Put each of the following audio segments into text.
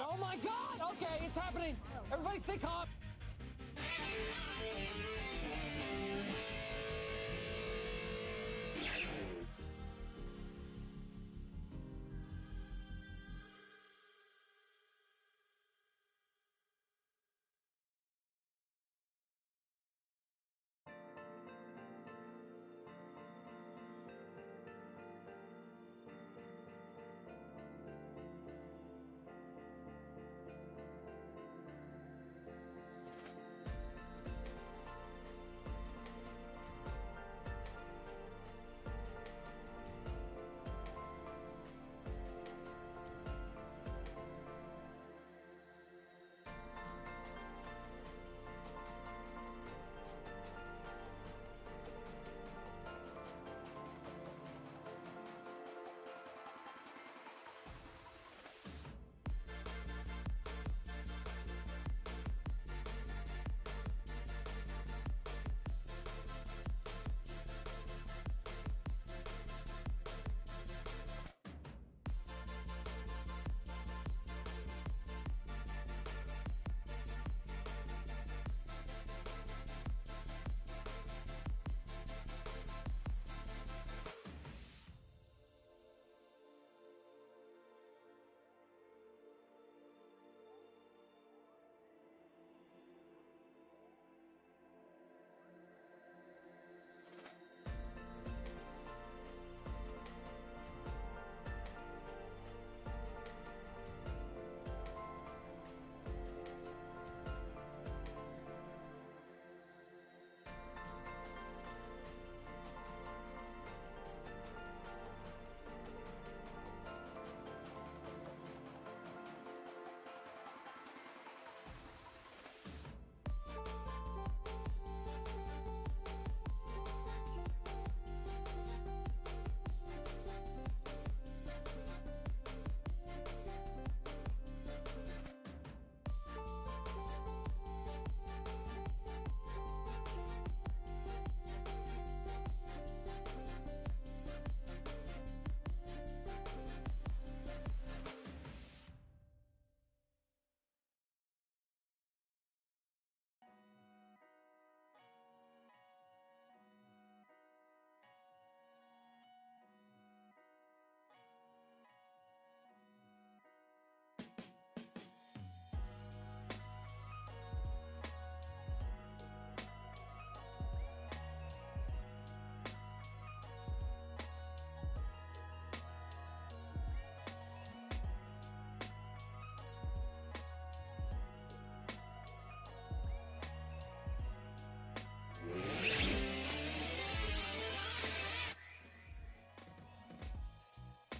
Oh my God! Okay, it's happening. Everybody stay calm.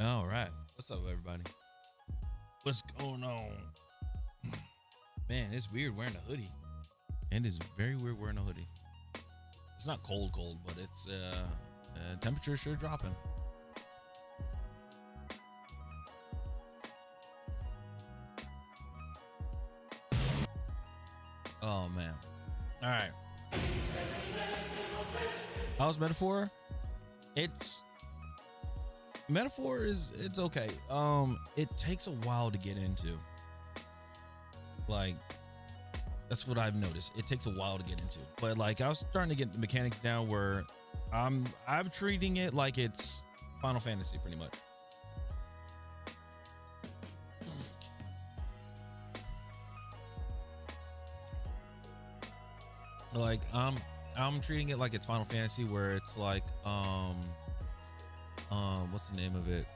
All right. What's up, everybody? What's going on? Man, it's weird wearing a hoodie. It is very weird wearing a hoodie. It's not cold, but it's temperature sure dropping. Oh man. All right. How's Metaphor? Metaphor it's okay. It takes a while to get into. Like, that's what I've noticed. It takes a while to get into. But like, I was starting to get the mechanics down where I'm treating it like it's Final Fantasy pretty much. Like I'm treating it like it's Final Fantasy, where it's like what's the name of it?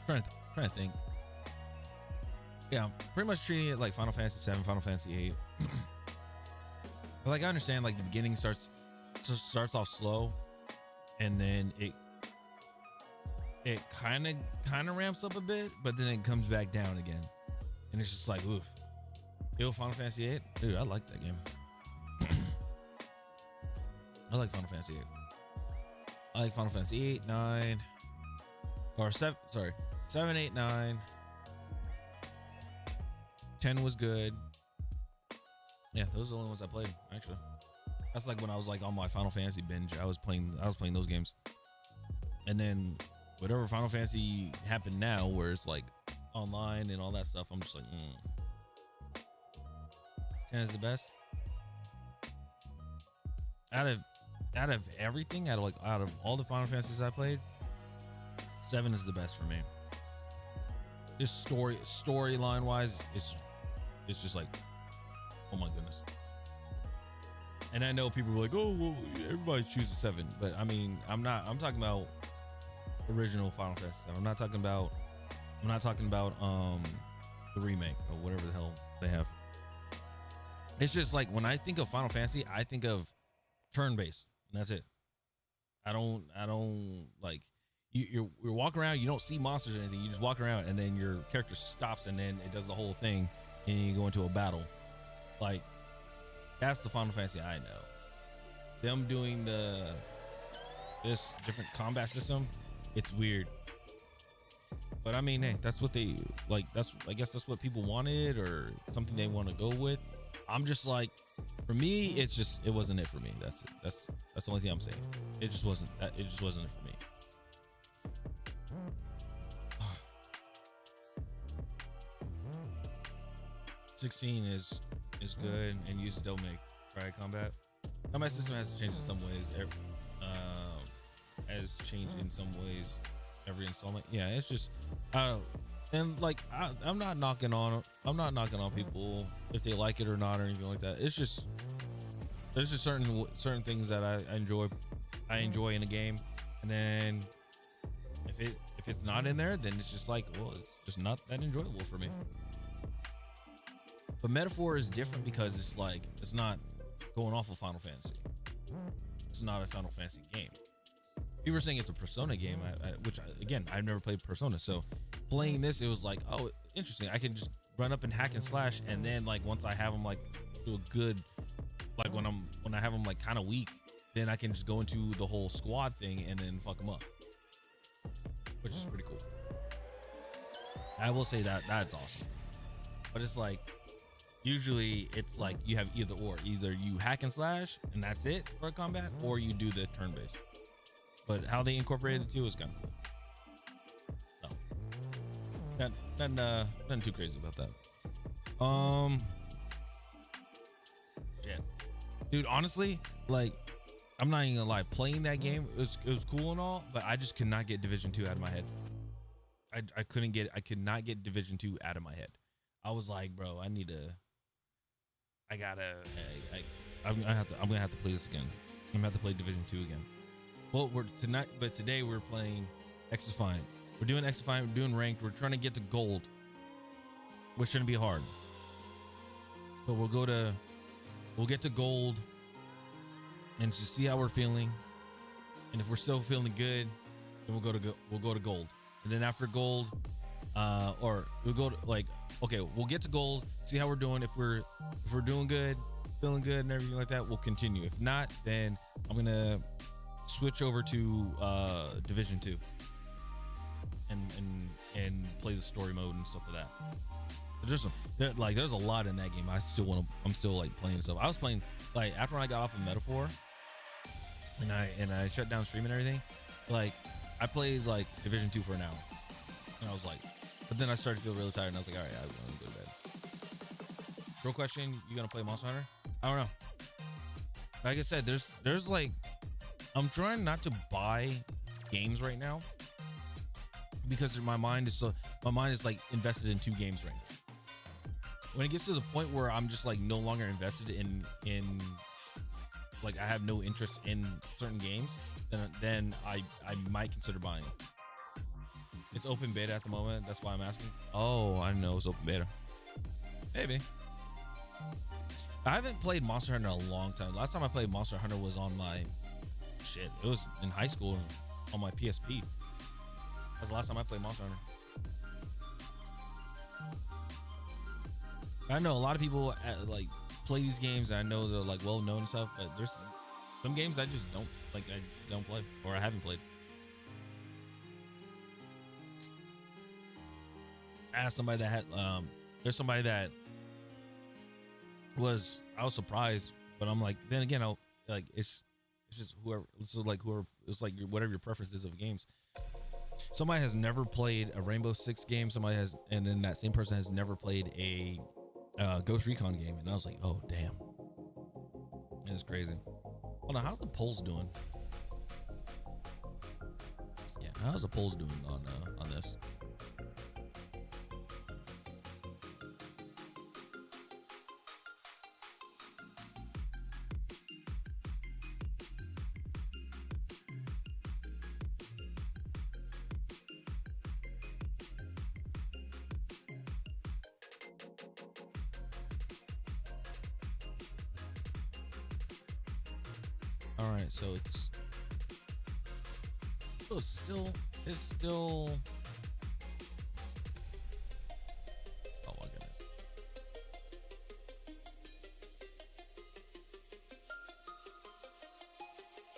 Trying to think. Yeah, I'm pretty much treating it like Final Fantasy 7, Final Fantasy 8. But like, I understand, like, the beginning starts off slow, and then it kind of ramps up a bit, but then it comes back down again, and it's just like, oof. Yo, Final Fantasy 8, dude, I like that game. I like Final Fantasy 8. I like Final Fantasy 8, 9, or 7. Sorry, 7, 8, 9. 10 was good. Yeah, those are the only ones I played, actually. That's like when I was like on my Final Fantasy binge. I was playing those games. And then whatever Final Fantasy happened now, where it's like online and all that stuff, I'm just like, 10 is the best. Out of everything, out of all the Final Fantasies I played, 7 is the best for me. Just storyline wise, it's just like, oh my goodness. And I know people are like, oh well, everybody chooses 7, but I mean, I'm talking about original Final Fantasy 7. I'm not talking about the remake or whatever the hell they have. It's just like, when I think of Final Fantasy, I think of turn-based, and that's it. I don't like, you're walking around, you don't see monsters or anything, you just walk around, and then your character stops, and then it does the whole thing, and you go into a battle. Like, that's the Final Fantasy I know. Them doing this different combat system, it's weird. But I mean, hey, that's what they like. I guess that's what people wanted, or something they want to go with. I'm just like, for me, it wasn't it for me. That's it. That's the only thing I'm saying. It just wasn't it for me. 16 is good and uses Devil May Cry combat. Combat system has to change in some ways. Has changed in some ways every installment. Yeah, it's just, I don't know. And like, I'm not knocking on people if they like it or not or anything like that. It's just, there's just certain things that I enjoy in a game, and then if it's not in there, then it's just like, well, it's just not that enjoyable for me. But Metaphor is different because it's like, it's not going off of Final Fantasy. It's not a Final Fantasy game. People were saying it's a Persona game, which again, I've never played Persona, so playing this, it was like, oh, interesting. I can just run up and hack and slash, and then like, once I have them like do a good, like when I have them like kind of weak, then I can just go into the whole squad thing and then fuck them up, which is pretty cool. I will say that's awesome. But it's like, usually it's like you have either you hack and slash and that's it for combat, or you do the turn-based. But how they incorporated the two is kind of cool. So nothing too crazy about that. Shit, dude, honestly, like, I'm not even gonna lie, playing that game, it was cool and all, but I just could not get Division 2 out of my head. I could not get Division 2 out of my head. I was like, bro, I'm gonna have to play this again. I'm gonna have to play Division 2 again. Well, today we're playing XDefiant. We're doing XDefiant, we're doing ranked, we're trying to get to gold, which shouldn't be hard. But we'll get to gold and just see how we're feeling. and if we're still feeling good, then we'll go to gold, and then after gold, or we'll go to like, okay, we'll get to gold, see how we're doing. If we're doing good, feeling good, and everything like that, we'll continue. If not, then I'm gonna switch over to Division 2 and play the story mode and stuff like that. There's a lot in that game. I'm still like playing stuff. I was playing like after I got off of Metaphor and I shut down streaming and everything. Like I played like Division 2 for an hour, and I was like, but then I started to feel really tired, and I was like, all right, I'm gonna go to bed. Real question: you gonna play Monster Hunter? I don't know. Like I said, there's like, I'm trying not to buy games right now because my mind is like invested in 2 games right now. When it gets to the point where I'm just like no longer invested in like I have no interest in certain games, then I might consider buying it. It's open beta at the moment. That's why I'm asking. Oh, I didn't know it was open beta. Maybe. I haven't played Monster Hunter in a long time. Last time I played Monster Hunter was on my shit. It was in high school on my PSP. That was the last time I played Monster Hunter. I know a lot of people like play these games, and I know they're like well known and stuff, but there's some games I just don't like. I don't play, or I haven't played. I asked somebody that had there's somebody that I was surprised, but I'm like, then again, I'll like it's just whoever. So like whoever, it's like whatever your preference is of games. Somebody has never played a Rainbow Six game. Somebody has, and then that same person has never played a Ghost Recon game, and I was like, oh damn, it's crazy. Hold on, how's the polls doing? Yeah, how's the polls doing on this? All right, so it's still oh my goodness.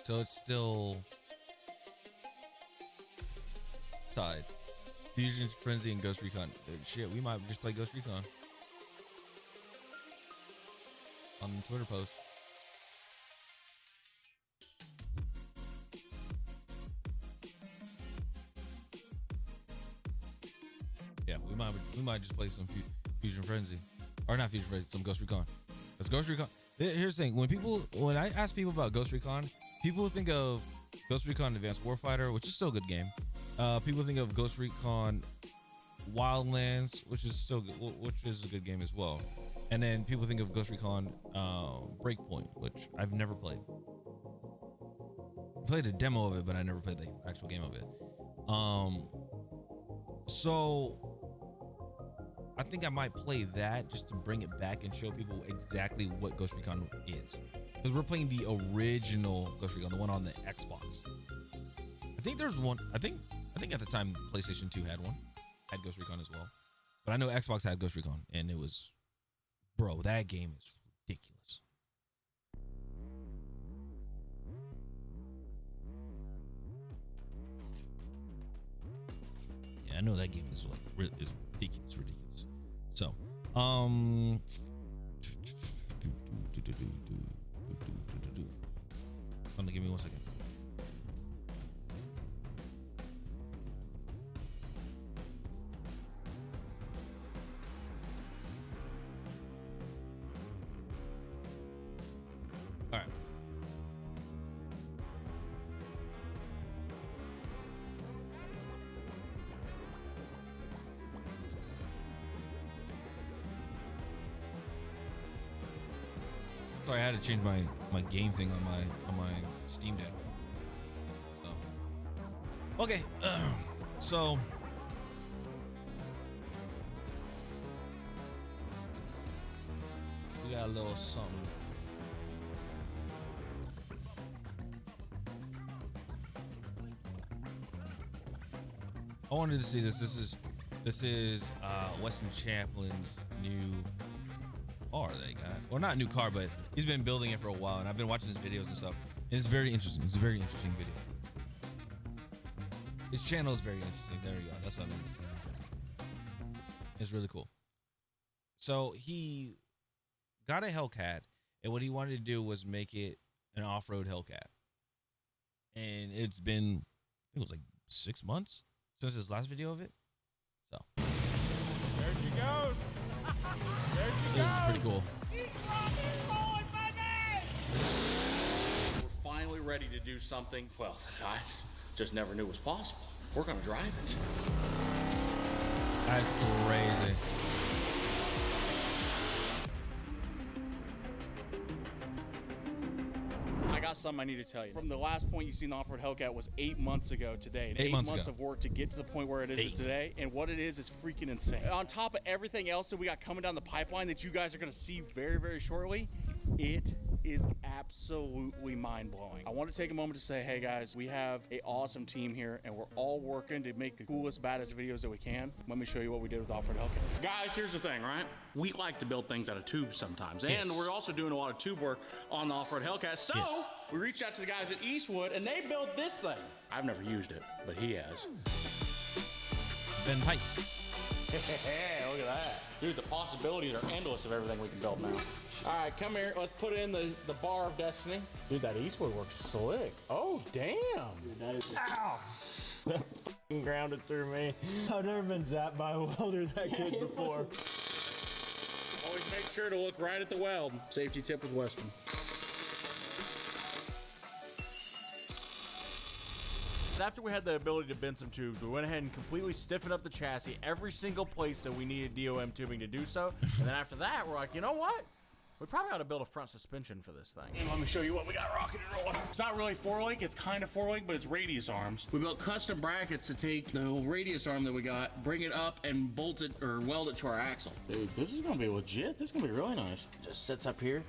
So it's still tied. Fusion Frenzy and Ghost Recon. Shit, we might just play Ghost Recon on the Twitter post. Yeah, we might just play some Fusion Frenzy, or not Fusion Frenzy, some Ghost Recon. Because Ghost Recon. Here's the thing: when I ask people about Ghost Recon, people think of Ghost Recon Advanced Warfighter, which is still a good game. People think of Ghost Recon Wildlands, which is a good game as well. And then people think of Ghost Recon Breakpoint, which I've never played. I played a demo of it, but I never played the actual game of it. So I think I might play that just to bring it back and show people exactly what Ghost Recon is. Because we're playing the original Ghost Recon, the one on the Xbox. I think there's one. I think at the time PlayStation 2 had Ghost Recon as well. But I know Xbox had Ghost Recon, and it was, bro, that game is ridiculous. Yeah, I know that game is like is ridiculous. So, hold on, give me 1 second. All right. Sorry, I had to change my game thing on my Steam Deck. So. Okay, so we got a little something. I wanted to see this. This is Weston Chaplin's new car that he got. Well, not a new car, but he's been building it for a while, and I've been watching his videos and stuff. And it's very interesting. It's a very interesting video. His channel is very interesting. There you go. That's what I meant. It's really cool. So he got a Hellcat, and what he wanted to do was make it an off-road Hellcat. And it's been, I think it was like 6 months since his last video of it. So there she goes. There she this goes. is pretty cool. We're finally ready to do something, well, that I just never knew was possible. We're gonna drive it. That's crazy. I got something I need to tell you. From the last point you seen the off-road Hellcat was 8 months ago today. And 8 months months ago. of work to get to the point where it is today. And what it is freaking insane. On top of everything else that we got coming down the pipeline that you guys are gonna see very, very shortly, it is absolutely mind-blowing. I want to take a moment to say, hey guys, we have an awesome team here and we're all working to make the coolest, baddest videos that we can. Let me show you what we did with off-road Hellcat. Guys, here's the thing, right? We like to build things out of tubes sometimes. Yes. And we're also doing a lot of tube work on the off-road Hellcat. So Yes. we reached out to the guys at Eastwood and they built this thing. I've never used it, but he has. Ben Pikes. Hey, look at that. Dude, the possibilities are endless of everything we can build now. All right, come here. Let's put in the bar of destiny. Dude, that Eastwood works slick. Oh, damn. Dude, that is ow. That fucking grounded through me. I've never been zapped by a welder that good before. Always make sure to look right at the weld. Safety tip with Western. After we had the ability to bend some tubes, we went ahead and completely stiffened up the chassis every single place that we needed DOM tubing to do so. And then after that, we're like, you know what? We probably ought to build a front suspension for this thing. And let me show you what we got rocking and rolling. It's not really 4-link, it's kind of 4-link, but it's radius arms. We built custom brackets to take the whole radius arm that we got, bring it up and bolt it or weld it to our axle. Dude, this is gonna be legit. This is gonna be really nice. Just sits up here.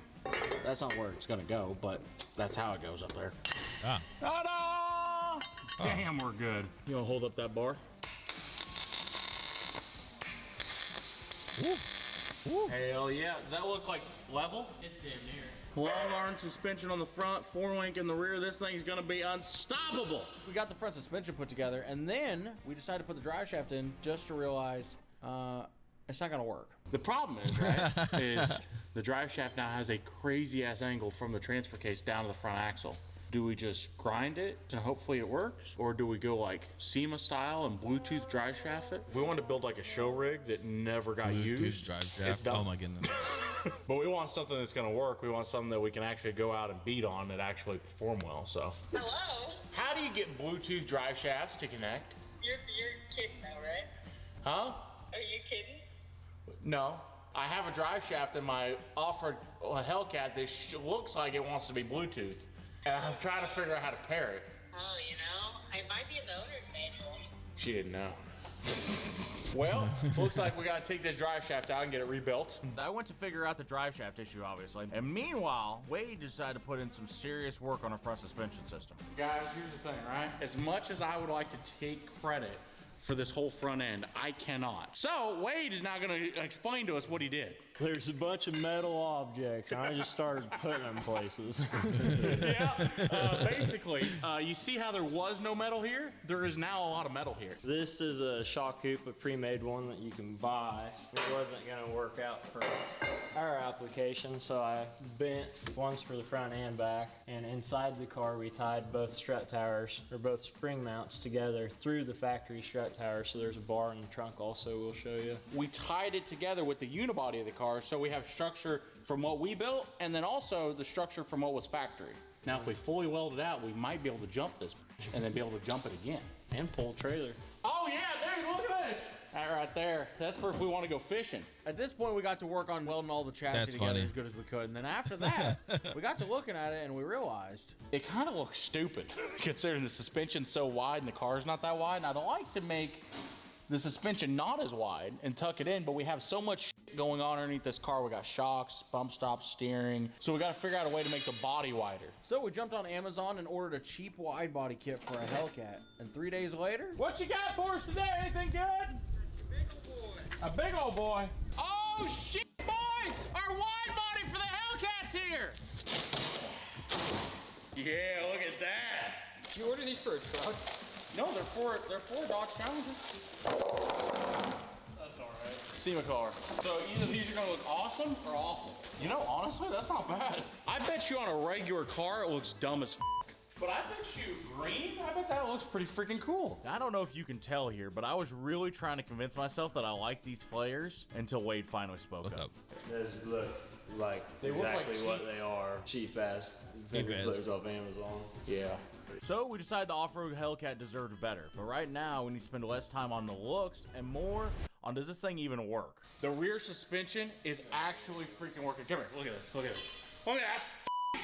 That's not where it's gonna go, but that's how it goes up there. Ah. Ta-da! Damn, we're good. You wanna hold up that bar? Woo. Hell yeah. Does that look like level? It's damn near. Long arm suspension on the front, 4-link in the rear. This thing's gonna be unstoppable. We got the front suspension put together, and then we decided to put the drive shaft in just to realize it's not gonna work. The problem is, right, is the drive shaft now has a crazy ass angle from the transfer case down to the front axle. Do we just grind it and hopefully it works? Or do we go like SEMA style and Bluetooth drive shaft it? If we wanted to build like a show rig that never got used, drive it's shaft. done. Oh my goodness. But we want something that's gonna work. We want something that we can actually go out and beat on that actually perform well, so. Hello? How do you get Bluetooth drive shafts to connect? You're kidding now, right? Huh? Are you kidding? No. I have a drive shaft in my off-road Hellcat that looks like it wants to be Bluetooth. And I'm trying to figure out how to pair it. Oh, you know, I might be in the owner's manual. She didn't know. Well, looks like we gotta take this drive shaft out and get it rebuilt. I went to figure out the drive shaft issue, obviously. And meanwhile, Wade decided to put in some serious work on our front suspension system. Guys, here's the thing, right? As much as I would like to take credit for this whole front end, I cannot. So Wade is now gonna explain to us what he did. There's a bunch of metal objects, and I just started putting them places. Yeah, basically, you see how there was no metal here? There is now a lot of metal here. This is a shock hoop, a pre-made one that you can buy. It wasn't gonna work out for our application, so I bent ones for the front and back. And inside the car, we tied both strut towers, or both spring mounts together through the factory strut tower. So there's a bar in the trunk also, we'll show you. We tied it together with the unibody of the car, so we have structure from what we built, and then also the structure from what was factory. Now, if we fully weld it out, we might be able to jump this, and then be able to jump it again. And pull trailer. Oh yeah, dude, look at this. That right there, that's for if we want to go fishing. At this point, we got to work on welding all the chassis That's together funny. as good as we could. And then after that, we got to looking at it and we realized It kind of looks stupid, considering the suspension's so wide and the car's not that wide, and I'd like to make the suspension not as wide and tuck it in, but we have so much going on underneath this car. We got shocks, bump stops, steering. So we got to figure out a way to make the body wider. So we jumped on Amazon and ordered a cheap wide body kit for a Hellcat. And 3 days later, what you got for us today? Anything good? A big old boy. Oh shit, boys! Our wide body for the Hellcat's here. Yeah, look at that. Did you order these for a truck? No, they're for Dodge Challengers. That's all right. SEMA car. So either these are gonna look awesome or awful. You know, honestly, that's not bad. I bet you on a regular car it looks dumb as f. But I bet you green, I bet that looks pretty freaking cool. I don't know if you can tell here, but I was really trying to convince myself that I like these flares until Wade finally spoke up. Those look like exactly what they are. Cheap ass vintage flares off Amazon. Yeah. So we decided the off-road Hellcat deserved better, but right now we need to spend less time on the looks and more on does this thing even work? The rear suspension is actually freaking working. Come here, look at this, look at this. Look at that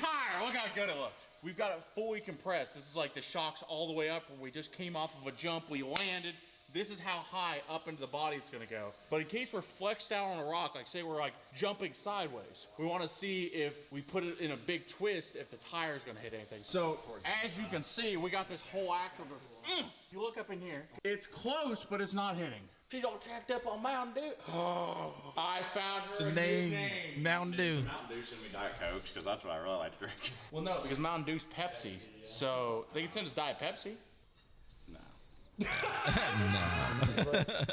tire, look how good it looks. We've got it fully compressed. This is like the shocks all the way up where we just came off of a jump, we landed. This is how high up into the body it's gonna go. But in case we're flexed out on a rock, like say we're like jumping sideways, we wanna see if we put it in a big twist, if the tire's gonna hit anything. So as you can see, we got this whole axle. If you look up in here, it's close, but it's not hitting. She's all jacked up on Mountain Dew. I found her a new name. Mountain Dew. Mountain Dew send me Diet Coke because that's what I really like to drink. Well, no, because Mountain Dew's Pepsi. So they can send us Diet Pepsi. No.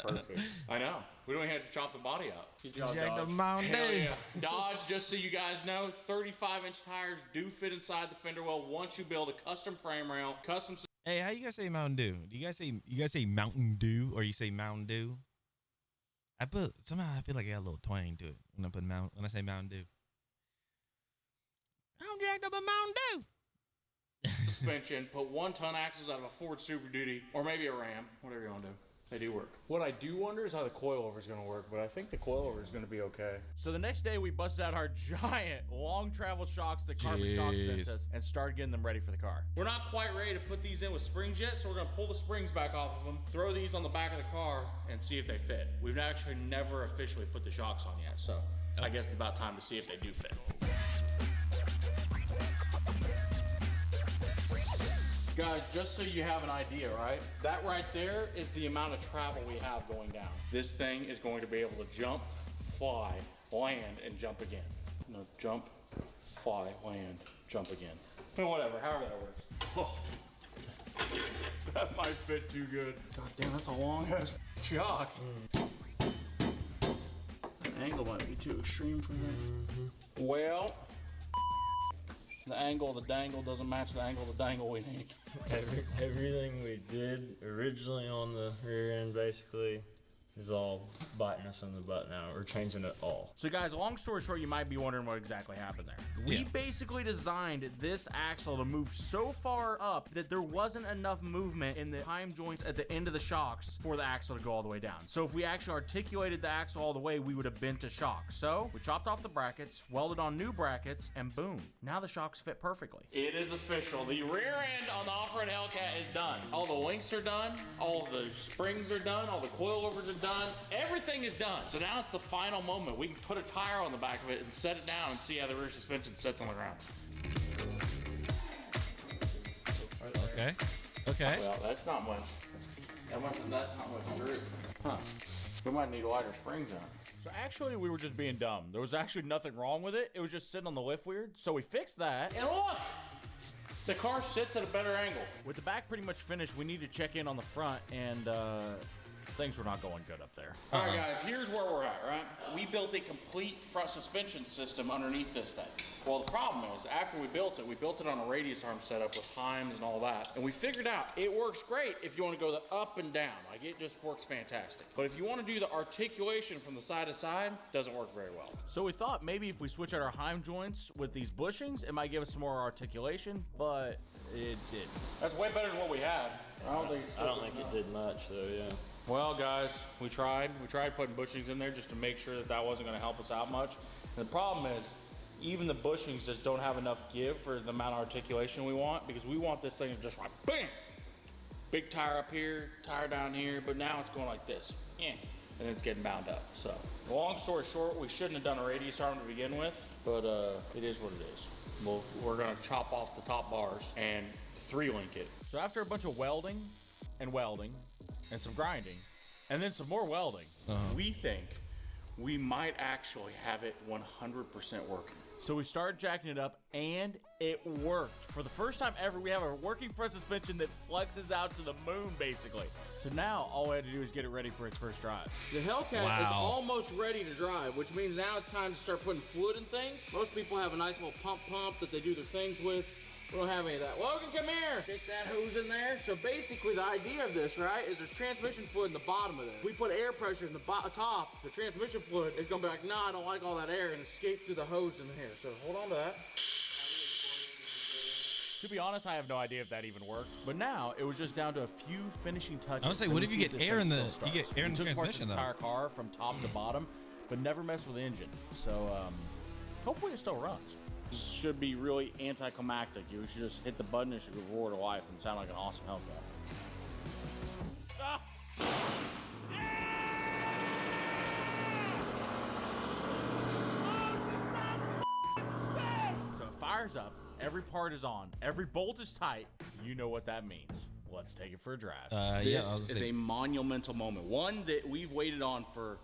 Perfect. I know. We don't even have to chop the body up. Good job, Jack the Dodge. Mountain Hell Dew. yeah. Dodge, just so you guys know, 35-inch tires do fit inside the fender well once you build a custom frame rail, custom. Hey, how you guys say Mountain Dew? Do you guys say Mountain Dew or you say Mountain Dew? Somehow I feel like I got a little twang to it when I say Mountain Dew. I'm jacked up a Mountain Dew. suspension, put 1-ton axles out of a Ford Super Duty, or maybe a Ram, whatever you want to do. They do work. What I do wonder is how the coilover is going to work, but I think the coilover is going to be okay. So the next day we busted out our giant long travel shocks that Carbon Shock sent us and started getting them ready for the car. We're not quite ready to put these in with springs yet, so we're going to pull the springs back off of them, throw these on the back of the car, and see if they fit. We've actually never officially put the shocks on yet, so I guess it's about time to see if they do fit. Guys, just so you have an idea, right? That right there is the amount of travel we have going down. This thing is going to be able to jump, fly, land, and jump again. No, jump, fly, land, jump again. Well, whatever, however that works. Oh. That might fit too good. God damn, that's a long ass shock. That angle might be too extreme for that. Well, the angle of the dangle doesn't match the angle of the dangle we need. Everything we did originally on the rear end basically is all biting us in the butt now. We're changing it all. So guys, long story short, you might be wondering what exactly happened there. We basically designed this axle to move so far up that there wasn't enough movement in the heim joints at the end of the shocks for the axle to go all the way down. So if we actually articulated the axle all the way, we would have bent a shock. So we chopped off the brackets, welded on new brackets, and boom, now the shocks fit perfectly. It is official. The rear end on the off-road Hellcat is done. All the links are done. All the springs are done. All the coilovers are done. Everything is done. So now it's the final moment. We can put a tire on the back of it and set it down and see how the rear suspension sits on the ground. Okay. Okay. Well, that's not much. That's not much screw. Huh. We might need wider springs on it. So actually, we were just being dumb. There was actually nothing wrong with it. It was just sitting on the lift weird. So we fixed that. And look! The car sits at a better angle. With the back pretty much finished, we need to check in on the front, and things were not going good up there. All right, guys, here's where we're at, right? We built a complete front suspension system underneath this thing. Well, the problem is, after we built it on a radius arm setup with heims and all that, and we figured out it works great if you want to go the up and down. Like, it just works fantastic. But if you want to do the articulation from the side to side, it doesn't work very well. So we thought maybe if we switch out our heim joints with these bushings, it might give us some more articulation, but it didn't. That's way better than what we had. I don't think it did much though, yeah. Well, guys, we tried putting bushings in there just to make sure that that wasn't going to help us out much. And the problem is, even the bushings just don't have enough give for the amount of articulation we want, because we want this thing to just like bam, big tire up here, tire down here, but now it's going like this. Yeah. And it's getting bound up. So, long story short, we shouldn't have done a radius arm to begin with, but it is what it is. We're gonna chop off the top bars and 3-link it. So after a bunch of welding and some grinding and then some more welding, We think we might actually have it 100% working. so we started jacking it up and it worked. For the first time ever, we have a working front suspension that flexes out to the moon, basically. So now all we had to do is get it ready for its first drive. The Hellcat is Wow. almost ready to drive, which means now it's time to start putting fluid in things. Most people have a nice little pump that they do their things with. We don't have any of that. Logan, come here. Stick that hose in there. So basically the idea of this, right, is there's transmission fluid in the bottom of this. We put air pressure in the top, the transmission fluid is gonna be like, nah, I don't like all that air, and escape through the hose in here. So hold on to that. To be honest, I have no idea if that even worked. But now it was just down to a few finishing touches. I would say, and what we if you see get this air thing in the- still you get starts. air in We the took apart transmission, this though. entire car from top to bottom, but never messed with the engine. So hopefully it still runs. This should be really anticlimactic. You should just hit the button, it should roar to life and sound like an awesome Hellcat. So it fires up, every part is on, every bolt is tight. You know what that means. Let's take it for a drive. Yeah, This I was is gonna say, a monumental moment, one that we've waited on for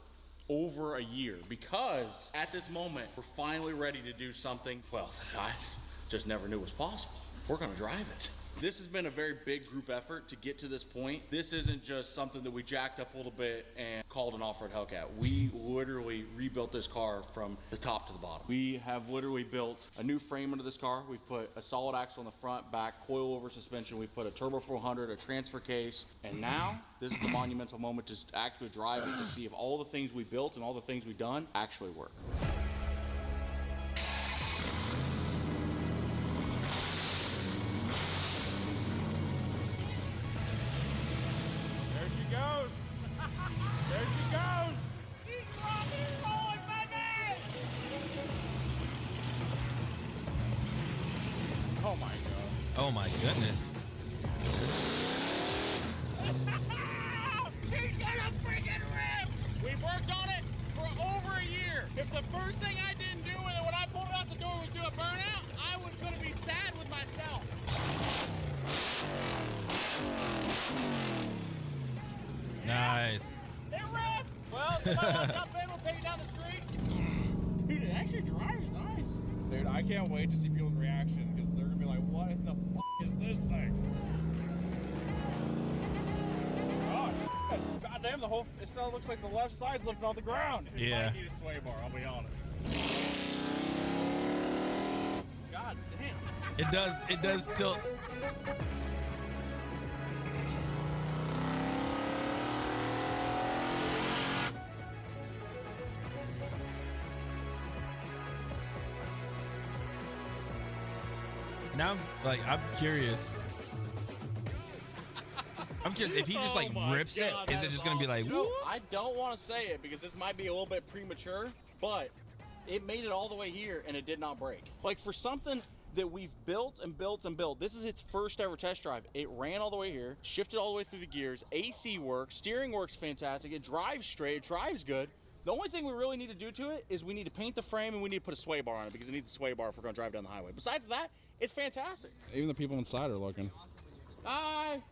over a year, because at this moment we're finally ready to do something, well, that I just never knew was possible. We're gonna drive it. This has been a very big group effort to get to this point. This isn't just something that we jacked up a little bit and called an off-road Hellcat. We literally rebuilt this car from the top to the bottom. We have literally built a new frame into this car. We've put a solid axle on the front, back, coil-over suspension. We've put a Turbo 400, a transfer case, and now this is the monumental moment to actually drive it, to see if all the things we built and all the things we've done actually work. There she goes. There she goes. Oh my god. oh my goodness. We worked on it for over a year. If the first thing I didn't do with it when I pulled it out the door was do a burnout, I was going to be sad with myself. Nice. It ripped. Well, somebody wants to come in, we'll take it down the street. Dude, it actually drives nice. Dude, I can't wait to see people's reaction because they're gonna be like, what in the f is this thing? Oh, shit. God damn, the whole, it still looks like the left side's lifting off the ground. It Yeah. might need a sway bar, I'll be honest. God damn. It does tilt. Now, I'm curious. I'm curious if he just Oh my rips God, it. Is that it just gonna be like, You know, whoop? I don't want to say it because this might be a little bit premature, but it made it all the way here and it did not break. Like for something that we've built and built and built, this is its first ever test drive. It ran all the way here, shifted all the way through the gears, AC works, steering works fantastic, it drives straight, it drives good. The only thing we really need to do to it is we need to paint the frame and we need to put a sway bar on it because it needs a sway bar if we're gonna drive down the highway. Besides that, it's fantastic. Even the people inside are looking. Hi.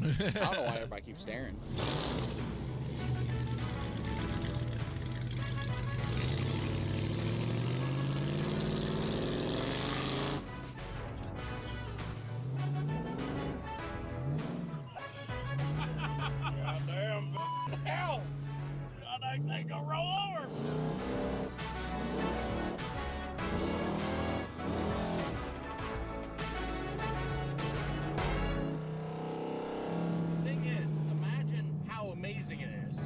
I don't know why everybody keeps staring. Goddamn hell! God, that thing gonna roll over! The thing is, imagine how amazing it is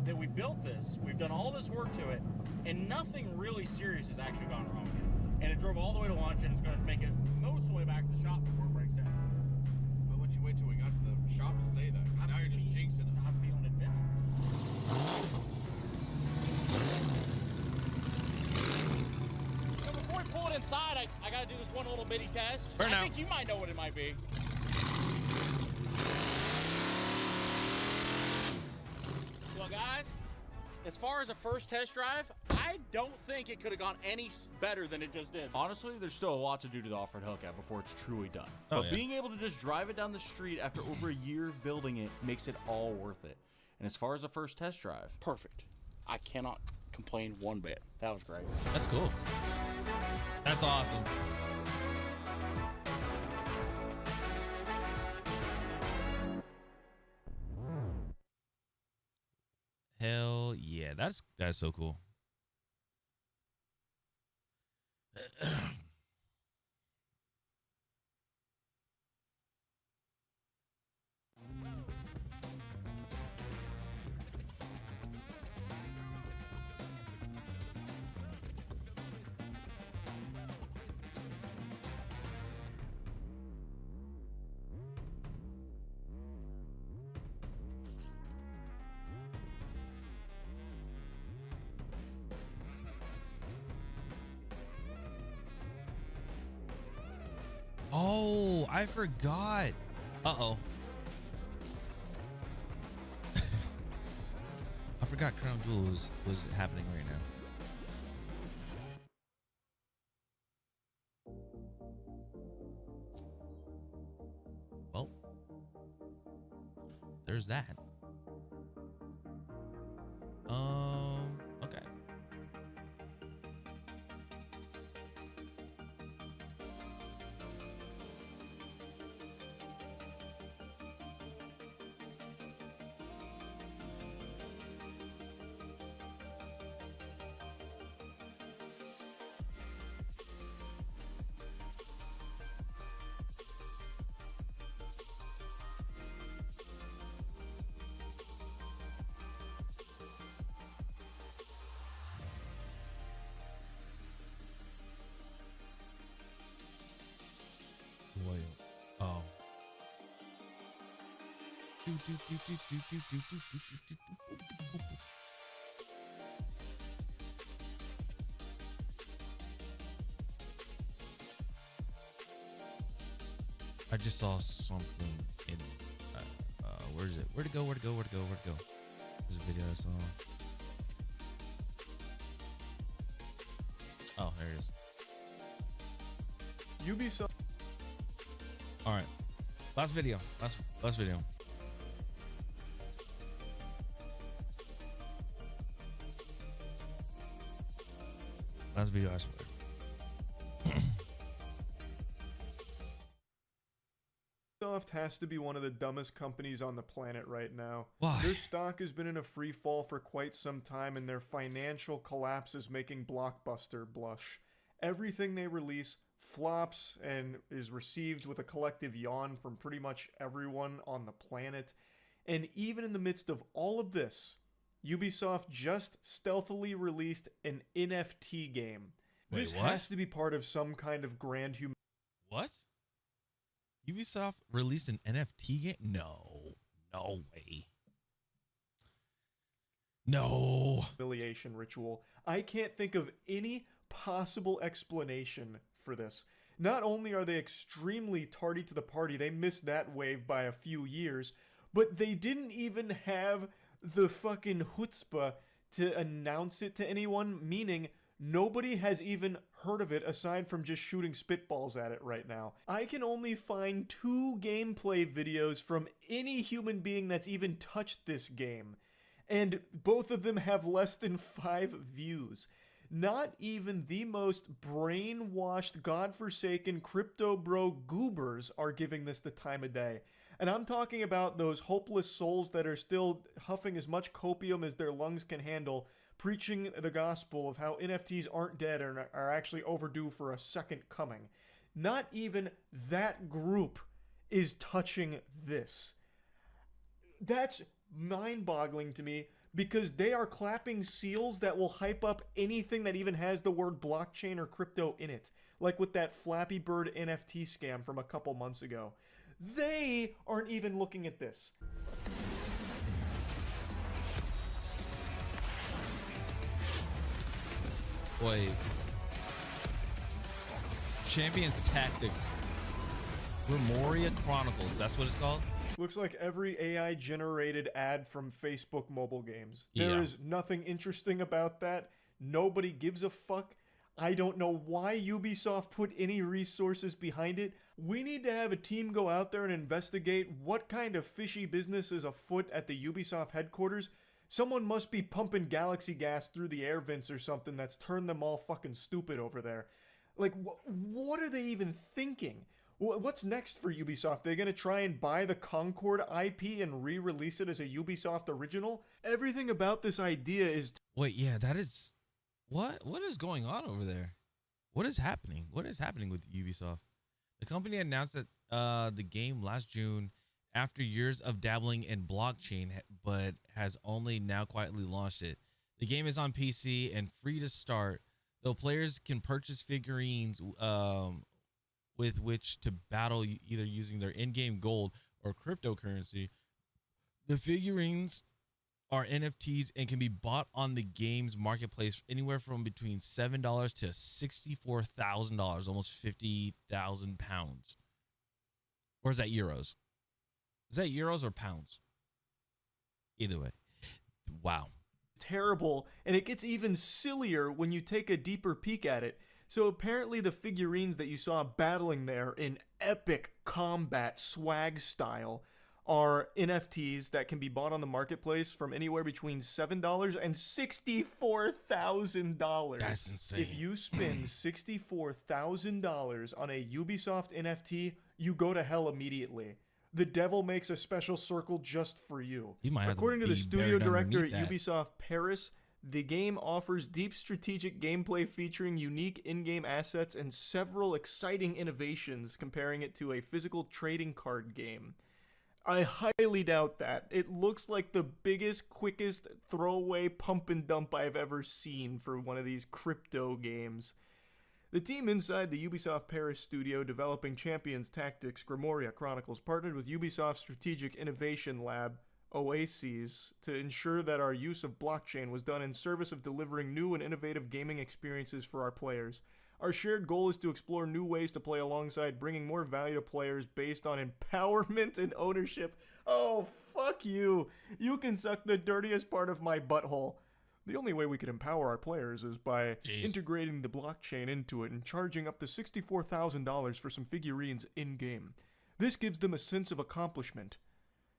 that we built this, we've done all this work to it, and nothing really serious has actually gone wrong yet. And it drove all the way to lunch and it's gonna make it most of the way back to the shop before it breaks down. Why would you wait till we got to the shop to say that? Now you're just jinxing us. I'm feeling adventurous. So before we pull it inside, I gotta do this one little bitty test. Burnout. I think you might know what it might be. As far as a first test drive, I don't think it could have gone any better than it just did. Honestly, there's still a lot to do to the off-road Hellcat before it's truly done. Oh, But yeah. being able to just drive it down the street after over a year of building it makes it all worth it. And as far as the first test drive, Perfect. I cannot complain one bit. That was great. That's cool. That's awesome. Hell yeah, that's so cool. Oh, I forgot. Uh-oh. I forgot Crown Jewel was happening right now. Well, there's that. Okay. Wait. Oh. I just saw something in where is it? Where'd it go? Where'd it go? Where'd it go? Where'd it go? There's a video I saw. Oh, there it is. Ubisoft. All right, last video. Last video. Last video, I swear. Ubisoft has to be one of the dumbest companies on the planet right now. Why? Their stock has been in a free fall for quite some time, and their financial collapse is making Blockbuster blush. Everything they release flops and is received with a collective yawn from pretty much everyone on the planet. And even in the midst of all of this, Ubisoft just stealthily released an NFT game. Wait, This what? has to be part of some kind of grand What? Ubisoft released an NFT game? No way. No. humiliation ritual. I can't think of any possible explanation for this. Not only are they extremely tardy to the party, they missed that wave by a few years, but they didn't even have the fucking chutzpah to announce it to anyone, meaning nobody has even heard of it aside from just shooting spitballs at it right now. I can only find 2 gameplay videos from any human being that's even touched this game, and both of them have less than 5 views. Not even the most brainwashed, godforsaken crypto bro goobers are giving this the time of day. And I'm talking about those hopeless souls that are still huffing as much copium as their lungs can handle, preaching the gospel of how NFTs aren't dead and are actually overdue for a second coming. Not even that group is touching this. That's mind-boggling to me, because they are clapping seals that will hype up anything that even has the word blockchain or crypto in it, like with that Flappy Bird NFT scam from a couple months ago. They aren't even looking at this. Wait. Champions Tactics. Remoria Chronicles. That's what it's called? Looks like every AI generated ad from Facebook mobile games. There is nothing interesting about that. Nobody gives a fuck. I don't know why Ubisoft put any resources behind it. We need to have a team go out there and investigate what kind of fishy business is afoot at the Ubisoft headquarters. Someone must be pumping galaxy gas through the air vents or something that's turned them all fucking stupid over there. Like, what are they even thinking? What's next for Ubisoft? They're gonna try and buy the Concord IP and re-release it as a Ubisoft original? Everything about this idea is... Wait, yeah, that is... What is going on over there? What is happening? What is happening with Ubisoft? The company announced that the game last June after years of dabbling in blockchain, but has only now quietly launched it. The game is on PC and free to start, though players can purchase figurines with which to battle either using their in-game gold or cryptocurrency. The figurines are NFTs and can be bought on the game's marketplace anywhere from between $7 to $64,000, almost 50,000 pounds. Or is that euros? Is that euros or pounds? Either way. Wow. Terrible, and it gets even sillier when you take a deeper peek at it. So apparently the figurines that you saw battling there in epic combat swag style are NFTs that can be bought on the marketplace from anywhere between $7 and $64,000. That's insane. If you spend $64,000 on a Ubisoft NFT, you go to hell immediately. The devil makes a special circle just for you. According to the studio director at Ubisoft Paris, the game offers deep strategic gameplay featuring unique in-game assets and several exciting innovations, comparing it to a physical trading card game. I highly doubt that. It looks like the biggest, quickest throwaway pump and dump I've ever seen for one of these crypto games. The team inside the Ubisoft Paris studio developing Champions Tactics Grimoria Chronicles partnered with Ubisoft Strategic Innovation Lab, OASIS, to ensure that our use of blockchain was done in service of delivering new and innovative gaming experiences for our players. Our shared goal is to explore new ways to play alongside, bringing more value to players based on empowerment and ownership. Oh, fuck you. You can suck the dirtiest part of my butthole. The only way we could empower our players is by integrating the blockchain into it and charging up to $64,000 for some figurines in-game. This gives them a sense of accomplishment.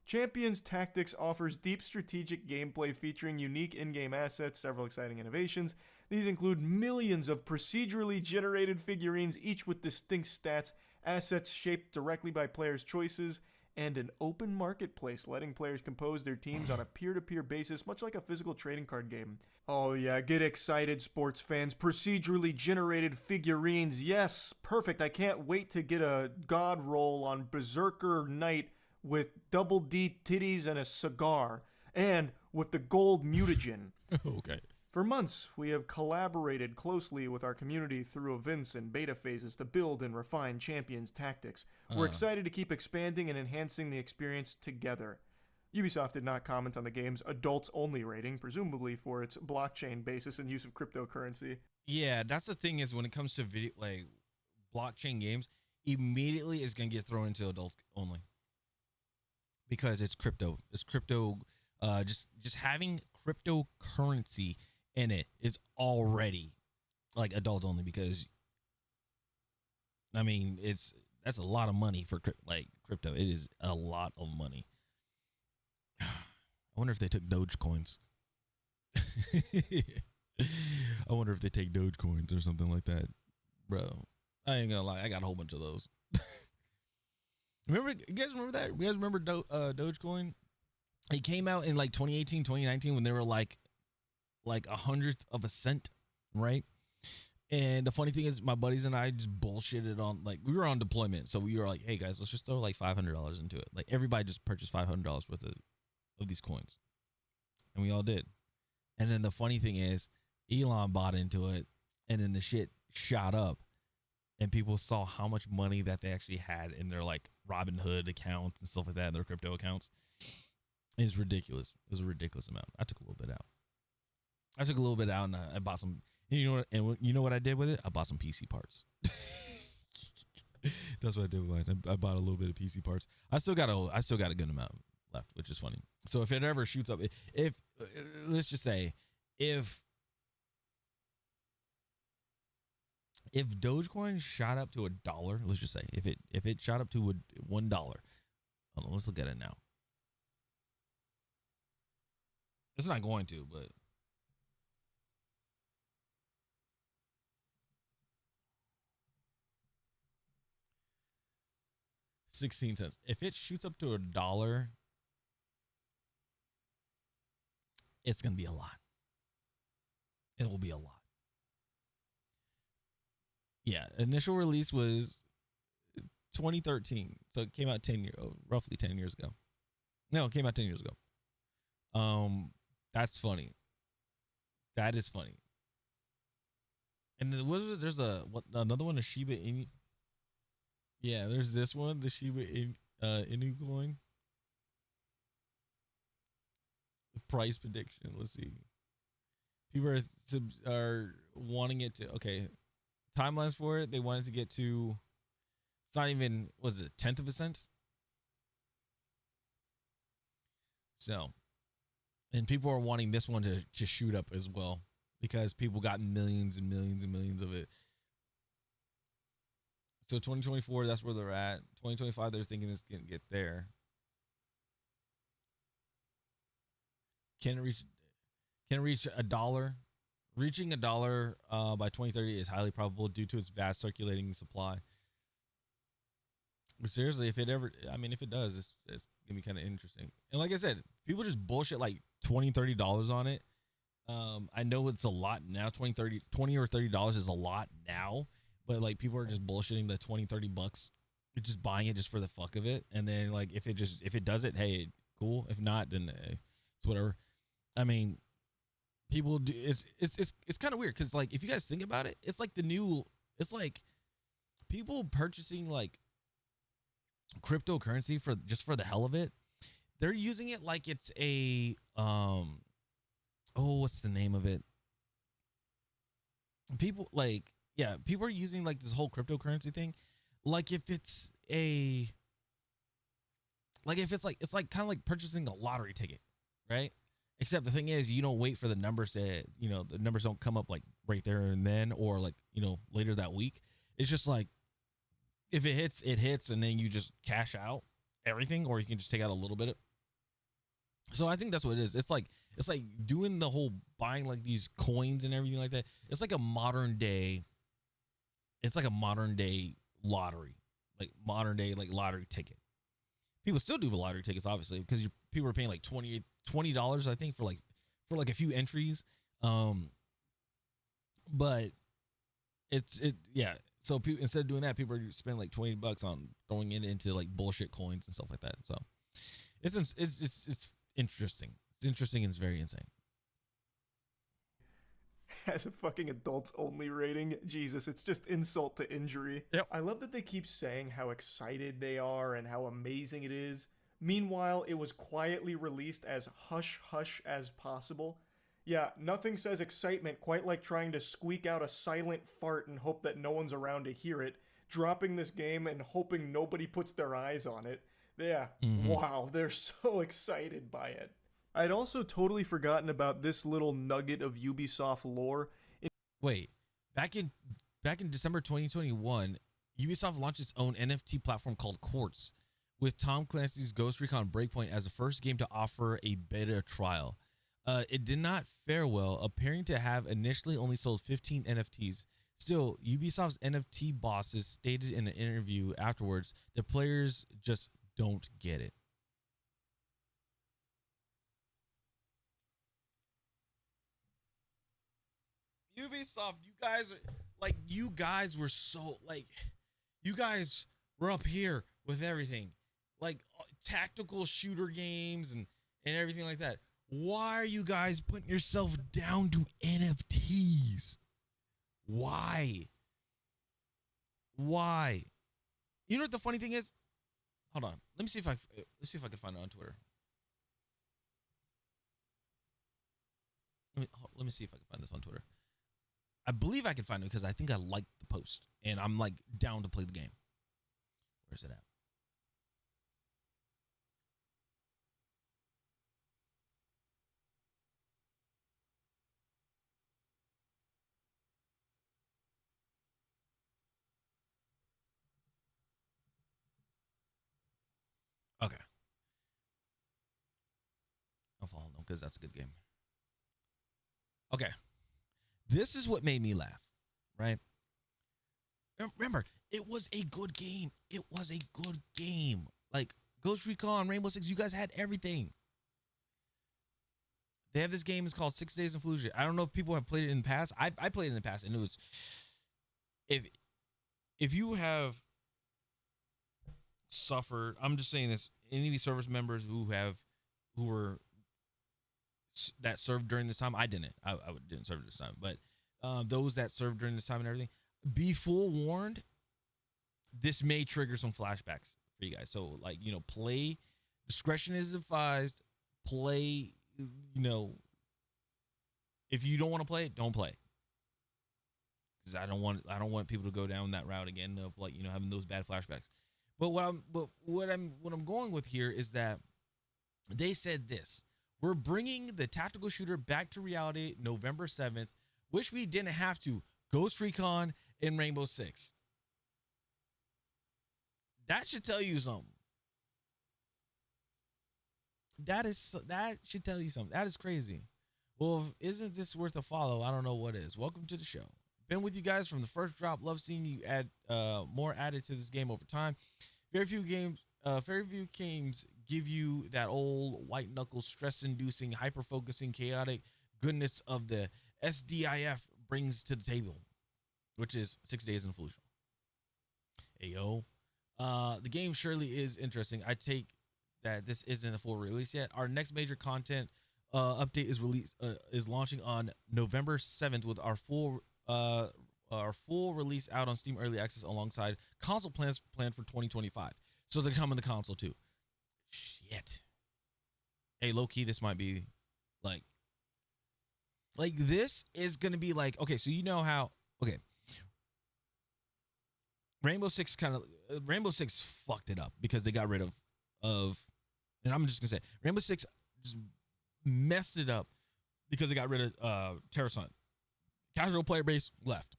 Champions Tactics offers deep strategic gameplay featuring unique in-game assets, several exciting innovations. These include millions of procedurally generated figurines, each with distinct stats, assets shaped directly by players' choices, and an open marketplace letting players compose their teams on a peer-to-peer basis, much like a physical trading card game. Oh yeah, get excited, sports fans. Procedurally generated figurines. Yes, perfect. I can't wait to get a god roll on Berserker Knight with double D titties and a cigar, and with the gold mutagen. Okay. For months, we have collaborated closely with our community through events and beta phases to build and refine Champions Tactics. We're excited to keep expanding and enhancing the experience together. Ubisoft did not comment on the game's adults-only rating, presumably for its blockchain basis and use of cryptocurrency. Yeah, that's the thing is when it comes to video, like blockchain games, immediately it's gonna get thrown into adults only because it's crypto. It's crypto. Just having cryptocurrency in it is already like adults only because I mean that's a lot of money for crypto. It is a lot of money. I wonder if they took Dogecoins. I wonder if they take Dogecoins or something like that, bro. I ain't gonna lie, I got a whole bunch of those. You guys remember that? You guys remember Dogecoin? It came out in like 2018, 2019 when they were like 100th of a cent, right? And the funny thing is my buddies and I just bullshitted on, like, we were on deployment. So we were like, hey guys, let's just throw like $500 into it. Like everybody just purchased $500 worth of these coins. And we all did. And then the funny thing is Elon bought into it and then the shit shot up and people saw how much money that they actually had in their like Robinhood accounts and stuff like that, in their crypto accounts. It's ridiculous. It was a ridiculous amount. I took a little bit out. And I bought some. You know what? And you know what I did with it? I bought some PC parts. That's what I did with mine. I bought a little bit of PC parts. I still got a good amount left, which is funny. So if it ever shoots up, if let's just say if Dogecoin shot up to $1, let's just say if it shot up to $1. Hold on, let's look at it now. It's not going to, but 16 cents. If it shoots up to $1, it's gonna be a lot. It will be a lot. Yeah, initial release was 2013, so it came out roughly 10 years ago. No, it came out 10 years ago. That's funny. That is funny. And there's another one, a Shiba Inu. Yeah, there's this one, the Shiba Inu coin. The price prediction. Let's see. People are wanting it to. Okay, timelines for it. They wanted to get to. It's not even. Was it 1/10 of a cent? So, and people are wanting this one to just shoot up as well because people got millions and millions and millions of it. So 2024, that's where they're at. 2025, they're thinking it's gonna get there. Can it reach $1? Reaching $1 by 2030 is highly probable due to its vast circulating supply. But seriously, if it does, it's gonna be kind of interesting. And like I said, people just bullshit like $20, $30 on it. I know it's a lot now. $20 or $30 is a lot now. But like people are just bullshitting the $20-$30, just buying it just for the fuck of it, and then like if it does it, hey, cool. If not, then it's whatever. I mean, people do. It's kind of weird because like if you guys think about it, it's like it's like people purchasing like cryptocurrency for the hell of it. They're using it like it's a what's the name of it? People like. Yeah, people are using like this whole cryptocurrency thing, like if it's like kind of like purchasing a lottery ticket, right? Except the thing is, you don't wait for the numbers the numbers don't come up like right there and then, or like later that week. It's just like if it hits, it hits, and then you just cash out everything, or you can just take out a little bit. So I think that's what it is. It's like doing the whole buying like these coins and everything like that. It's like a modern day. It's like a modern day lottery, like modern day like lottery ticket. People still do the lottery tickets, obviously, because people are paying like $20, I think, for a few entries. But yeah. So people, instead of doing that, people are spending like $20 on throwing it into like bullshit coins and stuff like that. So it's interesting. It's interesting and it's very insane. As a fucking adults only rating, Jesus, it's just insult to injury. Yep. I love that they keep saying how excited they are and how amazing it is. Meanwhile, it was quietly released as hush hush as possible. Yeah, nothing says excitement quite like trying to squeak out a silent fart and hope that no one's around to hear it, dropping this game and hoping nobody puts their eyes on it. Yeah, Wow, they're so excited by it. I'd also totally forgotten about this little nugget of Ubisoft lore. Wait, back in December 2021, Ubisoft launched its own NFT platform called Quartz, with Tom Clancy's Ghost Recon Breakpoint as the first game to offer a beta trial. It did not fare well, appearing to have initially only sold 15 NFTs. Still, Ubisoft's NFT bosses stated in an interview afterwards that players just don't get it. Ubisoft, you guys were so you guys were up here with everything, like tactical shooter games and everything like that. Why are you guys putting yourself down to NFTs? Why? You know what the funny thing is? Hold on, let me see if I can find it on Twitter. Let me see if I can find this on Twitter. I believe I can find it because I think I liked the post and I'm like down to play the game. Where's it at? Okay. I'll follow them because that's a good game. Okay. This is what made me laugh, right? Remember, it was a good game. It was a good game. Like Ghost Recon, Rainbow Six, you guys had everything. They have this game. It's called 6 Days in Fallujah. I don't know if people have played it in the past. I played it in the past, and it was if you have suffered. I'm just saying this. Any of these service members who were that served during this time. I didn't. I didn't serve this time, but those that served during this time and everything, be forewarned. This may trigger some flashbacks for you guys. So, like, you know, play. Discretion is advised. Play. You know, if you don't want to play it, don't play. Because I don't want people to go down that route again of, like, you know, having those bad flashbacks. But what I'm going with here is that they said this: we're bringing the tactical shooter back to reality November 7th, which we didn't have to. Ghost Recon and Rainbow Six. That should tell you something. That should tell you something. That is crazy. Well, isn't this worth a follow? I don't know what is. Welcome to the show. Been with you guys from the first drop. Love seeing you add more added to this game over time. Very few games give you that old white knuckle, stress-inducing, hyper-focusing, chaotic goodness of the XDefiant brings to the table, which is 6 Days in Fallujah. Ayo. The game surely is interesting. I take that this isn't a full release yet. Our next major content update is launching on November 7th with our full release out on Steam Early Access alongside console plans planned for 2025. So they're coming to console too. Shit. Hey, low key, this might be like this is gonna be like, okay, so you know how, okay, Rainbow Six fucked it up because they got rid of, and I'm just gonna say Rainbow Six just messed it up because they got rid of Terrorist Hunt. Casual player base left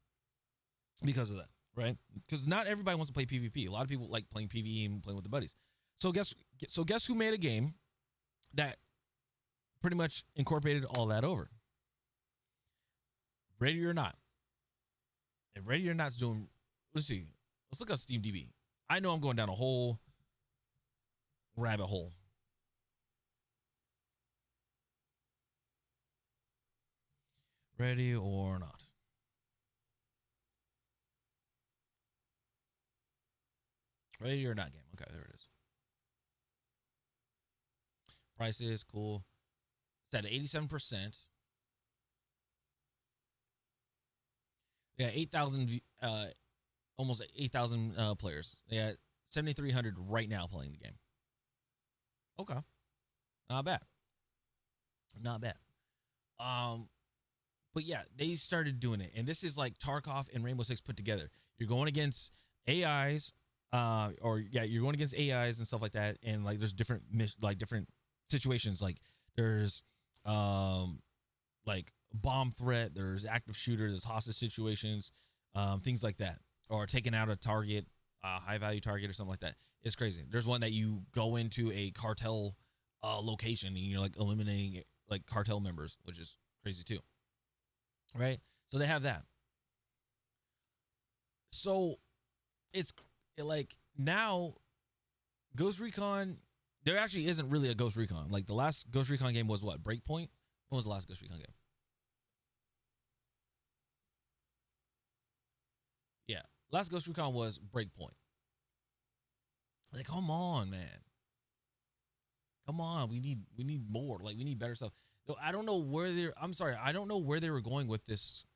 because of that, right? Because not everybody wants to play PvP. A lot of people like playing PvE and playing with the buddies. So guess who made a game that pretty much incorporated all that over? Ready or Not. If Ready or Not's doing, let's see. Let's look at Steam DB. I know I'm going down a whole rabbit hole. Ready or Not. Ready or Not game. Okay, there it is. Price is cool. It's at 87%. Yeah, 8,000, almost 8,000 players. Yeah, 7,300 right now playing the game. Okay, not bad. Not bad. But yeah, they started doing it, and this is like Tarkov and Rainbow Six put together. You're going against AIs, you're going against AIs and stuff like that, and like there's different different situations. Like there's like bomb threat, there's active shooter, there's hostage situations, things like that, or taking out a target, high value target or something like that. It's crazy. There's one that you go into a cartel location and you're like eliminating like cartel members, which is crazy too. Right? So they have that. So it's like now Ghost Recon, there actually isn't really a Ghost Recon. Like the last Ghost Recon game was what? Breakpoint? When was the last Ghost Recon game? Yeah. Last Ghost Recon was Breakpoint. Like, come on, man. Come on. We need more. Like, we need better stuff. I don't know where I don't know where they were going with this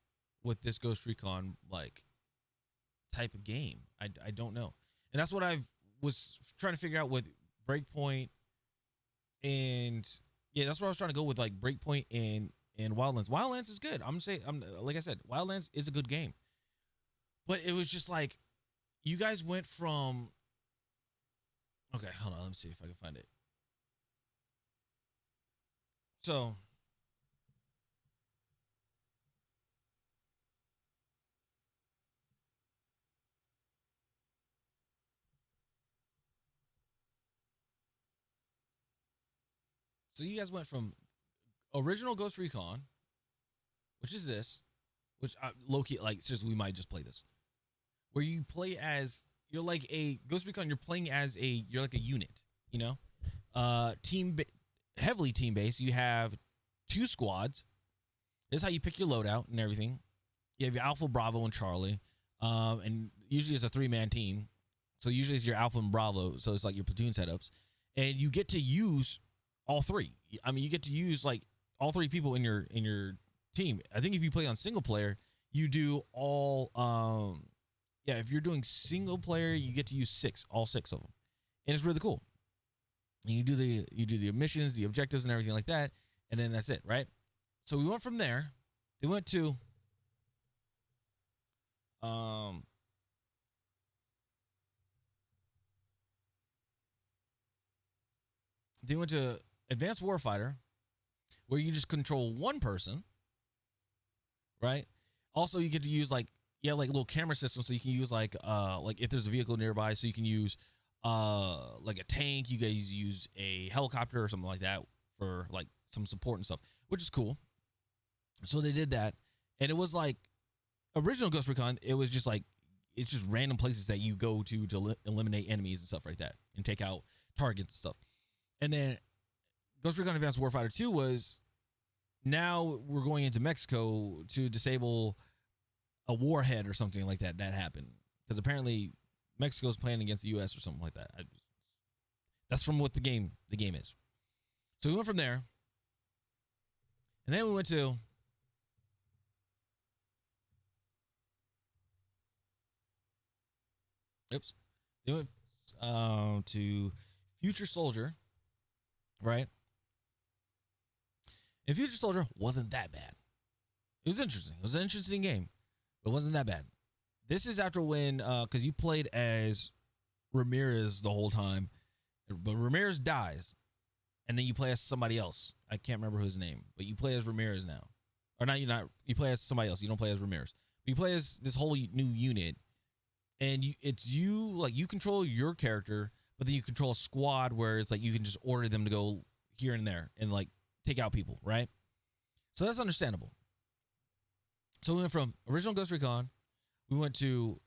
Ghost Recon like type of game. I don't know. And that's what I was trying to figure out with Breakpoint, and yeah, that's what I was trying to go with, like Breakpoint and Wildlands. Wildlands is good. Like I said, Wildlands is a good game. But it was just like you guys went from Okay, hold on. Let me see if I can find it. So, you guys went from original Ghost Recon, which is this, which low key, like, seriously, we might just play this, where you play as, you're like a Ghost Recon, you're playing as you're like a unit, you know, heavily team based. You have 2 squads. This is how you pick your loadout and everything. You have your Alpha, Bravo, and Charlie, and usually it's a 3-man team. So usually it's your Alpha and Bravo, so it's like your platoon setups, and you get to use all 3. I mean, you get to use like all 3 people in your team. I think if you play on single player, you do all. Yeah, if you're doing single player, you get to use all 6 of them, and it's really cool. And you do the missions, the objectives, and everything like that, and then that's it, right? So we went from there. They went to Advanced Warfighter, where you just control one person, right? Also, you get to use like little camera systems, so you can use like if there's a vehicle nearby, so you can use like a tank. You guys use a helicopter or something like that for like some support and stuff, which is cool. So they did that, and it was like original Ghost Recon. It was just like it's just random places that you go to eliminate enemies and stuff like that, and take out targets and stuff. And then Ghost Recon Advanced Warfighter 2 was, now we're going into Mexico to disable a warhead or something like that. That happened because apparently Mexico's playing against the U.S. or something like that. That's from what the game is. So we went from there, and then we went to They went to Future Soldier, right? And Future Soldier wasn't that bad. It was interesting. It was an interesting game, but it wasn't that bad. This is after when, because you played as Ramirez the whole time, but Ramirez dies, and then you play as somebody else. I can't remember his name, but you play as Ramirez now. Or not, you play as somebody else. You don't play as Ramirez. You play as this whole new unit, and you control your character, but then you control a squad where it's like you can just order them to go here and there and like take out people, right? So that's understandable. So we went from original Ghost Recon, we went to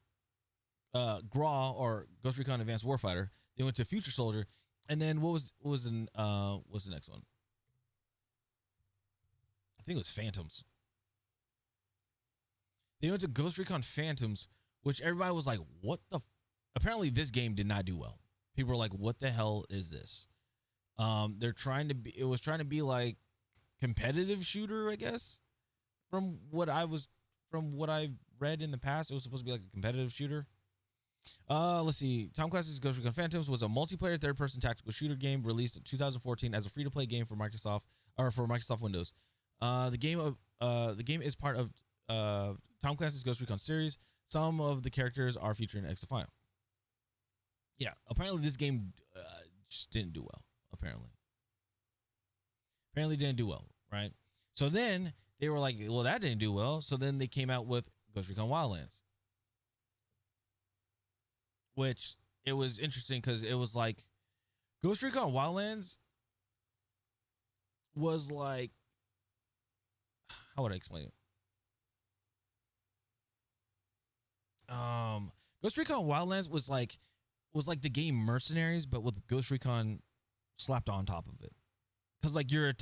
GRAW or Ghost Recon Advanced Warfighter, then went to Future Soldier, and then what's the next one? I think it was Phantoms. They went to Ghost Recon Phantoms, which everybody was like, what the apparently this game did not do well. People were like, what the hell is this? It was trying to be like competitive shooter, I guess. From what I've read in the past, it was supposed to be like a competitive shooter. Let's see. Tom Clancy's Ghost Recon Phantoms was a multiplayer third-person tactical shooter game released in 2014 as a free-to-play game for Microsoft Windows. The game is part of Tom Clancy's Ghost Recon series. Some of the characters are featured in XDefiant. Yeah, apparently this game just didn't do well. Apparently didn't do well, right? So then they were like, well, that didn't do well. So then they came out with Ghost Recon Wildlands, which it was interesting because it was like Ghost Recon Wildlands was like, how would I explain it? Ghost Recon Wildlands was like the game Mercenaries, but with Ghost Recon slapped on top of it. Because like you're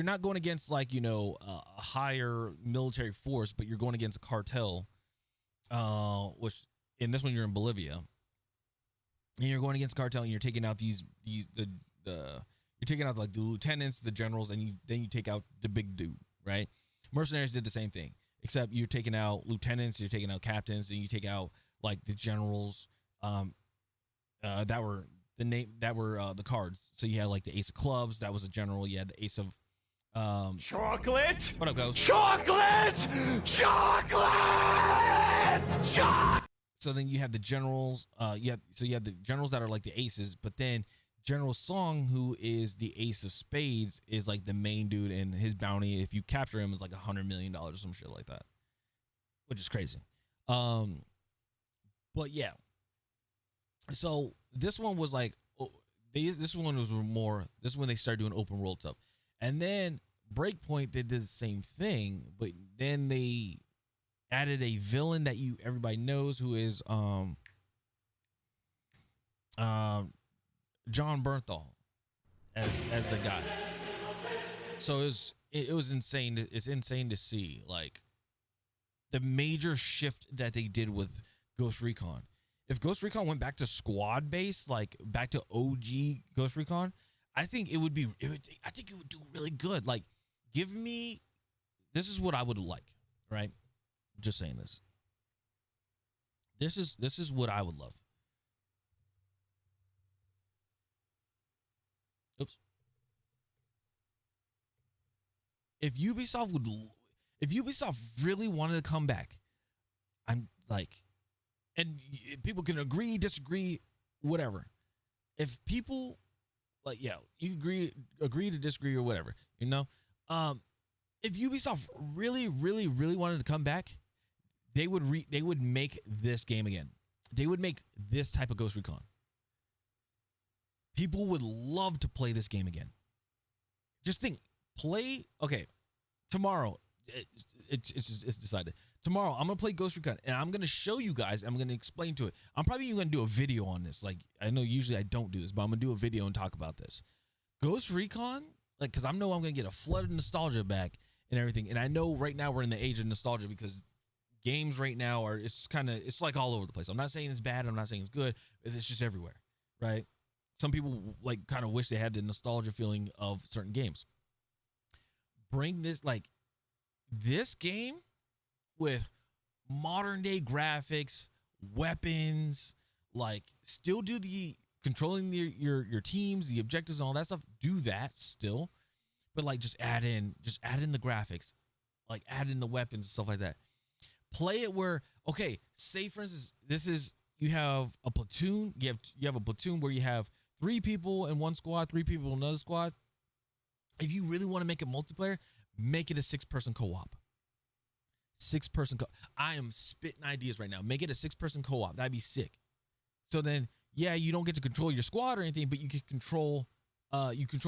not going against like, a higher military force, but you're going against a cartel, which in this one you're in Bolivia, and you're going against cartel, and you're taking out you're taking out like the lieutenants, the generals, and then you take out the big dude, right? Mercenaries did the same thing, except you're taking out lieutenants, you're taking out captains, and you take out like the generals that were the cards. So you had like the ace of clubs, that was a general. You had the ace of chocolate. What up, Ghost? Chocolate. So then you have the generals. You have the generals that are like the aces, but then General Song, who is the ace of spades, is like the main dude, and his bounty, if you capture him, is like $100 million or some shit like that, which is crazy. But yeah. So this one was like, this one was more. This is when they started doing open world stuff, and then Breakpoint they did the same thing, but then they added a villain that everybody knows, who is John Bernthal as the guy. So it was insane. It's insane to see like the major shift that they did with Ghost Recon. If Ghost Recon went back to squad based, like back to OG Ghost Recon, I think it would do really good. Like, give me, this is what I would like, right? Just saying this. This is what I would love. Oops. If Ubisoft really wanted to come back, I'm like, and people can agree, disagree, whatever. If people like, yeah, you agree to disagree or whatever, you know. If Ubisoft really wanted to come back, they would make this game again. They would make this type of Ghost Recon. People would love to play this game again. Just think, tomorrow. It's decided. Tomorrow, I'm gonna play Ghost Recon, and I'm gonna show you guys. I'm gonna explain to it. I'm probably even gonna do a video on this. Like, I know usually I don't do this, but I'm gonna do a video and talk about this. Ghost Recon, like, because I know I'm gonna get a flood of nostalgia back and everything. And I know right now we're in the age of nostalgia because games right now it's like all over the place. I'm not saying it's bad. I'm not saying it's good. It's just everywhere, right? Some people like kind of wish they had the nostalgia feeling of certain games. Bring this game with modern day graphics, weapons, like still do the controlling your teams, the objectives and all that stuff. Do that still, but like just add in the graphics, like add in the weapons and stuff like that. Play it where, okay, say for instance, you have a platoon. You have a platoon where you have 3 people in one squad, 3 people in another squad. If you really want to make it multiplayer, make it a 6-person co-op. 6-person I am spitting ideas right now. Make it a 6-person co-op. That'd be sick. So then, yeah, you don't get to control your squad or anything, but you can control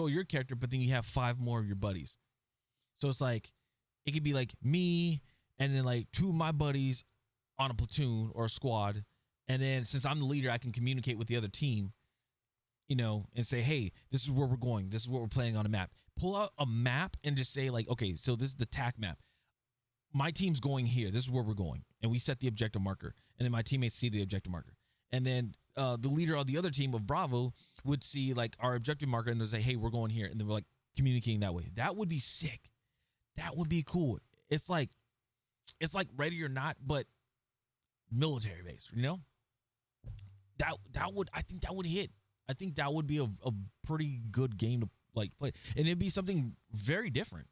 your character, but then you have 5 more of your buddies. So it's like, it could be like me and then like 2 of my buddies on a platoon or a squad. And then since I'm the leader, I can communicate with the other team, you know, and say, hey, this is where we're going. This is what we're playing on a map. Pull out a map and just say like, okay, so this is the TAC map. My team's going here. This is where we're going. And we set the objective marker. And then my teammates see the objective marker. And then the leader of the other team of Bravo would see like our objective marker and they'll say, hey, we're going here. And then we're like communicating that way. That would be sick. That would be cool. It's like Ready or Not, but military based, you know? I think that would hit. I think that would be a pretty good game to like play. And it'd be something very different.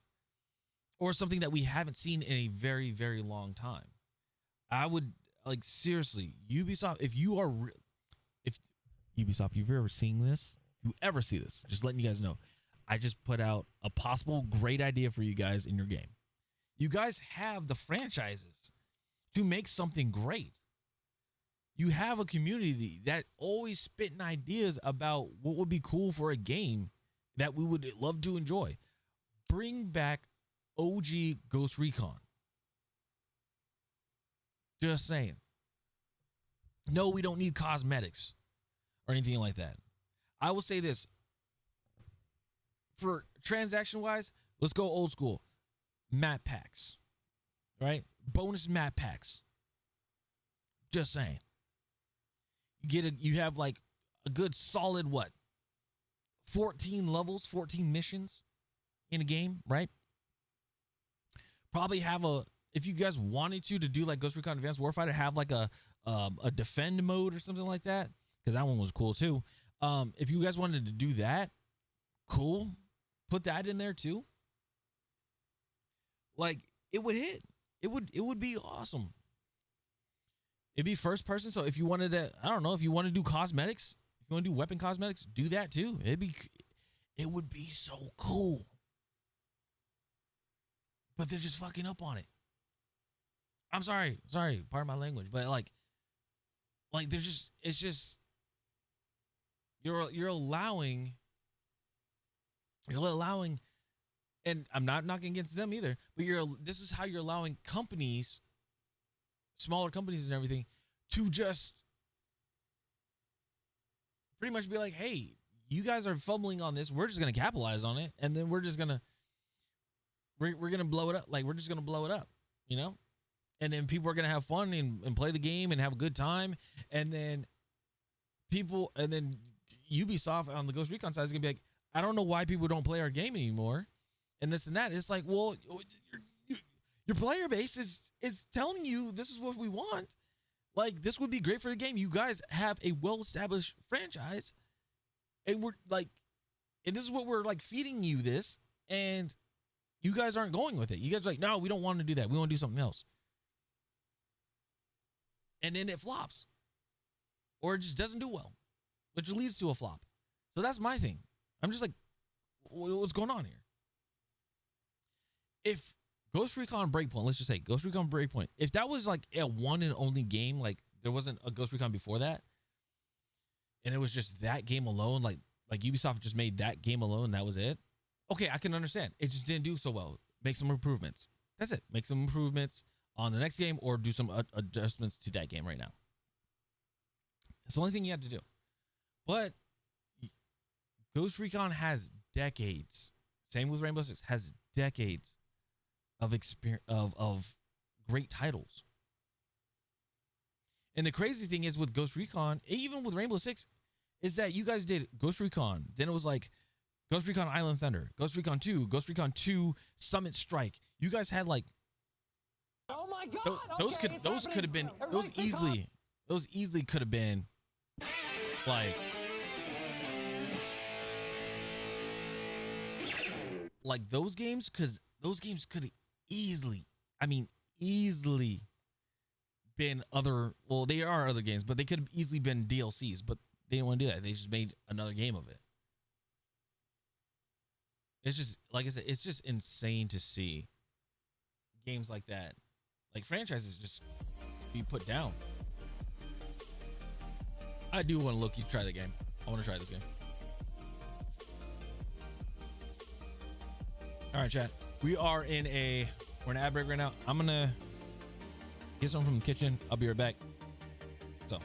Or something that we haven't seen in a very, very long time. I would, like, seriously, Ubisoft, if you've ever seen this, if you ever see this, just letting you guys know, I just put out a possible great idea for you guys in your game. You guys have the franchises to make something great. You have a community that always spitting ideas about what would be cool for a game that we would love to enjoy. Bring back OG Ghost Recon. Just saying. No, we don't need cosmetics or anything like that. I will say this. For transaction-wise, let's go old school. Map packs. Right? Bonus map packs. Just saying. You have like a good solid 14 levels, 14 missions in a game, right? Probably have if you guys wanted to do like Ghost Recon Advanced Warfighter, have like a defend mode or something like that, because that one was cool too. If you guys wanted to do that, cool. Put that in there too. Like, it would hit. It would be awesome. It'd be first person. So if you wanted to, I don't know, if you want to do cosmetics, if you want to do weapon cosmetics, do that too. It would be so cool. But they're just fucking up on it. I'm sorry, pardon my language, but like they're just, it's just, you're allowing, and I'm not knocking against them either, but this is how you're allowing companies, smaller companies and everything, to just pretty much be like, hey, you guys are fumbling on this, we're just gonna capitalize on it, and then we're gonna blow it up. Like, we're just gonna blow it up, you know? And then people are going to have fun and play the game and have a good time. And then Ubisoft on the Ghost Recon side is going to be like, I don't know why people don't play our game anymore. And this and that. It's like, well, your player base is telling you this is what we want. Like, this would be great for the game. You guys have a well-established franchise. And and this is what we're like feeding you this. And you guys aren't going with it. You guys are like, no, we don't want to do that. We want to do something else. And then it flops, or it just doesn't do well, which leads to a flop. So that's my thing. I'm just like, what's going on here? If Ghost Recon Breakpoint, let's just say Ghost Recon Breakpoint, if that was like a one and only game, like there wasn't a Ghost Recon before that, and it was just that game alone, like Ubisoft just made that game alone, that was it. Okay, I can understand. It just didn't do so well. Make some improvements. That's it. Make some improvements on the next game, or do some adjustments to that game right now. It's the only thing you have to do. But Ghost Recon has decades. Same with Rainbow Six, has decades of experience of great titles. And the crazy thing is with Ghost Recon, even with Rainbow Six, is that you guys did Ghost Recon. Then it was like Ghost Recon Island Thunder, Ghost Recon 2, Ghost Recon 2 Summit Strike. You guys had like, Oh my God! those could have been, those easily could have been like those games, because those games could have easily been other, well, they are other games, but they could have easily been DLCs, but they didn't want to do that. They just made another game of it. It's just, like I said, it's just insane to see games like that, like franchises, just be put down. I do want to look, you try the game. I want to try this game. All right, chat. We're in an ad break right now. I'm gonna get something from the kitchen. I'll be right back. So.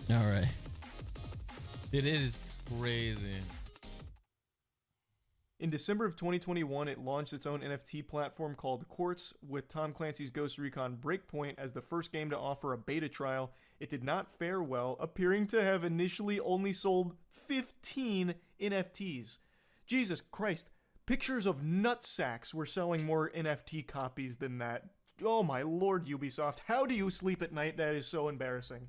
All right. It is crazy. In December of 2021, it launched its own NFT platform called Quartz, with Tom Clancy's Ghost Recon Breakpoint as the first game to offer a beta trial. It did not fare well, appearing to have initially only sold 15 NFTs. Jesus Christ, pictures of nutsacks were selling more NFT copies than that. Oh my lord, Ubisoft, how do you sleep at night? That is so embarrassing.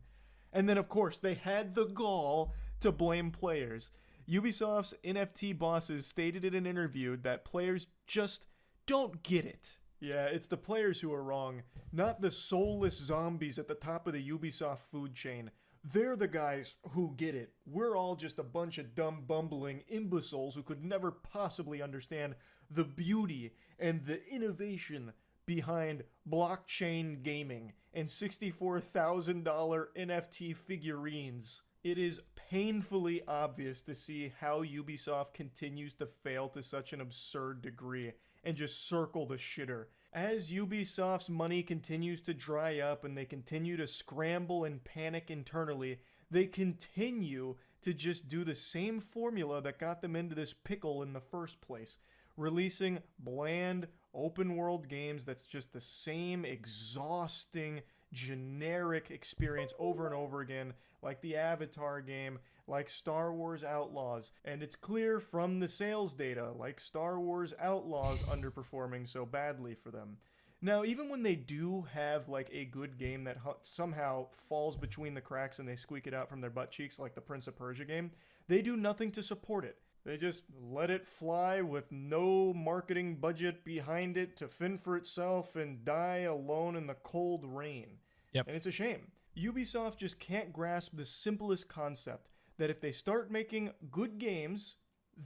And then, of course, they had the gall to blame players. Ubisoft's NFT bosses stated in an interview that players just don't get it. Yeah, it's the players who are wrong, not the soulless zombies at the top of the Ubisoft food chain. They're the guys who get it. We're all just a bunch of dumb, bumbling imbeciles who could never possibly understand the beauty and the innovation behind blockchain gaming and $64,000 NFT figurines. It is painfully obvious to see how Ubisoft continues to fail to such an absurd degree and just circle the shitter. As Ubisoft's money continues to dry up and they continue to scramble and panic internally, they continue to just do the same formula that got them into this pickle in the first place. Releasing bland, open-world games that's just the same exhausting, generic experience over and over again, like the Avatar game, like Star Wars Outlaws. And it's clear from the sales data, like Star Wars Outlaws underperforming so badly for them. Now, even when they do have like a good game that somehow falls between the cracks and they squeak it out from their butt cheeks, like the Prince of Persia game, they do nothing to support it. They just let it fly with no marketing budget behind it to fend for itself and die alone in the cold rain. Yep. And it's a shame. Ubisoft just can't grasp the simplest concept that if they start making good games,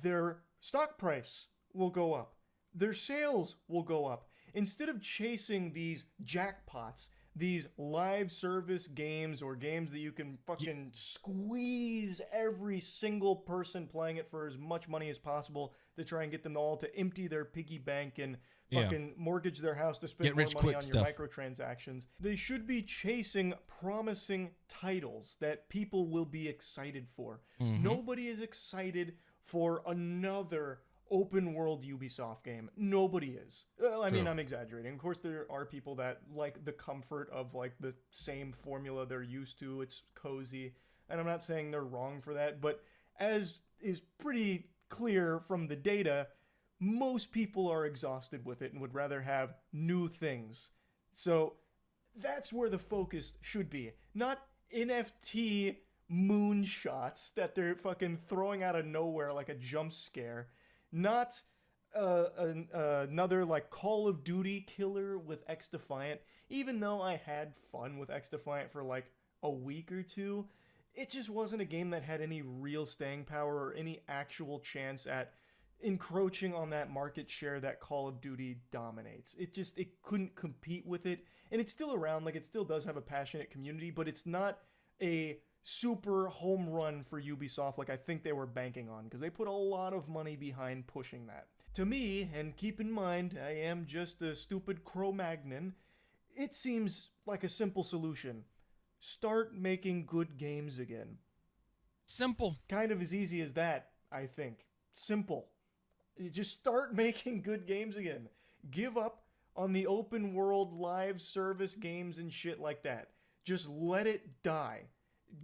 their stock price will go up. Their sales will go up. Instead of chasing these jackpots, these live service games or games that you can fucking squeeze every single person playing it for as much money as possible to try and get them all to empty their piggy bank and fucking mortgage their house to spend more money on your microtransactions. They should be chasing promising titles that people will be excited for. Nobody is excited for another open world Ubisoft game. Nobody is. Well, I mean, I'm exaggerating. Of course, there are people that like the comfort of like the same formula they're used to. It's cozy. And I'm not saying they're wrong for that, but as is pretty clear from the data, most people are exhausted with it and would rather have new things. So that's where the focus should be. Not NFT moonshots that they're fucking throwing out of nowhere like a jump scare. Not another like Call of Duty killer with XDefiant. Even though I had fun with XDefiant for like a week or two, it just wasn't a game that had any real staying power or any actual chance at encroaching on that market share that Call of Duty dominates. It couldn't compete with it. And it's still around, like it still does have a passionate community, but it's not a super home run for Ubisoft like I think they were banking on, because they put a lot of money behind pushing that. To me, and keep in mind, I am just a stupid Cro-Magnon, it seems like a simple solution. Start making good games again. Simple. Kind of as easy as that, I think. Simple. You just start making good games again. Give up on the open world live service games and shit like that. Just let it die.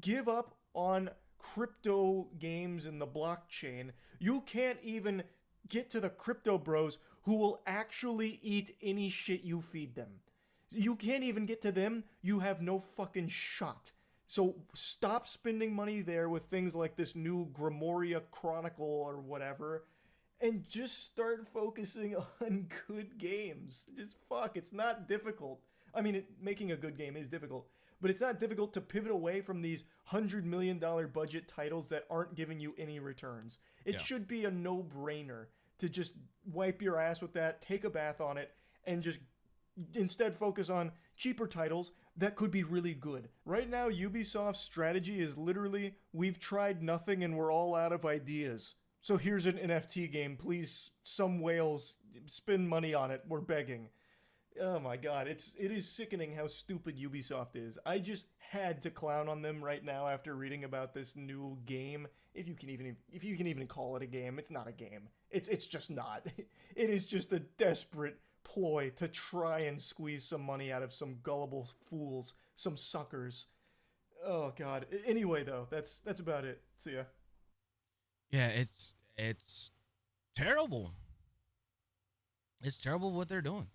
Give up on crypto games in the blockchain. You can't even get to the crypto bros who will actually eat any shit you feed them. You can't even get to them. You have no fucking shot. So stop spending money there with things like this new Grimoria Chronicle or whatever, and just start focusing on good games. Just fuck, it's not difficult. I mean, making a good game is difficult, but it's not difficult to pivot away from these $100 million budget titles that aren't giving you any returns. It should be a no-brainer to just wipe your ass with that, take a bath on it, and just instead focus on cheaper titles that could be really good. Right now, Ubisoft's strategy is literally, we've tried nothing and we're all out of ideas. So here's an NFT game, please, some whales, spend money on it, we're begging. Oh my god, it is sickening how stupid Ubisoft is. I just had to clown on them right now after reading about this new game. If you can even call it a game, it's not a game. It's just not. It is just a desperate ploy to try and squeeze some money out of some gullible fools, some suckers. Oh god. Anyway though, that's about it. See ya. Yeah, it's terrible. It's terrible what they're doing.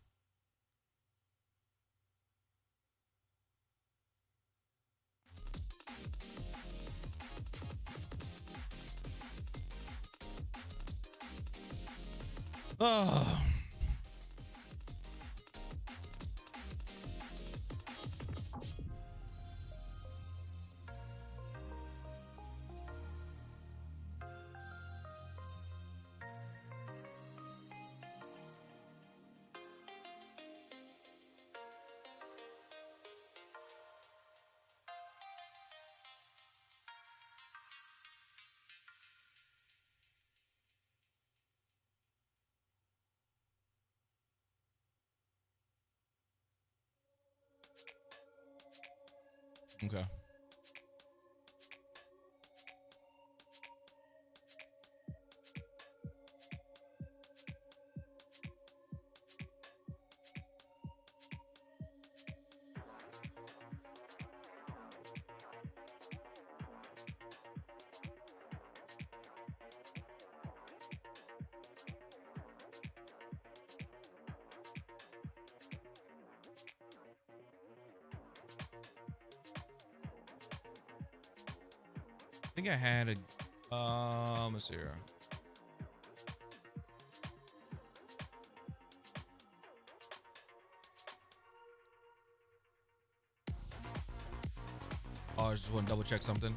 Oh. Okay. I think I had a let's see here. Oh, I just want to double check something.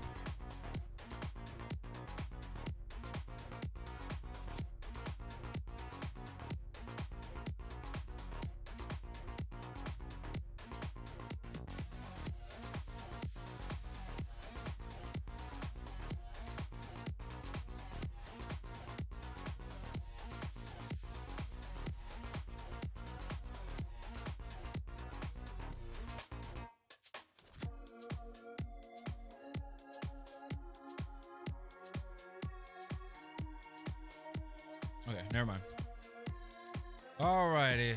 Okay, never mind. Alrighty.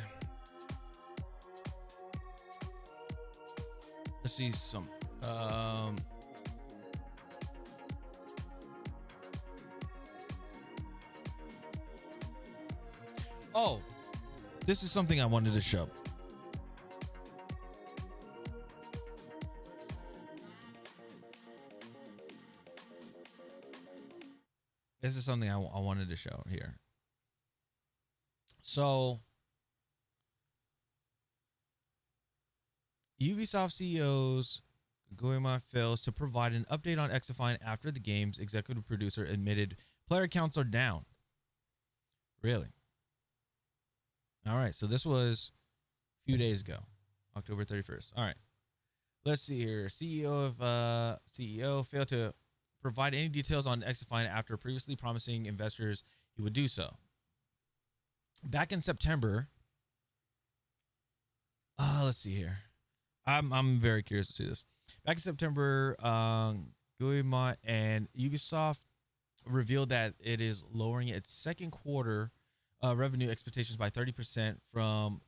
Let's see some. Oh, this is something I wanted to show. This is something I wanted to show here. So, Ubisoft CEO's Guillermo fails to provide an update on XDefiant after the game's executive producer admitted player counts are down. Really? All right, so this was a few days ago, October 31st. All right, let's see here. CEO failed to provide any details on XDefiant after previously promising investors he would do so. Back in September, let's see here. I'm very curious to see this. Back in September, Guillemot and Ubisoft revealed that it is lowering its second quarter revenue expectations by 30% from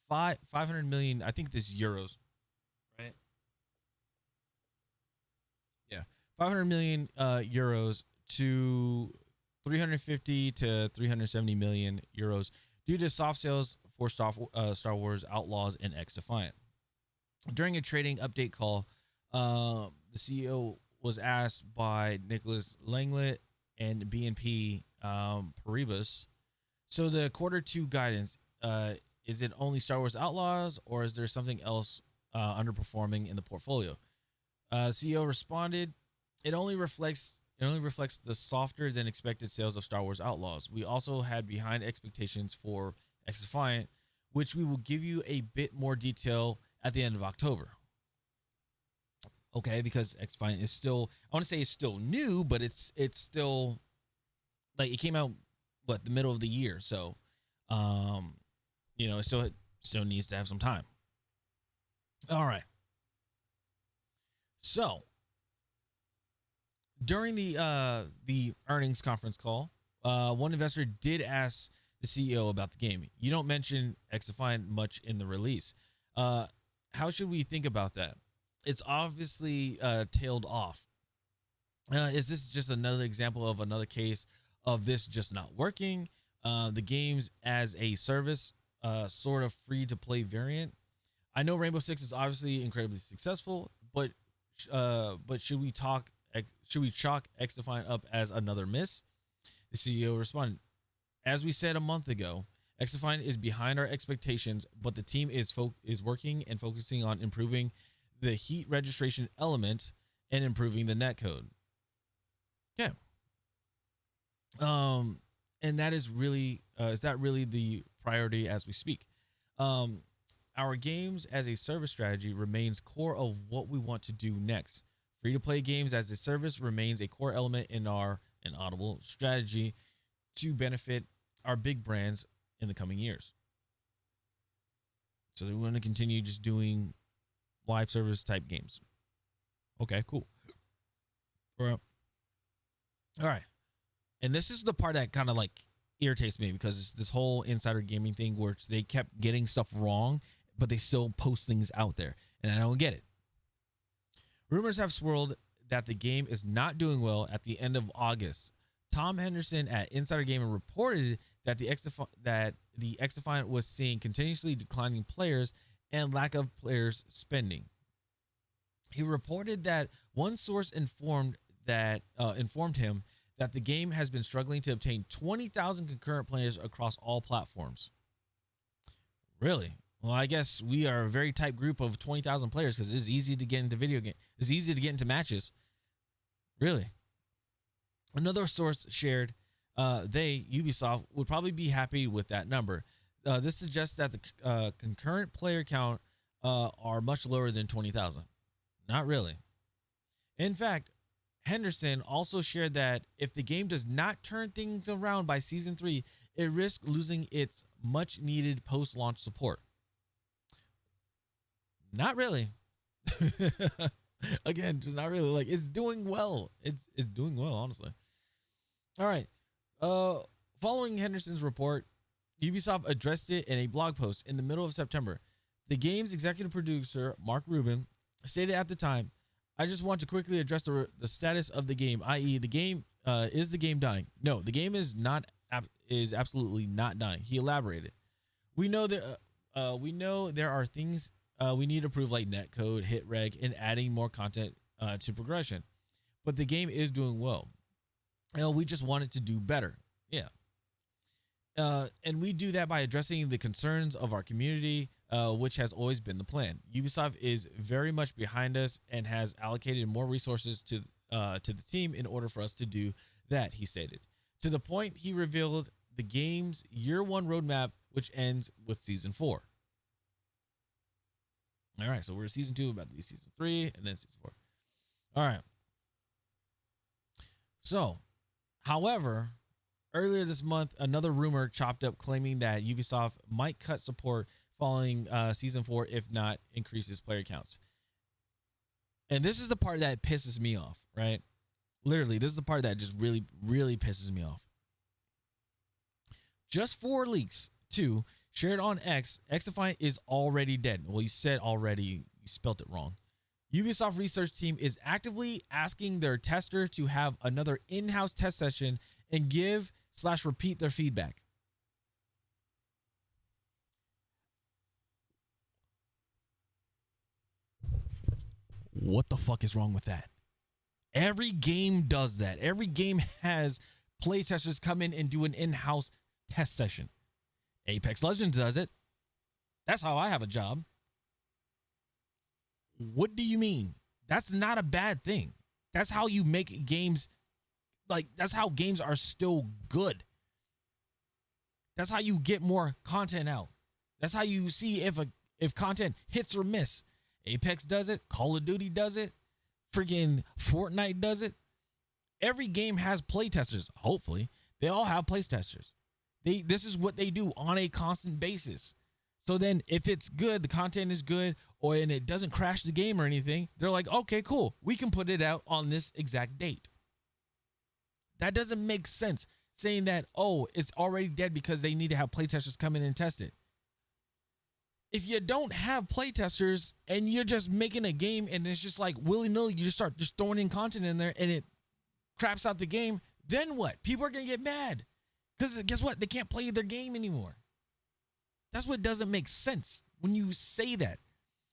500 million. I think this is euros, right? Yeah, 500 million euros to 350 to 370 million euros due to soft sales for Star Wars Outlaws and XDefiant. During a trading update call, the CEO was asked by Nicholas Langlet and BNP Paribas, so the quarter two guidance, is it only Star Wars Outlaws or is there something else underperforming in the portfolio? CEO responded, it only reflects the softer than expected sales of Star Wars Outlaws. We also had behind expectations for XDefiant, which we will give you a bit more detail at the end of October. Okay, because XDefiant is still, I want to say it's still new, but it's still, like, it came out, the middle of the year. So, it's Still needs to have some time. All right. So during the earnings conference call, one investor did ask the CEO about the game. You don't mention XDefiant much in the release. How should we think about that? It's obviously tailed off. Is this just another example of another case of this just not working? The games as a service, sort of free to play variant. I know Rainbow Six is obviously incredibly successful, but should we chalk XDefiant up as another miss? The CEO responded, as we said a month ago, XDefiant is behind our expectations, but the team is working and focusing on improving the heat registration element and improving the netcode. Yeah. And that is really the priority as we speak? Our games as a service strategy remains core of what we want to do next. Free-to-play games as a service remains a core element in our Inaudible strategy to benefit our big brands in the coming years. So we want to continue just doing live service type games. Okay, cool. All right. And this is the part that kind of like irritates me, because it's this whole insider gaming thing where they kept getting stuff wrong, but they still post things out there, and I don't get it. Rumors have swirled that the game is not doing well at the end of August. Tom Henderson at Insider Gaming reported that the XDefiant was seeing continuously declining players and lack of players spending. He reported that one source informed him that the game has been struggling to obtain 20,000 concurrent players across all platforms. Really? Well, I guess we are a very tight group of 20,000 players, because it's easy to get into video games. It's easy to get into matches. Really? Another source shared Ubisoft, would probably be happy with that number. This suggests that the concurrent player count are much lower than 20,000. Not really. In fact, Henderson also shared that if the game does not turn things around by Season 3, it risks losing its much-needed post-launch support. Not really. Again, just not really. Like, it's doing well. It's doing well, honestly. All right. Following Henderson's report, Ubisoft addressed it in a blog post in the middle of September. The game's executive producer, Mark Rubin, stated at the time, I just want to quickly address the status of the game, i.e. the game, is the game dying? No, the game is absolutely not dying. He elaborated. We know there are things we need to improve, like netcode, hit reg, and adding more content to progression. But the game is doing well. We just want it to do better. Yeah. And we do that by addressing the concerns of our community, which has always been the plan. Ubisoft is very much behind us and has allocated more resources to the team in order for us to do that, he stated. To the point, he revealed the game's year one roadmap, which ends with Season 4. All right, so we're Season 2, about to be Season 3, and then Season 4. All right. So, however, earlier this month, another rumor chopped up claiming that Ubisoft might cut support following Season 4, if not increases player counts. And this is the part that pisses me off, right? Literally, this is the part that just really, really pisses me off. Just 4 leaks, too, shared on X, XDefiant is already dead. Well, you said already, you spelt it wrong. Ubisoft research team is actively asking their tester to have another in-house test session and give/repeat their feedback. What the fuck is wrong with that? Every game does that. Every game has playtesters come in and do an in-house test session. Apex Legends does it. That's how I have a job. What do you mean? That's not a bad thing. That's how you make games, like, that's how games are still good. That's how you get more content out. That's how you see if content hits or miss. Apex does it. Call of Duty does it. Freaking Fortnite does it. Every game has playtesters. Hopefully, they all have playtesters. This is what they do on a constant basis. So then if it's good, the content is good, and it doesn't crash the game or anything, they're like, okay, cool. We can put it out on this exact date. That doesn't make sense, saying that, oh, it's already dead because they need to have playtesters come in and test it. If you don't have playtesters and you're just making a game and it's just like willy-nilly, you just start just throwing in content in there and it craps out the game, then what? People are going to get mad because guess what? They can't play their game anymore. That's what doesn't make sense when you say that.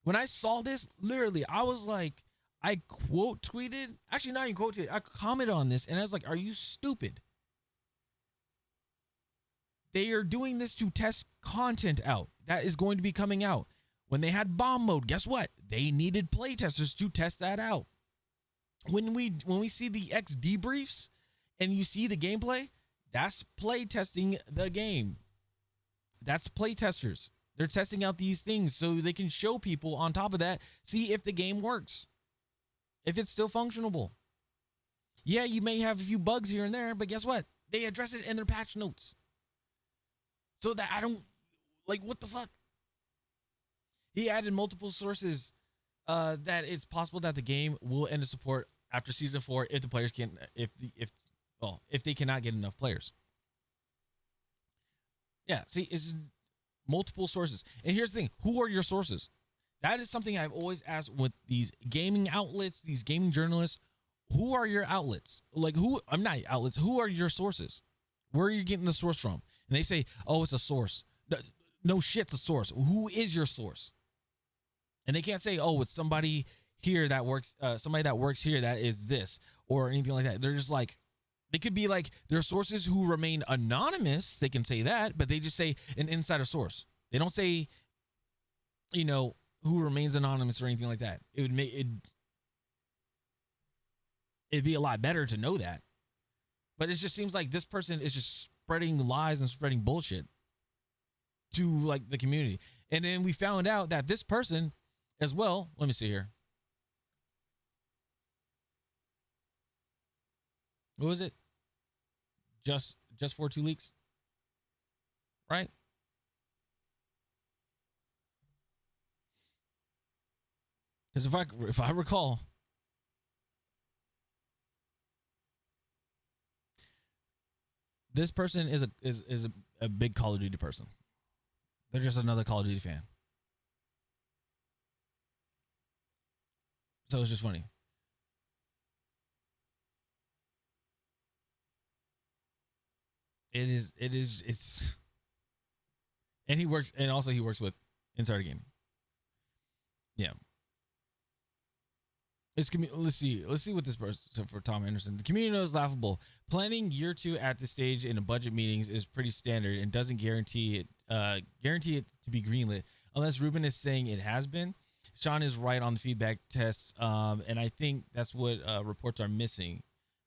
When I saw this, literally, I was like, I quote tweeted, actually not even quote tweeted, I commented on this and I was like, are you stupid? They are doing this to test content out that is going to be coming out. When they had bomb mode, guess what? They needed playtesters to test that out. When we see the X debriefs and you see the gameplay, that's playtesting the game. That's playtesters. They're testing out these things so they can show people on top of that, see if the game works, if it's still functionable. Yeah, you may have a few bugs here and there, but guess what? They address it in their patch notes. So that I don't, like, what the fuck? He added multiple sources that it's possible that the game will end of support after season 4 if the players can, if they cannot get enough players. Yeah, see, it's just multiple sources. And here's the thing, who are your sources? That is something I've always asked with these gaming outlets, these gaming journalists. Who are your outlets? Like, I'm not outlets. Who are your sources? Where are you getting the source from? And they say, oh, it's a source. No shit, the source. Who is your source? And they can't say, oh, it's somebody here that works, somebody that works here that is this or anything like that. They're just like, they could be like, their sources who remain anonymous. They can say that, but they just say an insider source. They don't say, you know, who remains anonymous or anything like that. It would make it'd be a lot better to know that. But it just seems like this person is just spreading lies and spreading bullshit to like the community. And then we found out that this person as well, let me see here. What was it? Just for 2 leaks, right? Because if I recall, this person is a big Call of Duty person. They're just another Call of Duty fan. So it's just funny. It's and he works with Insider Gaming. Yeah. Let's see what this person. So for Tom Anderson, the community knows laughable. Planning year 2 at this stage in a budget meetings is pretty standard and doesn't guarantee it to be greenlit unless Ruben is saying it has been. Sean is right on the feedback tests, and I think that's what reports are missing.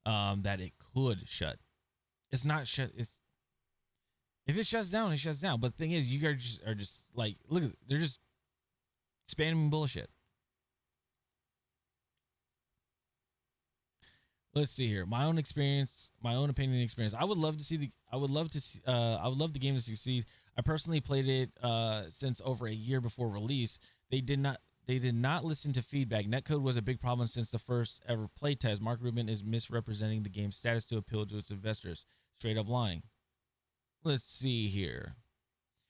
That it could shut. It's not shut. If it shuts down, it shuts down. But the thing is, you guys are just like, look, they're just spamming bullshit. Let's see here. My own experience, my own opinion and experience. I would love the game to succeed. I personally played it since over a year before release. They did not listen to feedback. Netcode was a big problem since the first ever playtest. Mark Rubin is misrepresenting the game's status to appeal to its investors. Straight up lying. Let's see here.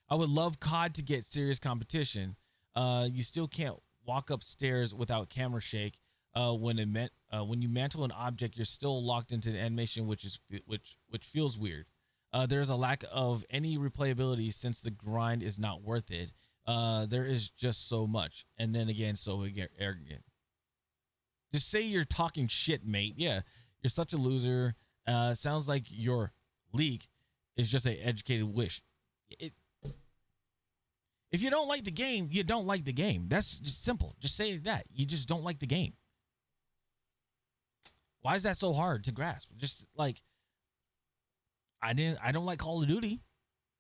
I would love COD to get serious competition. You still can't walk upstairs without camera shake. When you mantle an object, you're still locked into the animation, which feels weird. There's a lack of any replayability since the grind is not worth it. There is just so much, and then again, so arrogant. Just say you're talking shit, mate. Yeah, you're such a loser. Sounds like your leak is just an educated wish. If you don't like the game, you don't like the game. That's just simple. Just say that. You just don't like the game. Why is that so hard to grasp? Just like, I don't like Call of Duty,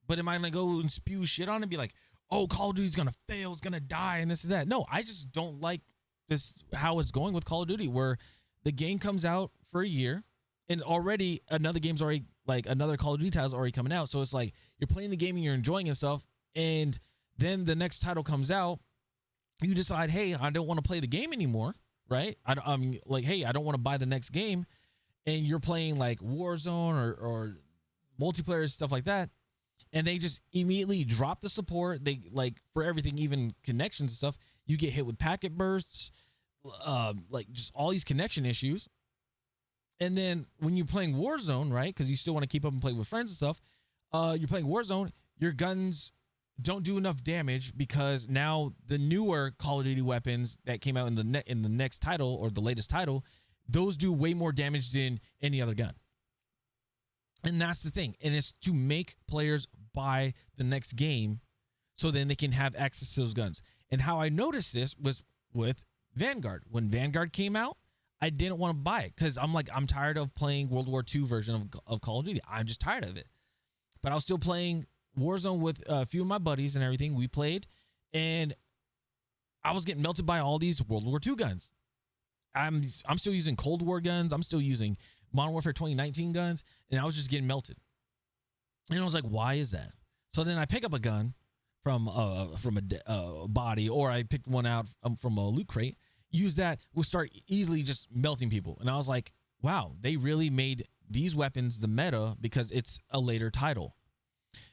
but am I gonna go and spew shit on it and be like, oh, Call of Duty's gonna fail, it's gonna die, and this and that? No, I just don't like this how it's going with Call of Duty, where the game comes out for a year and already another game's already, like, another Call of Duty title's already coming out. So it's like you're playing the game and you're enjoying and stuff, and Then the next title comes out, you decide, hey, I don't want to play the game anymore, right? I'm like, hey, I don't want to buy the next game, and you're playing like Warzone or multiplayer stuff like that, and they just immediately drop the support. They like for everything, even connections and stuff. You get hit with packet bursts, like just all these connection issues. And then when you're playing Warzone, right, because you still want to keep up and play with friends and stuff, you're playing Warzone, your guns don't do enough damage because now the newer Call of Duty weapons that came out in the next title or the latest title, those do way more damage than any other gun. And that's the thing. And it's to make players buy the next game so then they can have access to those guns. And how I noticed this was with Vanguard. When Vanguard came out, I didn't want to buy it because I'm like, I'm tired of playing World War II version of Call of Duty. I'm just tired of it. But I was still playing Warzone with a few of my buddies and everything. We played, and I was getting melted by all these World War II guns. I'm still using Cold War guns. I'm still using Modern Warfare 2019 guns, and I was just getting melted. And I was like, why is that? So then I pick up a gun from a body, or I picked one out from a loot crate. Use that, we'll start easily just melting people. And I was like, wow, they really made these weapons the meta because it's a later title.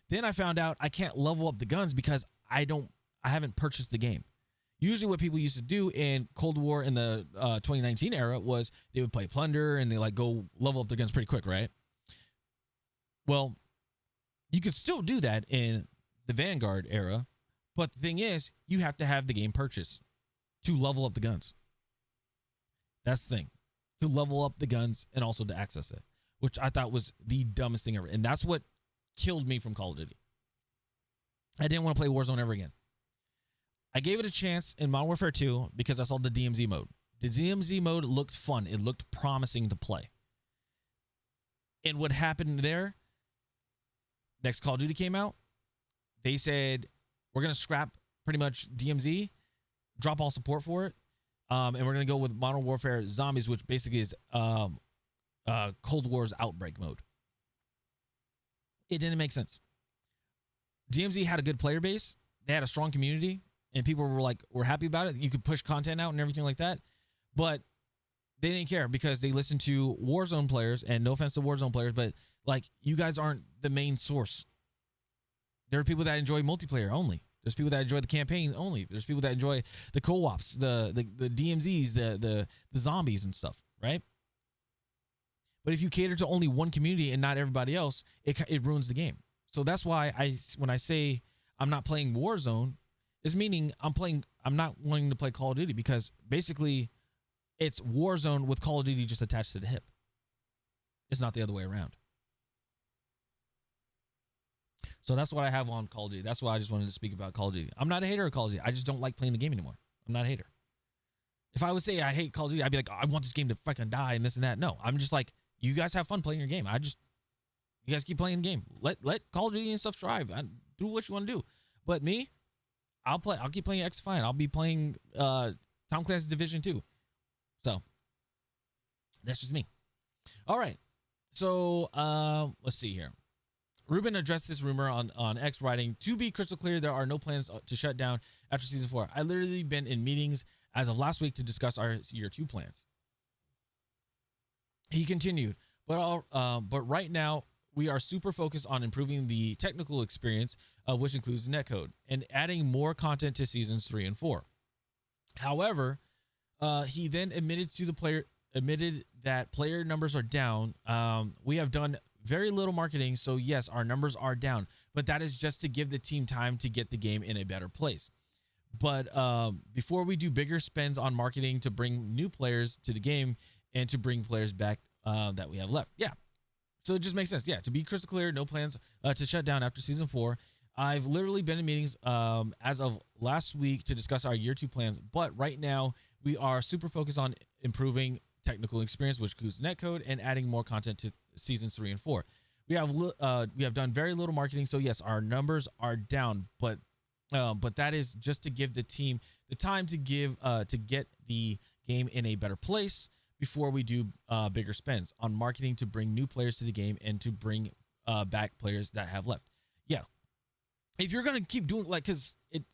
Then I found out I can't level up the guns because I haven't purchased the game. Usually what people used to do in Cold War in the 2019 era was they would play Plunder and they like go level up their guns pretty quick, right? Well, you could still do that in the Vanguard era, but the thing is, you have to have the game purchased to level up the guns. That's the thing. To level up the guns and also to access it, which I thought was the dumbest thing ever. And that's what killed me from Call of Duty. I didn't want to play Warzone ever again. I gave it a chance in Modern Warfare 2 because I saw the DMZ mode. The DMZ mode looked fun. It looked promising to play. And what happened there, next Call of Duty came out, they said, we're going to scrap pretty much DMZ, drop all support for it, and we're going to go with Modern Warfare Zombies, which basically is Cold War's Outbreak mode. It didn't make sense. DMZ had a good player base. They had a strong community, and people were happy about it. You could push content out and everything like that, but they didn't care because they listened to Warzone players, and no offense to Warzone players, but like, you guys aren't the main source. There are people that enjoy multiplayer only. There's people that enjoy the campaign only. There's people that enjoy the co-ops, the DMZs, the zombies and stuff, right? But if you cater to only one community and not everybody else, it ruins the game. So that's why when I say I'm not playing Warzone, it's meaning I'm not wanting to play Call of Duty because basically it's Warzone with Call of Duty just attached to the hip. It's not the other way around. So that's what I have on Call of Duty. That's why I just wanted to speak about Call of Duty. I'm not a hater of Call of Duty. I just don't like playing the game anymore. I'm not a hater. If I would say I hate Call of Duty, I'd be like, oh, I want this game to fucking die and this and that. No, I'm just like, you guys have fun playing your game. You guys keep playing the game. Let Call of Duty and stuff thrive. Do what you want to do. But me, I'll keep playing XDefiant. I'll be playing Tom Clancy's Division 2. So that's just me. All right. So let's see here. Ruben addressed this rumor on X, writing, to be crystal clear, there are no plans to shut down after season 4. I literally been in meetings as of last week to discuss our year 2 plans. He continued, but right now we are super focused on improving the technical experience, which includes netcode, and adding more content to seasons 3 and 4. However, he then admitted that player numbers are down. We have done very little marketing, so yes, our numbers are down, but that is just to give the team time to get the game in a better place. But before we do bigger spends on marketing to bring new players to the game and to bring players back that we have left. Yeah. So it just makes sense. Yeah. To be crystal clear, no plans to shut down after season 4. I've literally been in meetings as of last week to discuss our year 2 plans. But right now we are super focused on improving technical experience, which includes netcode, and adding more content to seasons 3 and 4. We have done very little marketing. So yes, our numbers are down, but that is just to give the team the time to get the game in a better place before we do bigger spends on marketing to bring new players to the game and to bring back players that have left. Yeah. if you're gonna keep doing like, cause it,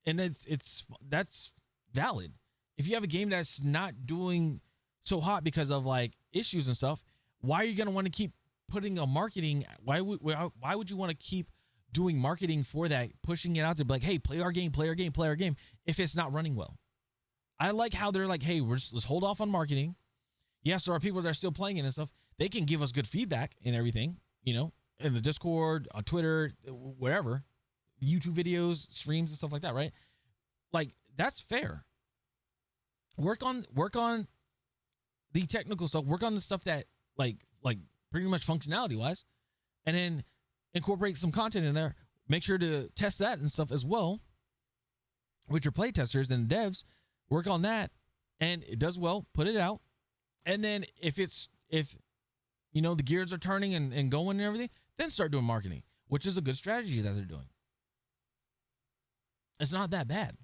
and that's valid. If you have a game that's not doing so hot because of like issues and stuff, why are you gonna want to keep putting a marketing? Why would you want to keep doing marketing for that, pushing it out there, like, hey, play our game, play our game, play our game, if it's not running well? I like how they're like, hey, let's hold off on marketing. Yes, there are people that are still playing it and stuff. They can give us good feedback and everything, you know, in the Discord, on Twitter, wherever, YouTube videos, streams and stuff like that, right? Like, that's fair. Work on the technical stuff. Work on the stuff that like pretty much functionality wise, and then incorporate some content in there. Make sure to test that and stuff as well with your play testers and devs. Work on that, and it does well, put it out. And then if you know the gears are turning and going and everything, then start doing marketing, which is a good strategy that they're doing. It's not that bad.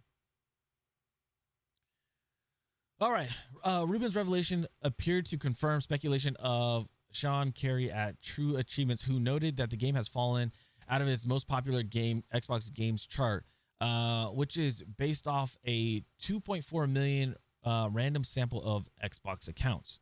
All right. Ruben's revelation appeared to confirm speculation of Sean Carey at True Achievements, who noted that the game has fallen out of its most popular game Xbox games chart, which is based off a 2.4 million random sample of Xbox accounts.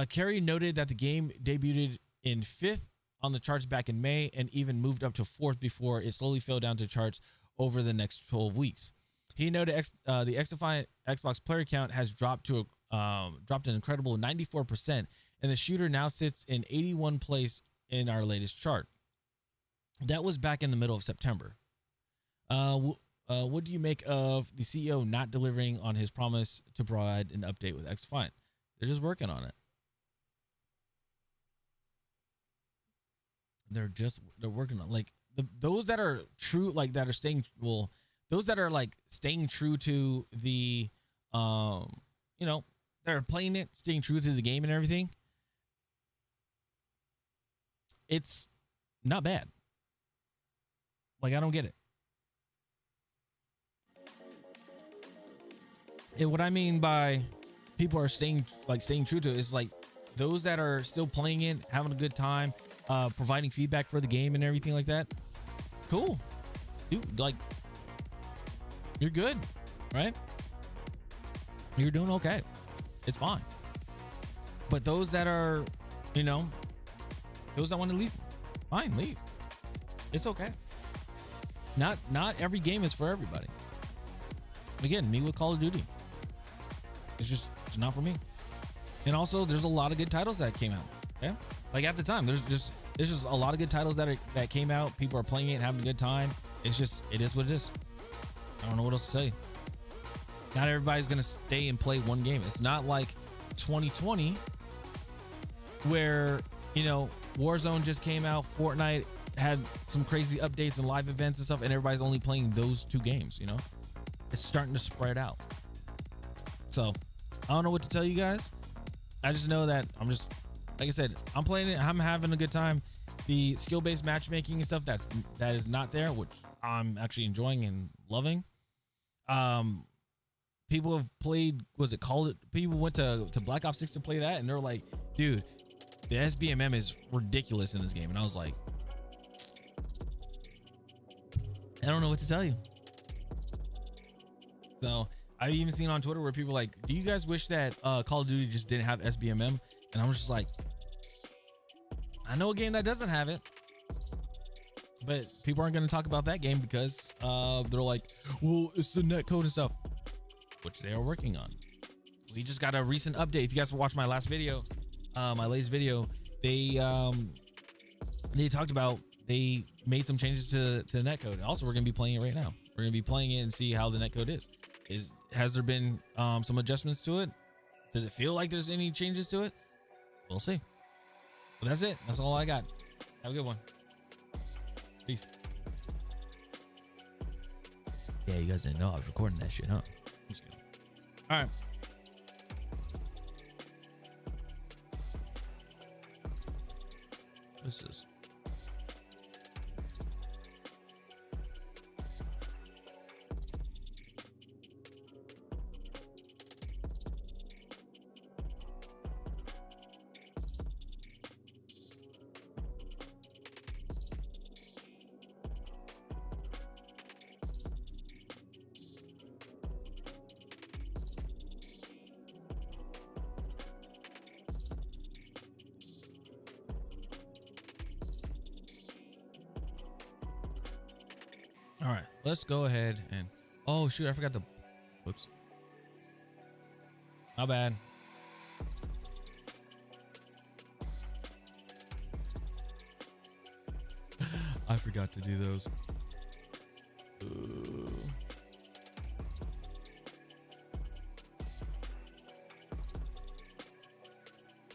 Carey noted that the game debuted in 5th on the charts back in May and even moved up to 4th before it slowly fell down to charts over the next 12 weeks. He noted the XDefiant Xbox player count has dropped an incredible 94%, and the shooter now sits in 81st place in our latest chart. That was back in the middle of September. What do you make of the CEO not delivering on his promise to provide an update with XDefiant? They're just working on it. They're working on, like, those that are true, like that are staying, well, those that are like staying true to the, you know, they're playing it, staying true to the game and everything. It's not bad. Like, I don't get it. And what I mean by people are staying true to it is like those that are still playing it, having a good time, providing feedback for the game and everything like that. Cool. Dude, like, you're good, right? You're doing okay. It's fine. But those that are, you know, those that want to leave, fine, leave. It's okay. Not every game is for everybody. Again, me with Call of Duty. It's not for me. And also, there's a lot of good titles that came out. Yeah, like at the time, there's just a lot of good titles that came out. People are playing it and having a good time. It is what it is. I don't know what else to tell you. Not everybody's gonna stay and play one game. It's not like 2020 where, you know, Warzone just came out, Fortnite had some crazy updates and live events and stuff, and everybody's only playing those two games. You know, it's starting to spread out. So I don't know what to tell you guys. I just know that I'm just, like I said, I'm playing it. I'm having a good time. The skill-based matchmaking and stuff that is not there, which I'm actually enjoying and loving. People have played, people went to Black Ops 6 to play that, and they're like, dude, the SBMM is ridiculous in this game. And I was like, I don't know what to tell you. So I've even seen on Twitter where people are like, do you guys wish that Call of Duty just didn't have SBMM? And I was just like, I know a game that doesn't have it, but people aren't going to talk about that game because they're like, well, it's the netcode and stuff, which they are working on. We just got a recent update. If you guys watched my last video, my latest video, they talked about, they made some changes to the netcode. Also, we're going to be playing it right now. We're going to be playing it and see how the netcode is. Has there been some adjustments to it? Does it feel like there's any changes to it? We'll see. But that's it. That's all I got. Have a good one. Peace. Yeah, you guys didn't know I was recording that shit, huh? Just kidding. All right. What's this? All right, let's go ahead and, oh shoot, I forgot to, whoops. My bad. I forgot to do those.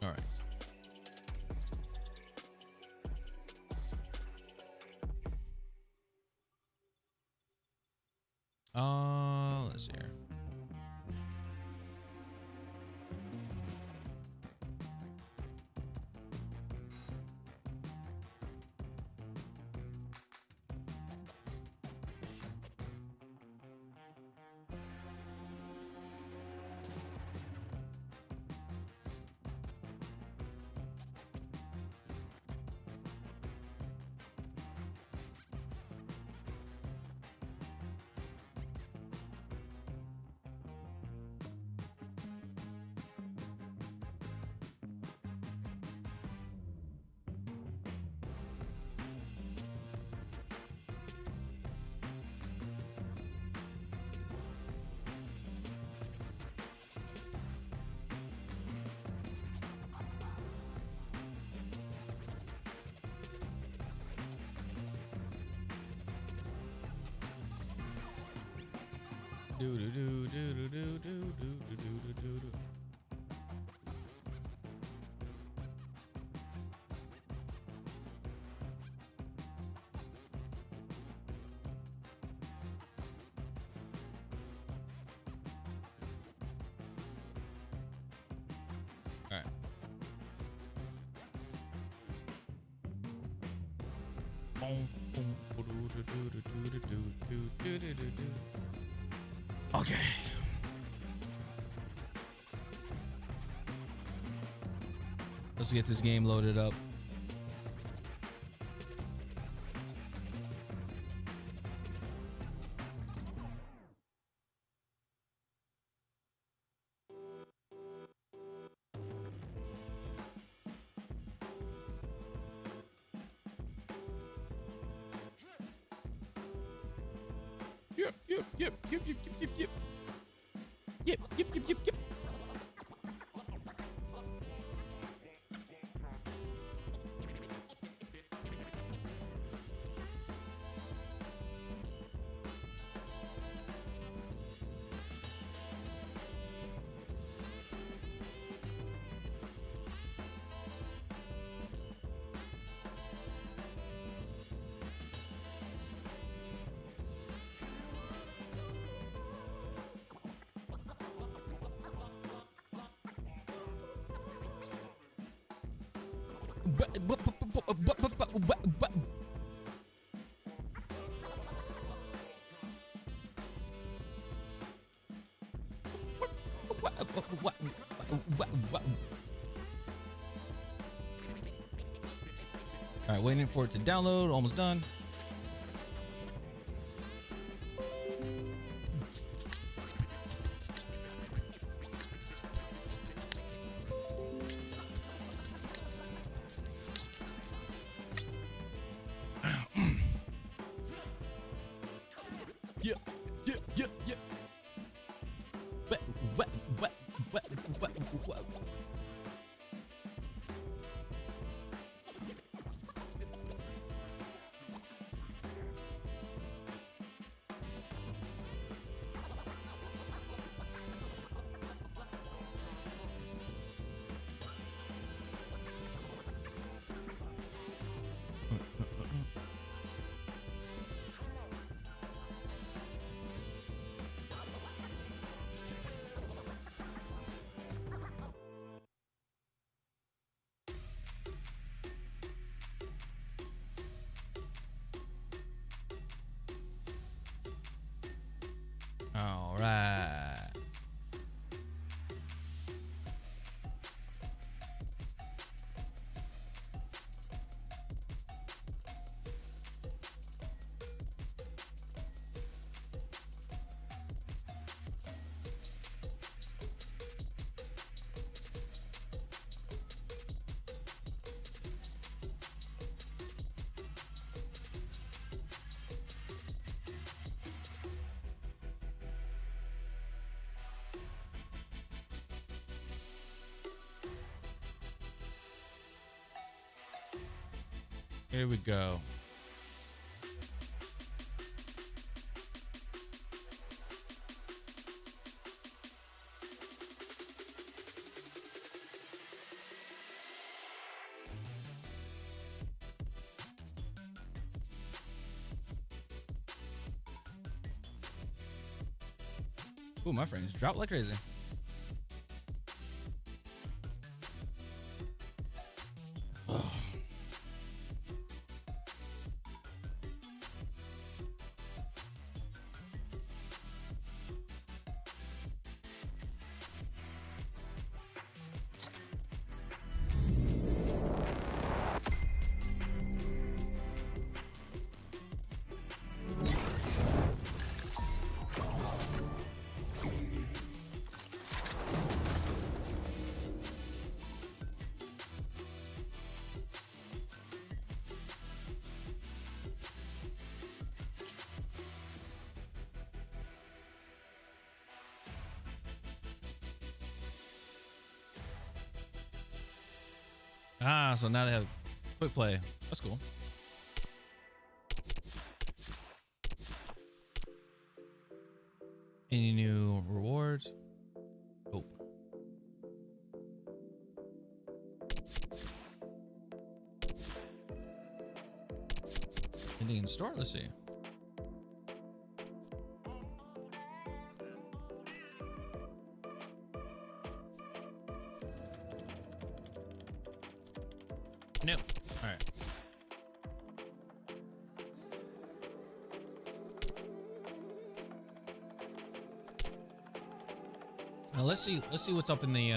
All right. Let's see here. Do do do do do do do do do do do. All right. Okay. Let's get this game loaded up. Yep, yep, yep, yep, yep, yep, yep, yep. Yep, yep, yep, yep, yep. All right, waiting for it to download. Almost done. Yeah, yeah, yeah, yeah. All right. Here we go. Ooh, my friends dropped like crazy. Ah, so now they have quick play. That's cool. Any new rewards? Oh. Anything in store? Let's see. No. All right. Now let's see what's up in the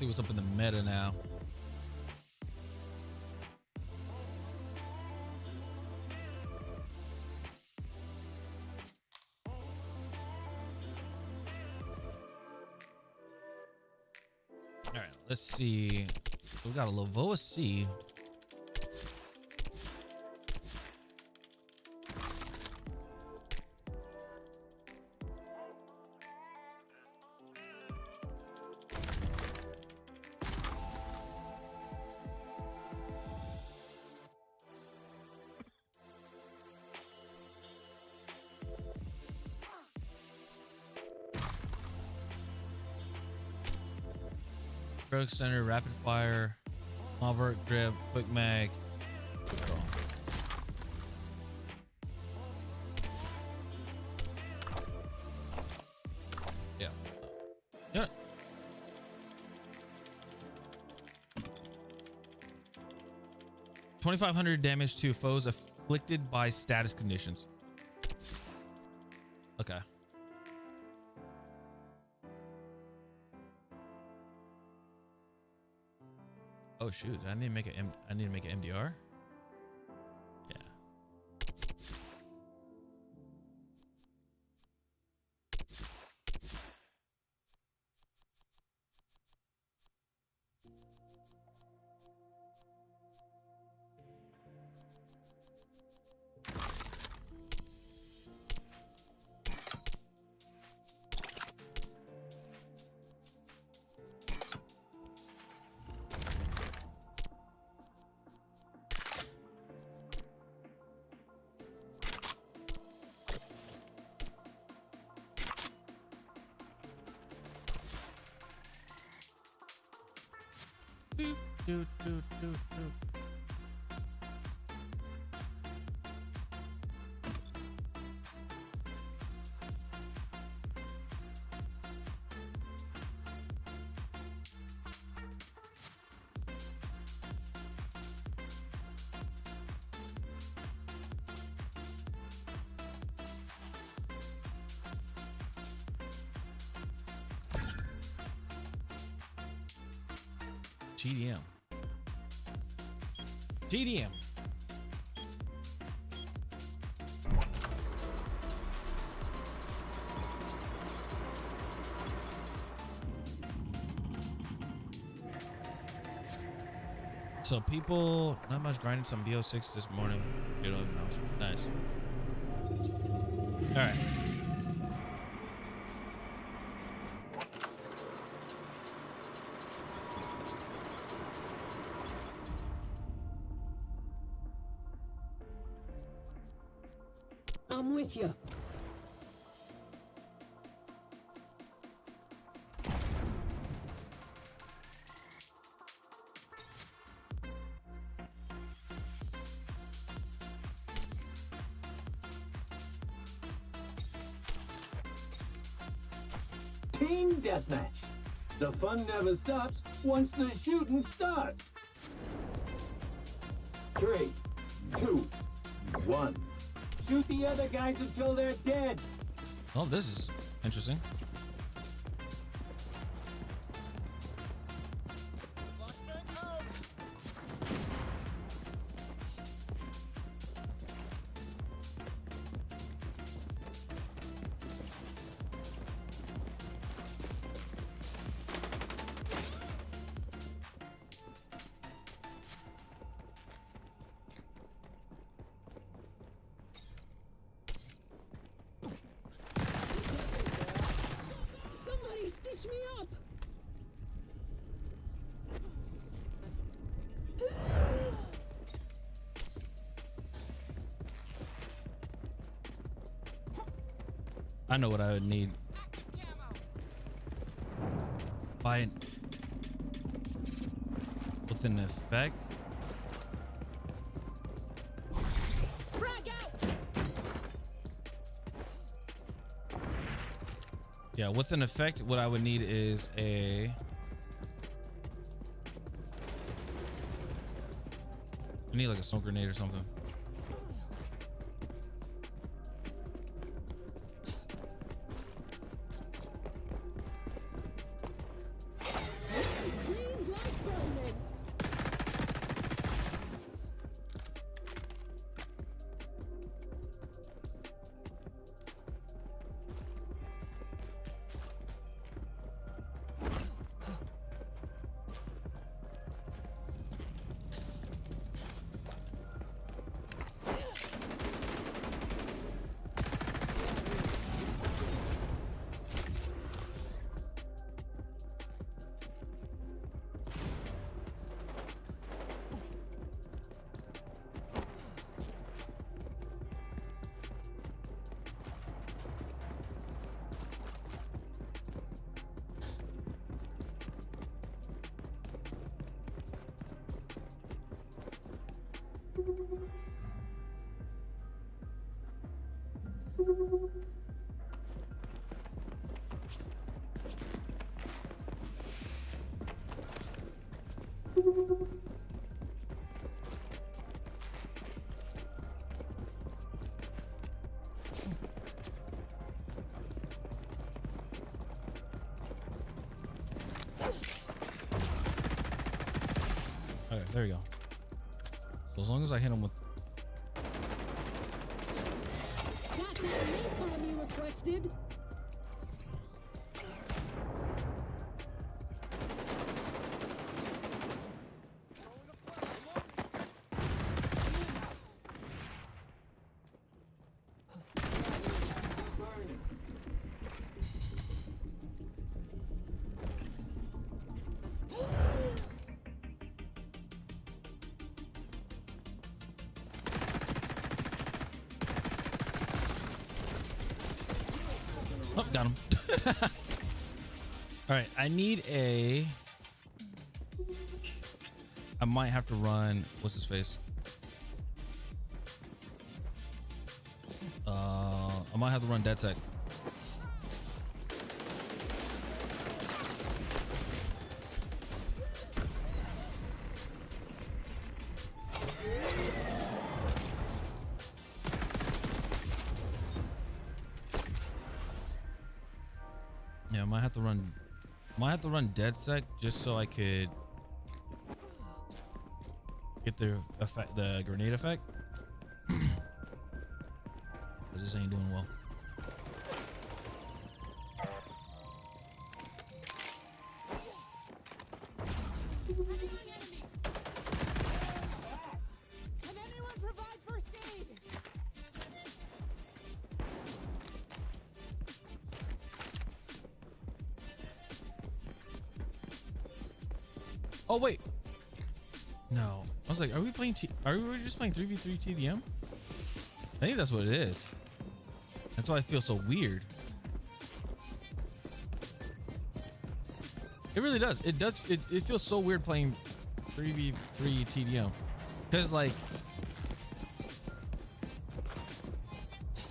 see what's up in the meta now. All right, let's see. We got a Lavoa C. Pro extender, rapid fire, Malvert grip, quick mag. Yeah. Yeah. $2,500 damage to foes afflicted by status conditions. Okay. Oh shoot! I need to make an MDR. Yeah. Doot, doot, doot, doot. GDM. GDM. So people, not much grinding some BO6 this morning. Nice. All right. I'm with you. Team deathmatch. The fun never stops once the shooting starts. 3, 2, 1. Shoot the other guys until they're dead. Oh, this is interesting. Somebody stitch me up. I know what I would need. Buy it with an effect. Frag out. Yeah, with an effect, what I would need is I need like a smoke grenade or something. Clean like burning. Okay, there we go. So as long as I hit him with Got that napalm you requested. oh, got him. All right, I need a. I might have to run. What's his face? I might have to run DedSec. Yeah, I might have to run. Might have to run DedSec just so I could get the effect, the grenade effect. Cause this ain't doing well. Can anyone provide first aid? Oh wait. No, I was like, are we playing? Are we just playing 3v3 TDM? I think that's what it is. That's why I feel so weird. It really does. It does. It feels so weird playing 3v3 TDM. Because, like,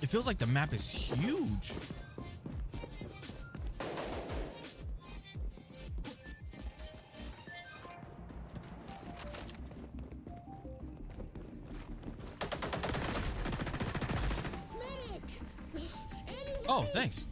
it feels like the map is huge. Oh, thanks.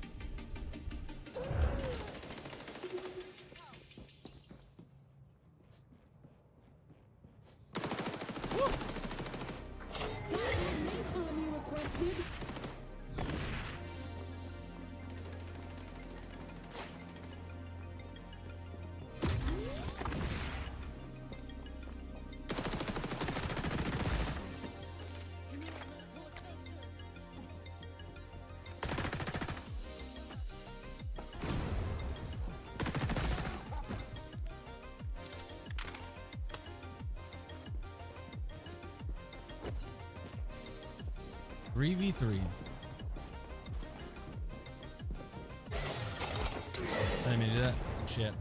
Three v three. I didn't mean to do that. Shit.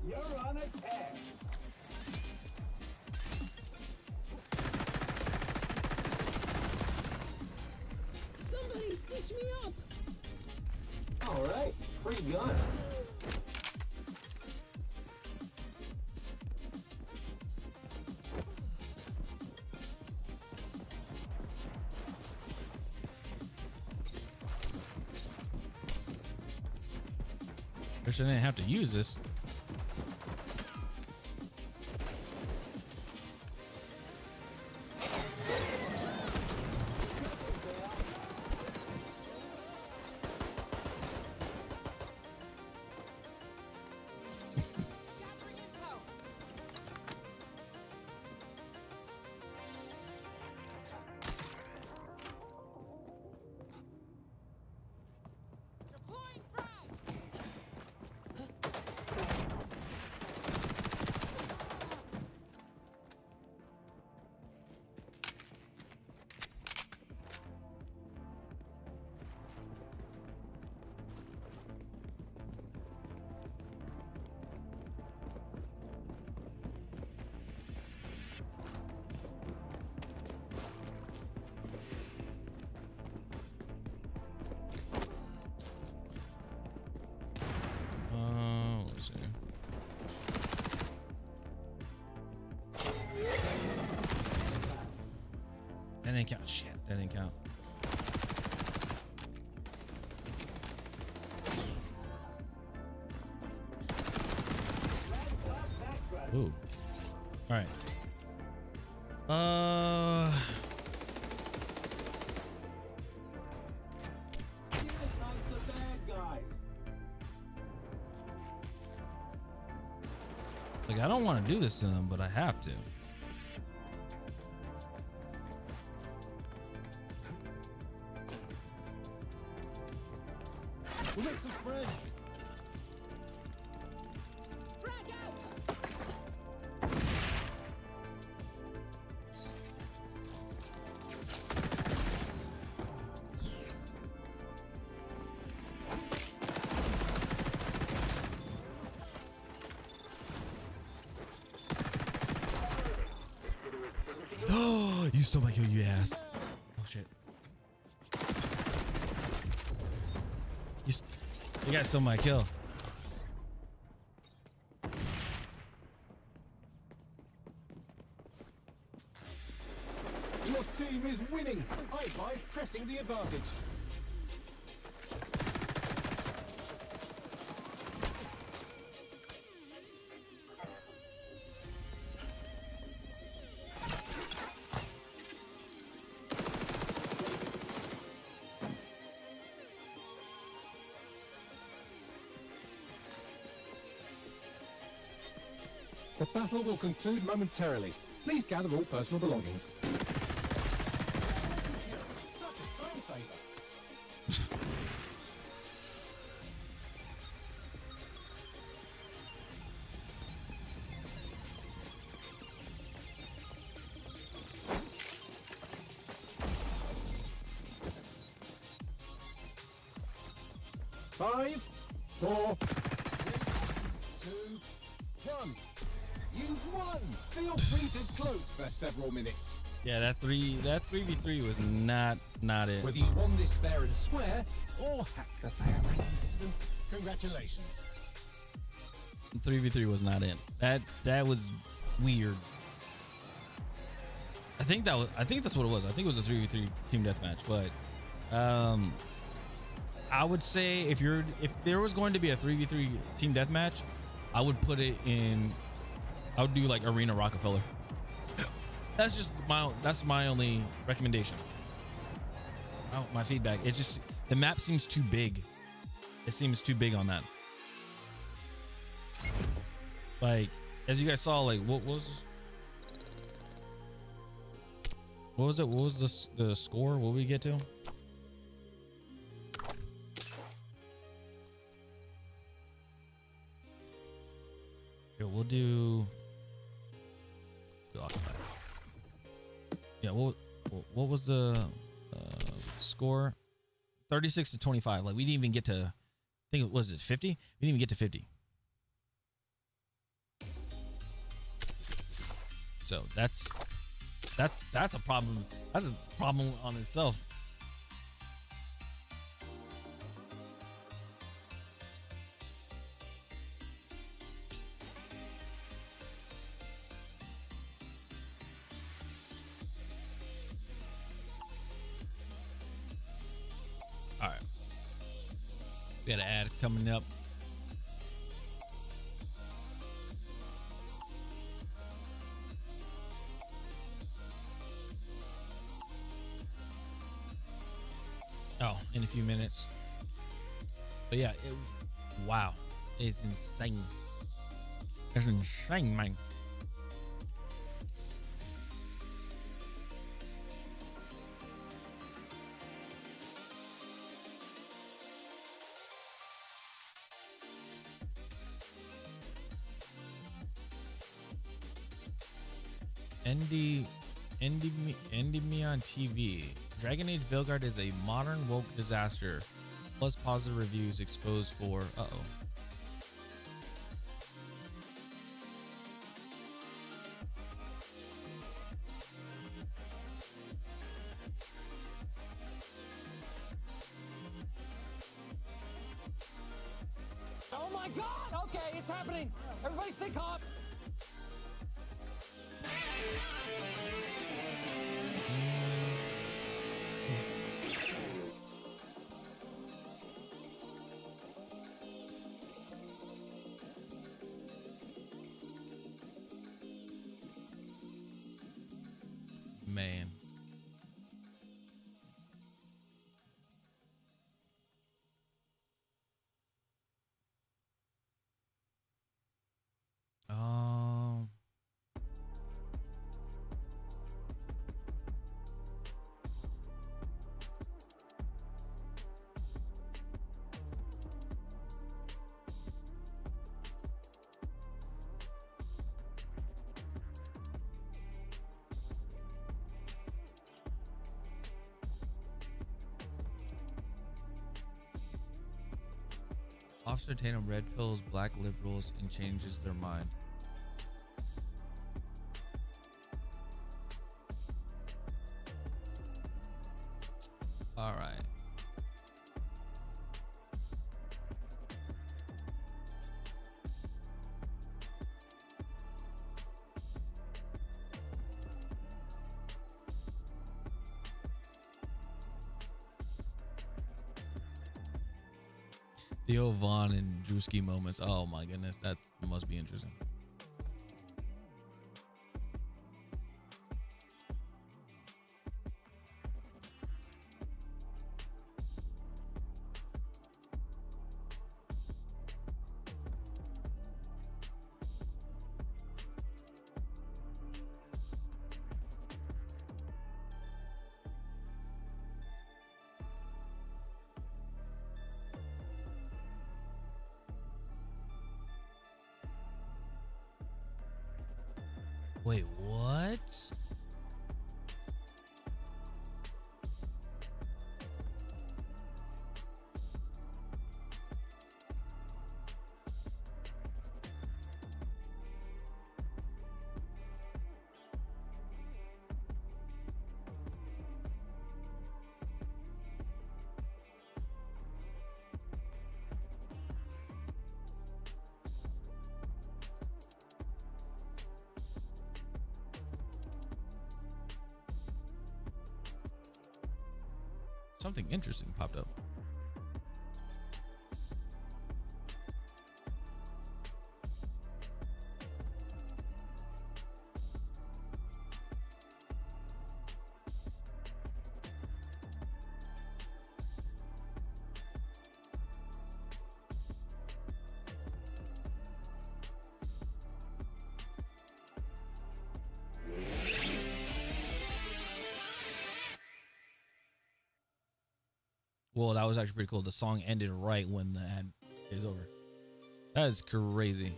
You're on a tear. Somebody stitch me up! All right, free gun. Wish I didn't have to use this. Let's see. That didn't count. Shit, that didn't count. Ooh. All right. Like, I don't want to do this to them, but I have to. We'll make some friends. Frag out! Oh, you stole my kill, you ass. Oh shit. You guys stole my kill. Your team is winning. I5 pressing the advantage. The battle will conclude momentarily. Please gather all personal belongings. Such a time saver. 5, 4, 3, 2, 1. You've won! Feel free to gloat for several minutes. Yeah, that 3v3 was not it. Whether you won this fair and square or hacked the player ranking system, congratulations. 3v3 was not it. That was weird. I think that's what it was. I think it was a 3v3 team deathmatch, but I would say if there was going to be a 3v3 team deathmatch, I would put it in. I would do like Arena Rockefeller. That's just my only recommendation. My feedback. It just, the map seems too big. It seems too big on that. Like, as you guys saw, like what was it? What was the score? What did we get to? Here, we'll do yeah, what was the score? 36-25. Like, we didn't even get to, I think it was 50. We didn't even get to 50. So that's a problem. That's a problem on itself. All right, we got an ad coming up. Oh, in a few minutes. But yeah, wow, it's insane. It's insane, man. Ending me on TV. Dragon Age Veilguard is a modern woke disaster. Plus positive reviews exposed for Oh my God! Okay, it's happening. Everybody stay calm. man. Officer Tatum red pills black liberals and changes their mind. All right. Theo Vaughn and Drewski moments. Oh my goodness, that must be interesting. Wait, what? Something interesting popped up. Well, that was actually pretty cool. The song ended right when the ad is over. That is crazy.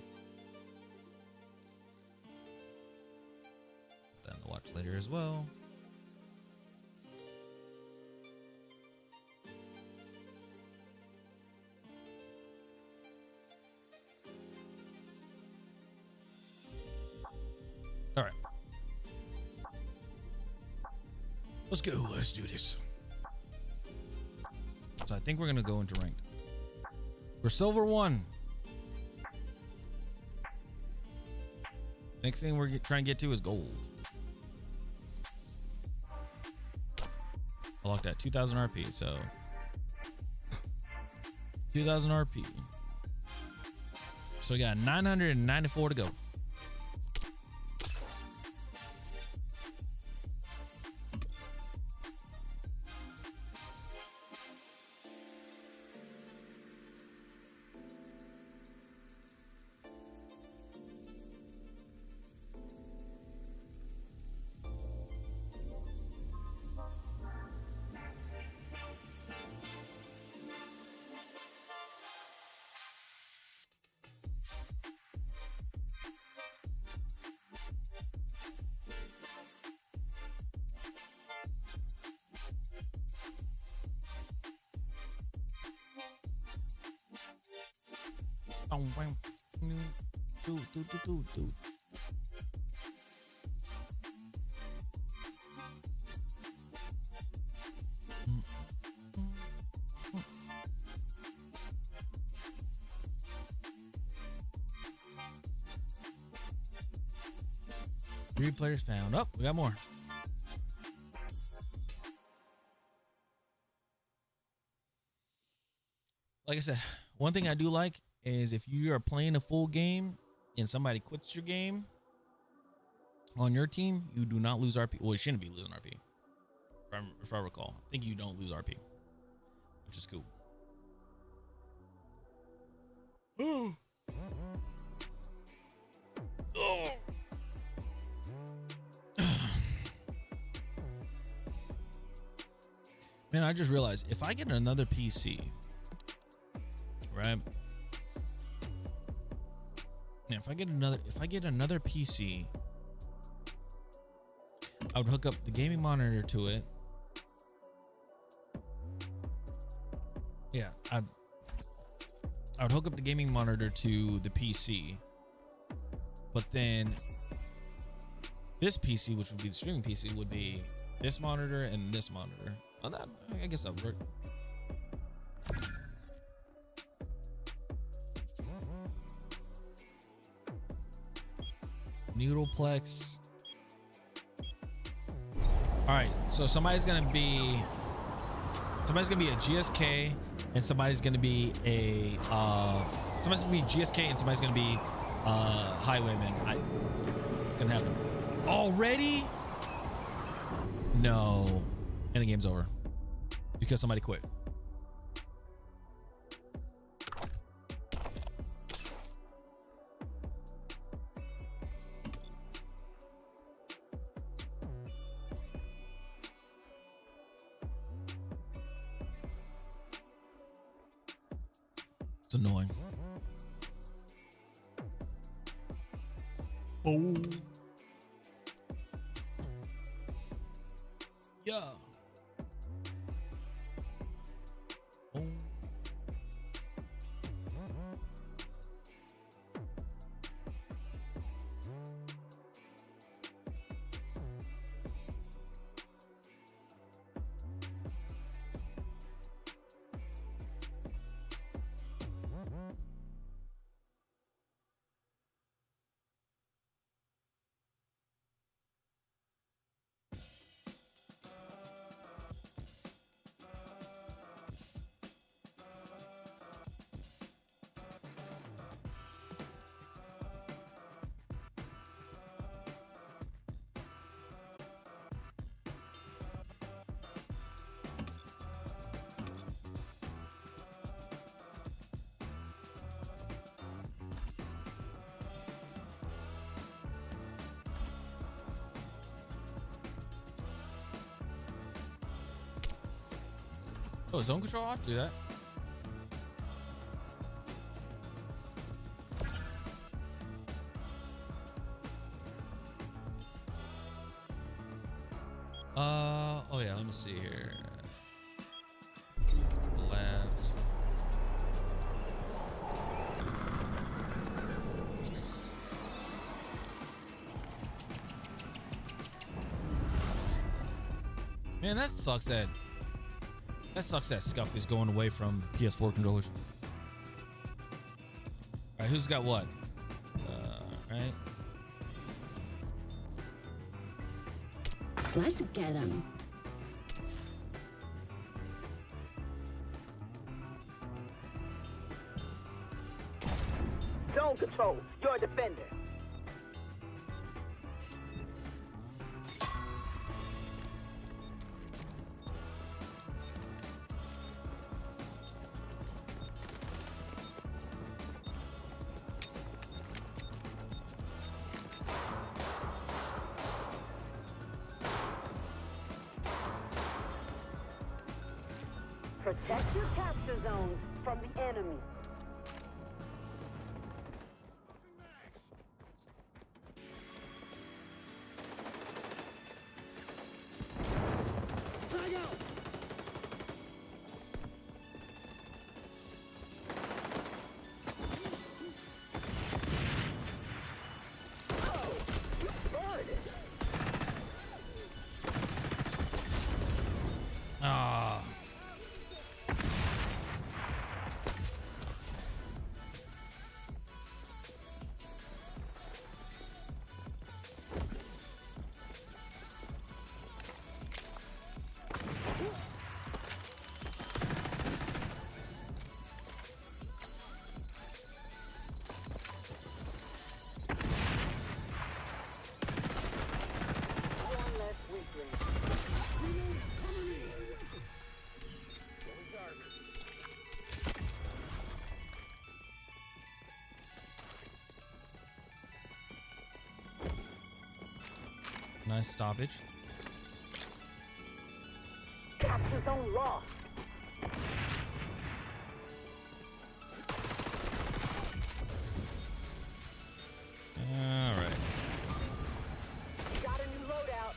Then to watch later as well. All right. Let's go. Let's do this. So I think we're gonna go into ranked. We're silver 1. Next thing we're trying to get to is gold. I locked at 2,000 RP, so 2,000 RP. So we got 994 to go. Three players found. Oh, we got more. Like I said, one thing I do like is if you are playing a full game and somebody quits your game on your team, you do not lose RP. Well, you shouldn't be losing RP. If I recall, I think you don't lose RP, which is cool. Oh. Oh. Man, I just realized if I get another PC, right? Yeah, if I get another PC, I would hook up the gaming monitor to it. Yeah, I would hook up the gaming monitor to the PC, but then this PC, which would be the streaming PC, would be this monitor and this monitor. Oh, that, I guess that would work. Noodleplex. All right, so somebody's gonna be a GSK, and somebody's gonna be a GSK, and somebody's gonna be Highwayman. Gonna happen already? No, and the game's over because somebody quit. It's annoying. Oh. Oh, zone control? I'll do that. Oh yeah, let me see here. Labs. Man, that sucks that Scuff is going away from PS4 controllers. All right, who's got what? Right. Let's get him. Zone control. You're a defender. Protect your capture zones from the enemy. Ah. Nice stoppage. Capture zone lost. All right. Got a new loadout.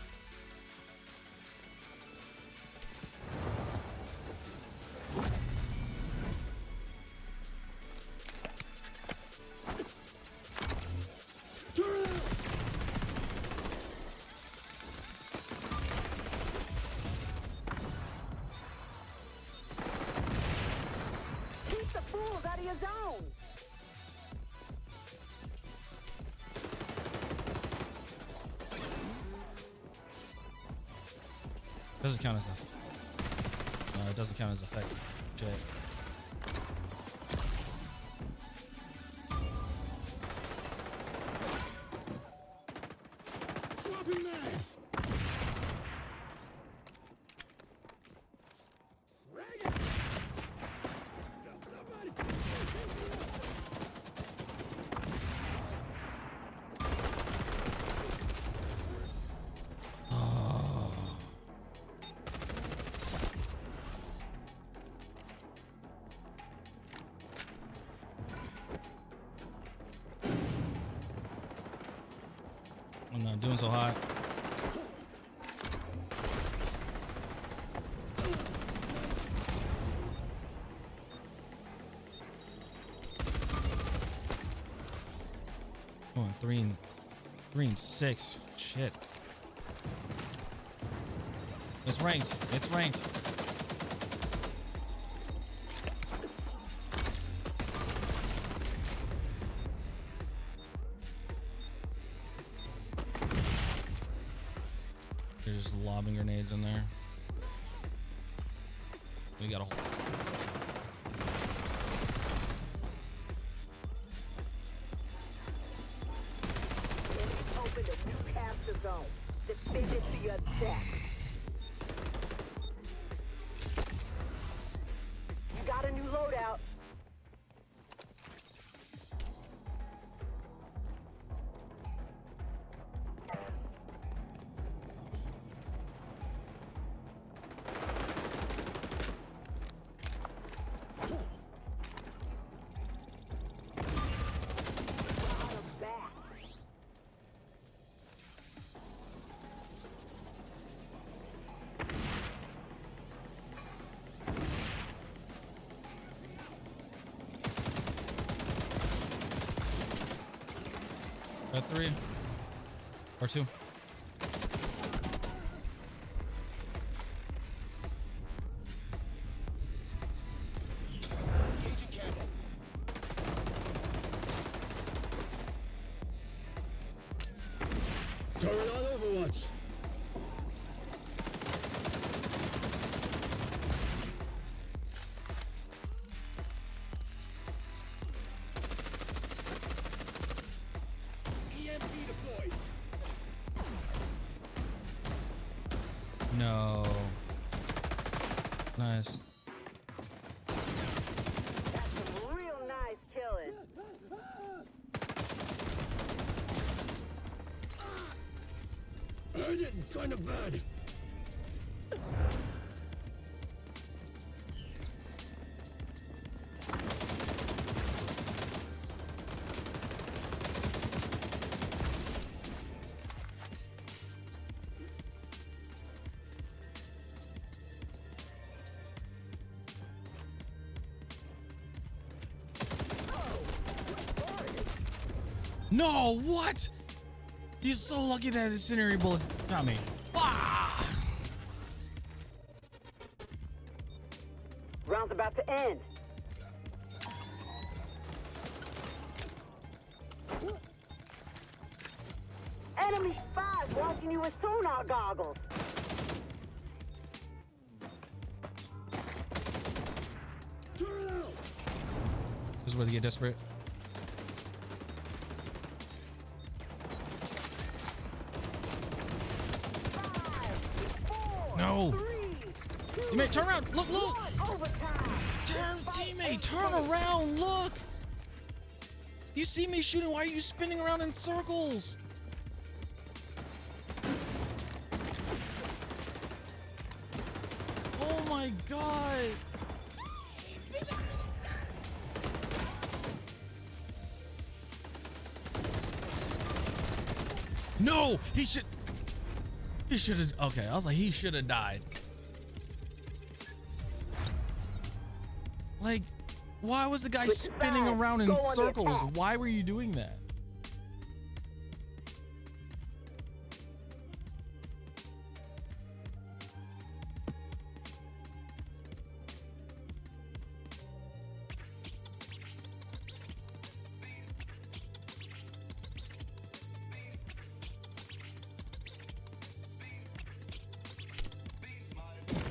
Keep the fools out of your zone. Doesn't count as a. No, it doesn't count as effect. Check. Swapping mags. I'm not doing so hot. Oh, and 3 and 6. Shit. It's ranked. It's ranked. There's lobbing grenades in there. We got a whole. Open a new capture zone. Defend it to your death. You got a new loadout. Got 3 or 2. Turn on Overwatch. EMP deployed. No. Nice. That's some real nice killing. Hurting kind of bad. No, what? He's so lucky that incendiary bullets got me. Ah! Round's about to end. Enemy spies watching you with sonar goggles. This is where they get desperate. No. Teammate, turn around. Look, look. Teammate, turn around. Look. You see me shooting. Why are you spinning around in circles? Oh my God. No, he should have. Okay, I was like, he should have died. Like, why was the guy spinning around in circles? Why were you doing that?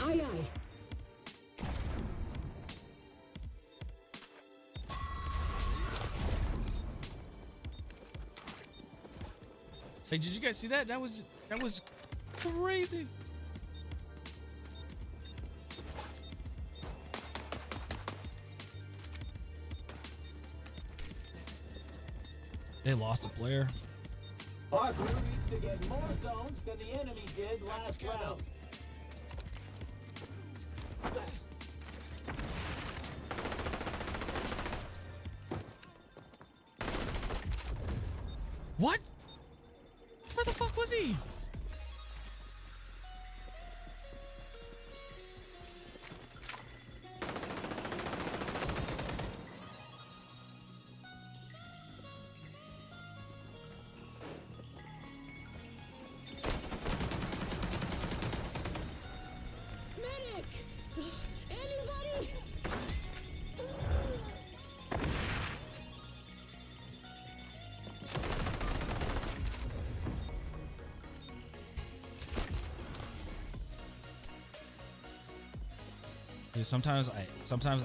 Aye, aye. Hey, did you guys see that? That was crazy. They lost a player. Our crew needs to get more zones than the enemy did last round. What? Where the fuck was he? Medic! Anybody? Dude, sometimes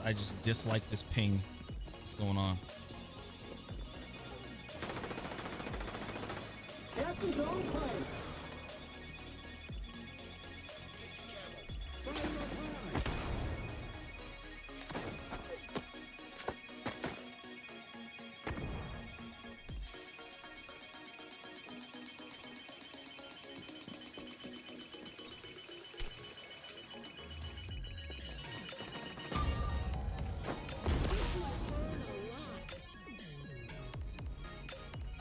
I just dislike this ping that's going on. Captain's own plane.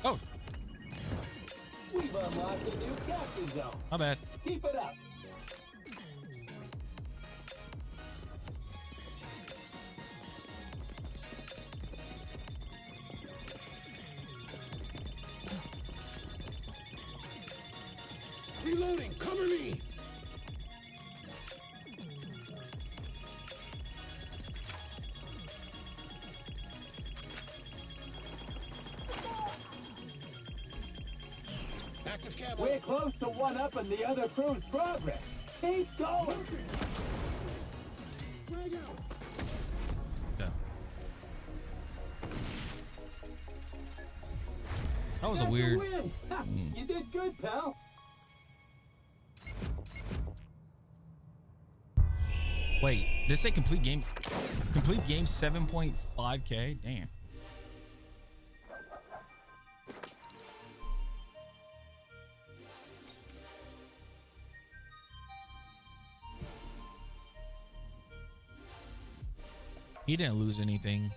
Oh, We've unlocked a new captain zone. my bad. Keep it up. Reloading. Cover me. Active camo. We're close to one-upping the other crew's progress. Keep going. Yeah. That was a weird. Win. Ha, you did good, pal. Wait, did it say complete game? Complete game 7.5K? Damn. He didn't lose anything.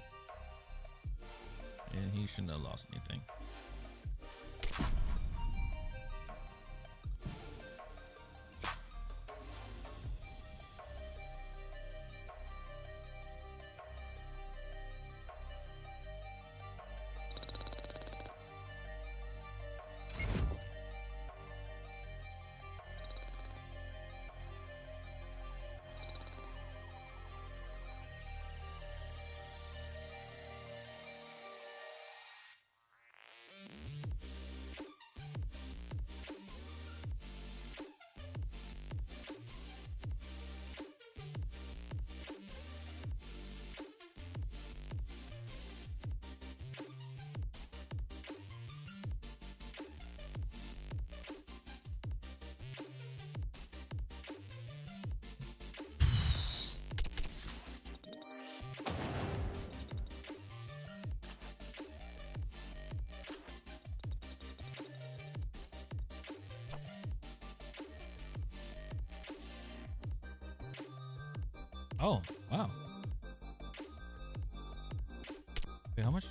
And he shouldn't have lost anything. Oh, wow. Wait, how much?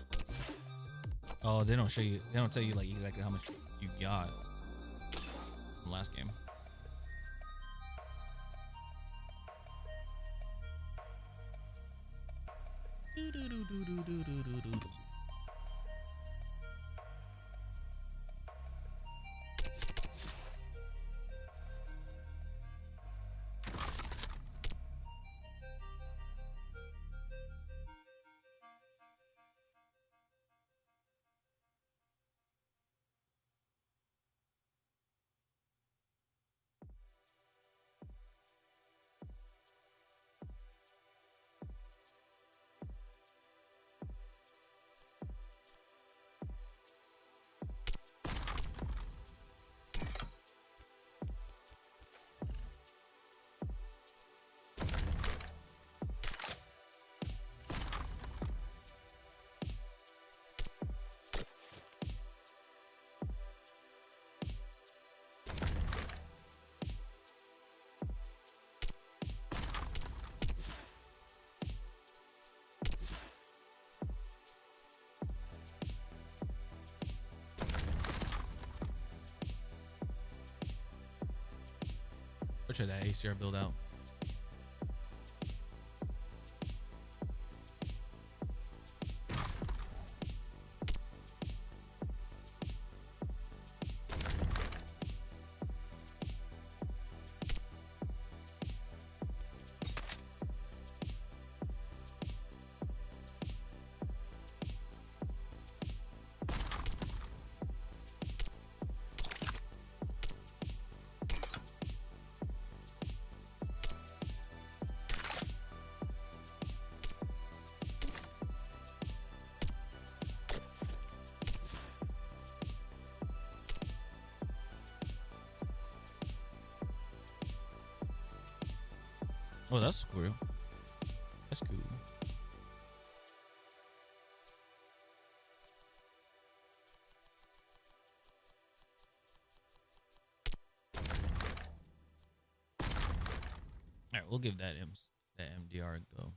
Oh, they don't show you. They don't tell you like exactly how much you got from last game. What should that ACR build out? Oh, that's cool. That's cool. All right, we'll give that MDR a go.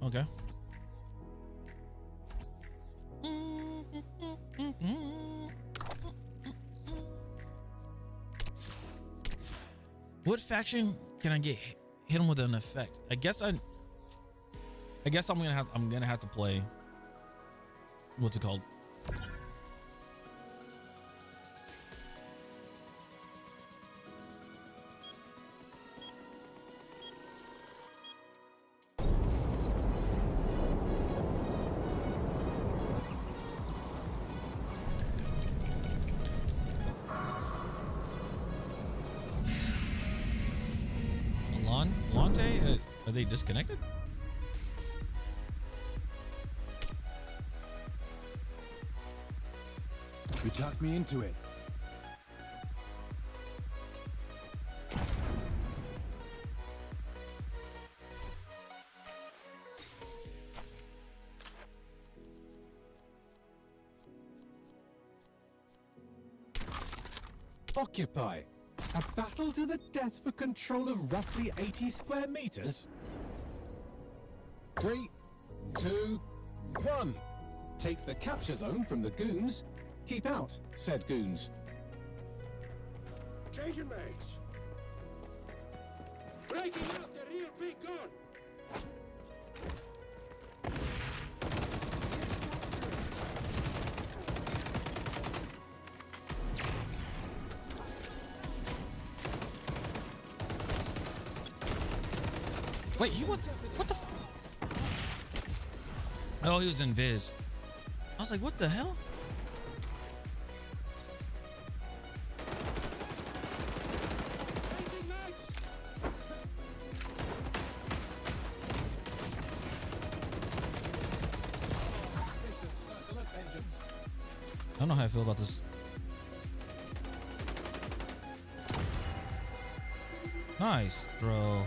Okay. What faction can I get hit him with an effect? I guess I'm gonna have to play. What's it called? Lante? Are they disconnected? You talked me into it. Occupy. A battle to the death for control of roughly 80 square meters? 3, 2, 1. Take the capture zone from the goons. Keep out said goons. Changing mags. Breaking out the real big gun. Wait, what the? Oh, he was in Viz. I was like, what the hell? I don't know how I feel about this. Nice throw.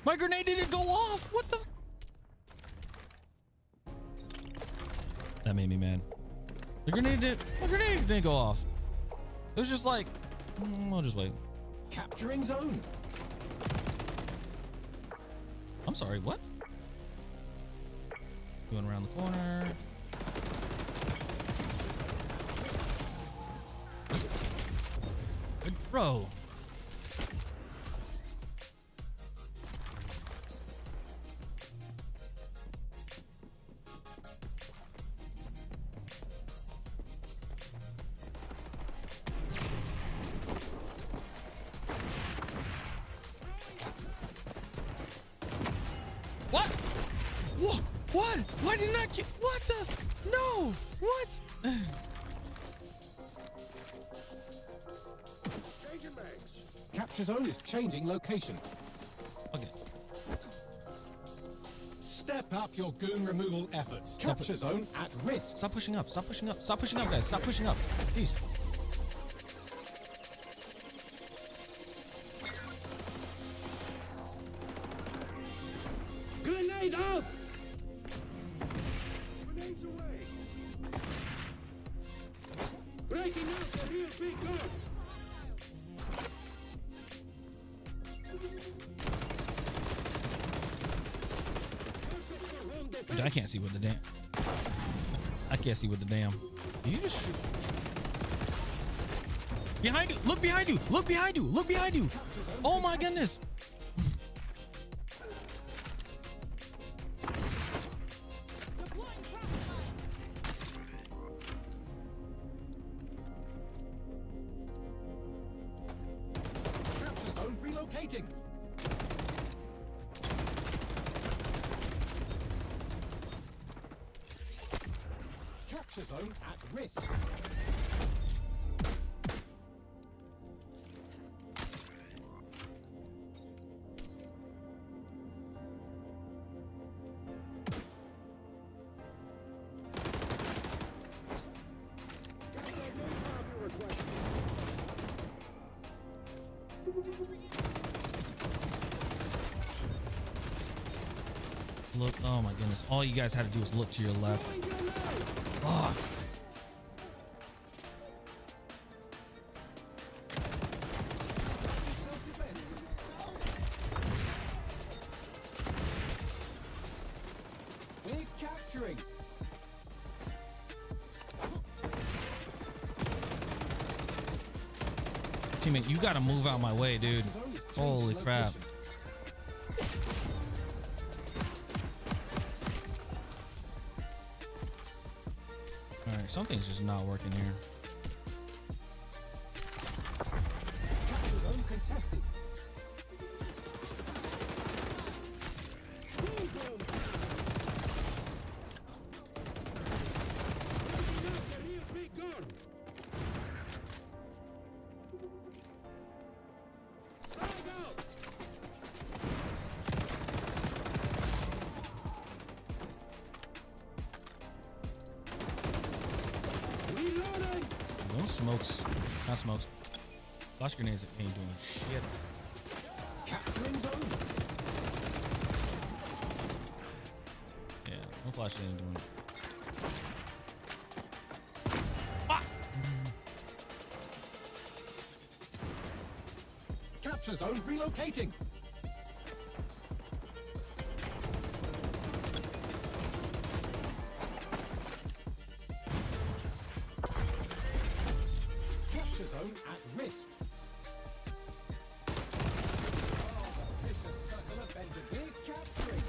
My grenade didn't go off. What the? That made me mad. My grenade didn't go off. It was just like, I'll just wait. Capturing zone. I'm sorry, what? Going around the corner. Bro. What? What? Why didn't I get? What the? No. What? Changing mags. Capture zone is changing location. Okay. Step up your goon removal efforts. Capture zone at risk. Stop pushing up. Stop pushing up. Stop pushing up, guys. Stop pushing up. Jeez. Grenade out! Grenades away! Breaking out the real big gun! Dude, I can't see what the damn. I can't see what the damn. Did you just shoot? Behind you! Look behind you! Look behind you! Look behind you! Oh my goodness! Capture zone relocating. Capture zone at risk. Look, oh my goodness. All you guys had to do was look to your left. Oh. We're capturing. teammate, you gotta move out my way, dude. Holy crap. Alright, something's just not working here. Capture zone contested. No smokes. Not smokes. Flash grenades ain't doing shit. Capturing zone. Yeah, no flash ain't doing. Capture zone relocating. Capture zone at risk. Vicious circle of Benjamin capturing.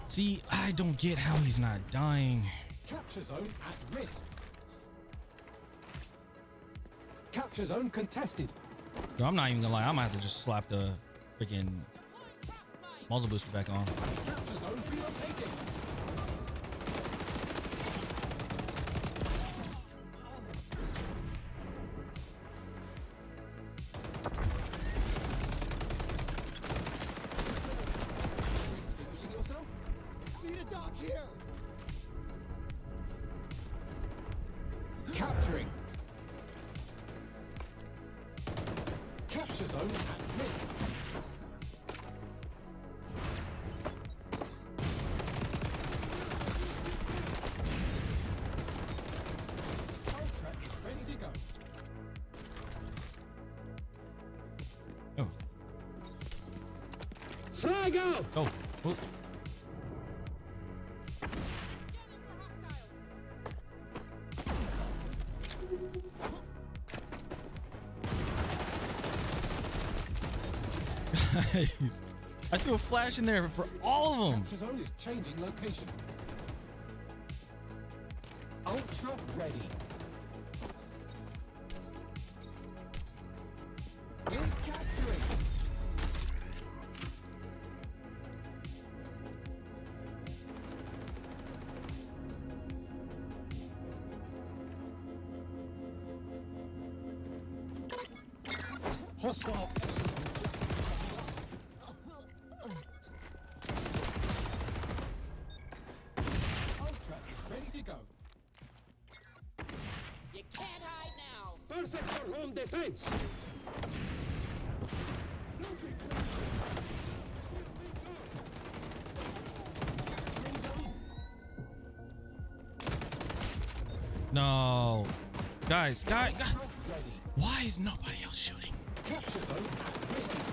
See, I don't get how he's not dying. Capture zone at risk. Capture zone contested. Yo, I'm not even gonna lie. I'm gonna have to just slap the freaking muzzle booster back on. Capture zone relocating. Extinguishing yourself. Need a dock here. Capturing. Capture zone at risk. Ultra is ready to go. Oh, Frag out! oh, oh. I threw a flash in there for all of them. Capture zone is changing location. Ultra ready. Is capturing. Hostile. Ultra is ready to go. You can't hide now. Perfect for home defense. No, guys, Ready. why is nobody else shooting? Capture zone at risk.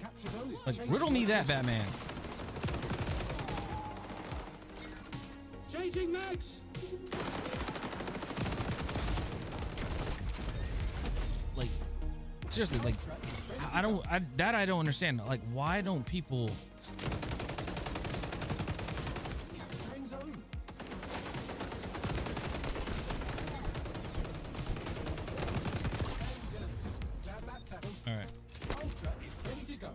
Capture zone is Like, changing riddle me that, location. Batman. Changing mags. Like, seriously, like, I don't understand. Like, why don't people? Capturing zone. Glad that's settled. All right. Ultra is ready to go.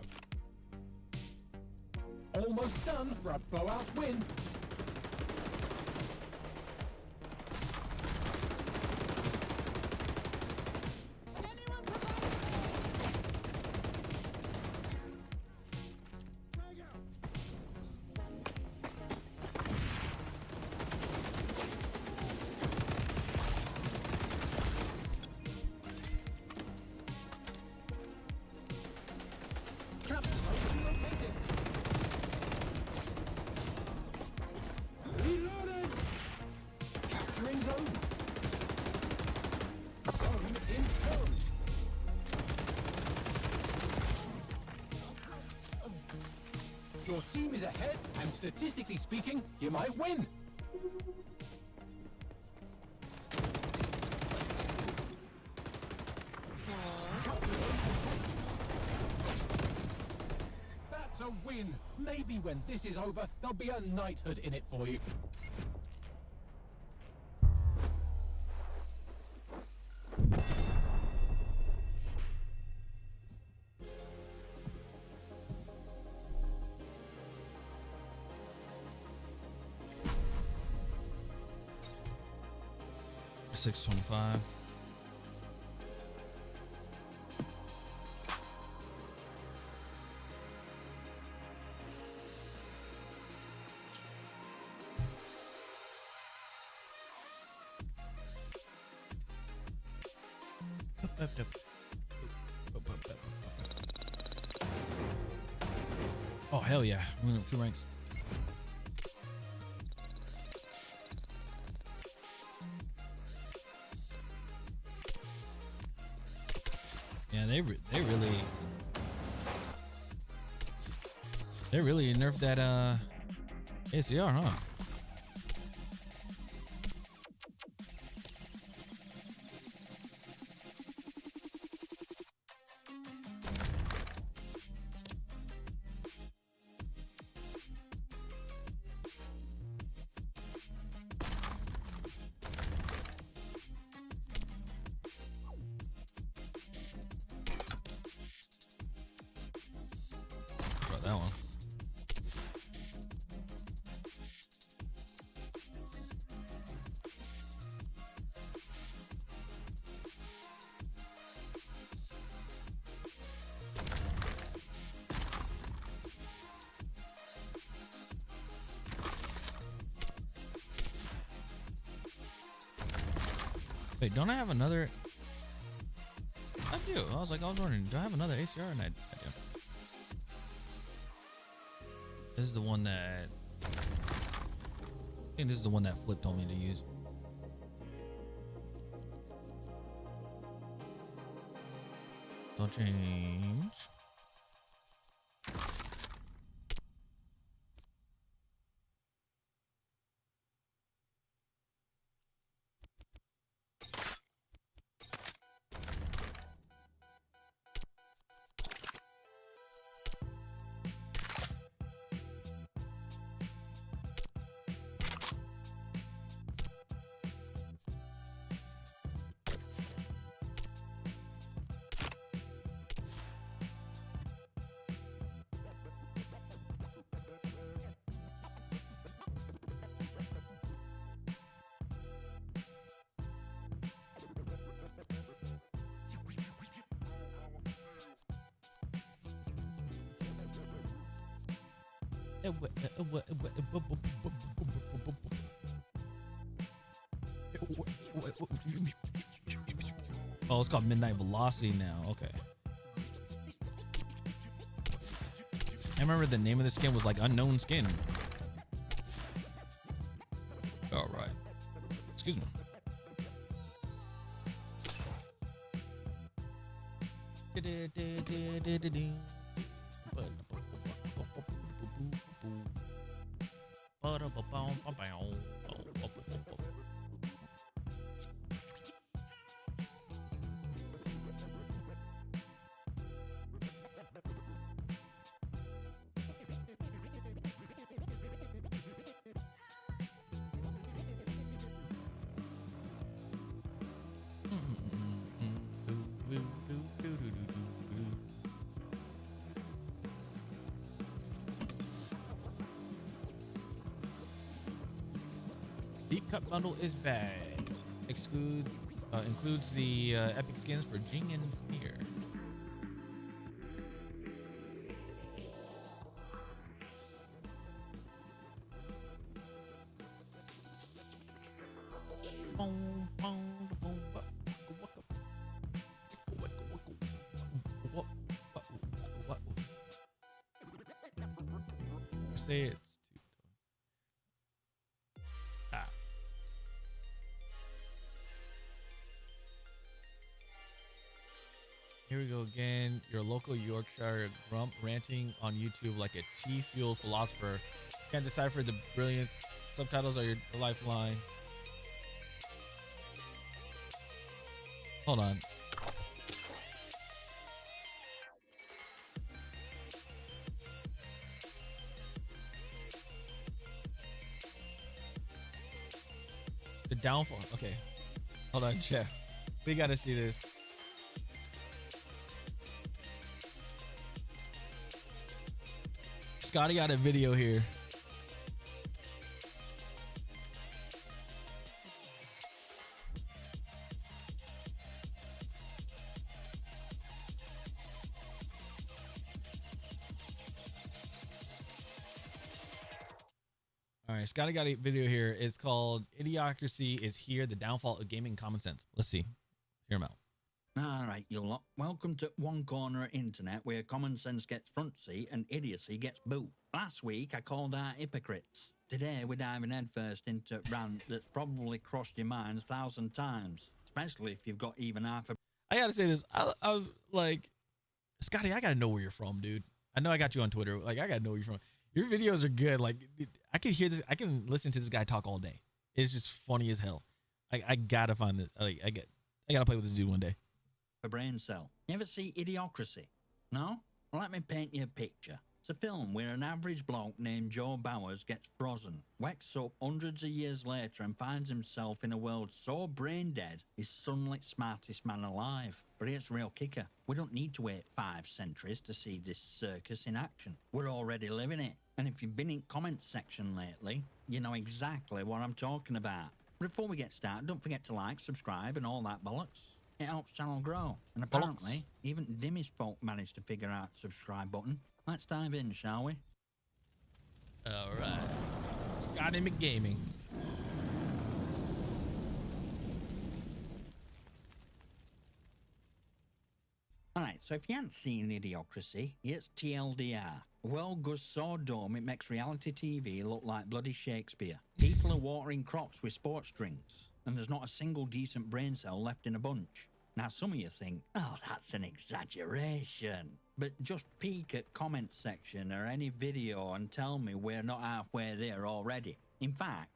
Almost done for a blowout win. Your team is ahead, and statistically speaking, you might win. That's a win. Maybe when this is over, there'll be a knighthood in it for you. $625. Oh hell yeah! We went up 2 ranks. Yeah, they really nerfed that ACR, huh? That one. Wait, don't I have another? I do. I was wondering, do I have another ACR? And I do. This is the one that I think this is the one that Flip told me to use. Don't change. Oh, it's called Midnight Velocity now. Okay. I remember the name of the skin was like Unknown Skin. All right. Excuse me. Deep Cut Bundle is back. Includes the epic skins for Jing and Sneer. Say it's Here we go again, your local Yorkshire grump ranting on YouTube like a tea-fueled philosopher. Can't decipher the brilliance. Subtitles are your lifeline. Hold on. The downfall. Okay. Hold on, Chef. We gotta see this. Scotty got a video here. All right, Scotty got a video here. It's called Idiocracy is Here, the Downfall of Gaming Common Sense. Let's see. Hear him out. All right, you lot. Welcome to one corner of internet where common sense gets front seat and idiocy gets boot. Last week, I called out hypocrites. Today, we're diving headfirst into a rant that's probably crossed your mind 1,000 times, especially if you've got even half a... I gotta say this. I like, Scotty, I gotta know where you're from, dude. I know I got you on Twitter. Like, I gotta know where you're from. Your videos are good. Like, I can hear this. I can listen to this guy talk all day. It's just funny as hell. I gotta find this. Like, I gotta play with this dude one day. A brain cell. You ever see Idiocracy? No? Well, let me paint you a picture. It's a film where an average bloke named Joe Bowers gets frozen, wakes up hundreds of years later and finds himself in a world so brain dead he's suddenly smartest man alive. But here's the real kicker. We don't need to wait 5 centuries to see this circus in action. We're already living it. And if you've been in comment section lately, you know exactly what I'm talking about. But before we get started, don't forget to like, subscribe and all that bollocks. It helps channel grow. And apparently, even dimmest folk managed to figure out the subscribe button. Let's dive in, shall we? All right. Scotty McGaming. Alright, so if you haven't seen Idiocracy, it's TLDR. The world goes so dumb it makes reality TV look like bloody Shakespeare. People are watering crops with sports drinks, and there's not a single decent brain cell left in a bunch. Now some of you think, oh, that's an exaggeration. But just peek at comment section or any video and tell me we're not halfway there already. In fact,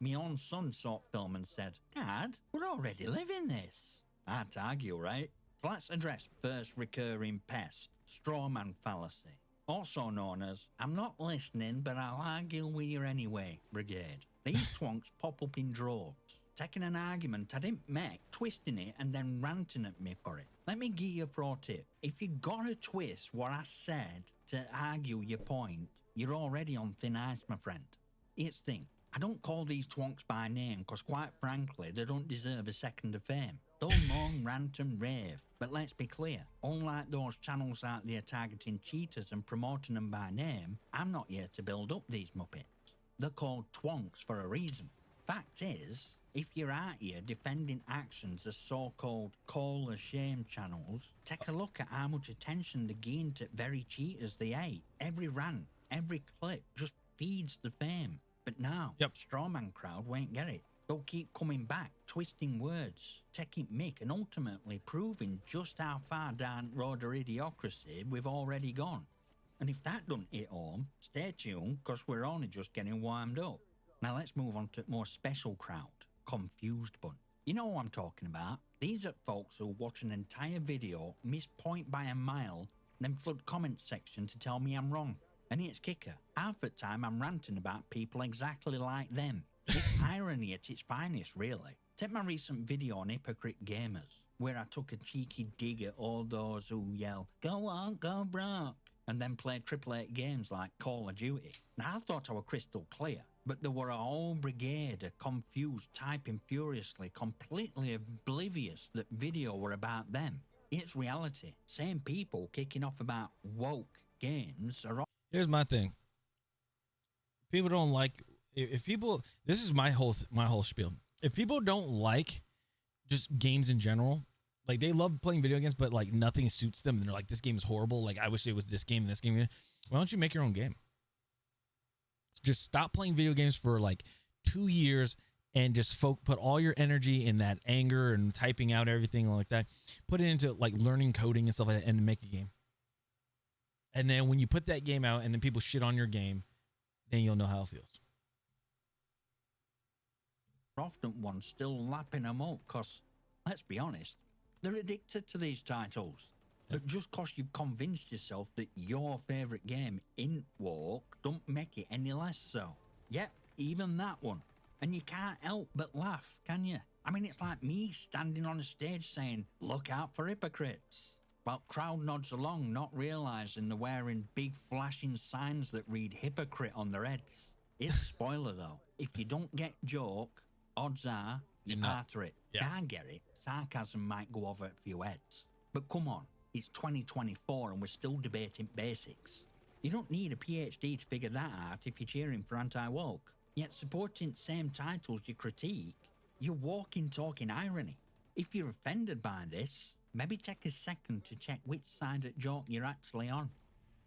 my own son saw film and said, Dad, we're already living this. Hard to argue, right? So let's address first recurring pest, strawman fallacy. Also known as, I'm not listening, but I'll argue with you anyway, brigade. These twonks pop up in droves, taking an argument I didn't make, twisting it, and then ranting at me for it. Let me give you a pro tip. If you gotta twist what I said to argue your point, you're already on thin ice, my friend. Here's the thing. I don't call these twonks by name because, quite frankly, they don't deserve a second of fame. They'll moan, rant and rave. But let's be clear, unlike those channels out there targeting cheaters and promoting them by name, I'm not here to build up these muppets. They're called twonks for a reason. Fact is, if you're out here defending actions as so-called call a shame channels, take a look at how much attention they gain to very cheaters they hate. Every rant, every clip just feeds the fame. But now, strawman crowd won't get it. They'll keep coming back, twisting words, taking mick and ultimately proving just how far down road of idiocracy we've already gone. And if that doesn't hit home, stay tuned because we're only just getting warmed up. Now let's move on to a more special crowd. Confused bunch. You know what I'm talking about. These are folks who watch an entire video, miss point by a mile, then flood comment section to tell me I'm wrong. And here's kicker. Half the time I'm ranting about people exactly like them. It's irony at its finest, really. Take my recent video on hypocrite gamers, where I took a cheeky dig at all those who yell, go on, go broke, and then play AAA games like Call of Duty. Now I thought I were crystal clear, but there were a whole brigade of confused, typing furiously, completely oblivious that video were about them. It's reality. Same people kicking off about woke games are all... Here's my thing. People don't like... If people... This is my whole spiel. If people don't like just games in general, like they love playing video games, but like nothing suits them, and they're like, this game is horrible, like I wish it was this game and this game. Why don't you make your own game? Just stop playing video games for like 2 years and just put all your energy in that anger and typing out everything like that. Put it into like learning coding and stuff like that, and make a game. And then when you put that game out and then people shit on your game, then you'll know how it feels. Often ones still lapping them up because, let's be honest, they're addicted to these titles. But just because you've convinced yourself that your favourite game ain't woke, don't make it any less so. Yep, even that one. And you can't help but laugh, can you? I mean, it's like me standing on a stage saying, look out for hypocrites. While crowd nods along, not realising they're wearing big flashing signs that read hypocrite on their heads. It's spoiler though. If you don't get joke, odds are you're part of it. Yeah. I get it. Sarcasm might go over a few heads. But come on, it's 2024 and we're still debating basics. You don't need a PhD to figure that out if you're cheering for anti-woke. Yet supporting the same titles you critique, you're walking, talking irony. If you're offended by this, maybe take a second to check which side of the joke you're actually on.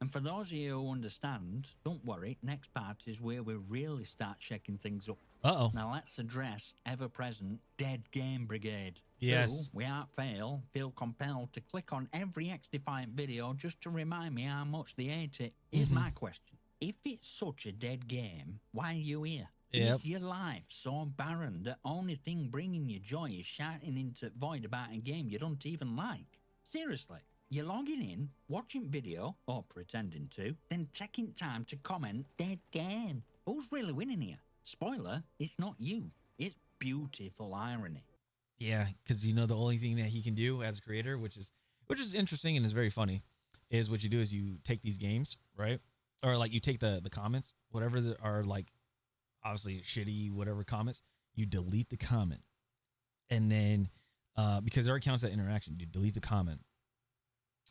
And for those of you who understand, don't worry, next part is where we really start shaking things up. Uh-oh. Now let's address ever-present Dead Game Brigade. Yes. Who, without fail, feel compelled to click on every XDefiant video just to remind me how much they hate it. Here's my question. If it's such a dead game, why are you here? Yep. Is your life so barren that only thing bringing you joy is shouting into void about a game you don't even like? Seriously, you're logging in, watching video, or pretending to, then taking time to comment, dead game. Who's really winning here? Spoiler, it's not you. It's beautiful irony. Yeah, because the only thing that he can do as a creator, which is interesting and is very funny, is what you do is you take these games, right? Or like you take the comments, whatever that are like obviously shitty, whatever comments, you delete the comment. And then because there are counts that interaction, you delete the comment.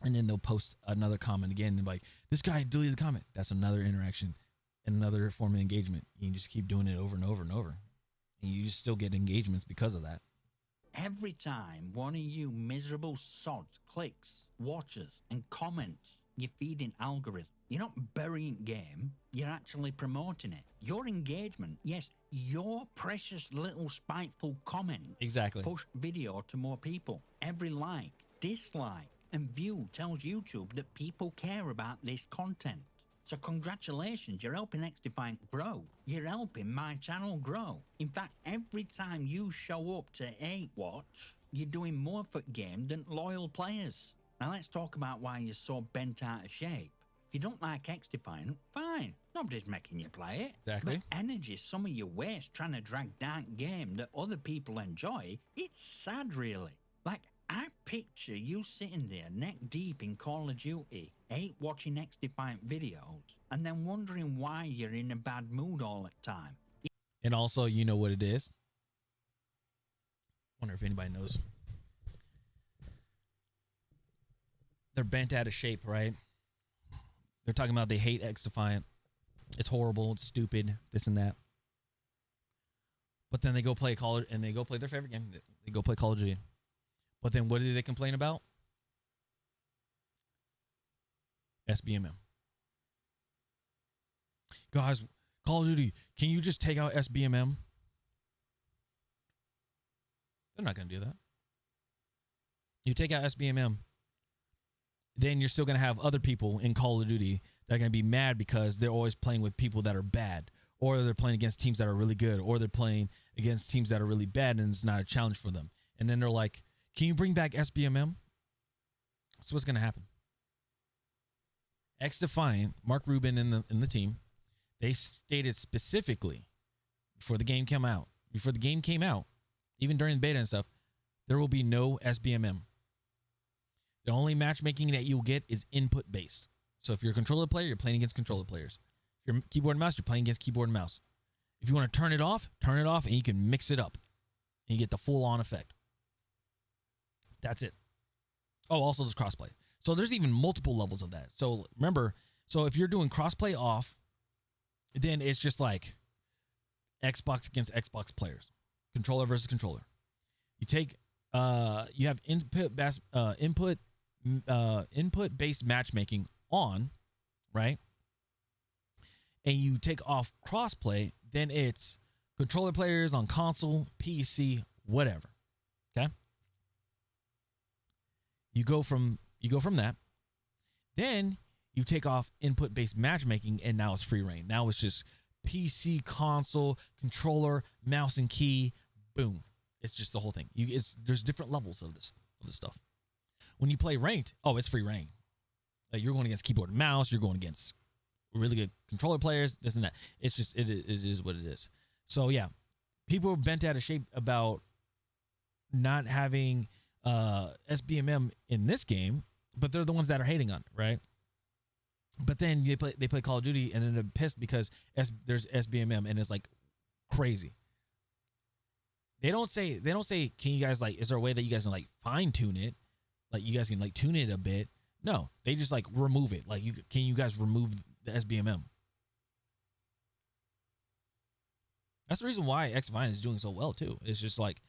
And then they'll post another comment again and like, this guy deleted the comment. That's another interaction, another form of engagement. You can just keep doing it over and over and over. And you just still get engagements because of that. Every time one of you miserable sods clicks, watches, and comments, you're feeding algorithm. You're not burying game, you're actually promoting it. Your engagement, yes, your precious little spiteful comment. Exactly. Push video to more people. Every like, dislike, and view tells YouTube that people care about this content. So congratulations, you're helping XDefiant grow. You're helping my channel grow. In fact, every time you show up to 8 watch, you're doing more for the game than loyal players. Now let's talk about why you're so bent out of shape. If you don't like XDefiant, fine. Nobody's making you play it. Exactly. But energy some of you waste trying to drag down a game that other people enjoy, it's sad really. Like, I picture you sitting there neck deep in Call of Duty, watching XDefiant videos, and then wondering why you're in a bad mood all the time. And also, you know what it is? Wonder if anybody knows. They're bent out of shape, right? They're talking about they hate XDefiant. It's horrible. It's stupid. This and that. But then they go play they go play their favorite game. They go play Call of Duty. But then what do they complain about? SBMM. Guys, Call of Duty, can you just take out SBMM? They're not going to do that. You take out SBMM, then you're still going to have other people in Call of Duty that are going to be mad because they're always playing with people that are bad, or they're playing against teams that are really good, or they're playing against teams that are really bad and it's not a challenge for them. And then they're like, can you bring back SBMM? So what's going to happen? XDefiant, Mark Rubin in the team, they stated specifically before the game came out, even during the beta and stuff, there will be no SBMM. The only matchmaking that you'll get is input based. So if you're a controller player, you're playing against controller players. If you're keyboard and mouse, you're playing against keyboard and mouse. If you want to turn it off, and you can mix it up. And you get the full on effect. That's it. Oh, also there's crossplay. So there's even multiple levels of that. So remember, if you're doing crossplay off, then it's just like Xbox against Xbox players. Controller versus controller. You take you have input based matchmaking on, right? And you take off crossplay, then it's controller players on console, PC, whatever. Okay. You go from that. Then you take off input-based matchmaking, and now it's free reign. Now it's just PC, console, controller, mouse and key, boom. It's just the whole thing. There's different levels of this stuff. When you play ranked, it's free reign. Like, you're going against keyboard and mouse. You're going against really good controller players. This and that. It's just it is what it is. So yeah, people are bent out of shape about not having SBMM in this game, but they're the ones that are hating on it, right? But then they play Call of Duty and then they're pissed because there's SBMM and it's like crazy. They don't say, can you guys, like, is there a way that you guys can, like, fine tune it? Like, you guys can, like, tune it a bit. No, they just, like, remove it. Like, can you guys remove the SBMM? That's the reason why XDefiant is doing so well too. It's just like,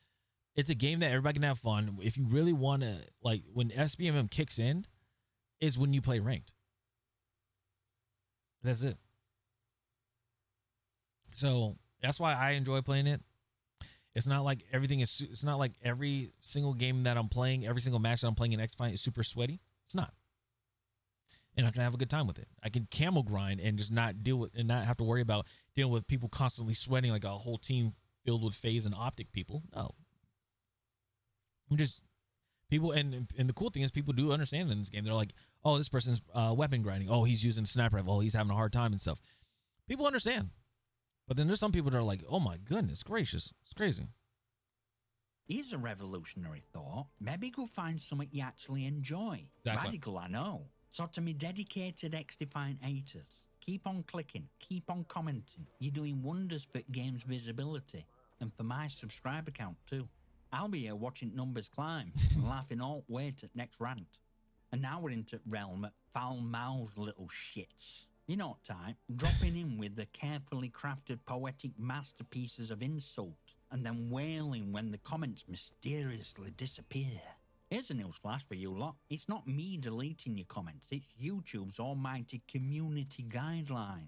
it's a game that everybody can have fun. If you really want to, like, when SBMM kicks in, is when you play ranked. That's it. So that's why I enjoy playing it. It's not like everything is. It's not like every single game that I'm playing, every single match that I'm playing in XDefiant is super sweaty. It's not. And I can have a good time with it. I can camel grind and just not deal with and not have to worry about dealing with people constantly sweating, like a whole team filled with phase and optic people. No. I'm just people, and the cool thing is people do understand in this game. They're like, oh, this person's weapon grinding. Oh, he's using sniper rifle. Oh, he's having a hard time and stuff. People understand. But then there's some people that are like, oh my goodness gracious, it's crazy. Here's a revolutionary thought. Maybe go find something you actually enjoy. Exactly. Radical, I know. So to me dedicated XDefiant haters, keep on clicking, keep on commenting. You're doing wonders for game's visibility and for my subscriber count too. I'll be here watching numbers climb and laughing all the way to next rant. And now we're into realm at foul-mouthed little shits. You know what type? Dropping in with the carefully crafted poetic masterpieces of insult and then wailing when the comments mysteriously disappear. Here's a newsflash for you lot. It's not me deleting your comments, it's YouTube's almighty community guidelines.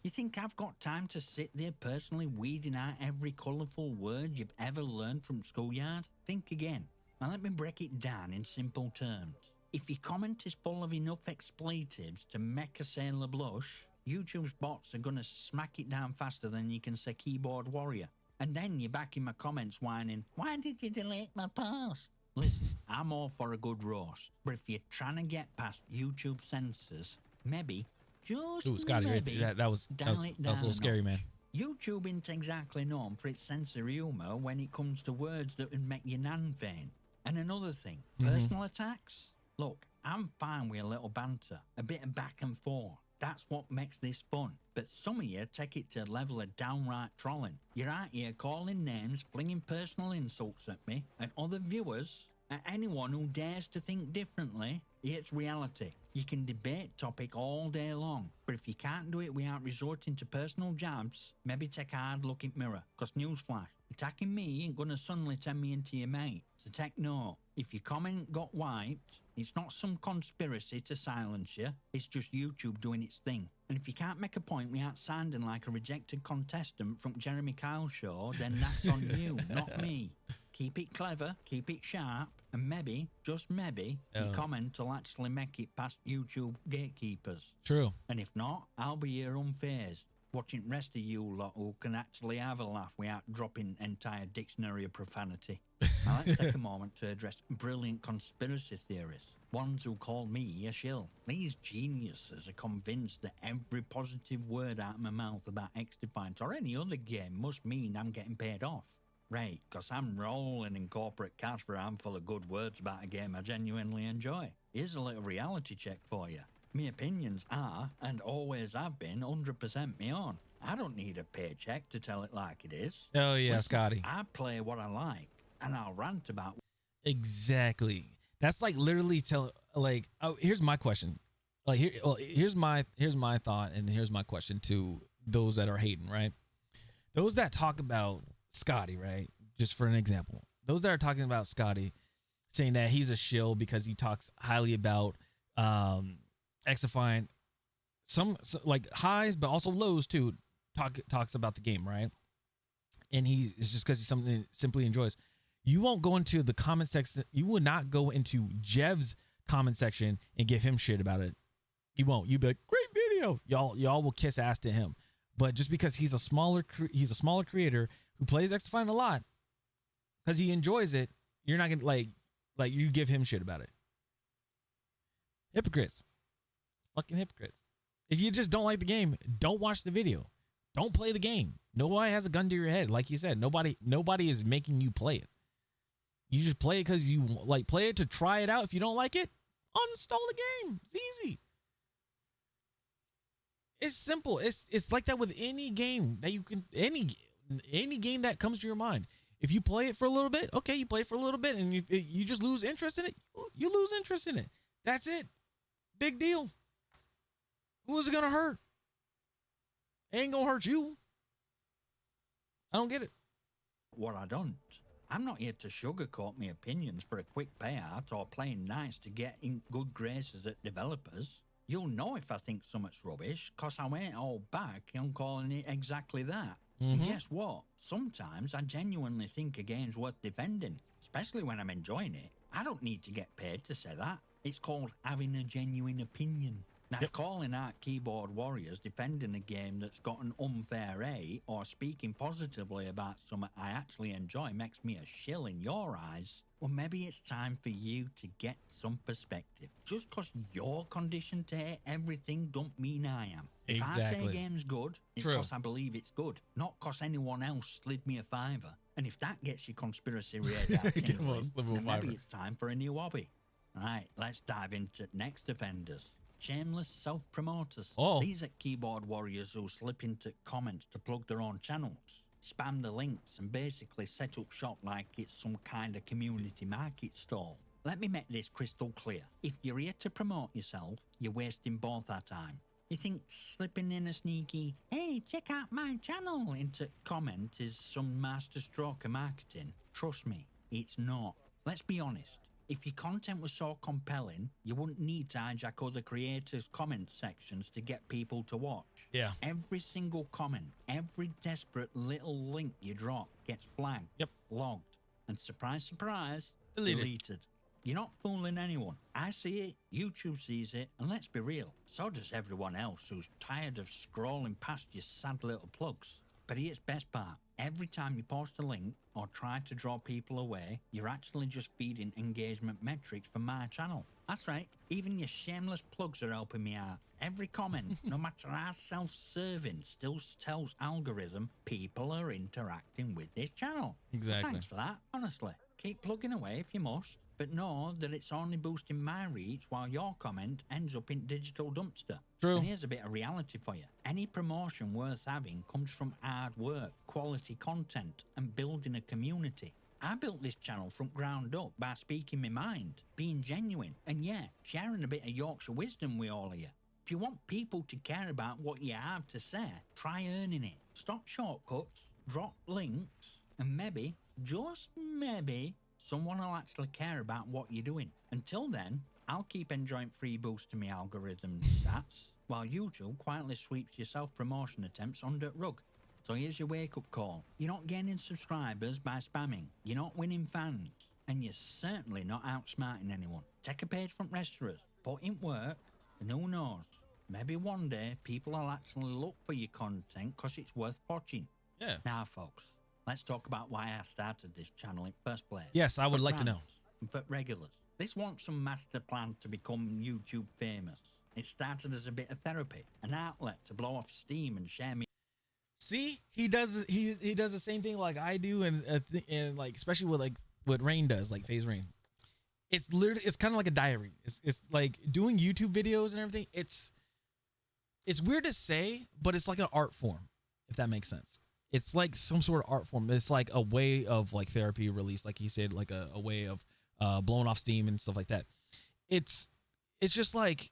You think I've got time to sit there personally weeding out every colourful word you've ever learned from schoolyard? Think again. Now let me break it down in simple terms. If your comment is full of enough expletives to make a sailor blush, YouTube's bots are gonna smack it down faster than you can say keyboard warrior. And then you're back in my comments whining, why did you delete my post? Listen, I'm all for a good roast, but if you're trying to get past YouTube censors, maybe, just Ooh, Scotty, maybe, that was a little scary, man. YouTube isn't exactly known for its sense of humour when it comes to words that would make your nan faint. And another thing, personal attacks? Look, I'm fine with a little banter, a bit of back and forth. That's what makes this fun. But some of you take it to a level of downright trolling. You're out here calling names, flinging personal insults at me, and other viewers, and anyone who dares to think differently. It's reality. You can debate topic all day long, but if you can't do it without resorting to personal jabs, maybe take a hard look in mirror. Cause newsflash, attacking me ain't gonna suddenly turn me into your mate. So take note. If your comment got wiped, it's not some conspiracy to silence you, it's just YouTube doing its thing. And if you can't make a point without sounding like a rejected contestant from Jeremy Kyle's show, then that's on you, not me. Keep it clever, keep it sharp, and maybe, just maybe, your comment will actually make it past YouTube gatekeepers. True. And if not, I'll be here unfazed, watching rest of you lot who can actually have a laugh without dropping entire dictionary of profanity. Now let's take a moment to address brilliant conspiracy theorists, ones who call me a shill. These geniuses are convinced that every positive word out of my mouth about XDefiant or any other game must mean I'm getting paid off. Right, because I'm rolling in corporate cash for a handful of good words about a game I genuinely enjoy. Here's a little reality check for you. My opinions are, and always have been, 100% me own. I don't need a paycheck to tell it like it is. Oh yeah, Listen, Scotty. I play what I like, and I'll rant about. Exactly. That's like literally here's my question. Like here's my thought, and here's my question to those that are hating, right? Those that talk about Scotty, right? Just for an example, those that are talking about Scotty, saying that he's a shill because he talks highly about XDefiant, some like highs but also lows too. Talks about the game, right? and it's just because he's something simply enjoys. You won't go into the comment section. You would not go into Jev's comment section and give him shit about it. You won't. You'd be like, great video. Y'all will kiss ass to him. But just because he's a smaller creator who plays XDefiant a lot, because he enjoys it, you're not gonna like you give him shit about it. Hypocrites. Fucking hypocrites. If you just don't like the game, don't watch the video. Don't play the game. Nobody has a gun to your head. Like you said, nobody is making you play it. You just play it because you like play it to try it out. If you don't like it, uninstall the game. It's easy. It's simple. It's like that with any game that you can, any game that comes to your mind. If you play it for a little bit, okay, you play it for a little bit, and you just lose interest in it, you lose interest in it. That's it. Big deal. Who is it gonna hurt? It ain't gonna hurt you. I don't get it. What I don't. I'm not here to sugarcoat my opinions for a quick payout or playing nice to get in good graces at developers. You'll know if I think something's rubbish, cause I ain't all back on calling it exactly that. And guess what? Sometimes I genuinely think a game's worth defending, especially when I'm enjoying it. I don't need to get paid to say that. It's called having a genuine opinion. Now, calling out keyboard warriors defending a game that's got an unfair A or speaking positively about something I actually enjoy makes me a shill in your eyes. Well, maybe it's time for you to get some perspective. Just because you're conditioned to hate everything don't mean I am. If I say a game's good, it's because I believe it's good, not because anyone else slid me a fiver. And if that gets your conspiracy radar tingling, then maybe it's time for a new hobby. Right, let's dive into next offenders. Shameless self-promoters. These are keyboard warriors who slip into comments to plug their own channels, spam the links, and basically set up shop like it's some kind of community market stall. Let me make this crystal clear. If you're here to promote yourself, you're wasting both our time. You think slipping in a sneaky, hey, check out my channel, into comment is some master stroke of marketing? Trust me, it's not. Let's be honest. If your content was so compelling, you wouldn't need to hijack other creators' comment sections to get people to watch. Yeah. Every single comment, every desperate little link you drop gets flagged, logged, and surprise, surprise, deleted. You're not fooling anyone. I see it, YouTube sees it, and let's be real, so does everyone else who's tired of scrolling past your sad little plugs. But here's best part. Every time you post a link or try to draw people away, you're actually just feeding engagement metrics for my channel. That's right, even your shameless plugs are helping me out. Every comment, no matter how self-serving, still tells algorithm people are interacting with this channel. Exactly. So thanks for that, honestly. Keep plugging away if you must, but know that it's only boosting my reach while your comment ends up in digital dumpster. True. And here's a bit of reality for you. Any promotion worth having comes from hard work, quality content, and building a community. I built this channel from ground up by speaking my mind, being genuine, and sharing a bit of Yorkshire wisdom with all of you. If you want people to care about what you have to say, try earning it. Stop shortcuts, drop links, and maybe, just maybe, someone will actually care about what you're doing. Until then, I'll keep enjoying free boosts to my algorithm stats, while YouTube quietly sweeps your self-promotion attempts under the rug. So here's your wake-up call. You're not gaining subscribers by spamming. You're not winning fans. And you're certainly not outsmarting anyone. Take a page from restaurants, put in work, and who knows, maybe one day people will actually look for your content because it's worth watching. Yeah. Now, folks, let's talk about why I started this channel in first place. Yes, I would like to know. And for regulars, this wasn't some master plan to become YouTube famous. It started as a bit of therapy, an outlet to blow off steam and share me. See, he does the same thing like I do, and like especially with like what Rain does, like Phase Rain. It's literally, it's kind of like a diary. It's like doing YouTube videos and everything. It's weird to say, but it's like an art form, if that makes sense. It's like some sort of art form. It's like a way of like therapy release, like he said, like a way of blowing off steam and stuff like that. It's just like,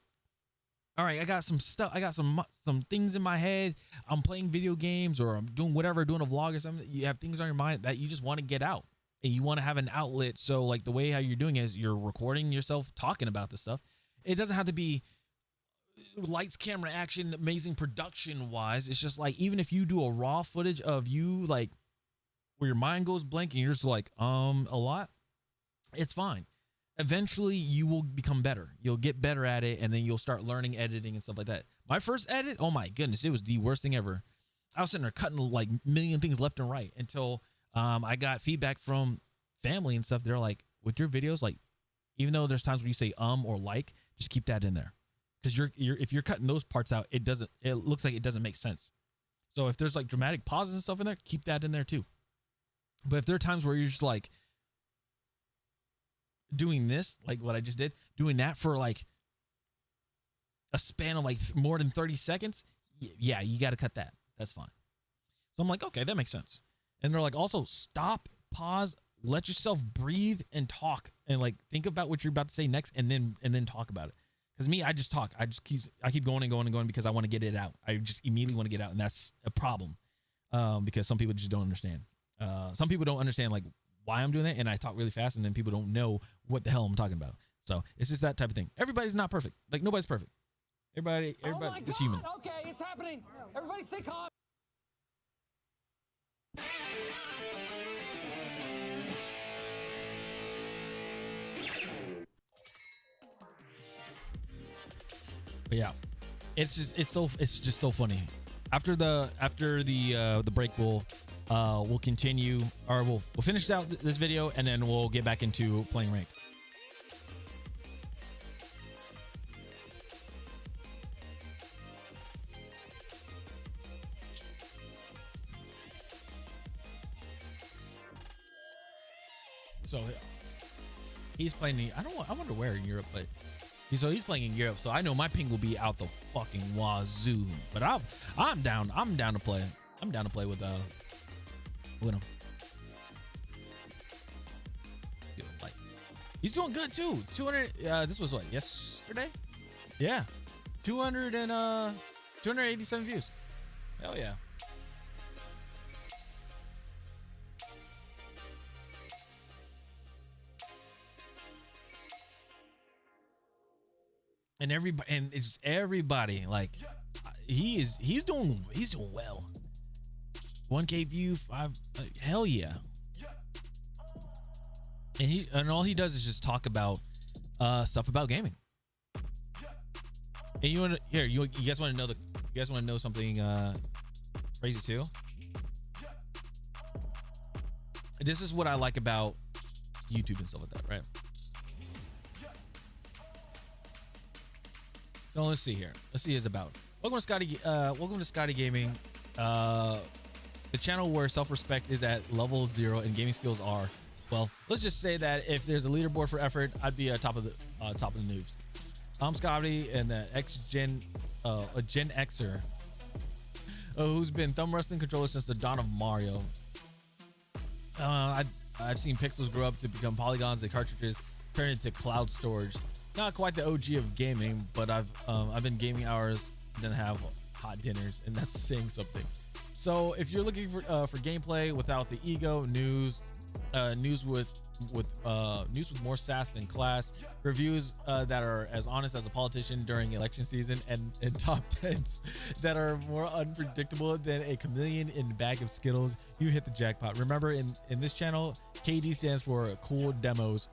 all right, I got some stuff. I got some things in my head. I'm playing video games or I'm doing whatever, doing a vlog or something. You have things on your mind that you just want to get out and you want to have an outlet. So like the way how you're doing it is you're recording yourself talking about this stuff. It doesn't have to be lights, camera, action, amazing production wise. It's just like, even if you do a raw footage of you like where your mind goes blank and you're just like, a lot, it's fine. Eventually you will become better. You'll get better at it, and then you'll start learning editing and stuff like that. My first edit, oh my goodness, it was the worst thing ever. I was sitting there cutting like a million things left and right until I got feedback from family and stuff. They're like, with your videos, like, even though there's times when you say or like, just keep that in there. Because if you're cutting those parts out, it looks like it doesn't make sense. So if there's like dramatic pauses and stuff in there, keep that in there too. But if there are times where you're just like doing this, like what I just did, doing that for like a span of like more than 30 seconds, yeah, you got to cut that. That's fine. So I'm like, okay, that makes sense. And they're like, also stop, pause, let yourself breathe and talk, and like think about what you're about to say next, and then talk about it. Because me, I just talk. I keep going and going and going because I want to get it out. I just immediately want to get it out, and that's a problem. Because some people just don't understand. Some people don't understand like why I'm doing that, and I talk really fast, and then people don't know what the hell I'm talking about. So it's just that type of thing. Everybody's not perfect. Like nobody's perfect. Everybody is human. Okay, it's happening. Everybody stay calm. But yeah, it's just so funny. After the break, we'll continue, or we'll finish out this video, and then we'll get back into playing ranked. So he's playing. I wonder where in Europe, but he's playing in Europe. So I know my ping will be out the fucking wazoo. But I'm down to play. I'm down to play with him. Like, he's doing good too. 200. This was what, yesterday? Yeah, 287 views. Hell yeah. And everybody like he's doing well. 1K view, 5, hell yeah. And all he does is just talk about stuff about gaming. And you guys want to know something crazy too? This is what I like about YouTube and stuff like that, right? So let's see here. Let's see his about. Welcome to Scotty Gaming, the channel where self-respect is at level 0 and gaming skills are, well, let's just say that if there's a leaderboard for effort, I'd be top of the noobs. I'm Scotty, and the a Gen Xer who's been thumb wrestling controllers since the dawn of Mario. I've seen pixels grow up to become polygons and cartridges turn into cloud storage. Not quite the OG of gaming, but I've been gaming hours, then have hot dinners, and that's saying something. So if you're looking for gameplay without the ego, news with more sass than class, reviews that are as honest as a politician during election season, and top 10s that are more unpredictable than a chameleon in a bag of Skittles, you hit the jackpot. Remember, in this channel, KD stands for cool demos.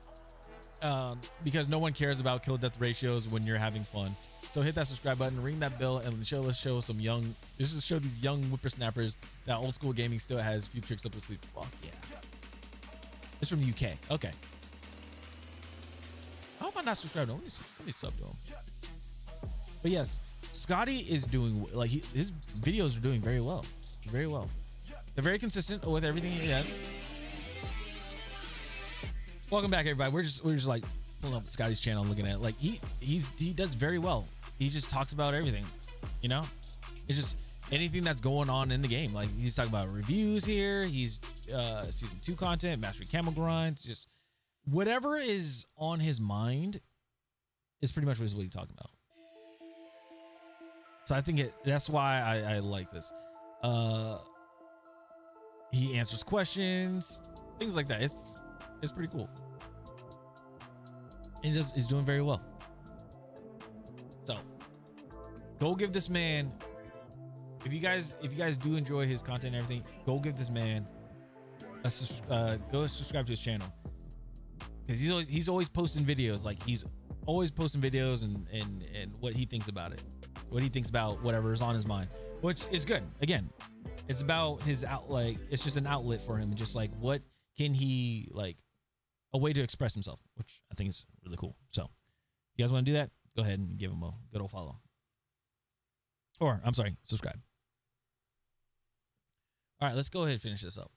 Because no one cares about kill death ratios when you're having fun. So hit that subscribe button, ring that bell, and show these young whippersnappers that old school gaming still has a few tricks up the sleeve. Fuck yeah. It's from the UK. Okay. How am I not subscribed? Let me sub to him. But yes, Scotty is doing, like, his videos are doing very well. Very well. They're very consistent with everything he has. Welcome back, everybody. We're just like pulling up Scotty's channel, looking at it. Like he does very well. He just talks about everything, you know. It's just anything that's going on in the game. Like he's talking about reviews here. He's season 2 content, mastery camel grinds, just whatever is on his mind is pretty much what he's talking about. So I think that's why I like this. He answers questions, things like that. It's pretty cool. And he's doing very well. So go give this man, if you guys do enjoy his content and everything, go give this man go subscribe to his channel, because he's always posting videos. Like, he's always posting videos and what he thinks about it, what he thinks about whatever is on his mind, which is good. Again, it's about his outlet. It's just an outlet for him, just like what can he, like, a way to express himself, which I think is really cool. So, if you guys want to do that, go ahead and give him a good old follow, or I'm sorry, subscribe. All right, let's go ahead and finish this up.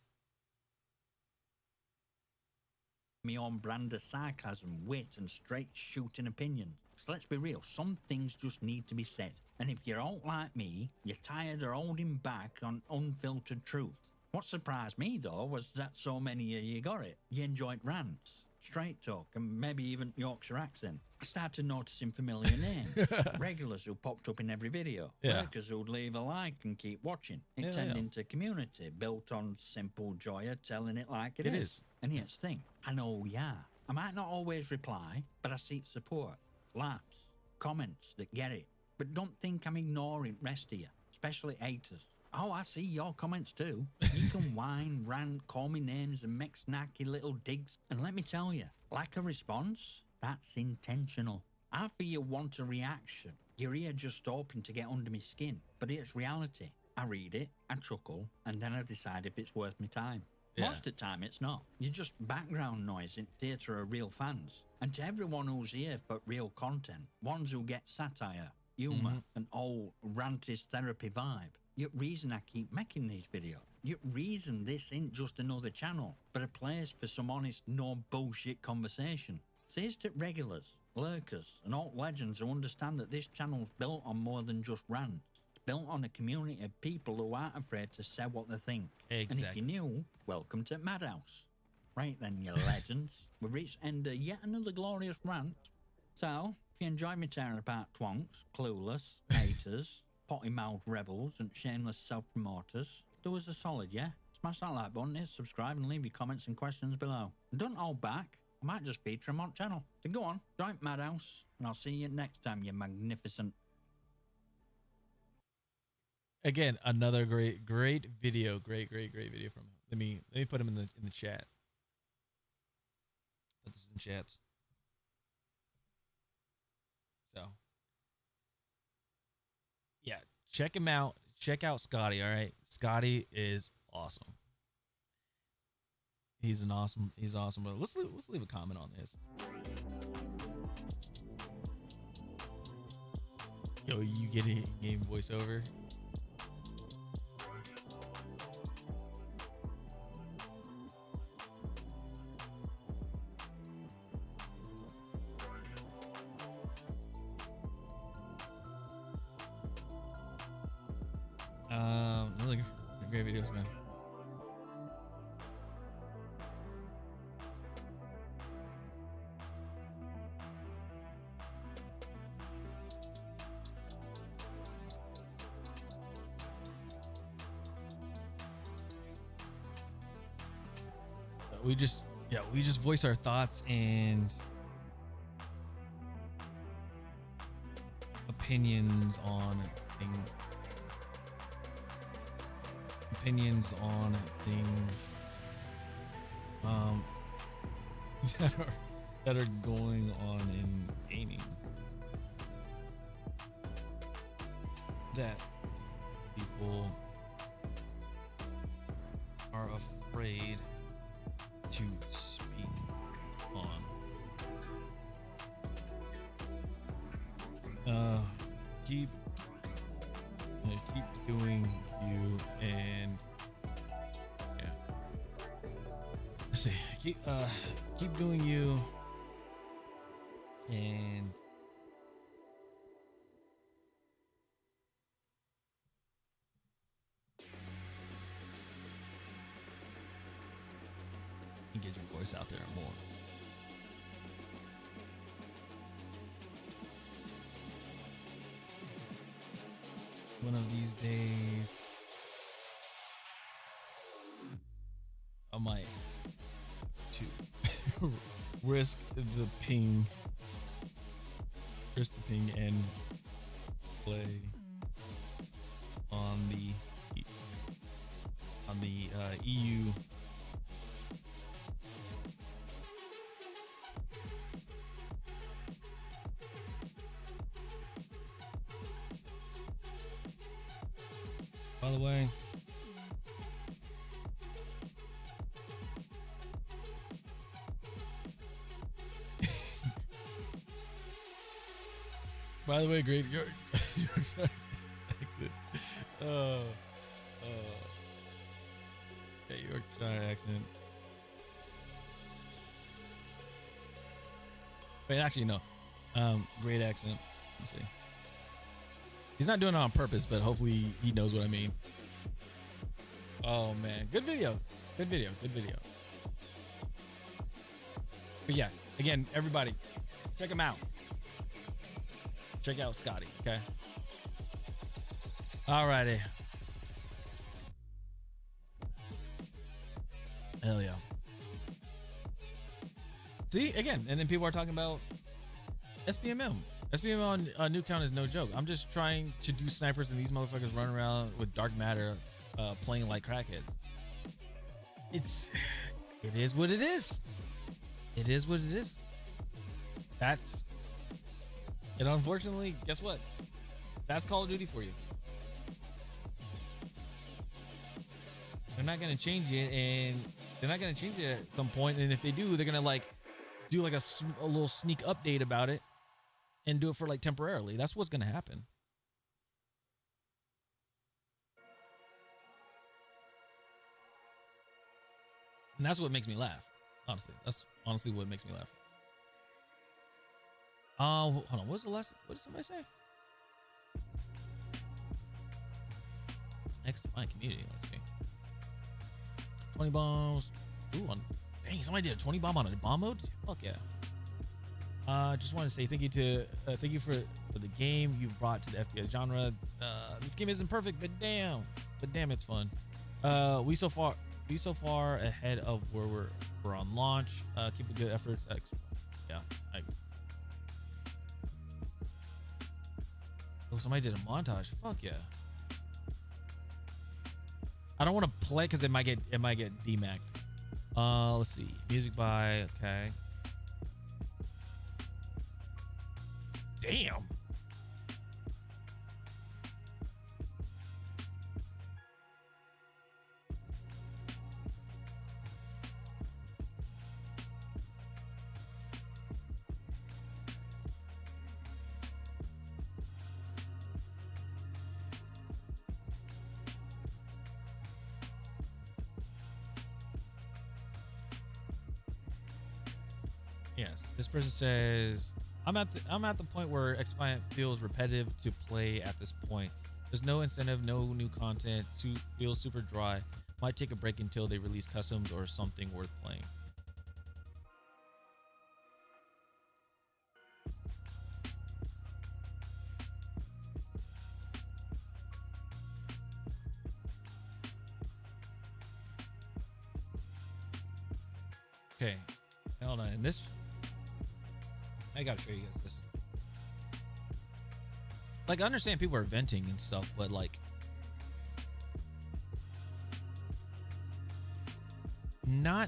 Me own brand of sarcasm, wit, and straight shooting opinions. So let's be real, some things just need to be said. And if you're all like me, you're tired of holding back on unfiltered truth. What surprised me, though, was that so many of you got it. You enjoyed rants, straight talk, and maybe even Yorkshire accent. I started noticing familiar names, regulars who popped up in every video, workers who'd leave a like and keep watching. It turned into a community built on simple joy of telling it like it is. And here's the thing, I know who you are. I might not always reply, but I seek support, laughs, comments that get it. But don't think I'm ignoring the rest of you, especially haters. Oh, I see your comments too. You can whine, rant, call me names and make snacky little digs. And let me tell you, lack of response, that's intentional. I feel you want a reaction. Your ear just hoping to get under my skin. But it's reality. I read it, I chuckle, and then I decide if it's worth my time. Most of the time it's not. You're just background noise in theatre of real fans. And to everyone who's here for real content, ones who get satire, humour, and old ranty therapy vibe, your reason I keep making these videos. Your reason this ain't just another channel, but a place for some honest, no bullshit conversation. So here's to regulars, lurkers, and alt legends who understand that this channel's built on more than just rants. It's built on a community of people who aren't afraid to say what they think. Exactly. And if you're new, welcome to Madhouse. Right then, you legends. We've reached the end of yet another glorious rant. So, if you enjoyed me tearing apart twonks, clueless, haters, potty-mouthed rebels, and shameless self-promoters, do us a solid, yeah? Smash that like button, hit subscribe, and leave your comments and questions below. And don't hold back. I might just feature them on channel. So go on, join Madhouse, and I'll see you next time, you magnificent. Again, another great video, great video from him. Let me put him in the chat. Put this in chats. So, yeah, check him out. Check out Scotty. All right, Scotty is awesome. He's awesome. But let's leave a comment on this. Yo, you get a game voiceover. Really great videos, man. We just voice our thoughts and opinions on things. That are going on in gaming that people are afraid to speak on. Keep doing you, and yeah. Let's see. Keep doing you, and get your voice out there more. One of these days, I might to risk the ping and play on the EU By the way. By the way, great. Exit. Okay, Yorkshire accent. Wait, actually, no. Great accent. Let's see. He's not doing it on purpose, but hopefully he knows what I mean. Oh man, good video. Good video. Good video. But yeah, again, everybody, check him out. Check out Scotty, okay? Alrighty. Hell yeah. See, again, and then people are talking about SBMM. SBMM on Nuketown is no joke. I'm just trying to do snipers and these motherfuckers run around with dark matter playing like crackheads. It is what it is. It is what it is. That's it. Unfortunately, guess what? That's Call of Duty for you. They're not gonna change it, and they're not gonna change it at some point. And if they do, they're gonna like do like a little sneak update about it and do it for like temporarily. That's what's gonna happen. And that's what makes me laugh. Honestly, that's honestly what makes me laugh. Hold on. What did somebody say? XDefiant community. Let's see. 20 bombs. Ooh, dang, somebody did a 20 bomb on a bomb mode. Fuck yeah. Just want to say thank you for the game you've brought to the FPS genre. This game isn't perfect, but damn, it's fun. We so far ahead of where we're on launch. Keep the good efforts. Yeah. Oh, somebody did a montage. Fuck yeah. I don't want to play because it might get demacked. Let's see. Music by okay. Damn. Yes, this person says, I'm at the point where XDefiant feels repetitive to play at this point. There's no incentive, no new content, feels super dry. Might take a break until they release customs or something worth playing. Okay, hold on. And this, I gotta show you guys this. Like, I understand people are venting and stuff, but like, not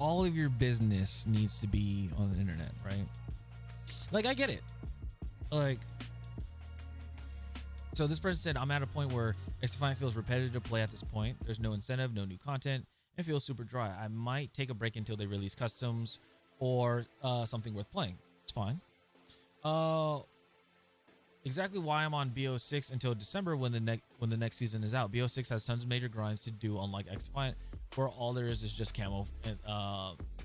all of your business needs to be on the internet, right? Like, I get it. Like, so this person said, I'm at a point where XDefiant feels repetitive to play at this point. There's no incentive, no new content. It feels super dry. I might take a break until they release customs or something worth playing. It's fine. Exactly why I'm on BO6 until December when the next season is out. BO6 has tons of major grinds to do, unlike XDefiant, where all there is just camo, and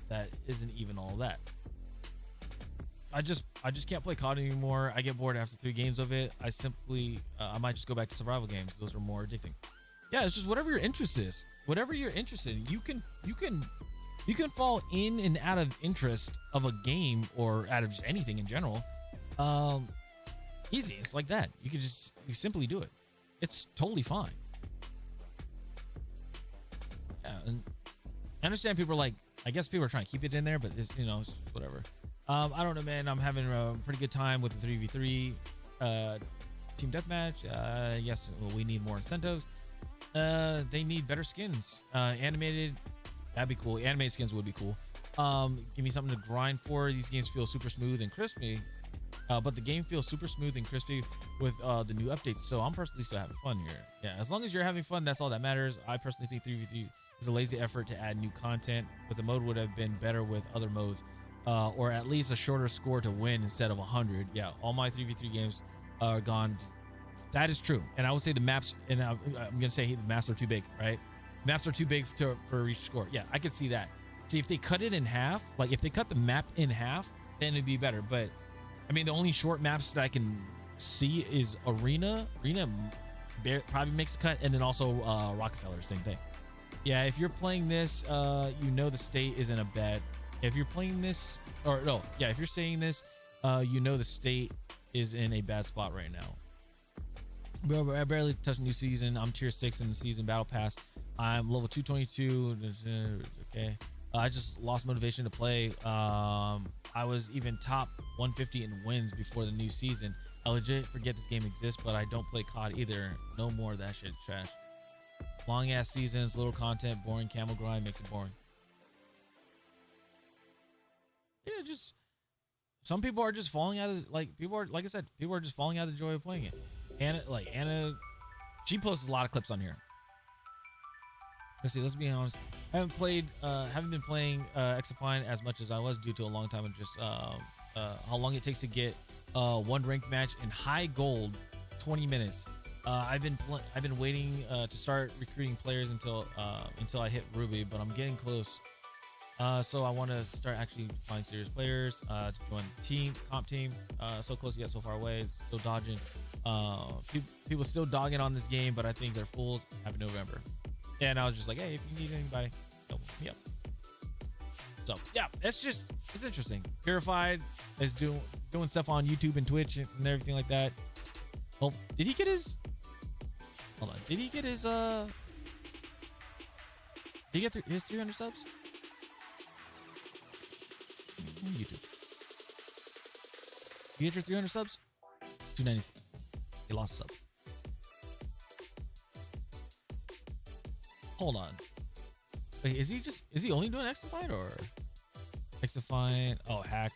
that isn't even all that. I just can't play COD anymore. I get bored after 3 games of it. I might just go back to survival games. Those are more addicting. Yeah, it's just whatever your interest is. Whatever you're interested in, you can fall in and out of interest of a game or out of just anything in general. Easy. It's like that. You simply do it. It's totally fine. Yeah, and I understand people are like, I guess people are trying to keep it in there, but it's, it's whatever. I don't know, man. I'm having a pretty good time with the 3v3 team deathmatch. Yes, well, we need more incentives. They need better skins. Animated, that'd be cool. Animated skins would be cool. Give me something to grind for. These games feel super smooth and crispy. but the game feels super smooth and crispy with the new updates. So I'm personally still having fun here. Yeah, as long as you're having fun, that's all that matters. I personally think 3v3 is a lazy effort to add new content, but the mode would have been better with other modes, or at least a shorter score to win instead of 100. Yeah, all my 3v3 games are gone. That is true. And I would say the maps, and I'm gonna say the maps are too big, right? Maps are too big for each score. Yeah, I could see that. See, if they cut it in half, like if they cut the map in half, then it'd be better. But I mean, the only short maps that I can see is Arena. Arena probably makes a cut, and then also Rockefeller, same thing. Yeah, if you're playing this, you know the state isn't a bad. If you're playing this, or no, yeah, if you're saying this, you know the state is in a bad spot right now. Bro, I barely touched new season. I'm tier 6 in the season battle pass. I'm level 222. Okay. I just lost motivation to play. I was even top 150 in wins before the new season. I legit forget this game exists, but I don't play COD either. No more of that shit, trash. Long ass seasons, little content, boring camel grind makes it boring. Yeah, just some people are just falling out of, like, people are, like I said, people are just falling out of the joy of playing it. Anna, she posts a lot of clips on here. Let's see, let's be honest. Haven't been playing XDefiant as much as I was due to a long time of just how long it takes to get one ranked match in high gold, 20 minutes. I've been waiting to start recruiting players until I hit Ruby, but I'm getting close. So I want to start actually find serious players to join the comp team. So close yet so far away. Still dodging. People still dogging on this game, but I think they're fools. Happy November. And I was just like, hey, if you need anybody, help me up. So yeah, it's interesting. Purified is doing stuff on YouTube and Twitch and everything like that. Oh, did he get his? Hold on. Did he get his? Did he get his 300 subs? On YouTube. You get your 300 subs? 290. He lost a sub. Hold on. Wait, is he only doing XDefiant or XDefiant? Oh, hacker.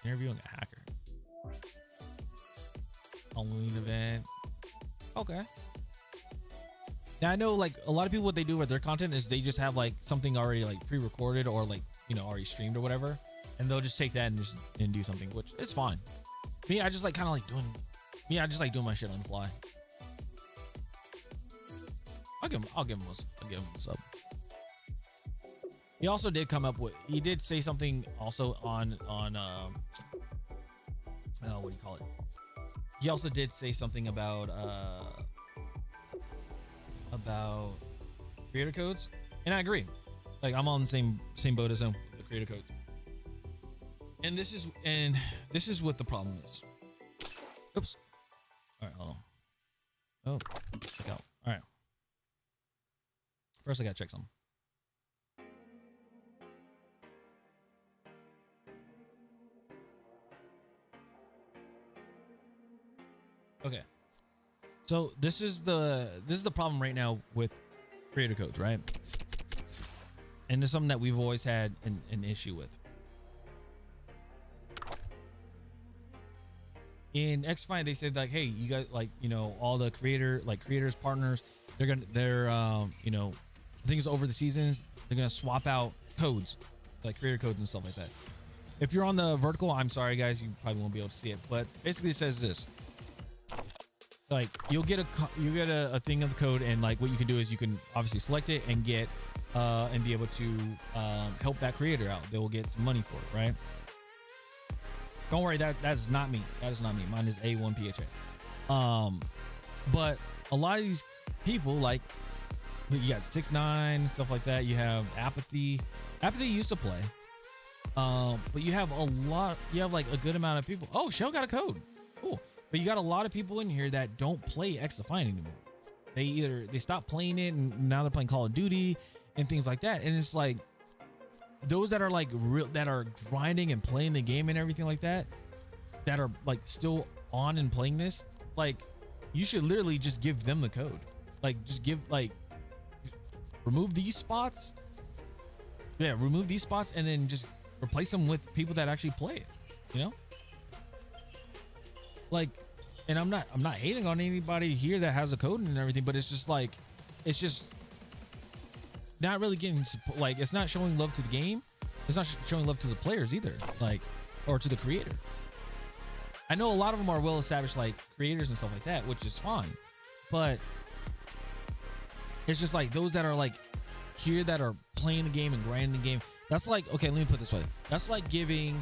Interviewing a hacker. Halloween event. Okay. Now I know, like, a lot of people, what they do with their content is they just have like something already like pre-recorded or like, you know, already streamed or whatever, and they'll just take that and do something, which is fine. Me, I just like kind of like doing. Me, I just like doing my shit on the fly. I'll give him a sub. He also did come up with. He did say something also on what do you call it? He also did say something about creator codes, and I agree. Like, I'm on the same boat as him with the creator codes. And this is what the problem is. Oops. All right, hold on. Oh, check out. All right. First, I gotta check something. Okay. So this is the problem right now with creator codes, right? And it's something that we've always had an issue with. In XDefiant, they said like, hey, you guys, like, you know, all the creators, partners, they're you know, I think it's over the seasons, they're gonna swap out codes, like creator codes and stuff like that. If you're on the vertical, I'm sorry guys, you probably won't be able to see it, but basically it says this. Like, you'll get a thing of the code, and like what you can do is you can obviously select it and get and be able to help that creator out. They will get some money for it, right? Don't worry, that is not me. That is not me. Mine is A1PHA. But a lot of these people, like, you got 6ix9ine, stuff like that. You have Apathy. Apathy used to play. But you have like a good amount of people. Oh, Shell got a code. Cool. But you got a lot of people in here that don't play XDefiant anymore. They stopped playing it, and now they're playing Call of Duty and things like that. And it's like, those that are like that are grinding and playing the game and everything like that, that are like still on and playing this, like, you should literally just give them the code. Like, just remove these spots. Yeah, remove these spots and then just replace them with people that actually play it, you know? like, and I'm not hating on anybody here that has a code and everything, but it's just like, it's just not really getting support. Like, it's not showing love to the game. It's not showing love to the players either, like, or to the creator. I know a lot of them are well established, like creators and stuff like that, which is fine, but it's just like those that are like here that are playing the game and grinding the game. That's like, okay, let me put it this way. That's like giving,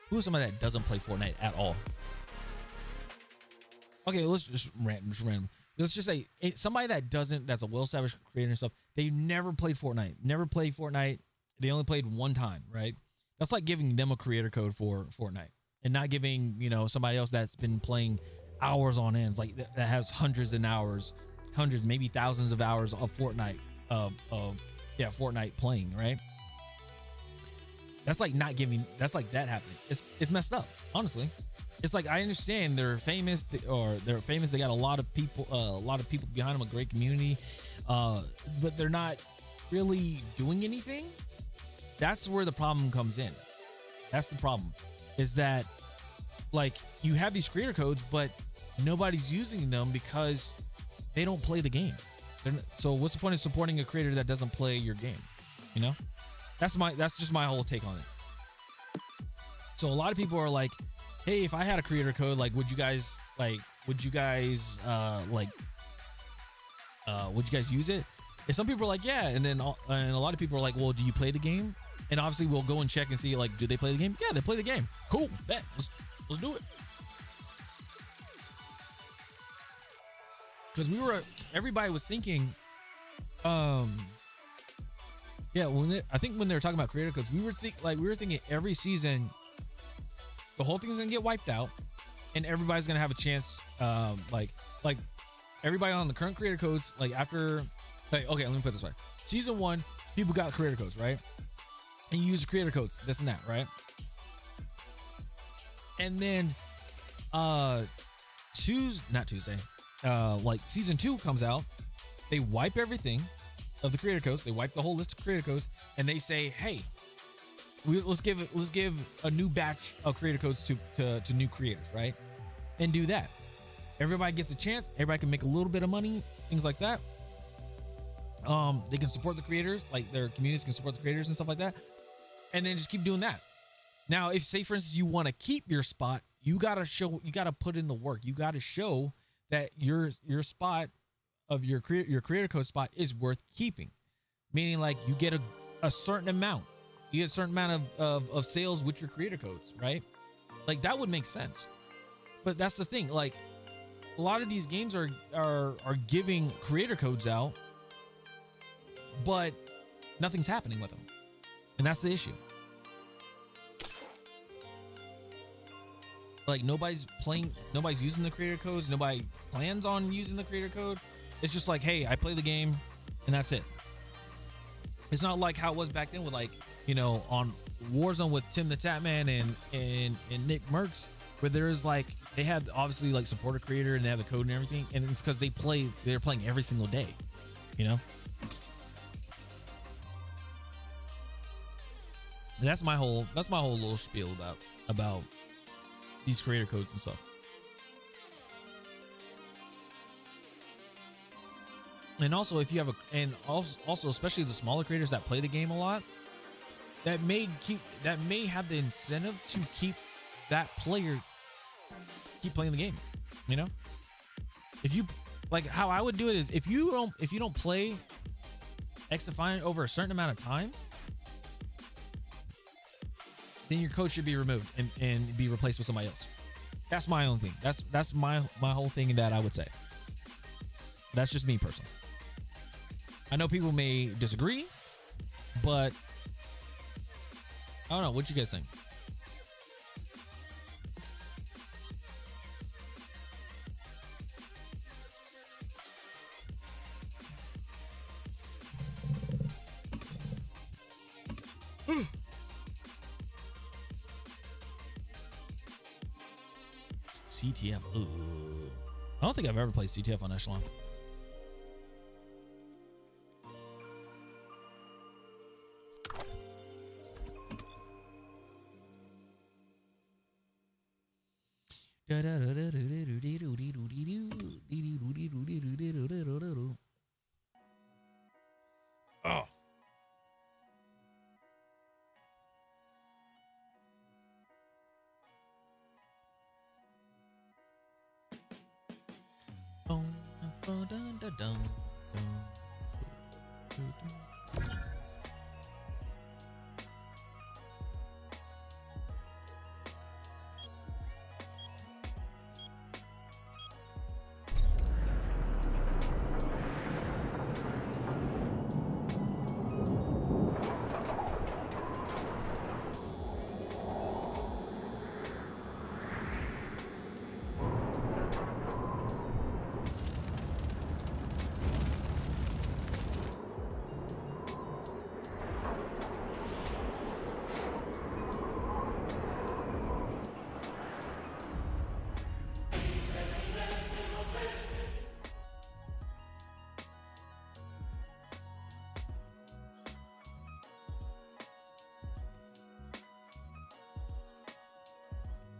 who is somebody that doesn't play Fortnite at all? Okay, let's just random. Let's just say somebody that doesn't, that's a well-established creator and stuff. They never played Fortnite. They only played one time, right? That's like giving them a creator code for Fortnite and not giving, you know, somebody else that's been playing hours on ends, like that has hundreds and hours, hundreds, maybe thousands of hours of Fortnite, Fortnite playing, right? That's like not giving, that's like that happening. It's messed up, honestly. It's like, I understand they're famous, they got a lot of people behind them, a great community, but they're not really doing anything. That's where the problem comes in. That's the problem, is that like you have these creator codes, but nobody's using them because they don't play the game. So what's the point of supporting a creator that doesn't play your game? You know, that's just my whole take on it. So a lot of people are like, hey, if I had a creator code, like, would you guys use it? And some people are like, yeah. And a lot of people are like, well, do you play the game? And obviously we'll go and check and see, like, do they play the game? Yeah, they play the game. Cool. Bet. Let's do it. Because everybody was thinking, I think when they were talking about creator codes, we were thinking every season, the whole thing's gonna get wiped out, and everybody's gonna have a chance. Like everybody on the current creator codes, like after, like, okay, let me put it this way: season 1, people got creator codes, right? And you use the creator codes, this and that, right? And then, like season 2 comes out, they wipe everything of the creator codes, they wipe the whole list of creator codes, and they say, hey, let's give a new batch of creator codes to new creators, right? And do that. Everybody gets a chance. Everybody can make a little bit of money, things like that. They can support the creators, like their communities can support the creators and stuff like that, and then just keep doing that. Now, if, say for instance, you want to keep your spot, you gotta put in the work. You gotta show that your spot of your creator code spot is worth keeping, meaning like you get a certain amount. You get a certain amount of sales with your creator codes, right? Like that would make sense. But that's the thing, like a lot of these games are giving creator codes out, but nothing's happening with them. And that's the issue. Like nobody's using the creator codes, nobody plans on using the creator code. It's just like, hey, I play the game and that's it. It's not like how it was back then with, like, you know, on Warzone with Tim the Tatman and Nick Merckx, where there's like, they had obviously like support a creator and they have the code and everything, and it's because they're playing every single day, you know. And that's my whole little spiel about these creator codes and stuff. And also, if you have also especially the smaller creators that play the game a lot, that may have the incentive to keep that player playing the game. You know, if you, like, how I would do it is, if you don't play XDefiant over a certain amount of time, then your code should be removed and be replaced with somebody else. That's my own thing. That's my whole thing that I would say. That's just me personally. I know people may disagree, but I don't know. What you guys think? CTF. Ooh. I don't think I've ever played CTF on Echelon. Oh.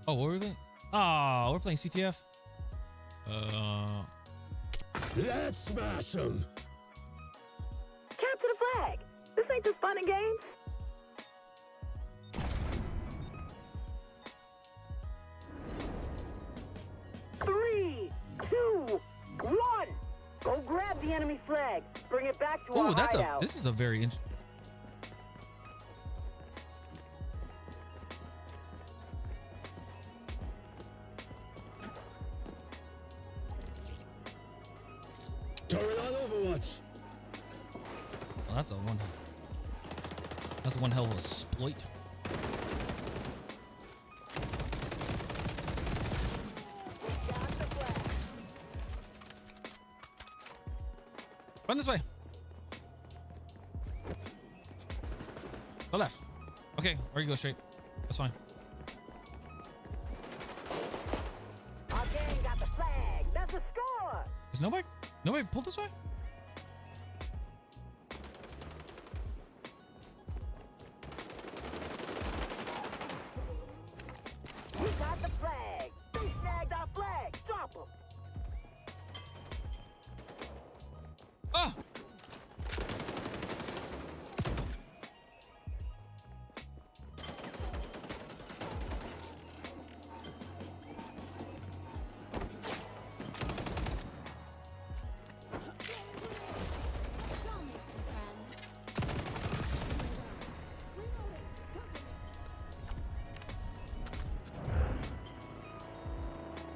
Oh, what were we playing? Oh, we're playing CTF. Let's smash them. Capture the flag. This ain't just fun and games. Three, two, one. Go grab the enemy flag. Bring it back to our hideout. This is a very interesting. Turret on Overwatch. Well, that's one hell of a exploit. Run this way. Go left. Okay, or you go straight. That's fine. Our gang got the flag. That's a score. Is nobody pull this way? We got the flag. They snagged our flag. Drop them. Oh!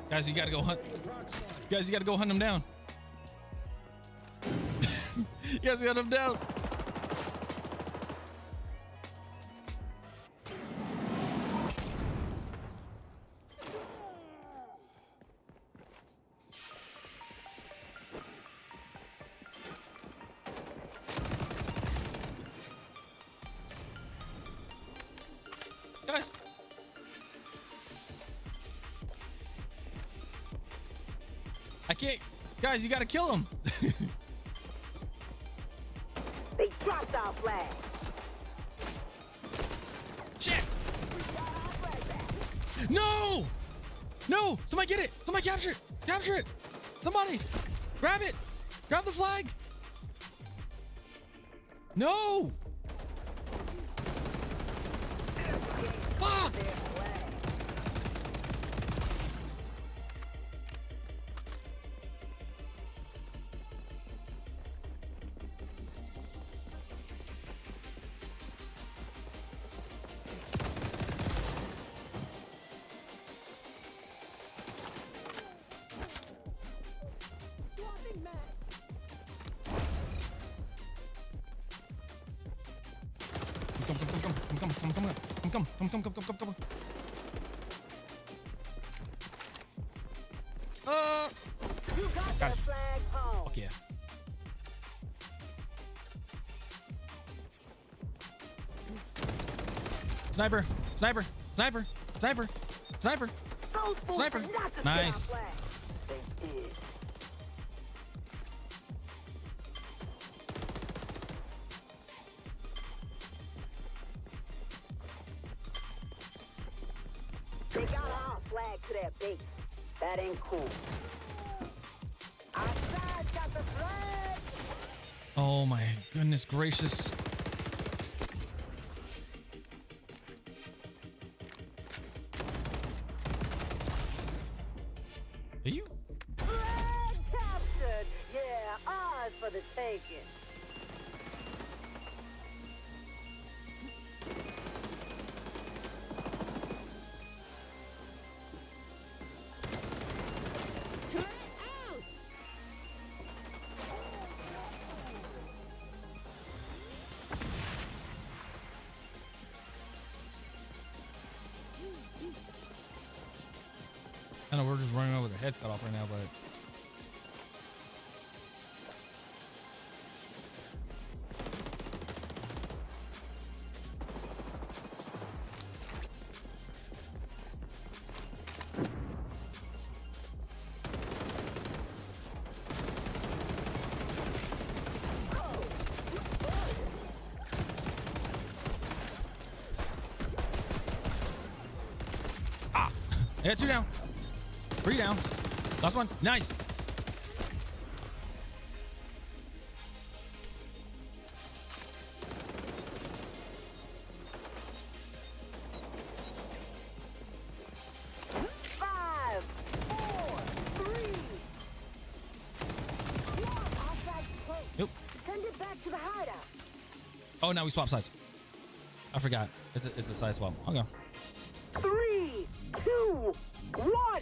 Guys, you gotta go hunt. Guys, you gotta go hunt them down. You guys got him down. Guys. I can't. Guys, you gotta kill him. They dropped our flag. Shit! No! No! Somebody get it! Somebody capture it! Capture it! Somebody! Grab it! Grab the flag! No! Fuck! Come. You got Got that it. flag home. Fuck yeah. Sniper! Sniper! Sniper! Sniper! Sniper! Those fools Sniper! did not just Nice. get our flag. They did. They got our flag today. their base. That ain't cool. Outside, got the flag! Oh my goodness gracious. Are you? Flag captured! Yeah, ours for the taking. I know we're just running over the head cut off right now, but yeah, 2 down. 3 down. Last one. Nice. Five, four, three. Nope. Send it back to the hideout. Oh, now we swap sides. I forgot. It's a side swap. Okay. 3, 2, 1.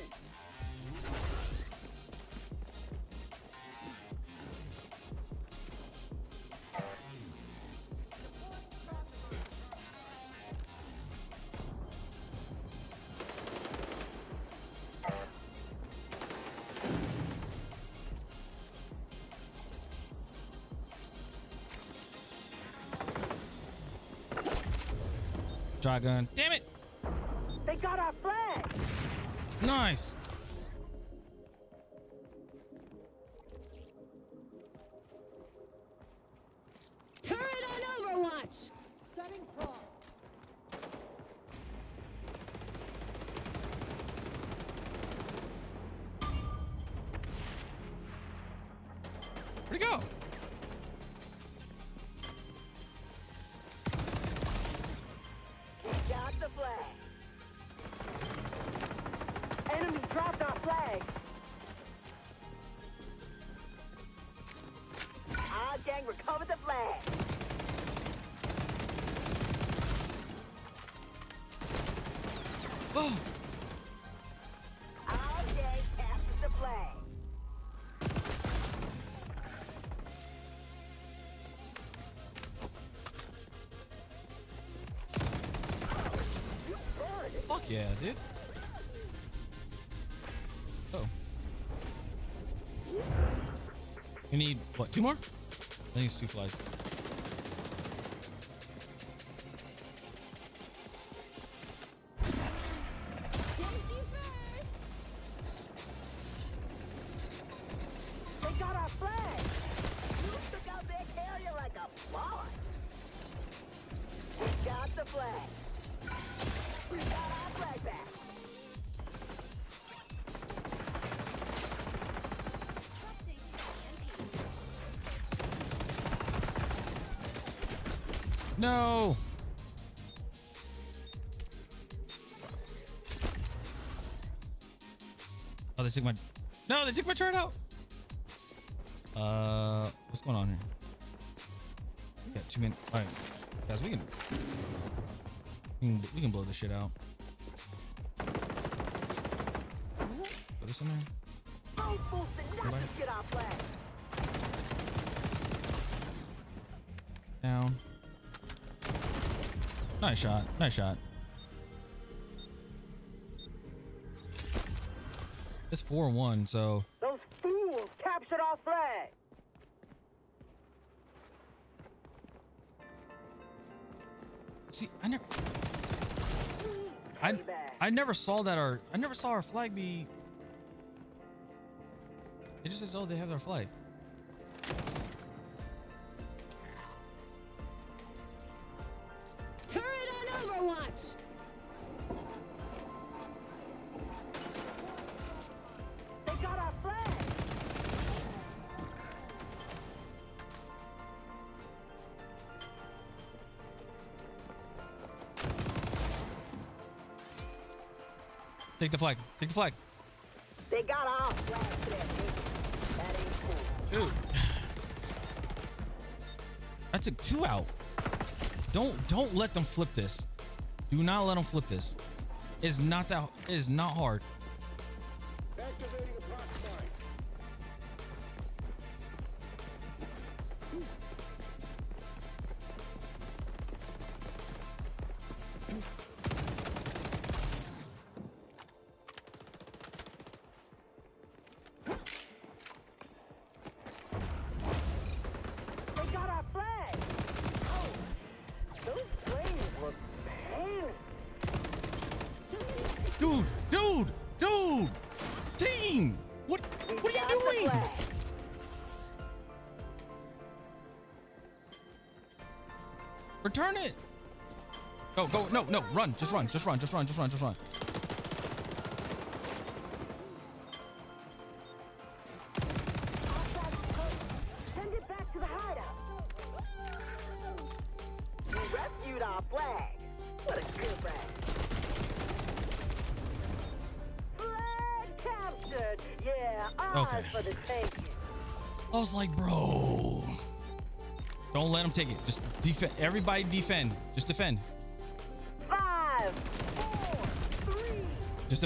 Shotgun. Damn it. They got our flag. Nice. Turret on Overwatch. Setting prop. Where'd he go? We got the flag. Enemy dropped our flag. Our gang recovered the flag. Oh. Our gang captured the flag. Fuck yeah, dude. Oh. We need, what, 2 more? I think it's 2 flags. They got our flag. You took out their carrier like a boss. We got the flag. We got our flag back. No. Oh, they took my. No, they took my turret out. What's going on here? Yeah, 2 minutes. All right, guys, we can blow this shit out. Put this in there. Those fools did not just get our flag. Down. Nice shot. Nice shot. It's 4-1, so. Those fools captured our flag. See, I never saw that I never saw our flag be. It just says, oh, they have their flag. Turret on Overwatch. Take the flag. Take the flag. They got our flag today. That ain't cool. Dude. That took 2 out. Don't let them flip this. Do not let them flip this. It's not that. It is not hard. Activating a proc mine. They got our flag. Oh, those flames look painful. Dude! Team! What are you doing? Return it! Go, no, run, just run. Send it back to the hideout. We rescued our flag. What a good brag. Flag captured. Yeah, ours Okay. for the taking. I was like, bro. Don't let them take it. Just defend. Everybody defend. Just defend. 5, 4, 3. Just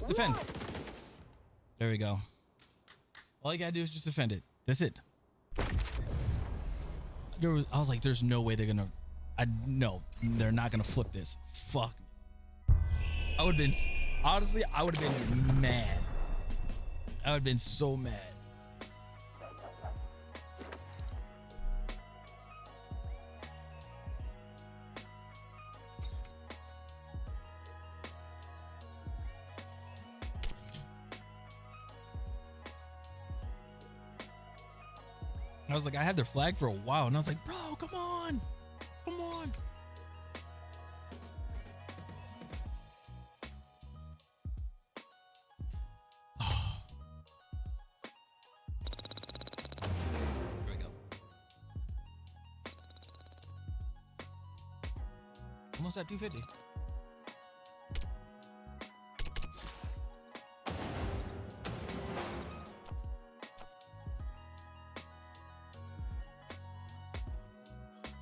defend. There we go. All you gotta do is just defend it. That's it. I was like, there's no way they're gonna. No, they're not gonna flip this. Fuck. I would have been. Honestly, I would have been mad. I would have been so mad. I was like, I had their flag for a while, and I was like, bro, come on. Here we go. Almost at 250.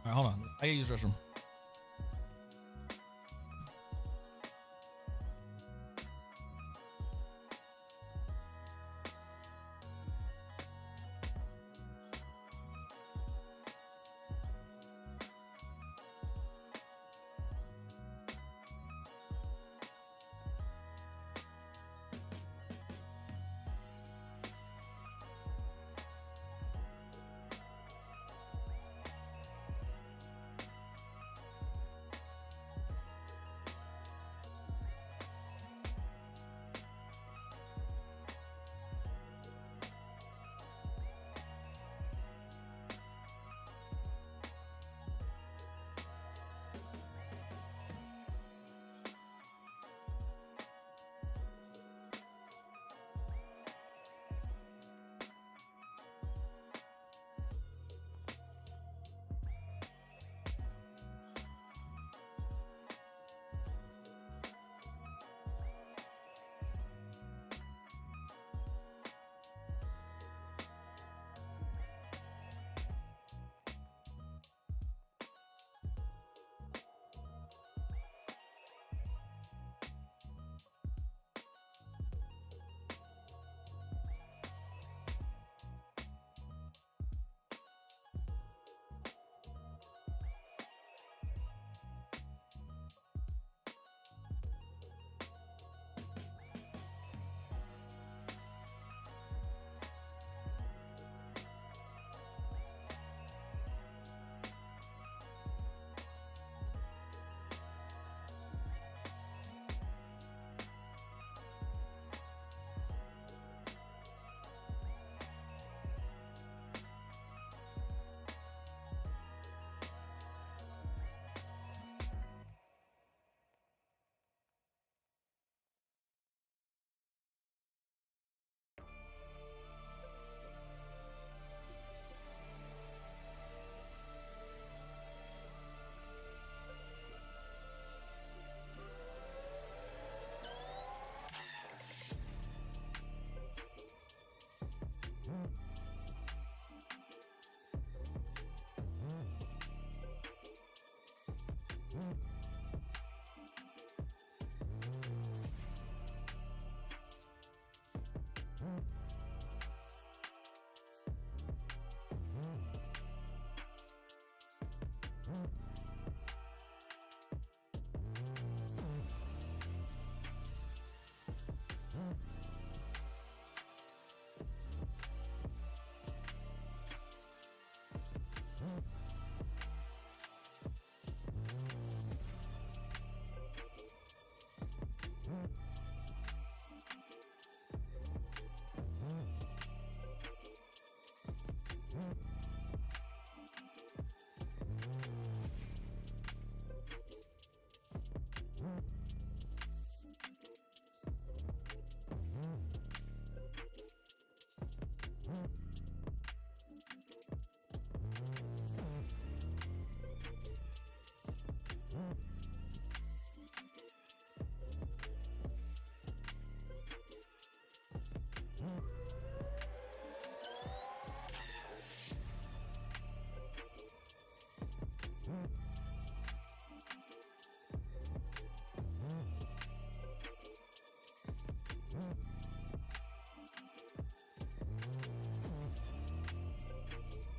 All right, hold on. I gotta use the restroom.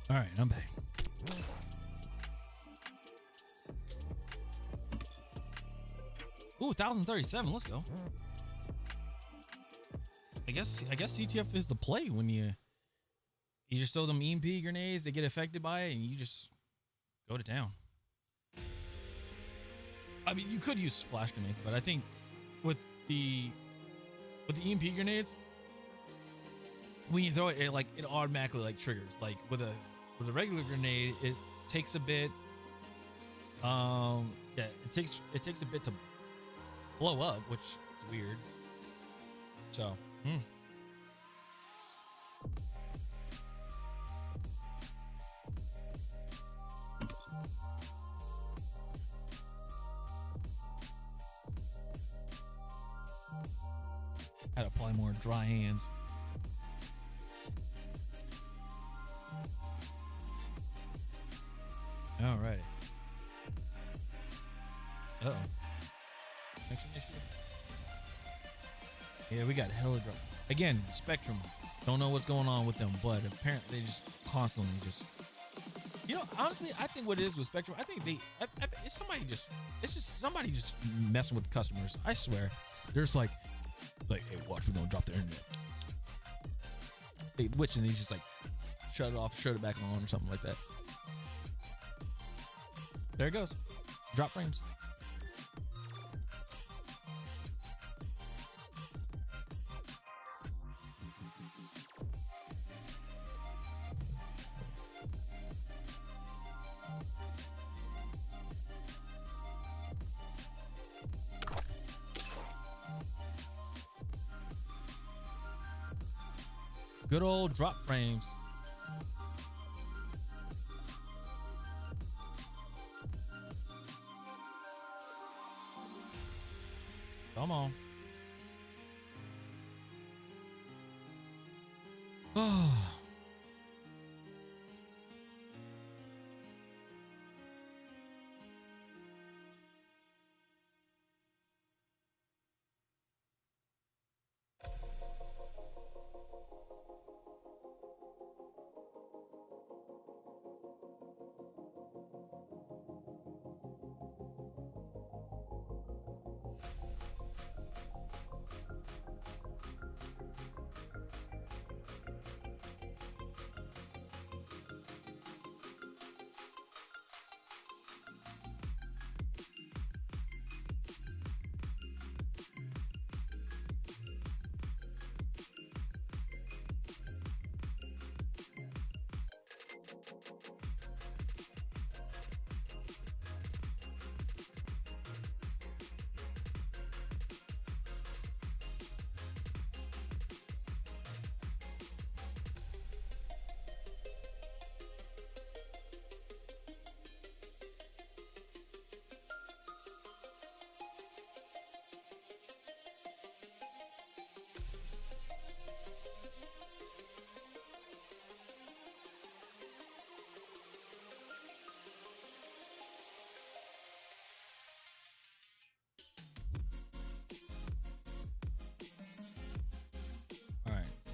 All right, I'm back. Ooh, 1037. Let's go. I guess CTF is the play when you just throw them EMP grenades, they get affected by it, and you just go to town. I mean, you could use flash grenades, but I think with the EMP grenades, when you throw it, it automatically like triggers. Like with a regular grenade, it takes a bit. Yeah, it takes a bit to blow up, which is weird. So, Had to apply more dry hands. All right. Uh-oh. Connection issue? Yeah, we got hella drop. Again, Spectrum. Don't know what's going on with them, but apparently they just constantly just... You know, honestly, I think what it is with Spectrum, I think it's just somebody just messing with customers. I swear. They're just like, hey, watch, we're gonna drop the internet. They witch and they just like shut it off, shut it back on or something like that. There it goes. Drop frames. Good old drop frames. Come on. Oh.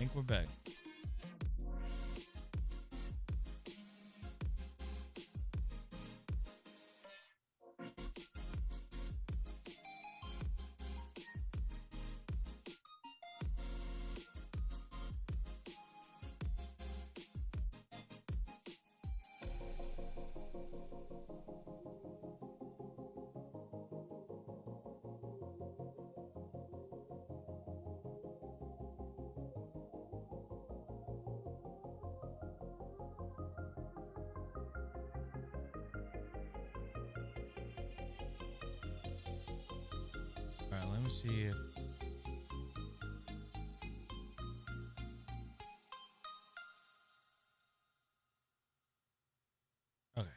think we're back. All right, let me see if okay.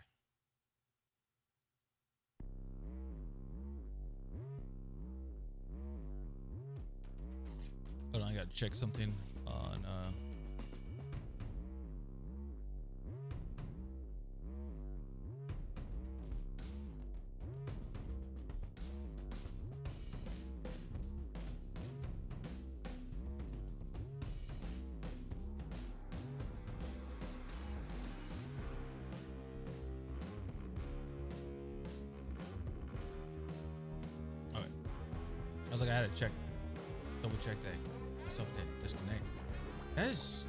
Hold on, I gotta check something on okay. I was like, I had to double check that stuff didn't disconnect. That's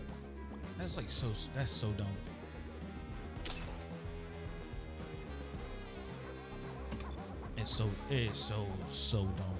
like that's so dumb. It is so dumb.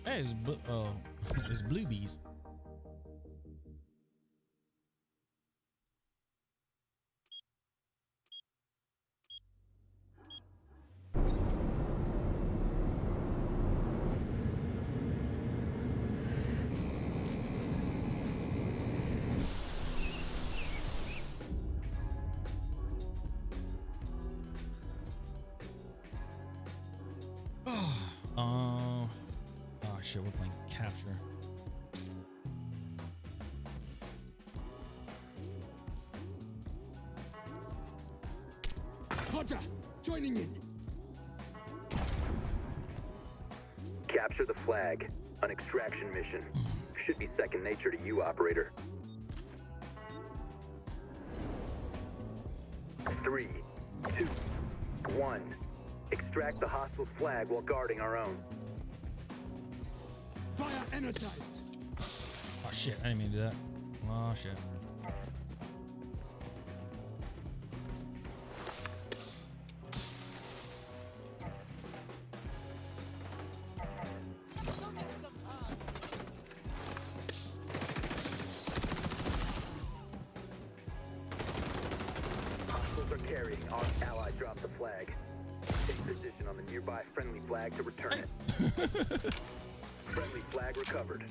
Hey, it's Bluebees. shit, we're playing capture. Hunter, joining in. Capture the flag. An extraction mission. Should be second nature to you, operator. 3, 2, 1. Extract the hostile's flag while guarding our own. Fire energized. Oh shit, I didn't mean to do that. Oh shit. Hostiles are carrying. Our ally dropped the flag. Take position on the nearby friendly flag to return it. Friendly flag recovered.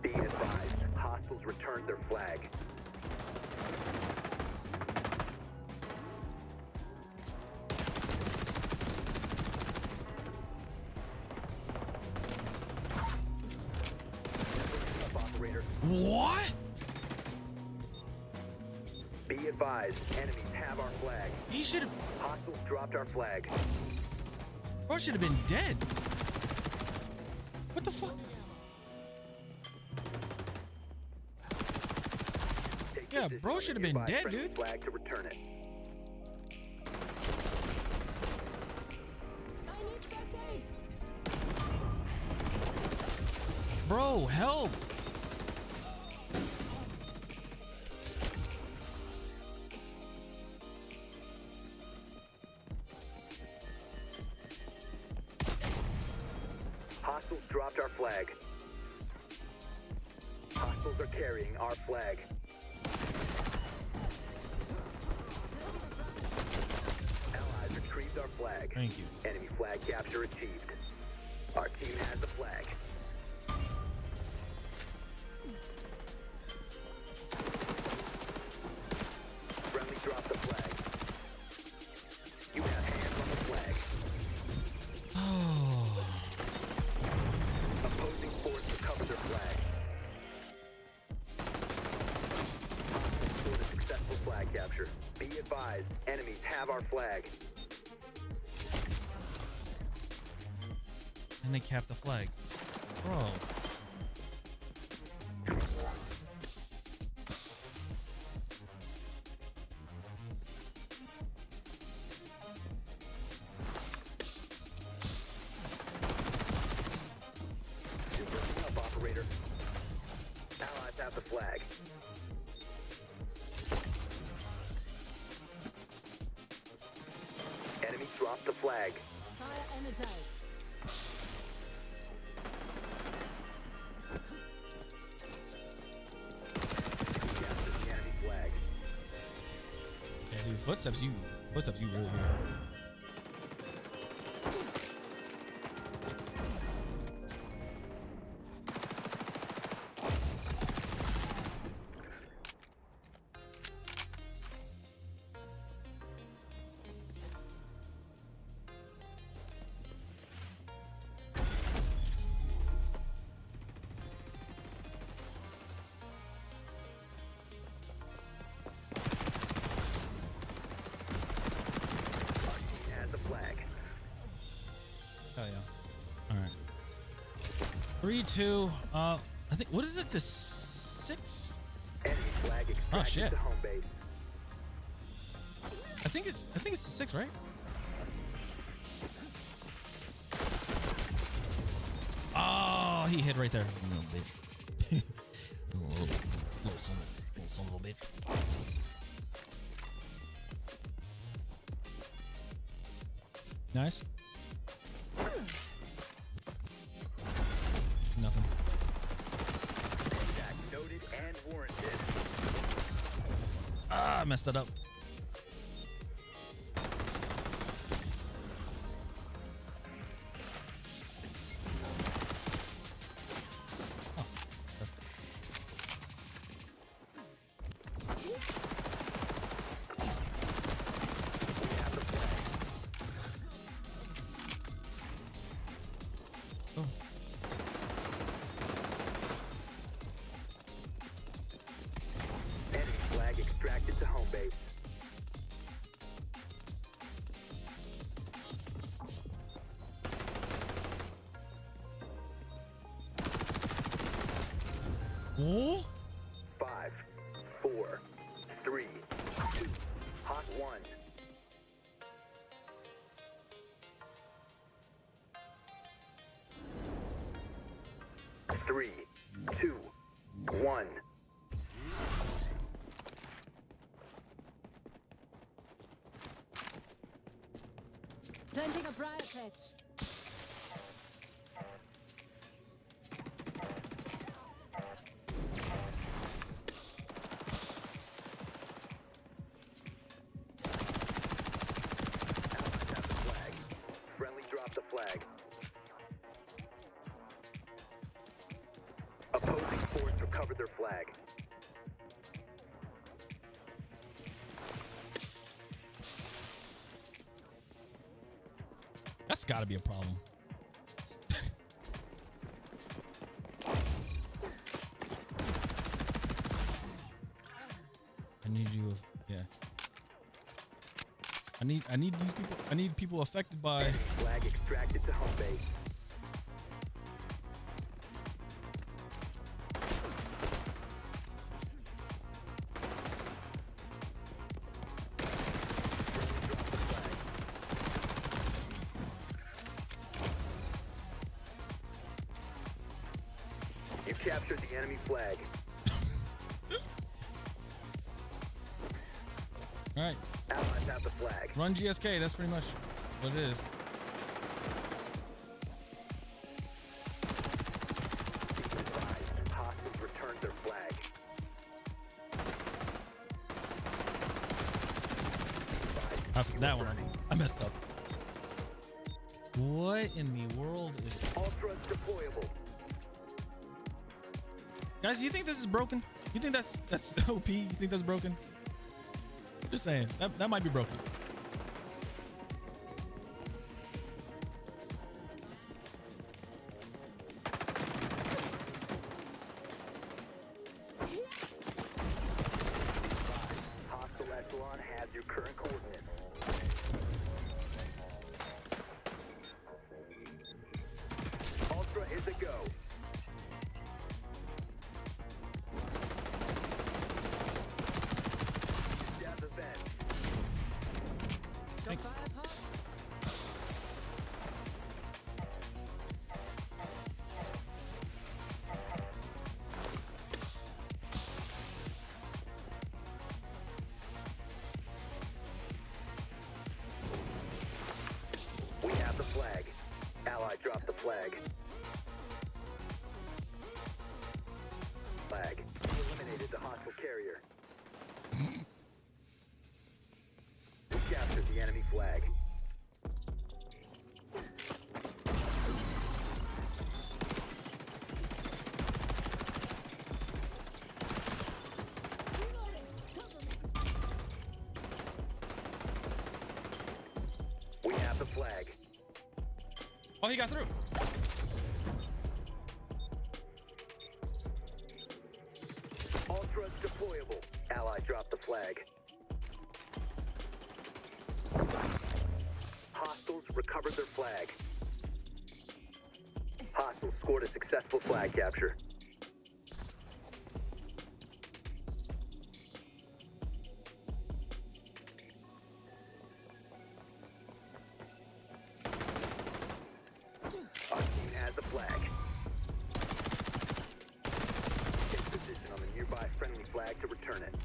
Be advised, hostiles returned their flag. Operator. What? Be advised, enemies have our flag. He should have. Hostiles dropped our flag. Bro should have been dead. What the fuck? Yeah, bro should have been dead, dude. Flag to return it. Bro, help! Hostiles dropped our flag. Hostiles are carrying our flag. Allies retrieved our flag. Thank you. Enemy flag capture achieved. Our team has the flag. Friendly dropped the flag. You have hands on the flag. Oh. Opposing force recovered their flag. Hostiles scored a successful flag capture. Be advised, enemies have our flag. And they capped the flag. Bro. You're breaking up, operator. Allies have the flag. Enemy dropped the flag. Fire energized. Captured the enemy flag. Yeah, dude, footsteps you really hear. Our team has the flag. Oh yeah. All right. 3, 2. I think what is it? The 6? Enemy flag extracted shit. to home base. I think it's the 6, right? Oh, he hit right there. Little bitch. little son of a bitch. Nice. Nothing. Attack noted and warranted. Ah, I messed it up. Oh. 5, 4, 3, 2, hot 1. Three, two, one. Planting a briar patch. Friendly drop the flag. Opposing force recovered their flag. That's got to be a problem. I need you. Yeah. I need these people. I need people affected by. Flag extracted to home base. You captured the enemy flag. All right. Allies have the flag. Run GSK. That's pretty much what it is. Hostiles returned their flag. That one, I messed up. What in the world is? Ultras deployable. Guys, do you think this is broken? You think that's OP? You think that's broken? Just saying, that might be broken. Hostile echelon has your current coordinates. Ultra is a go. Death event. Thanks. We have the flag. Ally dropped the flag. Flag. Eliminated the hostile carrier. We captured the enemy flag. We have the flag. Oh, he got through. Ultras deployable. Ally dropped the flag. Hostiles recovered their flag. Hostiles scored a successful flag capture. Our team has the flag. Take position on the nearby friendly flag to return it.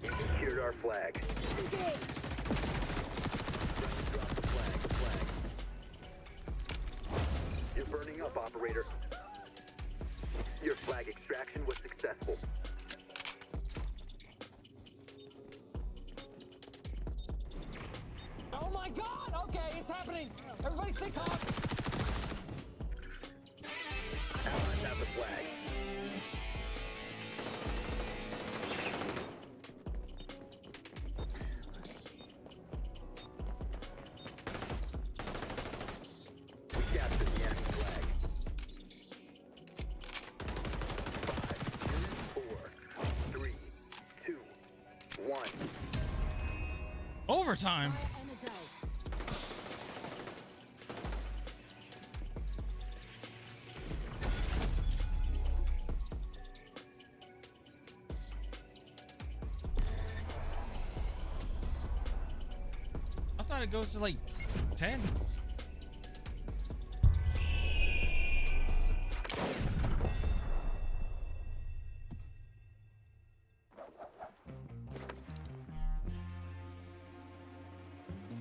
You secured our flag. Friendly drop the flag. You're burning up, operator. Your flag extraction was successful. Oh my god! Okay, it's happening! Everybody stay calm! Allies have the flag. We captured the enemy flag. 5, 4, 3, 2, 1. Overtime. thought it goes to like 10.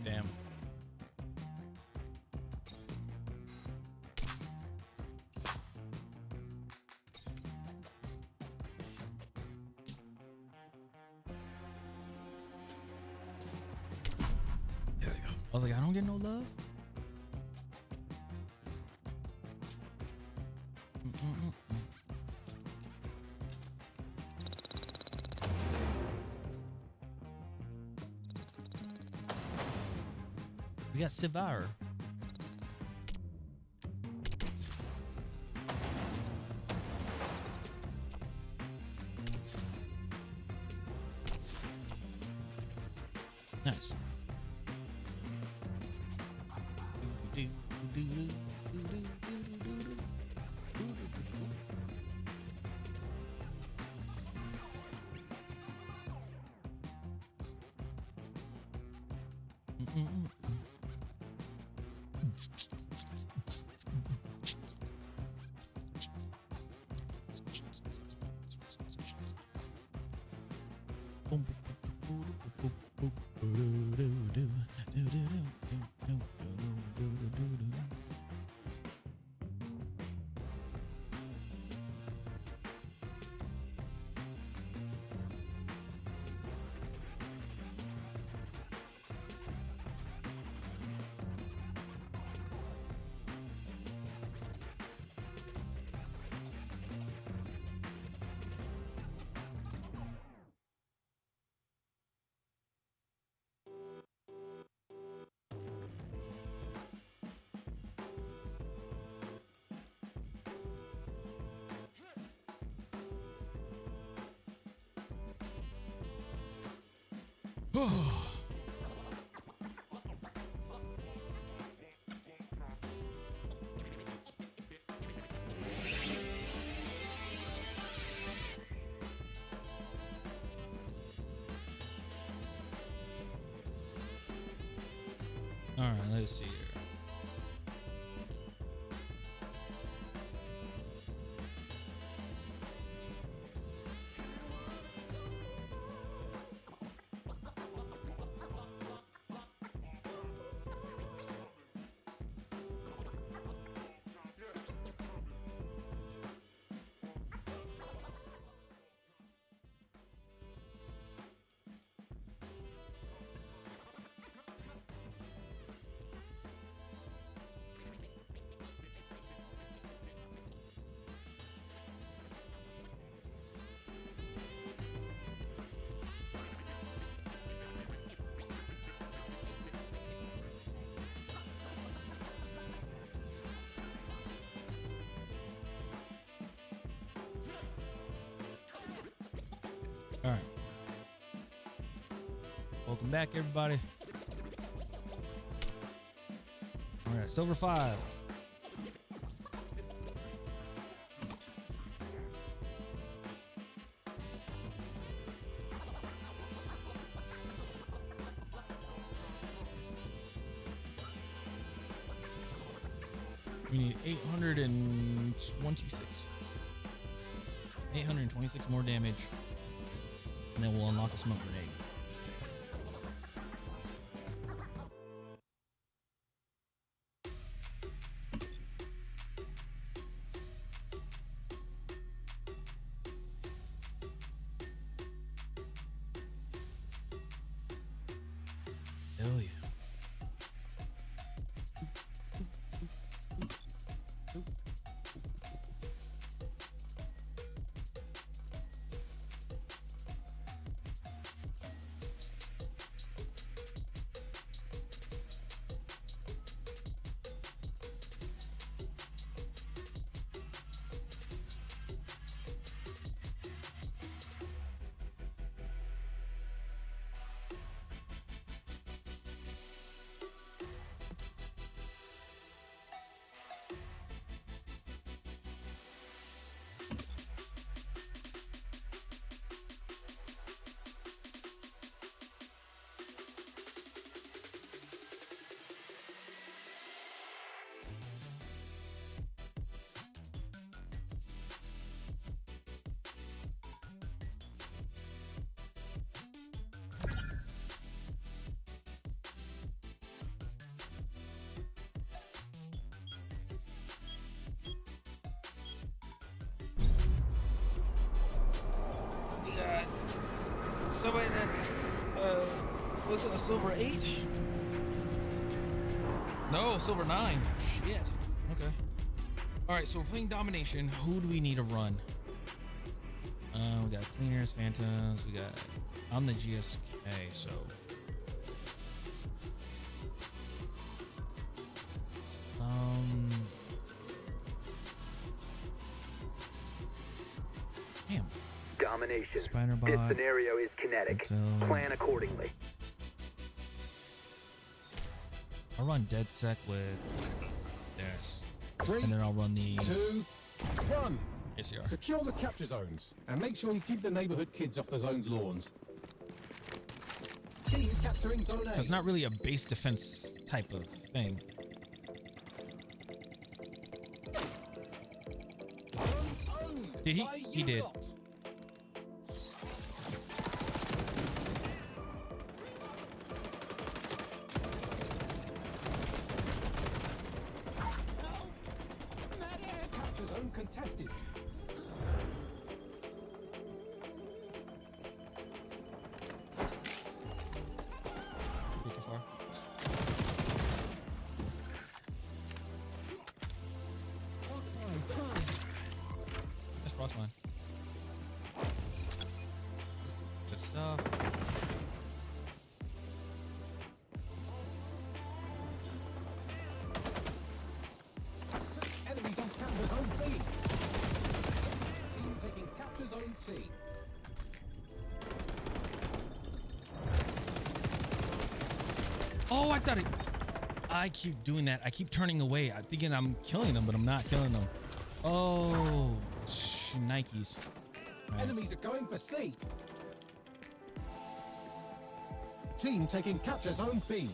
Damn. There we go. I was like, I don't get no love. We got Sivar. Nice. All right, let's see here. All right. Welcome back, everybody. All right, Silver 5. We need 826. 826 more damage. And then we'll unlock a smoke grenade. Hell yeah. So wait, that's was it a silver 8? No, silver 9. Shit. Okay. All right, so we're playing domination. Who do we need to run? We got cleaners, phantoms. We got. I'm the GSK, so. Damn. Domination. Spider-Bot. This scenario is kinetic. Plan accordingly. I'll run DedSec with this. 3, and then I'll run the 2, 1. ACR. Secure the capture zones and make sure you keep the neighborhood kids off the zone's lawns. Team capturing zone A. It's not really a base defense type of thing. Did he? He did. Capture zone contested. Too far. That's Roxmine. Good stuff. Enemies on capture zone B. Team taking capture zone C. Oh, I thought it. I keep doing that. I keep turning away. I'm thinking I'm killing them, but I'm not killing them. Oh, Nikes. Right. Enemies are going for C. Team taking capture zone B.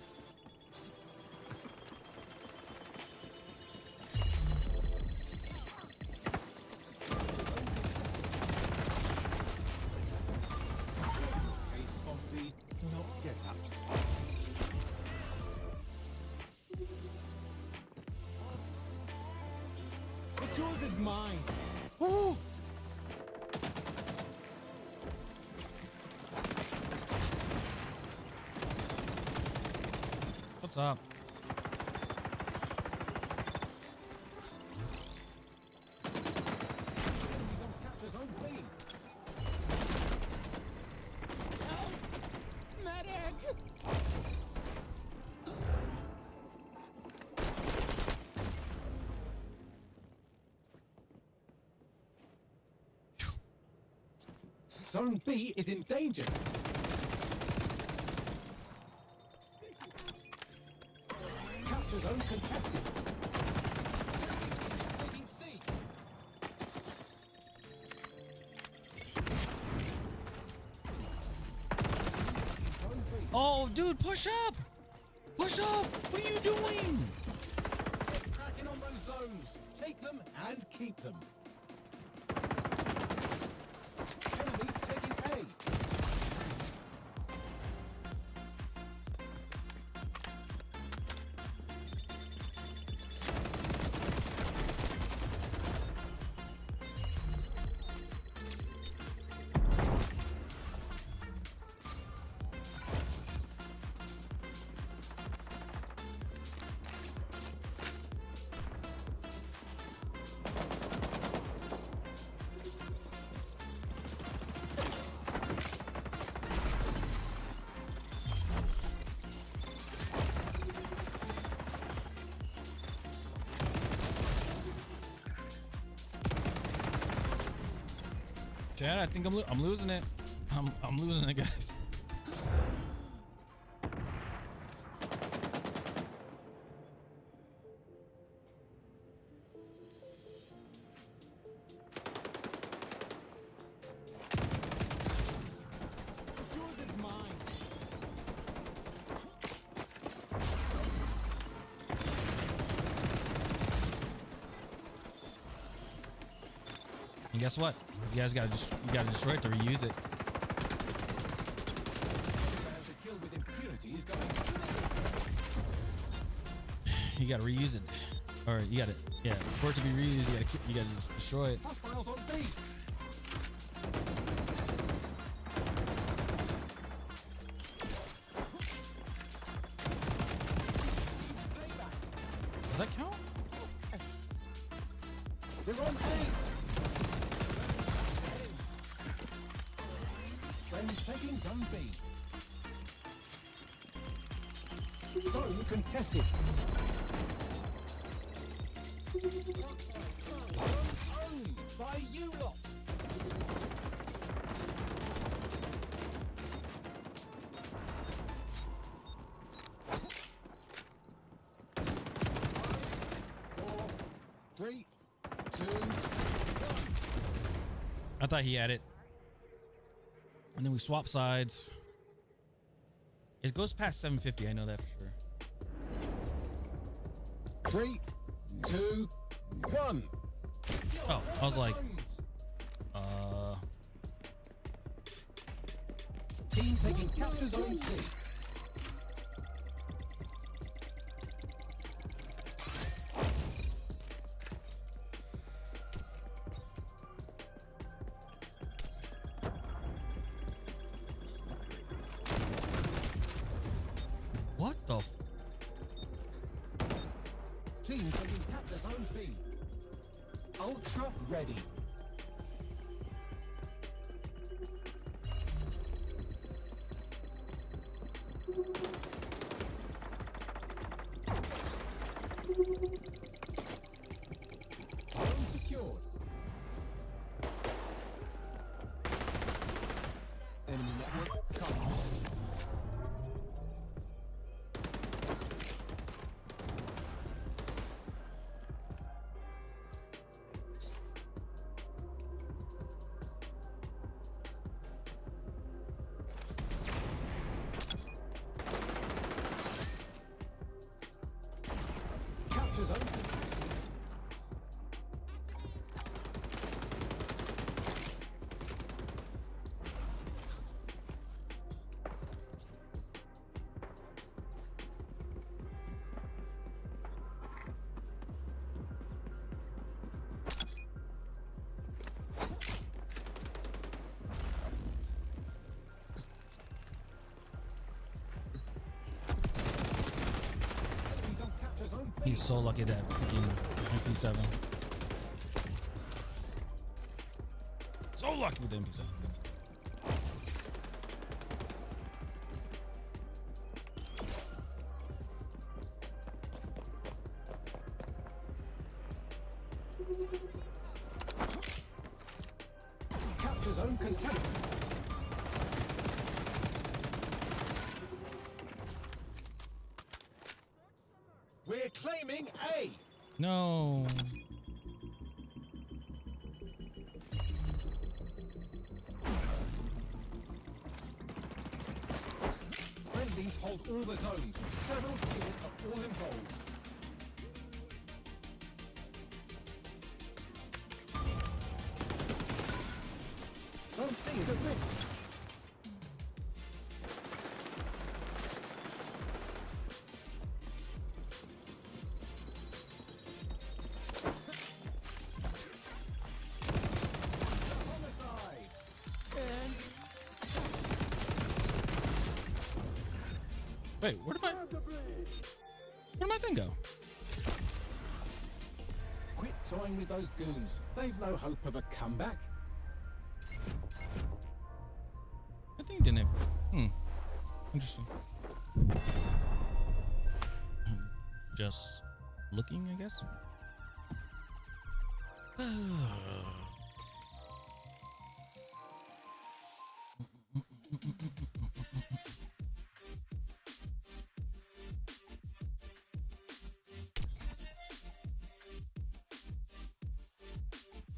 Case of the not get-ups. What's yours is mine. Woo! What's up? Enemies on capture zone B. Medic! Zone B is in danger. Capture zone contested. Taking C. Zone B. Oh, dude, push up! Push up! What are you doing? Get cracking on those zones. Take them and keep them. Enemy taking A. Chad, I think I'm losing it. I'm losing it, guys. Yours is mine. And guess what? You guys gotta destroy it to reuse it. To kill with impunity is going. You gotta reuse it, or you gotta, yeah. For it to be reused, you gotta destroy it. Hostiles on B. that count? They're on A. Friends taking zone B. Zone contested. Zone owned by you lot. Three, two, I thought he had it. And then we swap sides. It goes past 750. I know that for sure. 3, 2, 1. Oh, I was like, Team taking capture zone C. what the? Team taking capture zone B. Ultra ready. Zone secured. Enemy network cut off. Capture zone. Enemies on capture zone B. He's so lucky that freaking MP7. So lucky with the MP7. Capture zone contained. We're claiming A. No. Friendlies hold all the zones. Several teams are all involved. Zone C is at risk. Homicide. And Wait, where did my thing go? quit toying with those goons. They've no hope of a comeback. I think it didn't. Interesting. Just looking, I guess.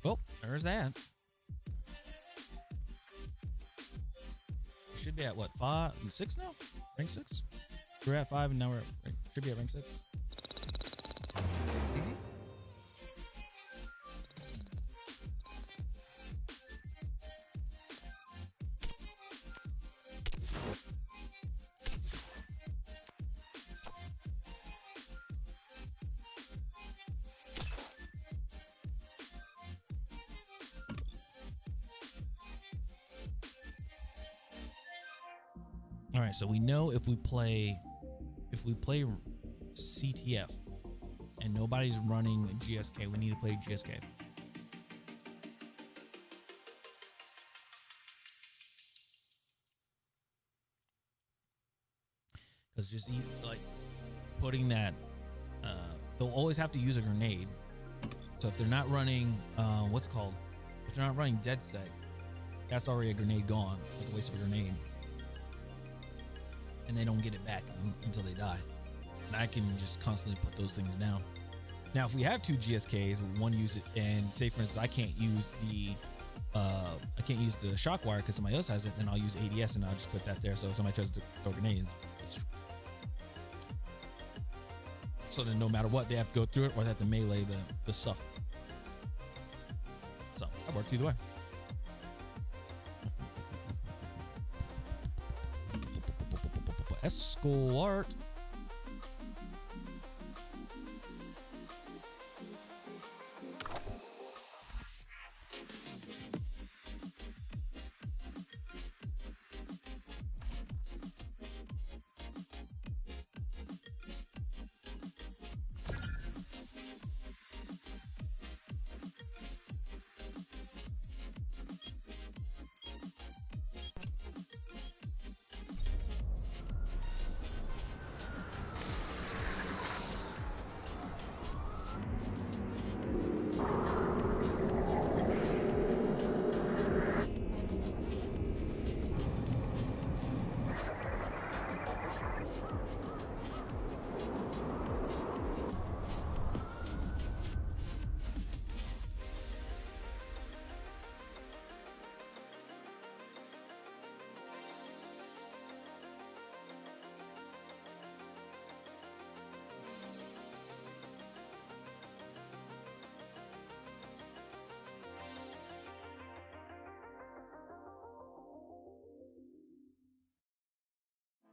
Well, there's that. We should be at what, 5 and 6 now? Rank 6? We're at 5 and now should be at rank 6. All right, so we know if we play CTF and nobody's running GSK. We need to play GSK. Because just like putting that, they'll always have to use a grenade. So if they're not running, what's it called? If they're not running DedSec, that's already a grenade gone, like a waste of a grenade. And they don't get it back until they die. And I can just constantly put those things down. Now, if we have two GSKs, one use it, and say for instance, I can't use the shock wire because somebody else has it, then I'll use ADS and I'll just put that there. So if somebody tries to throw a grenade, so then no matter what, they have to go through it or they have to melee the stuff. So that works either way. Escort.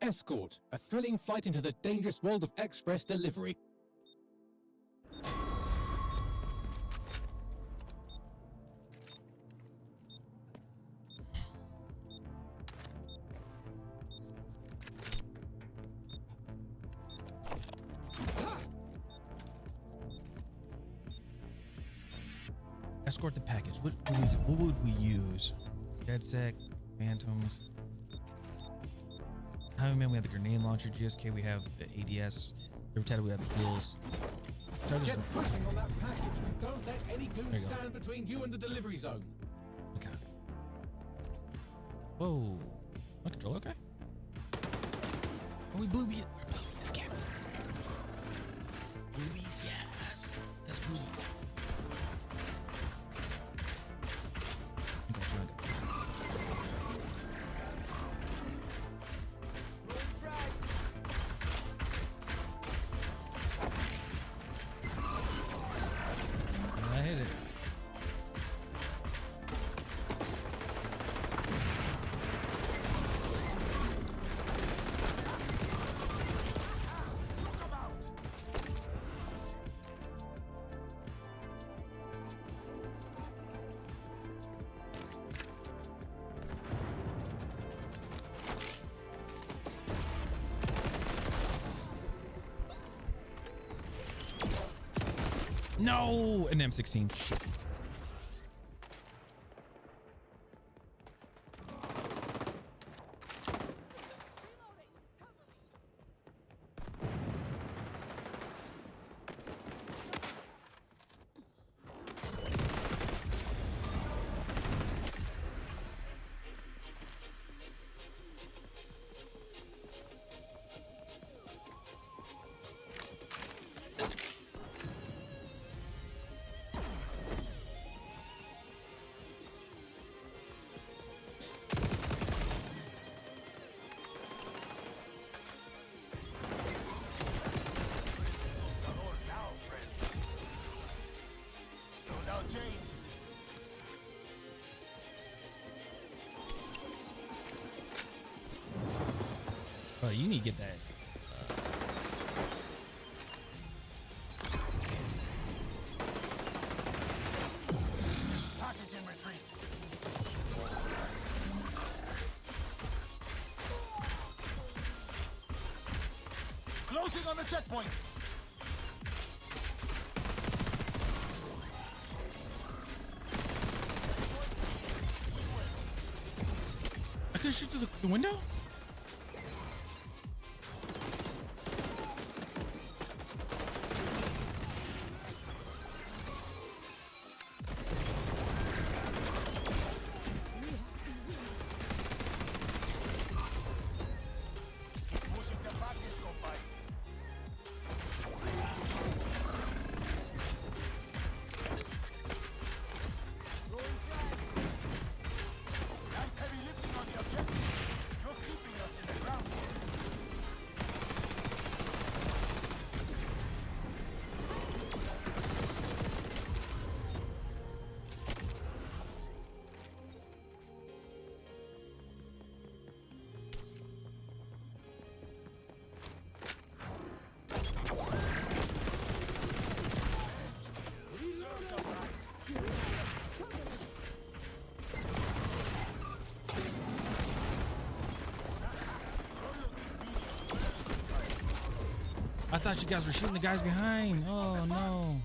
Escort, a thrilling flight into the dangerous world of express delivery. Escort the package. What would we use? DedSec, Phantoms. Highwayman, we have the grenade launcher. GSK, we have the ADS. Riptide, we have the heals. Get pushing on that package and don't let any goons stand between you and the delivery zone. Okay. Whoa. My controller okay? Oh, we blue beat. We're blue this camera. Bluebies, yes. That's bluebies. No, an M16. Shit. Bro, you need to get that. Package in retreat. Closing on the checkpoint. couldn't shoot through the window? I thought you guys were shooting the guys behind. Oh no.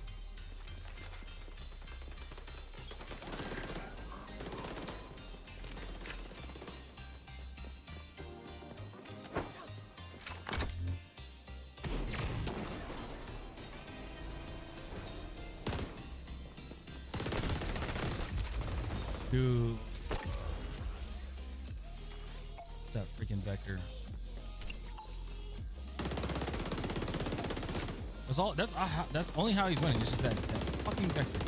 Dude. What's that freaking vector? That's only how he's winning. It's just that fucking vector.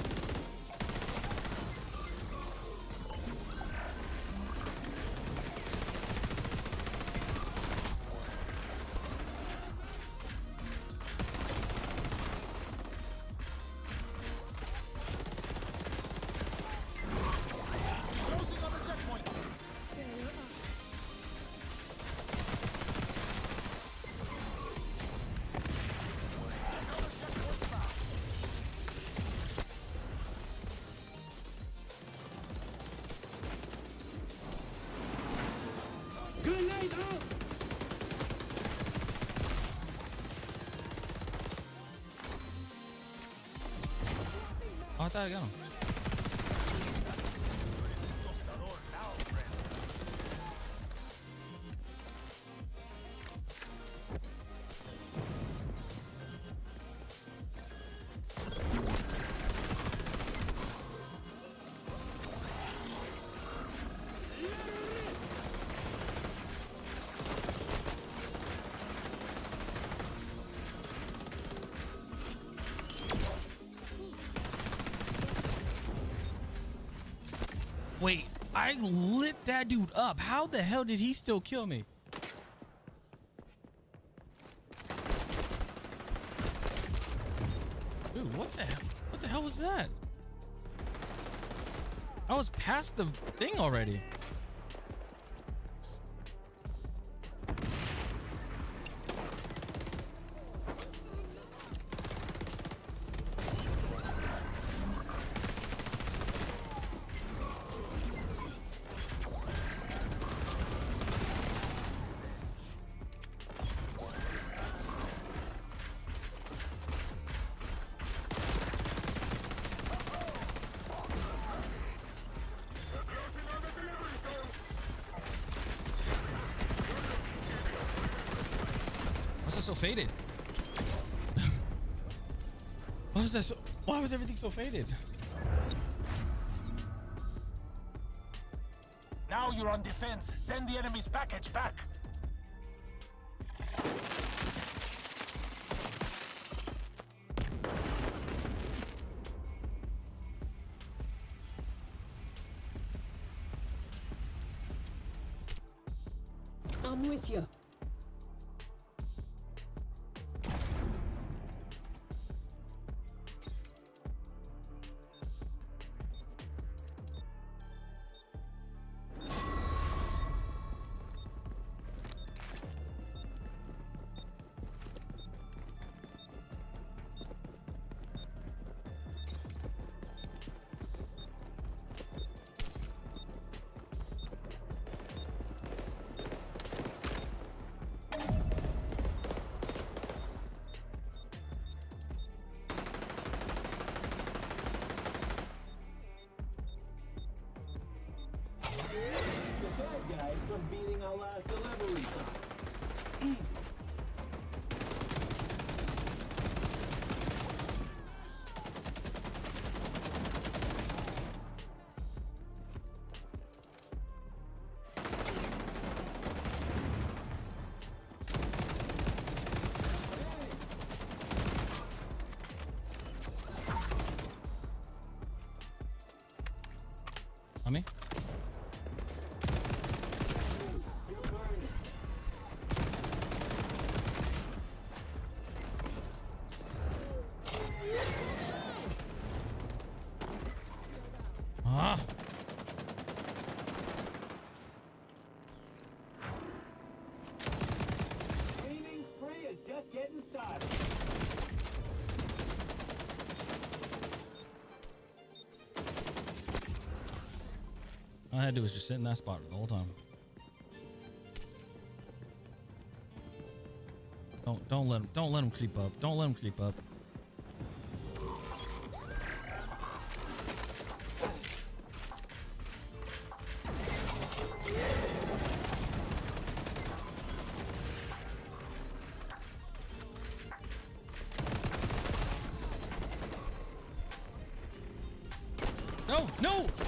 Grenade out! Oh, I thought I got him. Wait, I lit that dude up. How the hell did he still kill me? Dude, what the hell? What the hell was that? I was past the thing already. So faded. Why was that so? Why was everything so faded? Now you're on defense. Send the enemy's package back. I'm with you. All I had to do was just sit in that spot the whole time. Don't let him creep up. Don't let him creep up.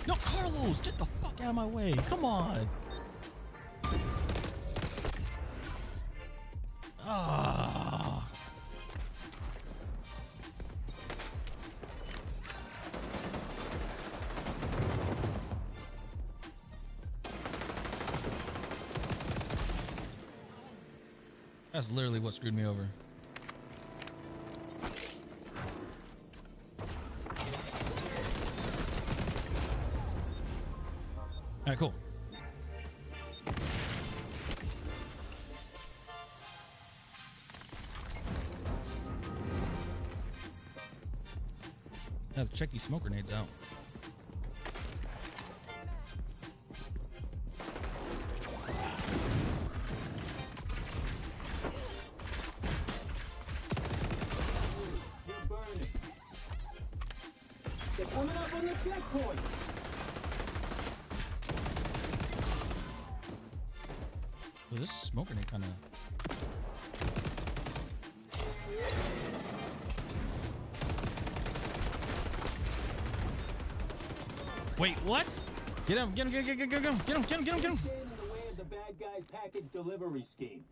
No, Carlos, get the fuck out of my way. Come on. Ah. That's literally what screwed me over. All right, cool. I have to check these smoke grenades out. You're burning. They're coming up on the checkpoint. Well, this smoke grenade kind of. Wait, what? Get him! Get him! Get him! Get him! Get him! Get him! Get him! Get him! Stand in the way of the bad guy's package delivery scheme.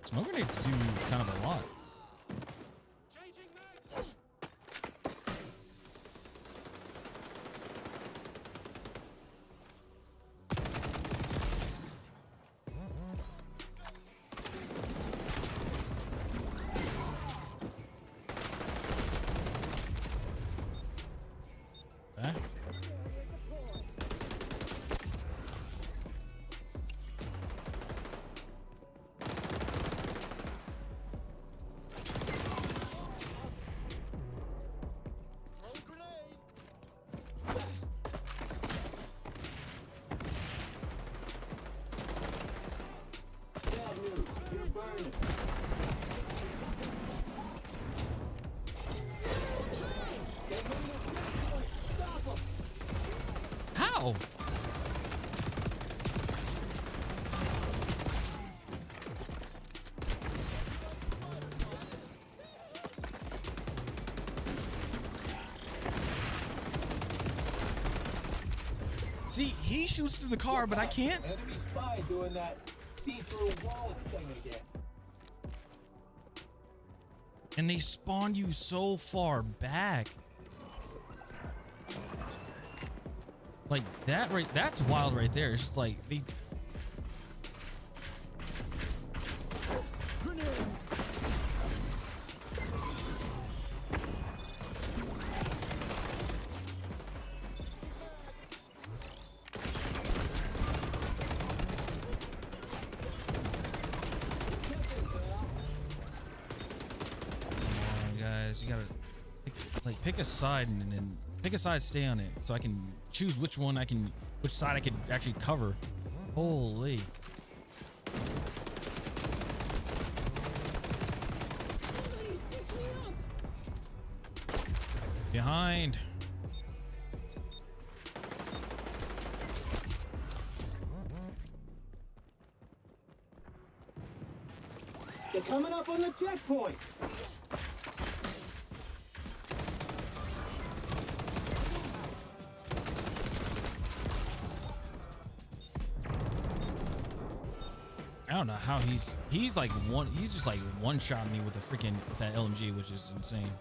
Smoke grenades do kind of a lot. Okay. Bad news. You're burning. Stop them. How? See, he shoots through the car, but I can't. Enemy spy doing that see-through wall thing again. And they spawn you so far back. Like that right, that's wild right there. It's just like they. Guys, you gotta pick a side and then pick a side, stay on it, so I can choose which side I can actually cover. Holy! Behind. They're coming up on the checkpoint. I don't know how he's just like one shot me with a freaking that LMG, which is insane.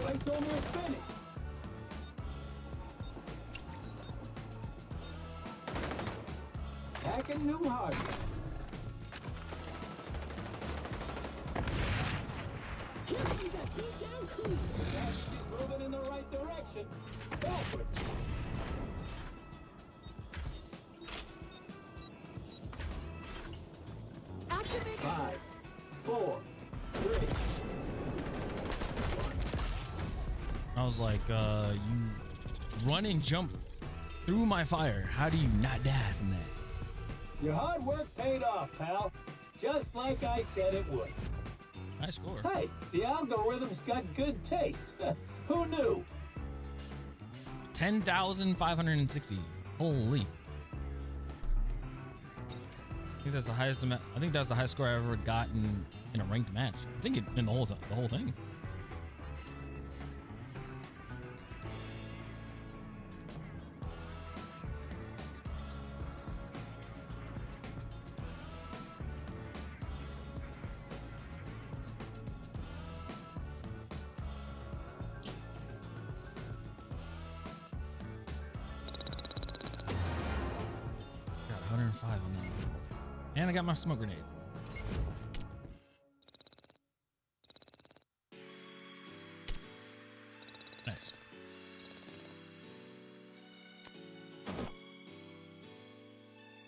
Fight's almost finished. Packing new hardware. Killing the Speed down, crew. He's moving in the right direction. Go for it. Activate. 5, 4, 3. I was like, you run and jump through my fire. How do you not die from that? Your hard work paid off, pal. Just like I said it would. Nice score. Hey, the algorithm's got good taste. Who knew? 10,560. Holy. I think that's the highest amount. I think that's the highest score I've ever gotten in a ranked match. I think in the whole thing. Got 105 on that. And I got my smoke grenade. Nice.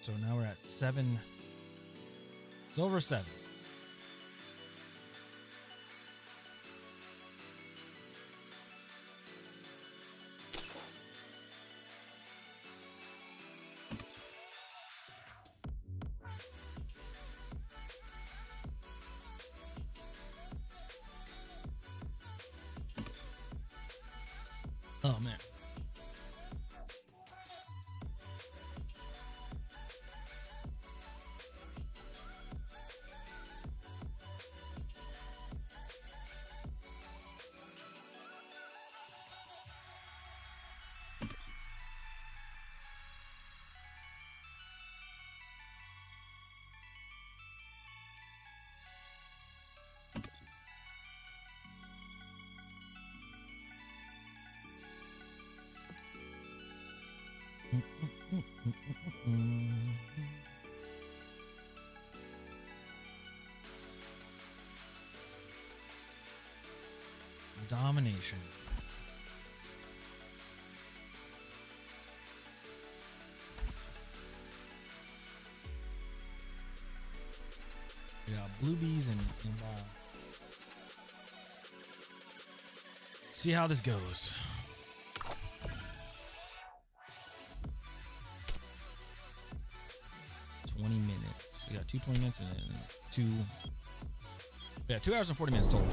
So now we're at 7. It's over 7. Oh man. Domination. Yeah, blue bees and see how this goes. Minutes. We got 20 minutes and then 2 hours and 40 minutes total.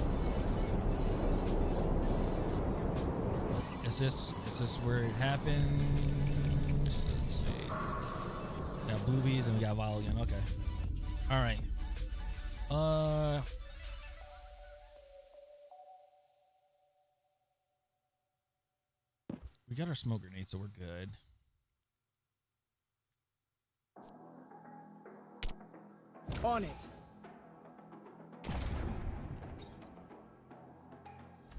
Is this where it happens? Let's see. We got blue bees and we got violet again. Okay. All right. We got our smoke grenade, so we're good. On it.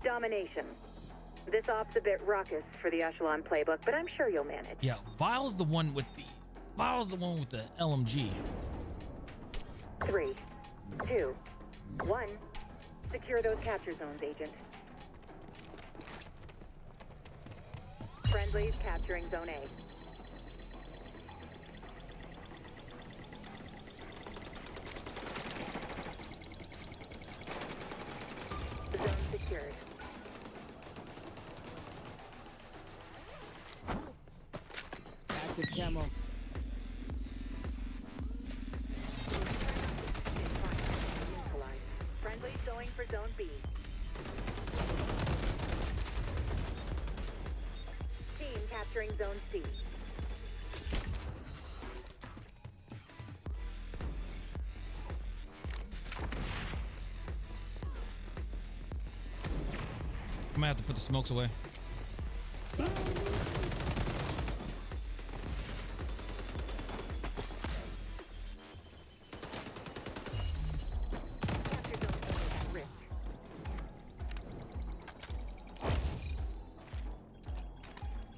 Domination. This op's a bit raucous for the Echelon playbook, but I'm sure you'll manage. Yeah, Vile's the one with the LMG. 3, 2, 1. Secure those capture zones, Agent. Friendlies capturing Zone A. Zone secured. Active camo. Friendlies going for Zone B. Team capturing Zone C. I might have to put the smokes away.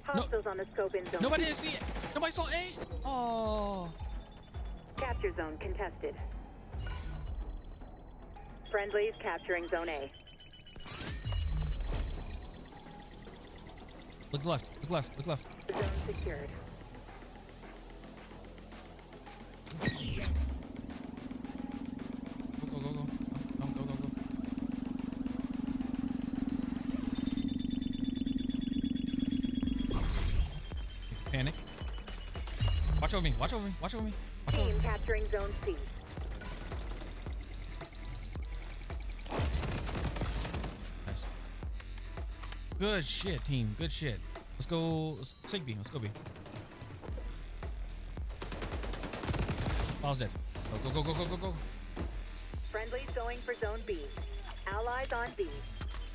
Hostiles on the scope in Zone Nobody C. didn't see it. Nobody saw A. Oh. Capture zone contested. Friendlies capturing Zone A. Look left. Look left. Look left. Zone secured. Go, go, go, go. Go, go, go, go. Panic. Watch over me. Watch over me. Watch over me. Watch over me. Team capturing Zone C. Nice. Good shit, team. Good shit. Let's go. Let's take B. Let's go B. Ball's dead. Go, go, go, go, go, go, go. Friendlies going for Zone B. Allies on B.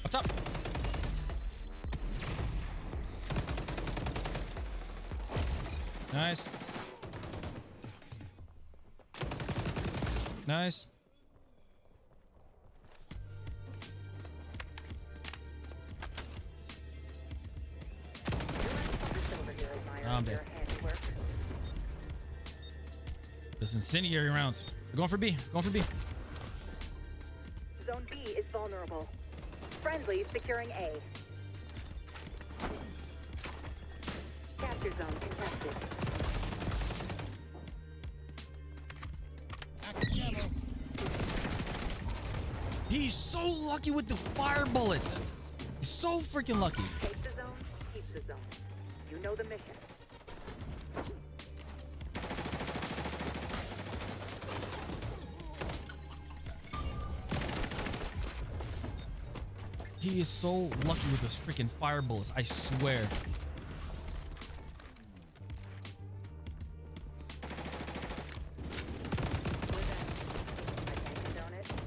Up top. Nice. Nice. I'm dead. This incendiary rounds. We're going for B. Going for B. Zone B is vulnerable. Friendlies securing A. Capture zone contested. He's so lucky with the fire bullets. He's so freaking lucky. Take the zone, keep the zone. You know the mission. He is so lucky with those freaking fire bullets. I swear.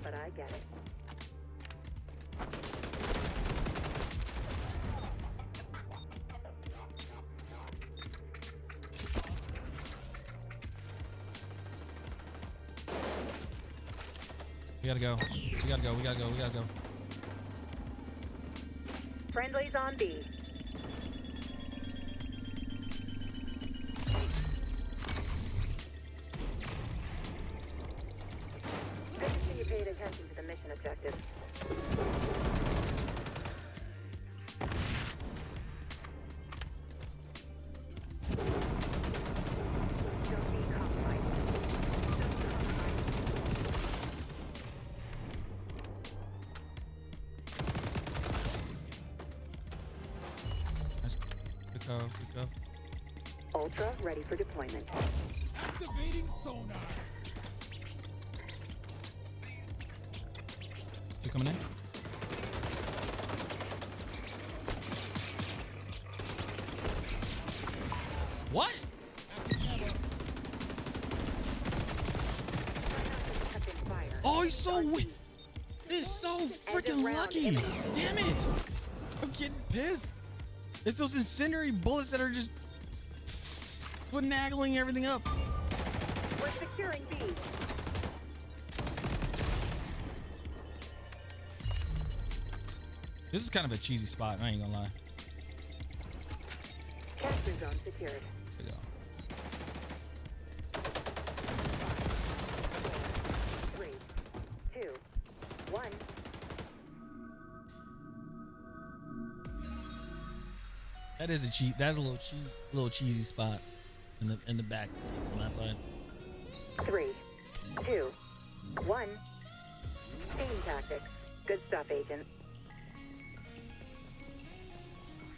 But I get it. We gotta go. We gotta go. We gotta go. We gotta go. Friendlies on B. Good to see you paid attention to the mission objective. Don't be compromised. Nice. Good go. Good go. Ultra ready for deployment. Activating sonar. You coming in? What? Oh, he's so he's so freaking lucky. Damn it. I'm getting pissed. It's those incendiary bullets that are just finagling everything up. We're securing B. This is kind of a cheesy spot, I ain't gonna lie. Capture zone secured. There you go. 3, 2, 1. That is a cheese. That's a little cheesy spot in the back on that side. 3, 2, 1. Team tactics. Good stuff, Agent.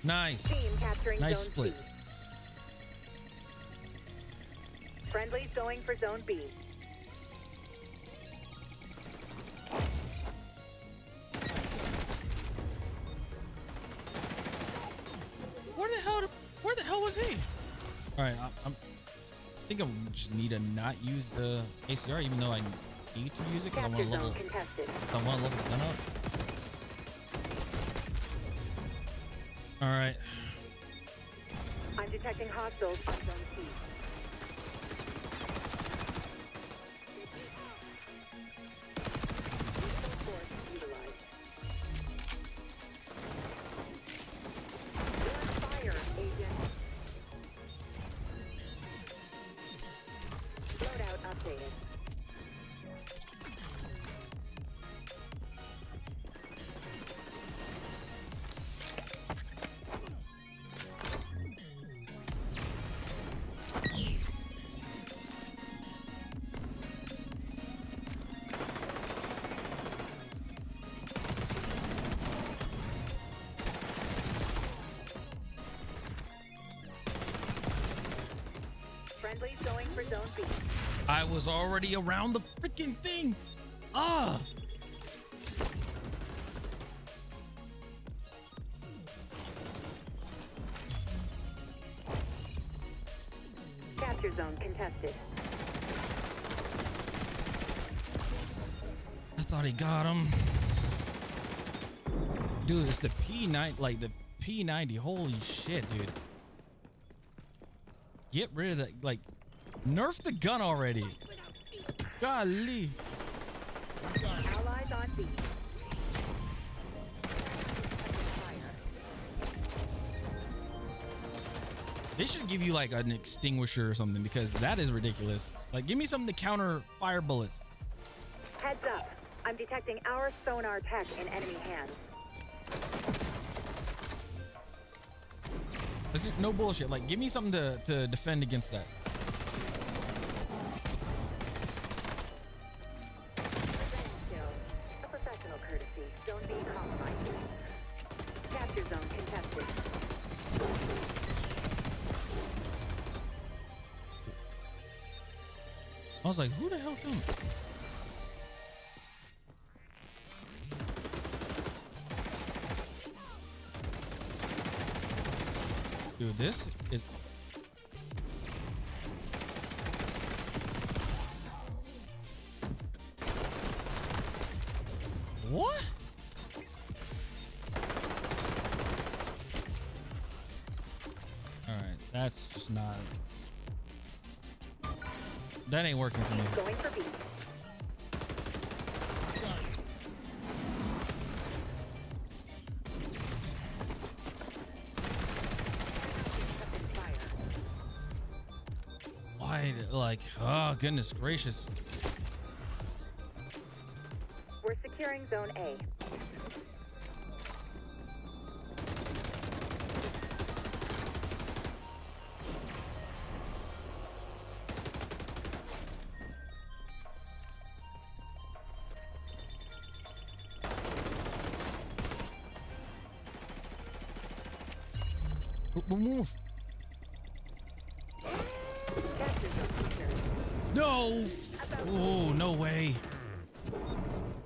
Nice. Team capturing Nice zone split. C. Friendlies going for zone B. Where the hell was he? All right, I think I just need to not use the ACR, even though I need to use it because I want to level. I want to level the gun up. All right. I'm detecting hostiles on zone C. Force utilized. You're on fire, Agent. Loadout updated. Friendly's going for Zone B. I was already around the freaking thing. Ah. Capture zone contested. I thought he got him. Dude, it's the P9, like the P90. Holy shit, dude. Get rid of that, like, nerf the gun already. Golly. Allies on B. They should give you like an extinguisher or something, because that is ridiculous. Like, give me something to counter fire bullets. Heads up. I'm detecting our sonar tech in enemy hands. This is no bullshit. Like, give me something to defend against that. A professional courtesy. Zone B compromised. Capture zone contested. I was like, who the hell come? Dude, this is... What? All right, that's just not... That ain't working for me. Going for B. Why, like, oh, goodness gracious. We're securing zone A. Move. No. Oh, no way.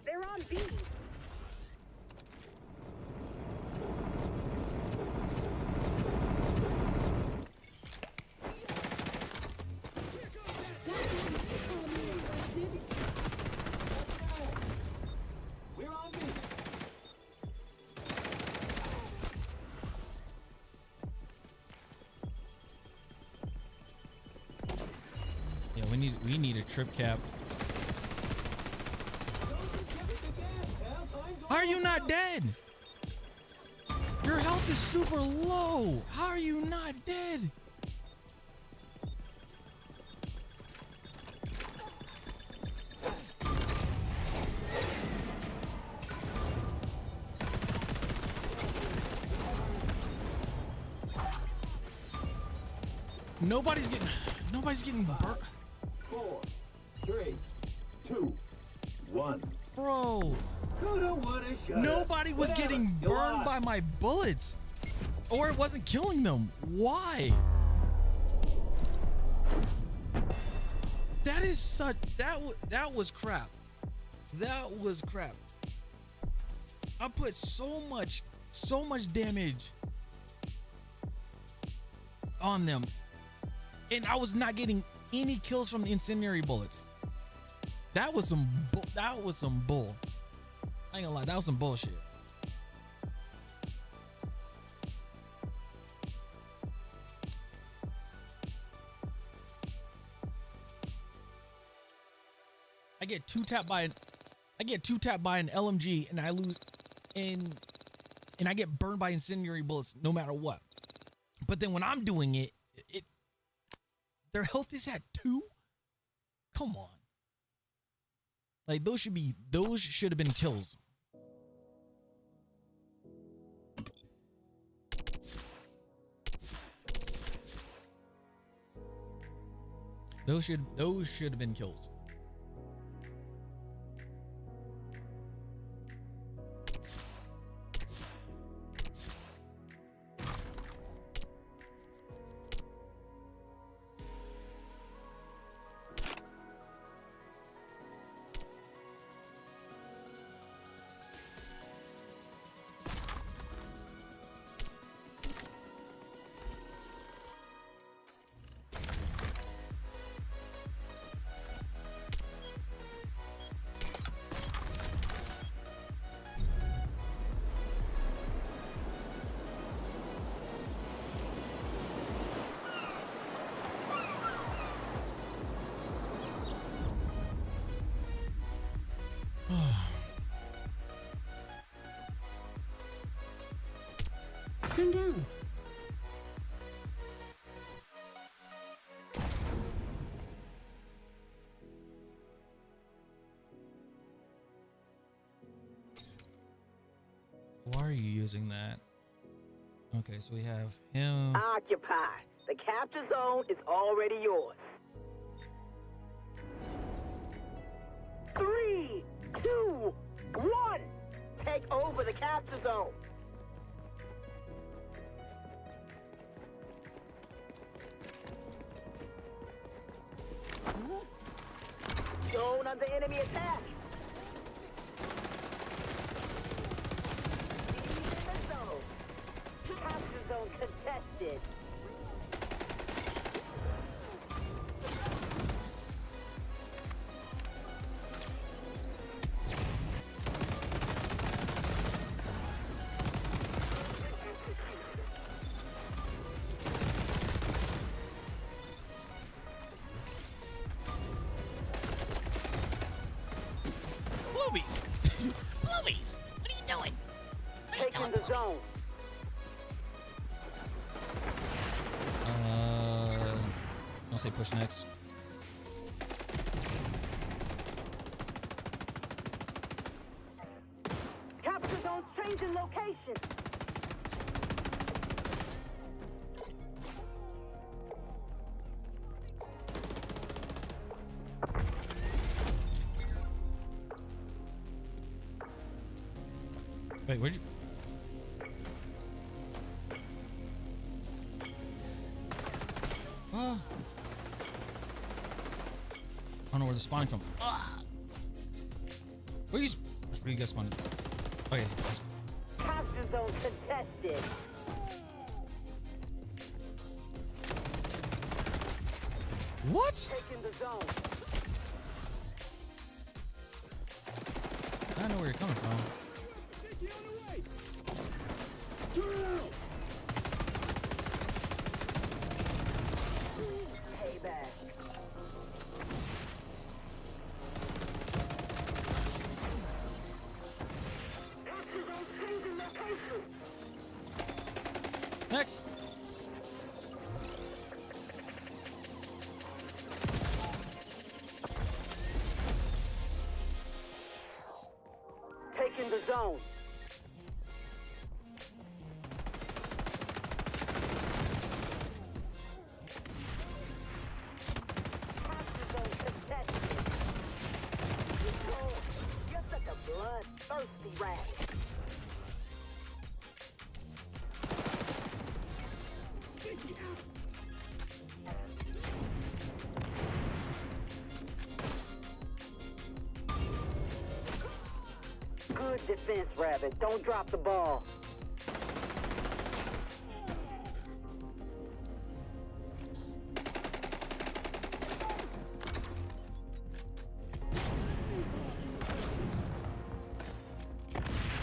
They're on B. We're on B. Yeah, we need a trip cap. How are you not dead? Your health is super low. How are you not dead? Nobody's getting burnt. 4, 3, 2, 1. Bro. Coulda, woulda, shoulda. Nobody was Whatever. getting You burned lost. by my bullets. Or it wasn't killing them. Why? That is such that was crap. That was crap. I put so much damage on them, and I was not getting any kills from the incendiary bullets. That was some bull. I ain't gonna lie, that was some bullshit. I get two tapped by an LMG, and I lose, and I get burned by incendiary bullets no matter what. But then when I'm doing it, their health is at 2. Come on, like those should have been kills. Those should have been kills. why are you using that? Okay, so we have him. Occupy. The capture zone is already yours. 3, 2, 1. Take over the capture zone. Zone under enemy attack. Leave the zone. Capture zone contested. Bluebies! Bluebies! What are you doing? Taking the zone. I'll say push next. Capture zone's changing location. Wait, where'd you? I don't know where they're spawning from. Where you guys spawning? Okay. Capture zone contested. What? Taking the zone. I don't know where you're coming from. Payback. Next. Taking the zone. Capture zone contested. You're such a bloodthirsty rat. Good defense, Rabbit. Don't drop the ball.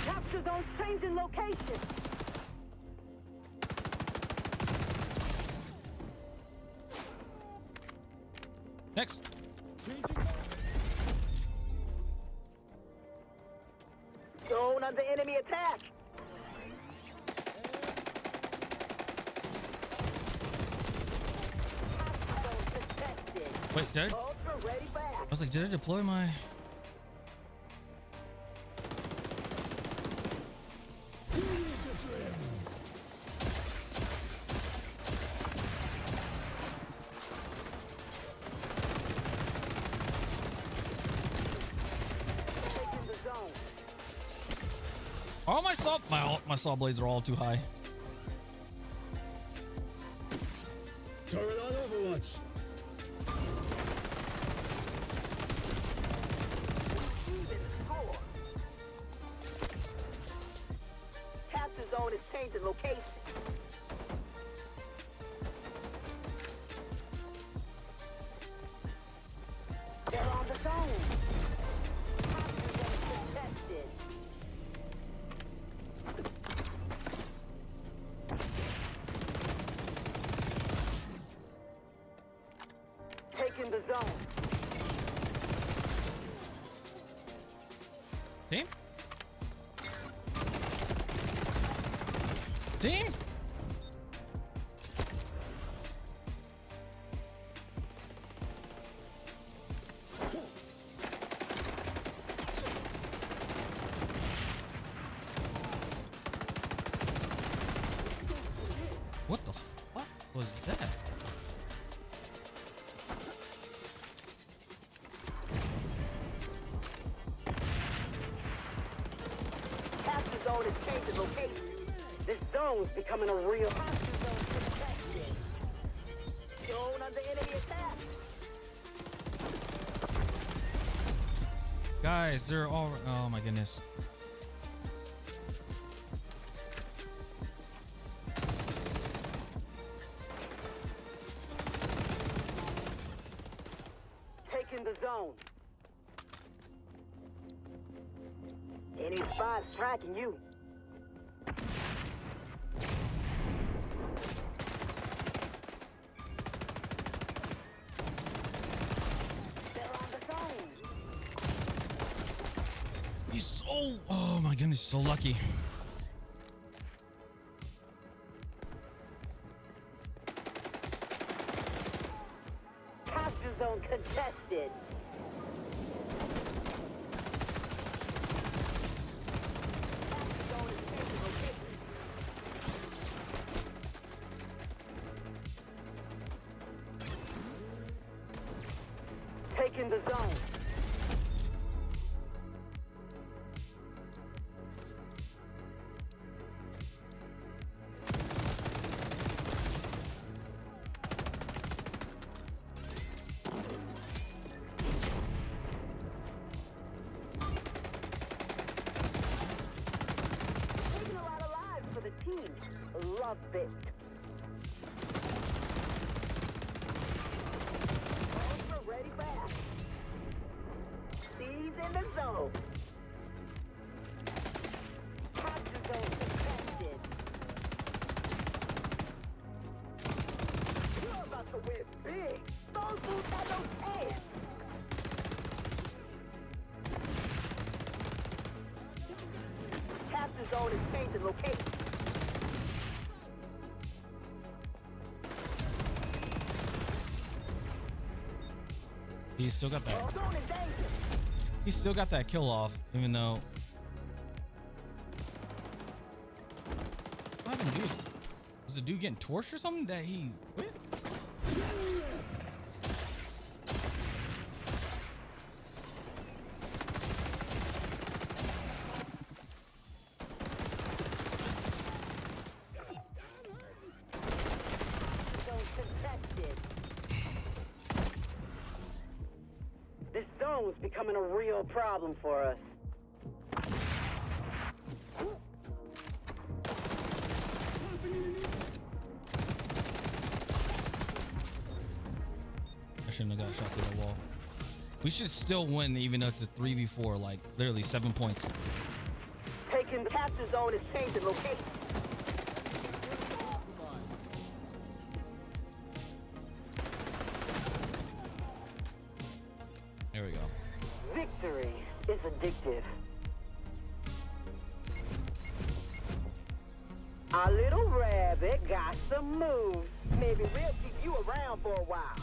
Capture zone's changing location. Next. Zone under enemy attack. Capture zone contested. Wait, did I? Ultra ready back. I was like, did I deploy my? Taking the zone. All my saw blades are all too high. Turret on Overwatch. Even score. Capture zone is changing location. They're on the zone. Capture zone contested. Taking the zone. Team? Team? zone is changing location. This zone's becoming a real hostage zone contested. Zone under enemy attack. Guys, they're all. Oh my goodness. Taking the zone. Enemy spies tracking you. They're on the zone. He's so. Oh my goodness, so lucky. Capture zone contested. Taking the zone. Taking a lot of lives for the team. Love it. Ultra ready back. He's in the zone. Capture zone contested. You're about to win big. Those boots have no chance. Capture zone is changing location. He's still got that. Zone in danger. He's still got that kill off, even though. What happened, dude? Was the dude getting torched or something that he quit? Zone contested. This zone's becoming a real problem for us. I shouldn't have got shot through the wall. We should still win, even though it's a 3v4, like literally 7 points. Taking the capture zone is changing location. There we go. Victory is addictive. Our little rabbit got some moves. Maybe we'll keep you around for a while.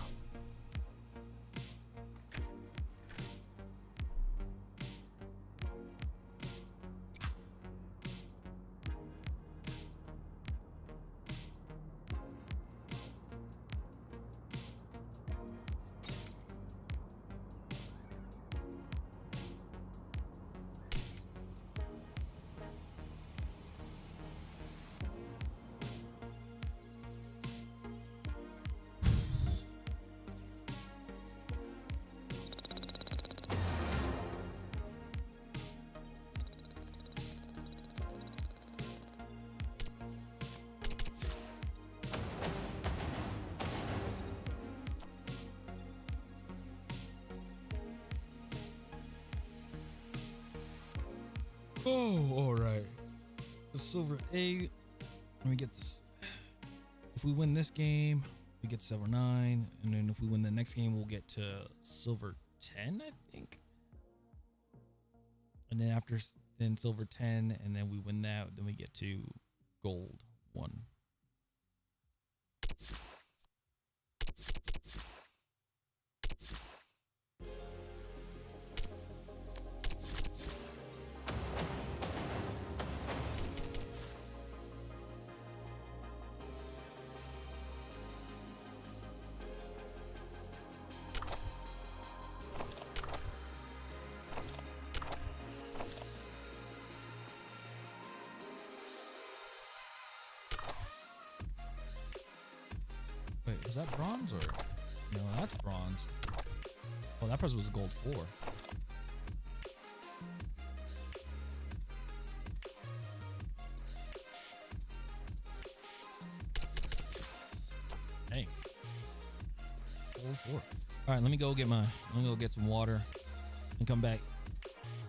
Oh, all right. The silver 8. Let me get this. If we win this game, we get silver 9, and then if we win the next game, we'll get to silver 10, I think. And then after silver 10, and then we win that, then we get to gold 1. Is that bronze or? No, that's bronze. Oh, that person was a gold 4. Dang. Gold 4. All right, let me go get some water and come back.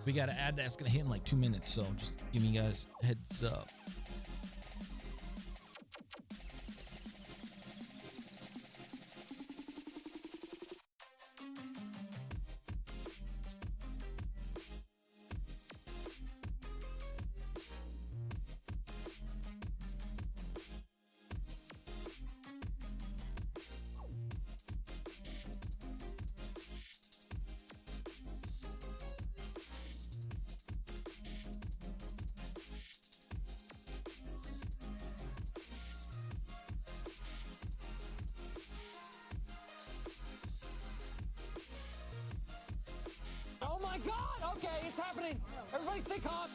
We got to add that. It's gonna hit in like 2 minutes, so just giving you guys a heads up. Oh my God! Okay, it's happening. Everybody stay calm.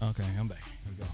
Okay, I'm back. Here we go.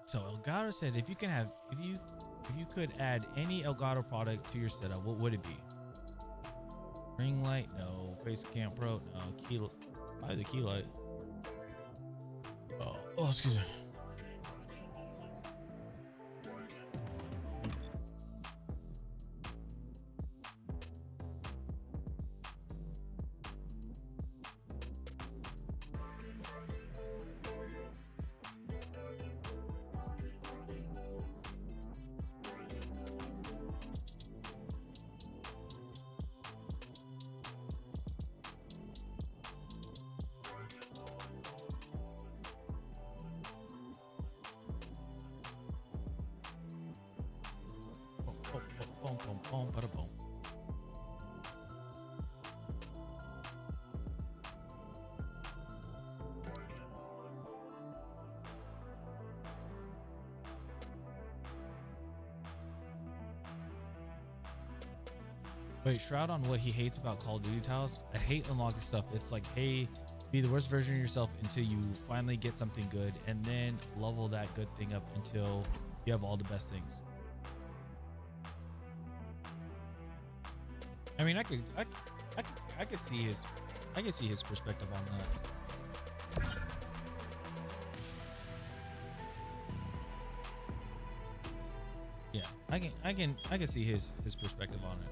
So Elgato said, if you could add any Elgato product to your setup, what would it be? Ring light? No. Face cam pro? No. Key, probably the key light. Oh, excuse me. Wait, Shroud on what he hates about Call of Duty titles. I hate unlocking stuff. It's like, hey, be the worst version of yourself until you finally get something good, and then level that good thing up until you have all the best things. I mean, I could see his perspective on that. Yeah, I can see his perspective on it.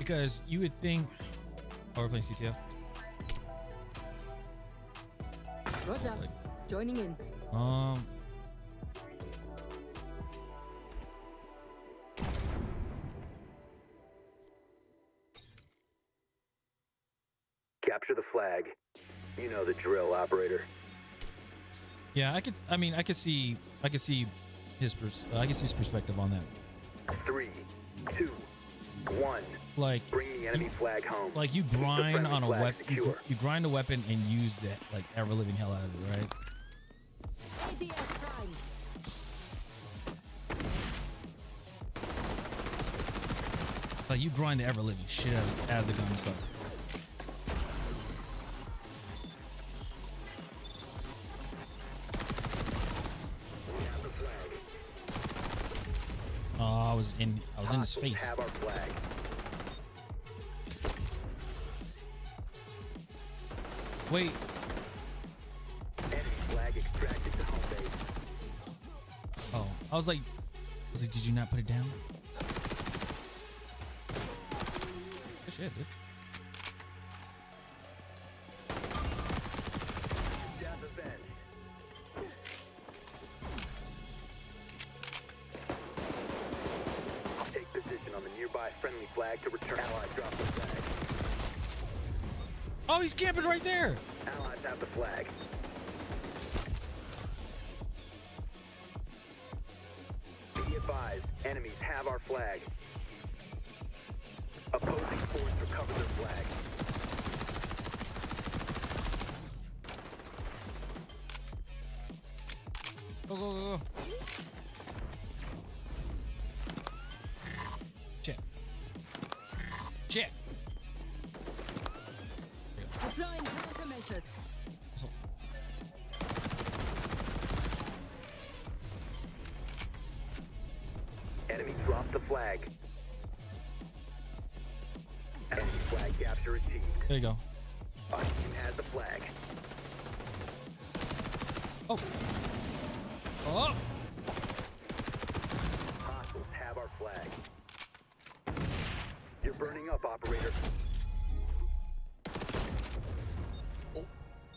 because you would think. Oh, we're playing CTF. Roger. Joining in. Capture the flag. You know the drill, operator. Yeah, I could. I mean, I could see his perspective on that. 3, 2, 1. Like bring the enemy flag home. Like you grind on a weapon. You grind a weapon and use that like ever living hell out of it, right? Like you grind the ever living shit out of the gun stuff. Oh, I was in his face. Have our flag. Wait. Enemy flag extracted to home base. Oh, I was like, did you not put it down? Good shit, dude. Take position on the nearby friendly flag to return. Allies drop the flag. Oh, he's camping right there. Allies have the flag. Be advised, enemies have our flag. Opposing force recover their flag. Go, go, go, go. Check. Check. Deploying countermeasures. Enemy dropped the flag. Enemy flag capture achieved. There you go. Our team has the flag. Oh. Oh. Hostiles have our flag. You're burning up, operator. Oh.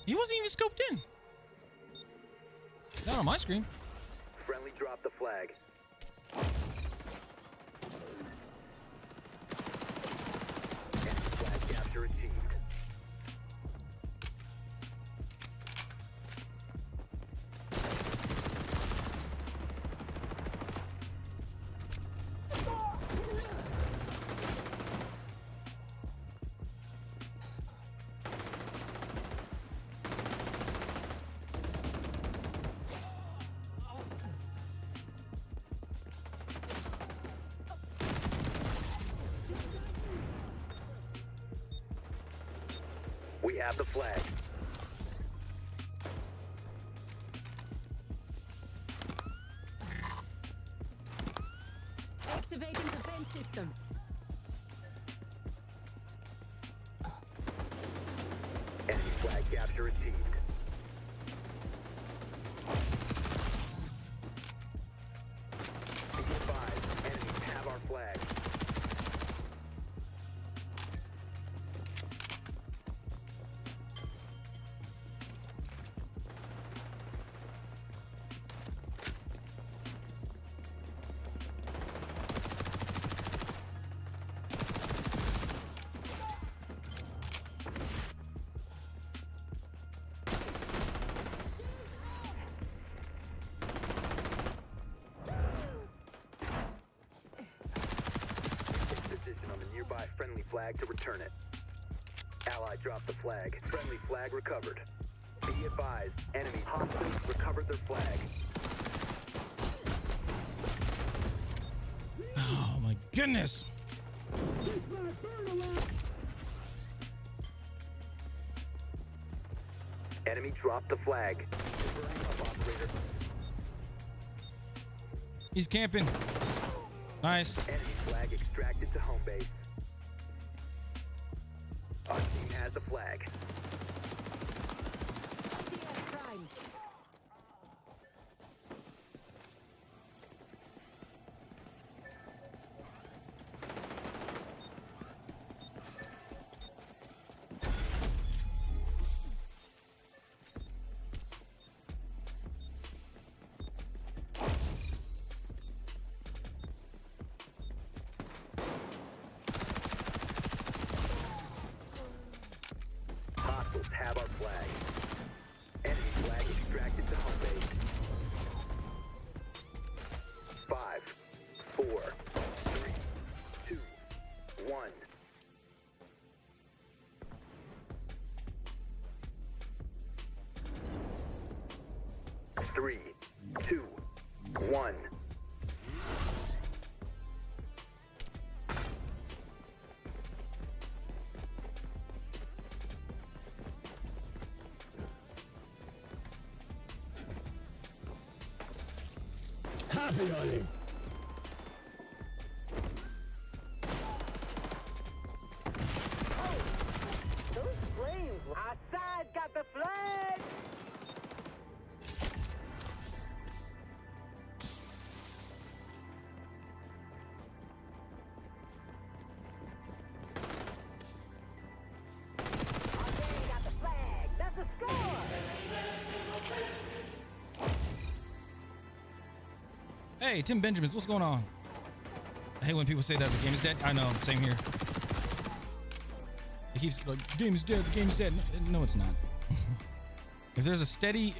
He wasn't even scoped in. Not on my screen. Friendly drop the flag. Enemy flag capture achieved. We have the flag. Activating defense system. Enemy flag capture achieved. Be advised, enemies have our flag. Position on the nearby friendly flag to return it. Ally dropped the flag. Friendly flag recovered. Be advised, enemy hostiles recovered their flag. Oh my goodness. Enemy dropped the flag. You're burning up, operator. He's camping. Nice. Enemy flag extracted to home base. Our team has the flag. ITF prime. 2, 1. Happy on him. Those flames. Our side got the flag. Our gang got the flag. That's a score. Hey, Tim Benjamins, what's going on? I hate when people say that the game is dead. I know, same here. It keeps like, the game is dead, the game is dead. No, it's not. if there's a steady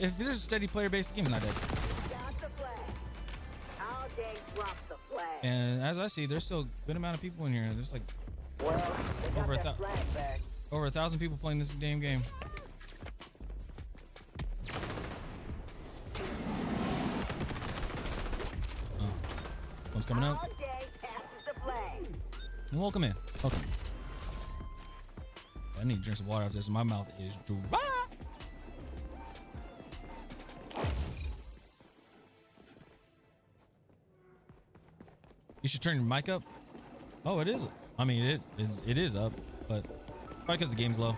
player base, the game's not dead. Got the flag. Our gang dropped the flag. And as I see, there's still a good amount of people in here. There's like Well, they got over that flag back. over 1,000 people playing this damn game. Oh, one's coming out. Our gang passes the flag. Welcome in. Welcome. I need to drink some water after this. My mouth is dry. You should turn your mic up. Oh, it is. I mean, it is up, but probably because the game's low,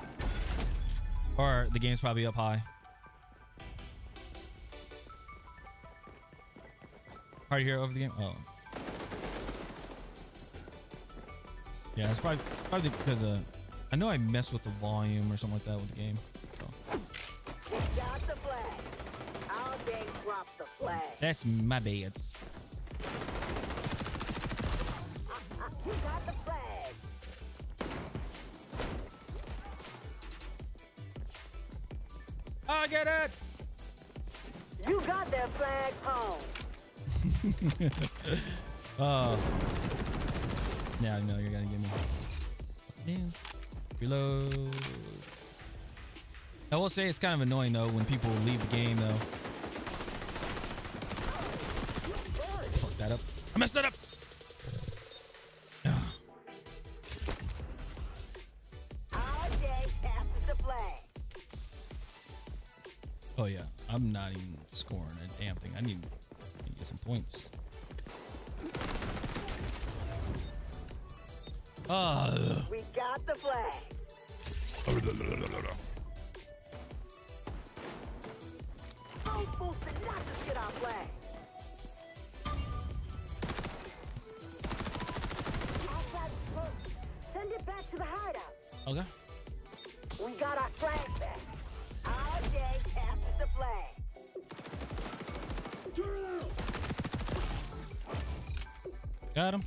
or the game's probably up high. Hard to hear over the game. Oh, yeah, it's probably because I know I messed with the volume or something like that with the game. So. We got the flag. Our gang dropped the flag. That's my bad. You got the flag. I get it. You got that flag home. Yeah, I know you're gonna give me. Yeah. Reload. I will say it's kind of annoying though when people leave the game though. Fuck that up. I messed that up. Our gang passes the flag. Oh yeah, I'm not even scoring a damn thing. I need to get some points. We got the flag. I'm supposed to not just get our flag. Outside the smoke. Send it back to the hideout. Okay. We got our flag back. Our gang passes the flag. Got him.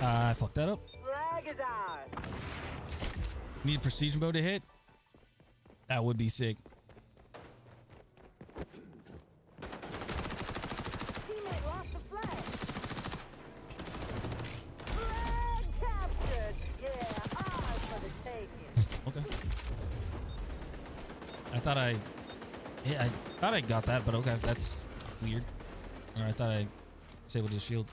I fucked that up. Flag is ours. Need prestige mode to hit? That would be sick. Teammate lost the flag. Flag captured. Yeah, ours for the taking. Okay. I thought I got that, but okay, that's weird. Or I thought I disabled his shield.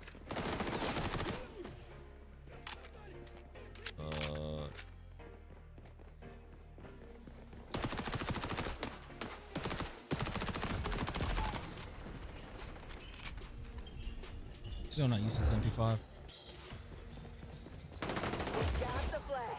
Still not used to this MP5. Got the flag.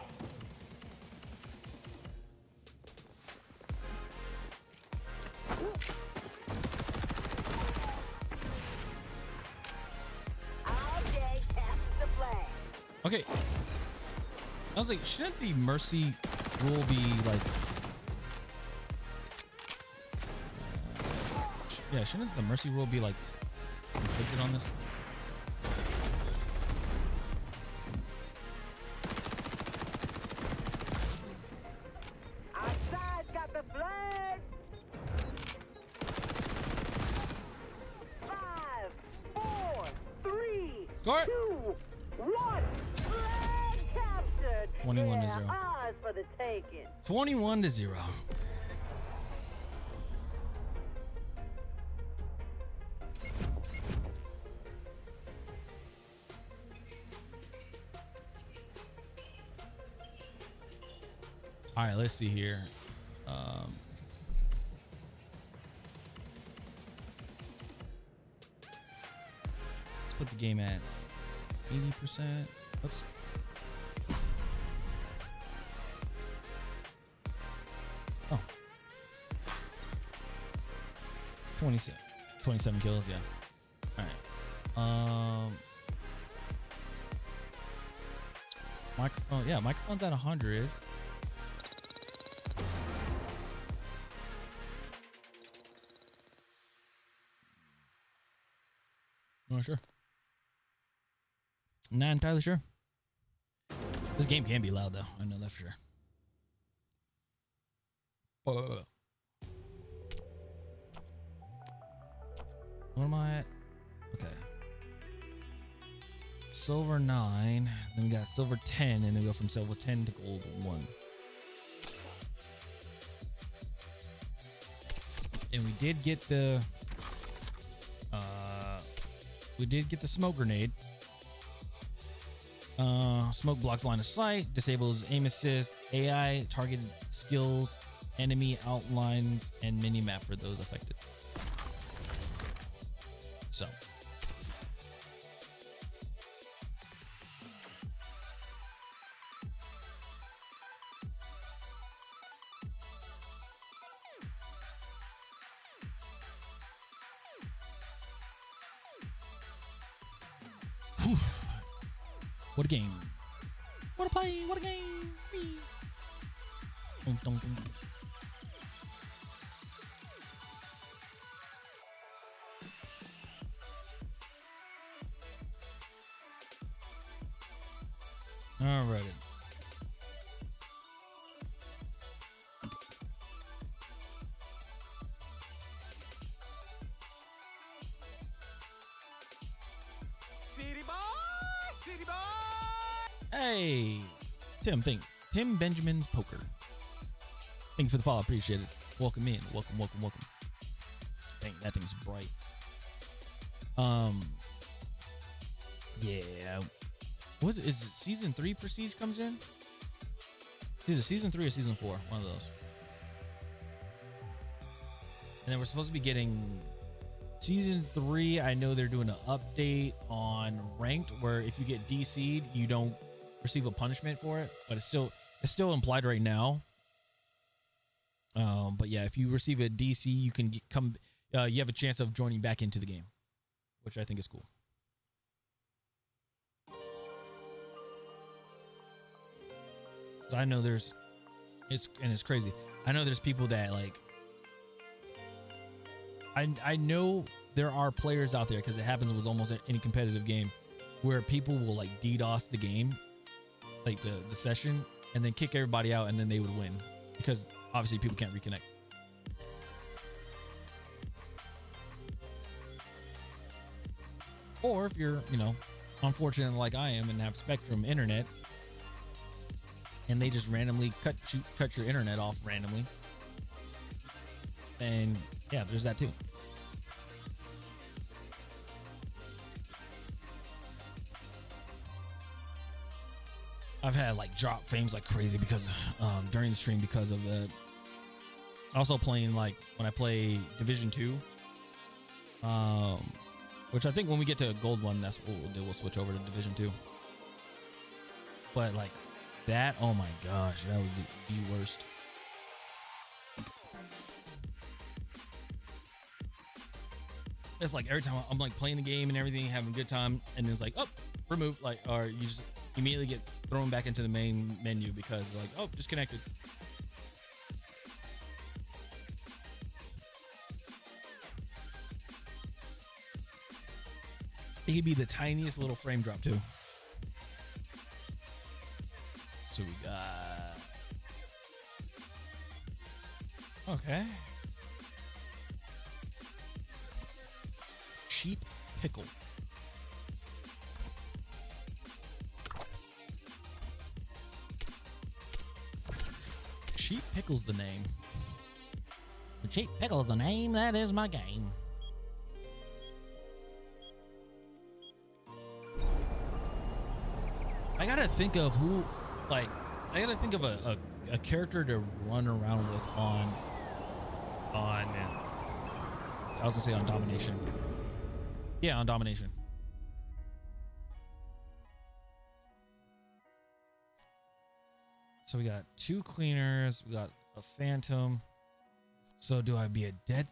Our gang passes the flag. Okay. I was like, shouldn't the mercy rule be like... yeah, shouldn't the mercy rule be like inflicted on this? Our side's got the flag. 5, 4, 3, Score. 2, 1. Flag captured. 21 to Yeah, 0. ours for the taking. 21 to 0. All right, let's see here. Let's put the game at 80%. Oops. Oh. 27 kills, yeah. All right. Microphone, yeah, microphone's at 100. Not sure. Not entirely sure. This game can be loud though. I know that for sure. What am I at? Okay. Silver 9. Then we got silver 10, and then we go from silver 10 to gold 1. And we did get the smoke grenade. Smoke blocks line of sight, disables aim assist, AI targeted skills, enemy outlines, and mini map for those affected. So what a game. What a play. What a game. Dun, dun, dun. All right. Hey, Tim Benjamin's Poker. Thank you for the follow. Appreciate it. Welcome in. Welcome. Dang, that thing's bright. Yeah. Is it season 3 Prestige comes in? Is it season 3 or season 4? One of those. And then we're supposed to be getting season 3. I know they're doing an update on ranked where if you get DC'd, you don't receive a punishment for it, but it's still implied right now. But yeah, if you receive a DC, you can you have a chance of joining back into the game, which I think is cool. So I know it's crazy. I know there's people that like, I know there are players out there, because it happens with almost any competitive game, where people will like DDoS the game, like the session, and then kick everybody out, and then they would win, because obviously people can't reconnect. Or if you're, unfortunate like I am and have Spectrum internet, and they just randomly cut your internet off randomly, and yeah, there's that too. I've had like drop frames like crazy because during the stream because of the also playing, like when I play Division 2, which I think when we get to Gold 1, that's what we'll do. We'll switch over to Division 2. But like that, oh my gosh, that was the worst. It's like every time I'm like playing the game and everything, having a good time, and it's like, oh, remove, like, or you just immediately get thrown back into the main menu because like, oh, disconnected. It could be the tiniest little frame drop too. So we got, okay, cheap pickle. Cheap Pickle's the name. The Cheap Pickle's the name. That is my game. I gotta think of who, like, I gotta think of a character to run around with on, I was gonna say on Domination. Yeah, on Domination. So we got 2 cleaners, we got a phantom. So do I be a dead?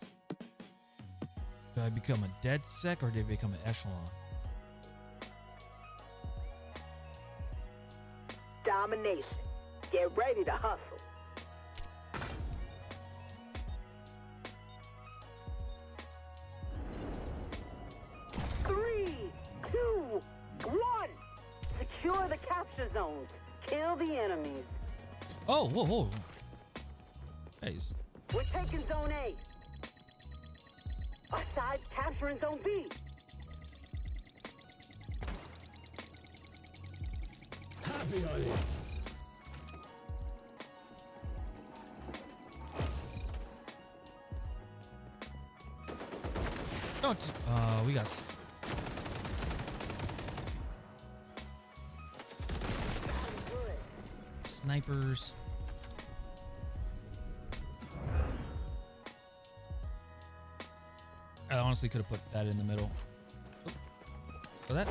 Do I become a dead sec or do I become an echelon? Domination. Get ready to hustle. Three, two, one. Secure the capture zones. Kill the enemies. Oh, whoa, whoa. Guys. We're taking Zone A. Our side's capturing Zone B. Happy on it. Don't. We got. Snipers. I honestly could have put that in the middle. Oh. So that.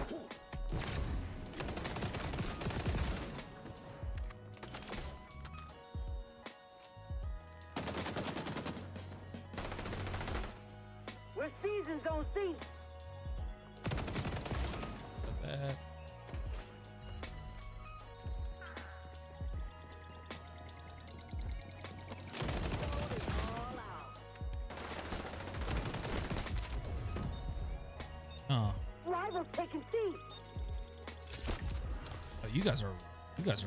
We're seizing Zone C. That. Oh. Rivals taking C. Oh, you guys are like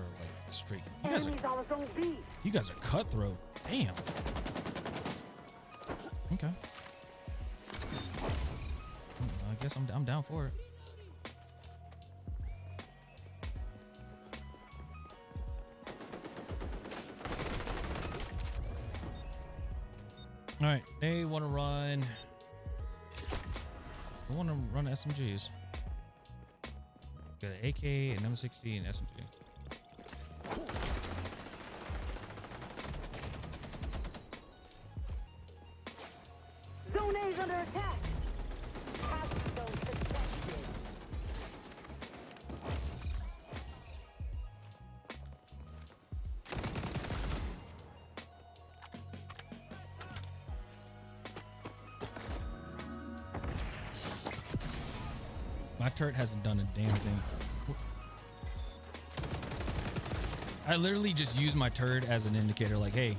straight. Enemies on Zone B. You guys are cutthroat. Damn. Okay. I guess I'm down for it. All right, they want to run. I want to run SMGs. Got an AK, an M60, and SMG. Zone A is under attack. Capture zone contested. My turret hasn't done a damn thing. I literally just use my turret as an indicator, like, hey,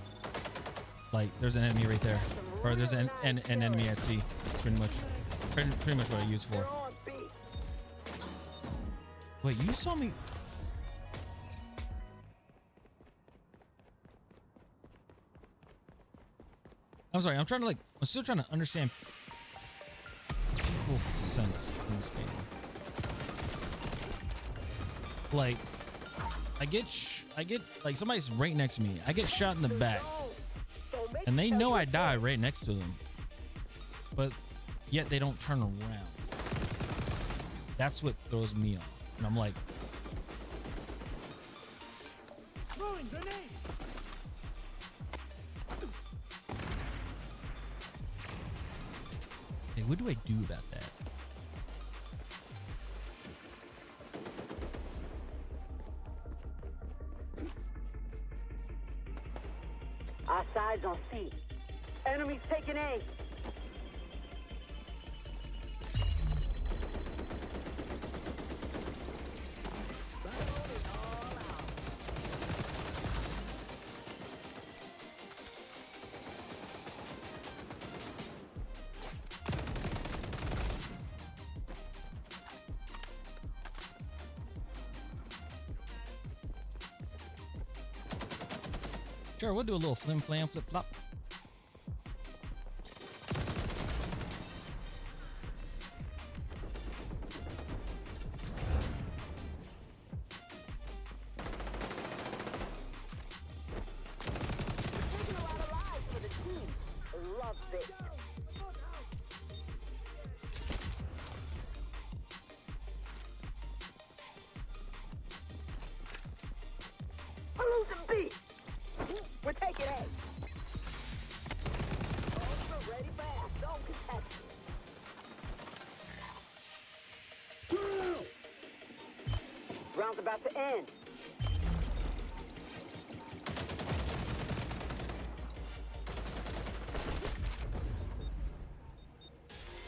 like, there's an enemy right there, or there's an enemy at sea. Pretty much what I use for. Wait, you saw me? I'm sorry. I'm still trying to understand people's sense in this game. Like, I get like somebody's right next to me. I get shot in the back, and they know I die right next to them, but yet they don't turn around. That's what throws me off, and I'm like, hey, what do I do about that? Our side's on C. Enemies taking A. Sure, we'll do a little flim flam flip flop. about to end.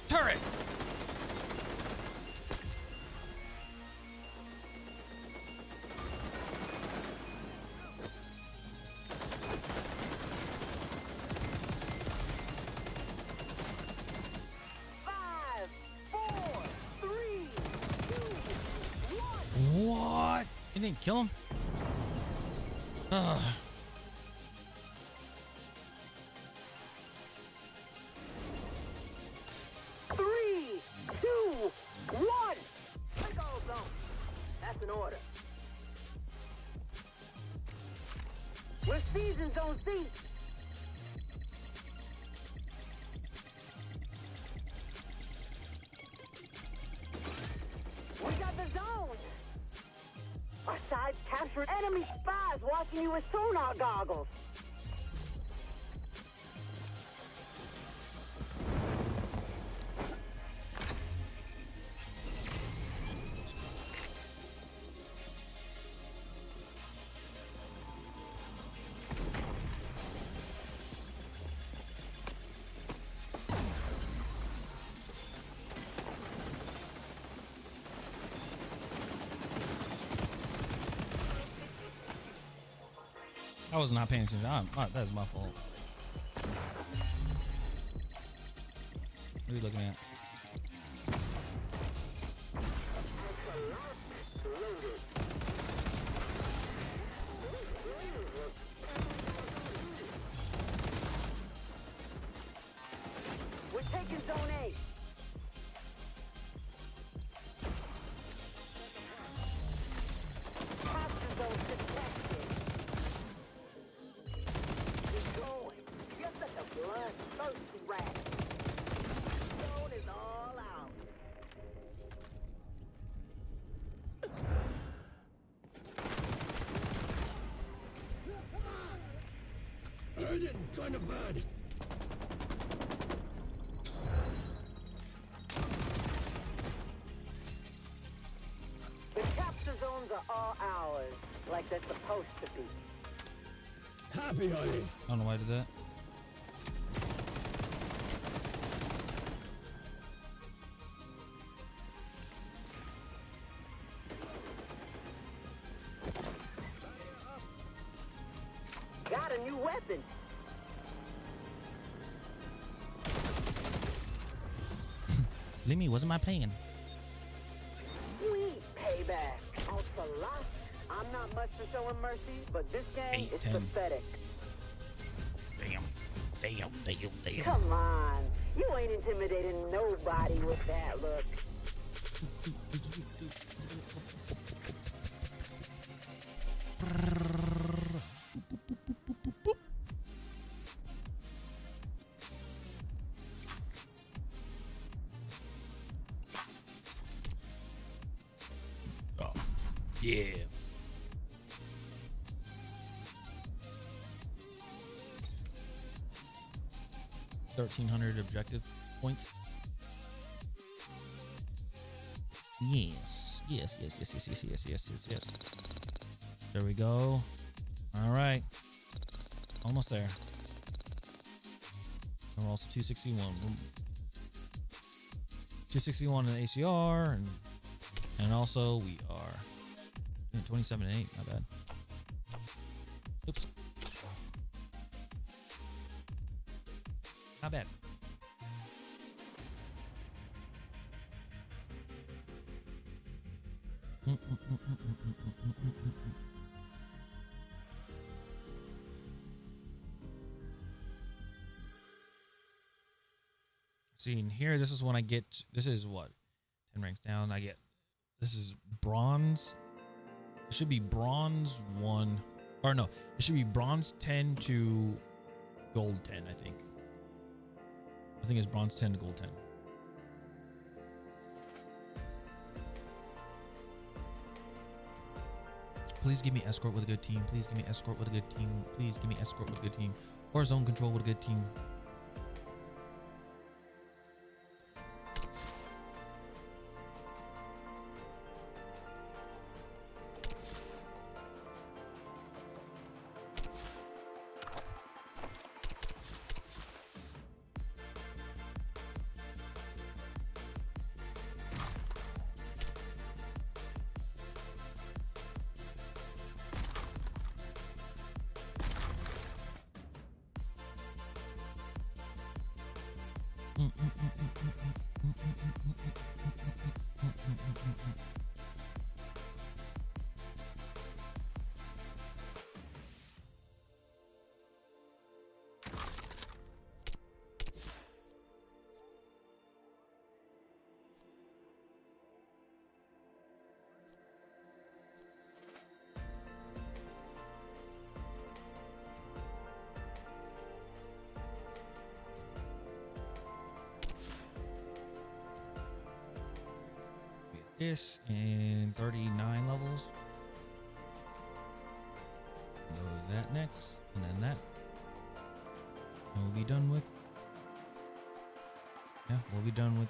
Turret! Five, four, three, two, What? You didn't kill him? Ugh. three, two, one. Take all zone. That's an order. We're season zone C. We got the zone. Our sides captured enemy spies watching you with sonar goggles. I was not paying attention. That is my fault. What are you looking at? We're taking zone A. Capture zone detected. Keep going. You're such a bloodthirsty rat. Zone is all out. Heard it, kind of bad. The capture zones are all ours, like they're supposed to be. Happy on it. I don't know why I did that. Got a new weapon. Leave me, wasn't my plan. Sweet payback. Ultra lust. I'm not much for showing mercy, but this game is 8-10. pathetic. Damn. Come on. You ain't intimidating nobody with that look. Yeah. $1,300 objective points. Yes. There we go. All right. Almost there. And we're also 261. 261 in ACR, and also we are 27 and 8. Not bad. Oops. Not bad. See, in here, this is when I get, this is what? 10 ranks down. I get, this is bronze. It should be bronze 1. Or no, it should be bronze 10 to gold 10, I think. I think it's bronze 10 to gold 10. Please give me escort with a good team. Please give me escort with a good team. Please give me escort with a good team. Or zone control with a good team. This and 39 levels. Go that next, and then that. And we'll be done with. Yeah, we'll be done with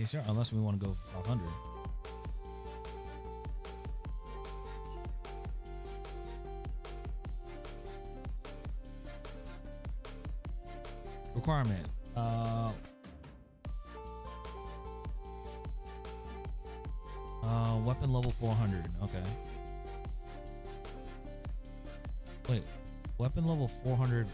ACR unless we want to go 500. Requirement. Weapon level 400. Okay. Wait. Weapon level 400.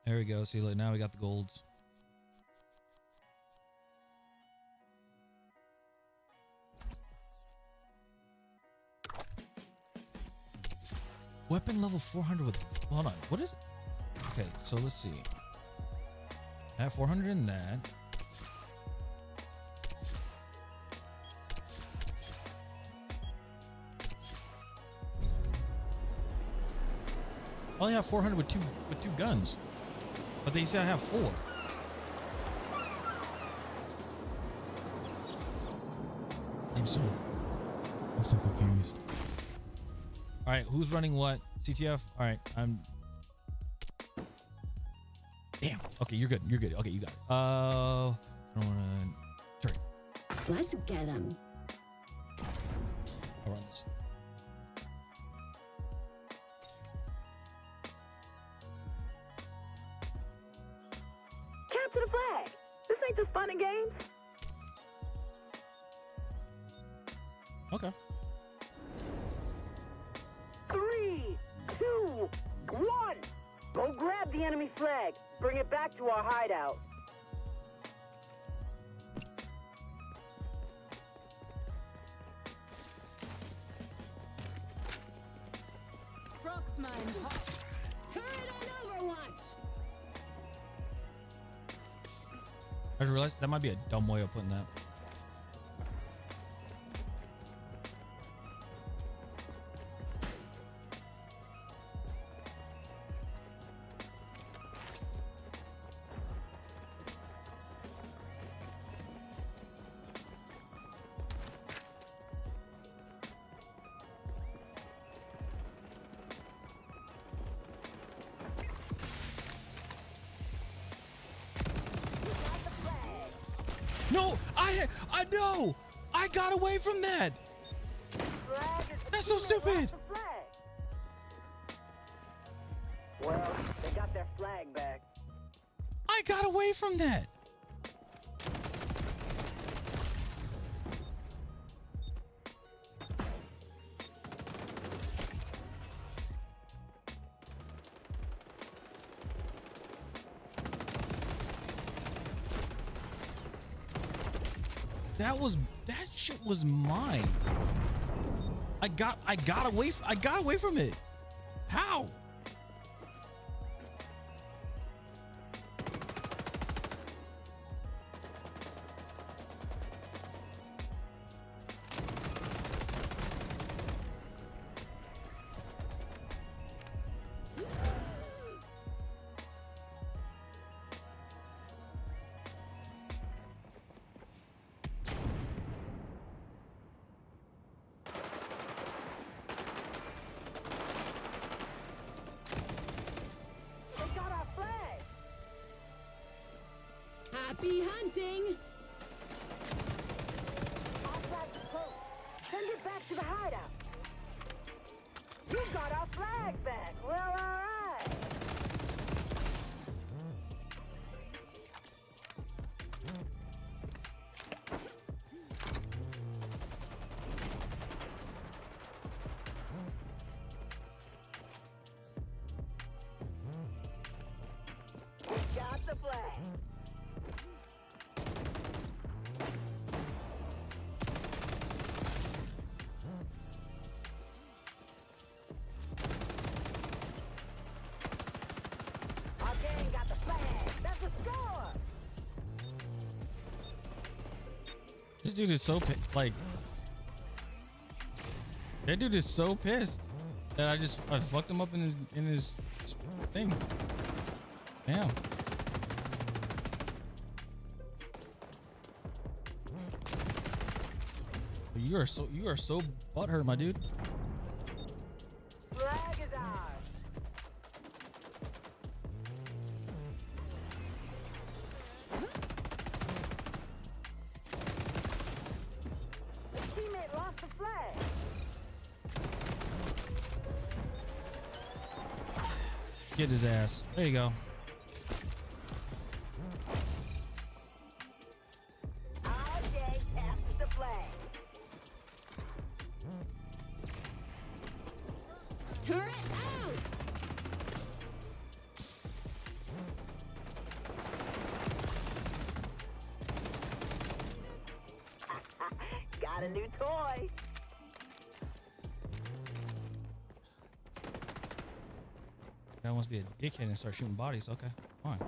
There we go. See, look, now we got the golds. Weapon level 400 with. Hold on. What is it? Okay, so let's see. I have 400 in that. I only have 400 with two guns, but they say I have 4. I'm so confused. All right, who's running what? CTF. All right, I'm. Damn. Okay, you're good. You're good. Okay, you got it. I don't wanna. Sorry. Let's get him. I'll run this. Capture the flag. This ain't just fun and games. Okay. 3, 2, 1. Go grab the enemy flag. Bring it back to our hideout. Proxmine hot. Turret on Overwatch. I just realized that might be a dumb way of putting that. No, I know. I got away from that. That's so stupid. Well, they got their flag back. I got away from that. That shit was mine. I got away from it. How? Happy hunting! Send it back to the hideout. You got our flag back. Well, all right. This dude is so like. That dude is so pissed that I fucked him up in his thing. Damn. You are so butthurt, my dude. Flag is ours. The teammate lost the flag. Get his ass. There you go. RJ passes the flag. Turret out! Got a new toy. Guy wants to be a dickhead and start shooting bodies. Okay, fine.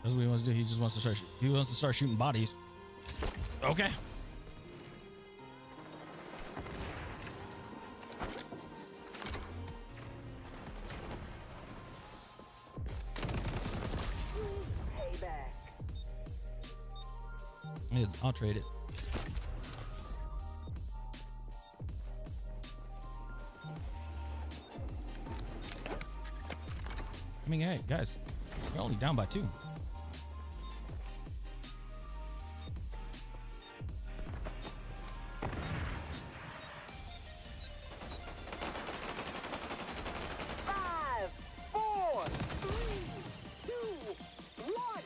That's what he wants to do. He just wants to start. He wants to start shooting bodies. Okay. Payback. Yeah, I'll trade it. I mean, hey, guys, we're only down by 2. Five, 4, 3, 2, 1.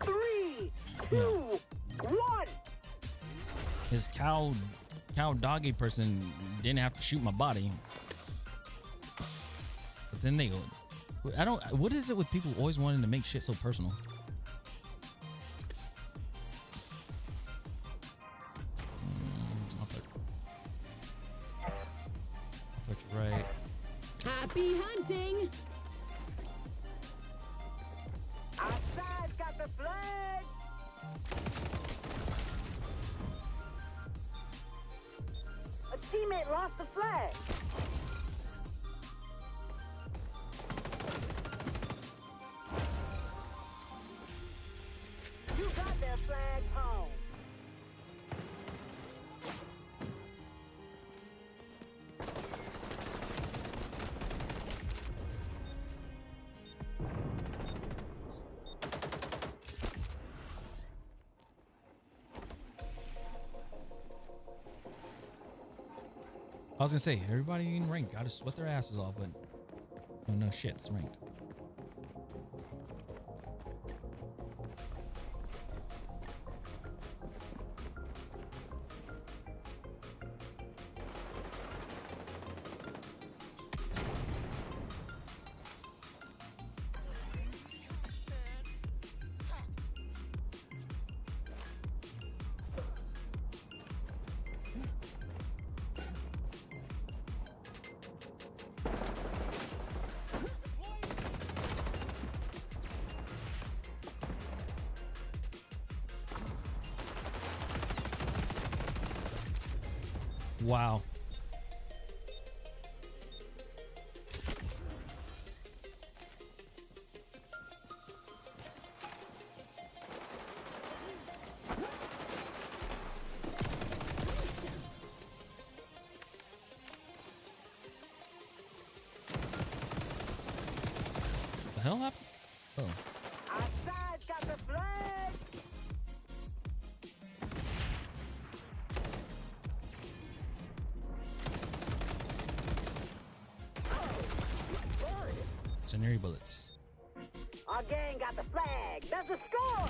3, 2, 1. His cow doggy person didn't have to shoot my body. But then they go, what is it with people always wanting to make shit so personal? I'll put you right. Happy hunting! Outside's got the flag. A teammate lost the flag. You got their flag home. I was gonna say, everybody in ranked gotta sweat their asses off, but no shit, it's ranked. Wow. The hell happened? Oh. Outside's got the flag. Incendiary bullets. Our gang got the flag. That's a score.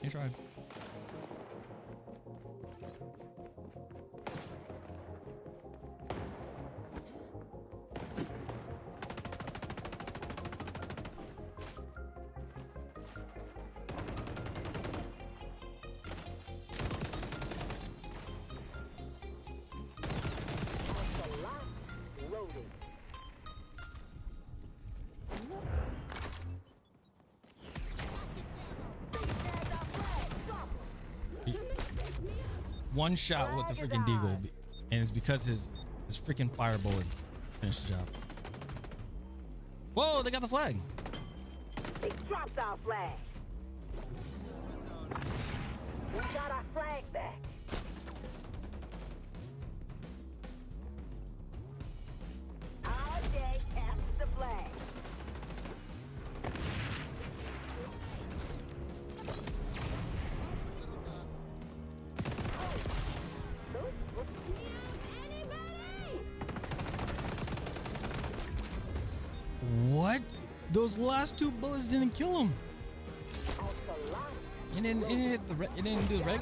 You tried. one shot with the freaking deagle, and it's because his freaking fire bullets finished the job. Whoa, they got the flag. They dropped our flag. We got our flag back. Our day captured the flag. What? Those last 2 bullets didn't kill him. It didn't do the reg.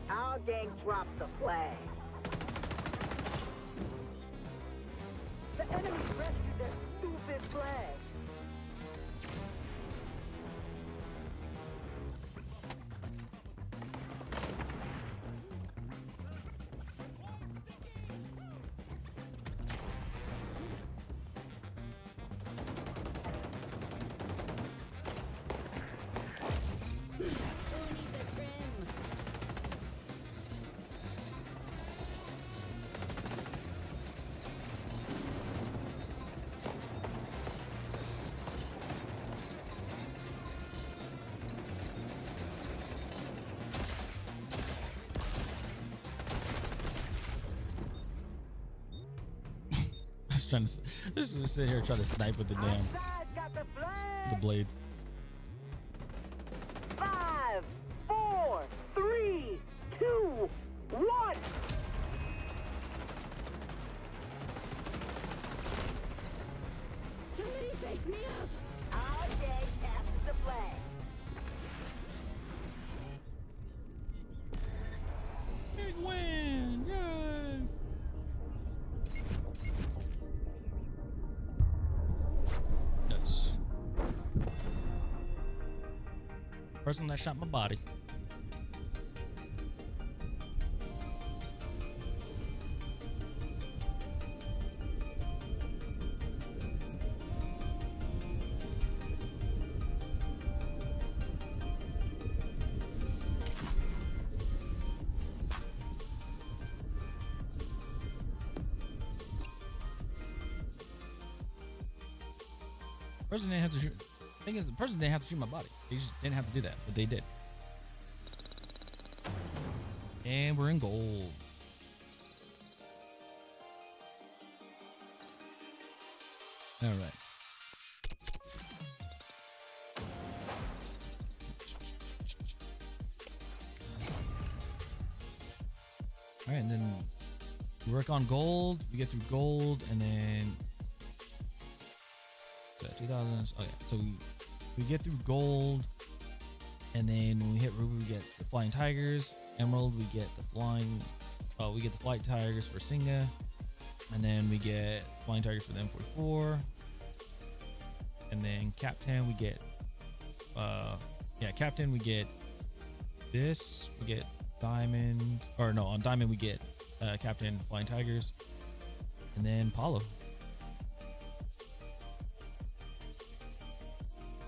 Our gang dropped the flag. The enemy rescued their stupid flag. Trying to, this is sitting here trying to snipe with the damn the blades. 5, 4, 3, 2, 1. Somebody face me up. Our day captured the flag. Big win! Yay! Nice. Person that shot my body. Person didn't have to shoot. The thing is, the person didn't have to shoot my body. They just didn't have to do that, but they did. And we're in gold. All right. All right, and then we work on gold. We get through gold, and then 2000s. Oh yeah, so we get through gold, and then when we hit ruby, we get the flying tigers. Emerald, we get the flying. We get the flight tigers for Singa, and then we get flying tigers for the M44. And then Captain, we get. Captain, we get this. We get diamond, or no, on diamond we get Captain flying tigers, and then Paulo.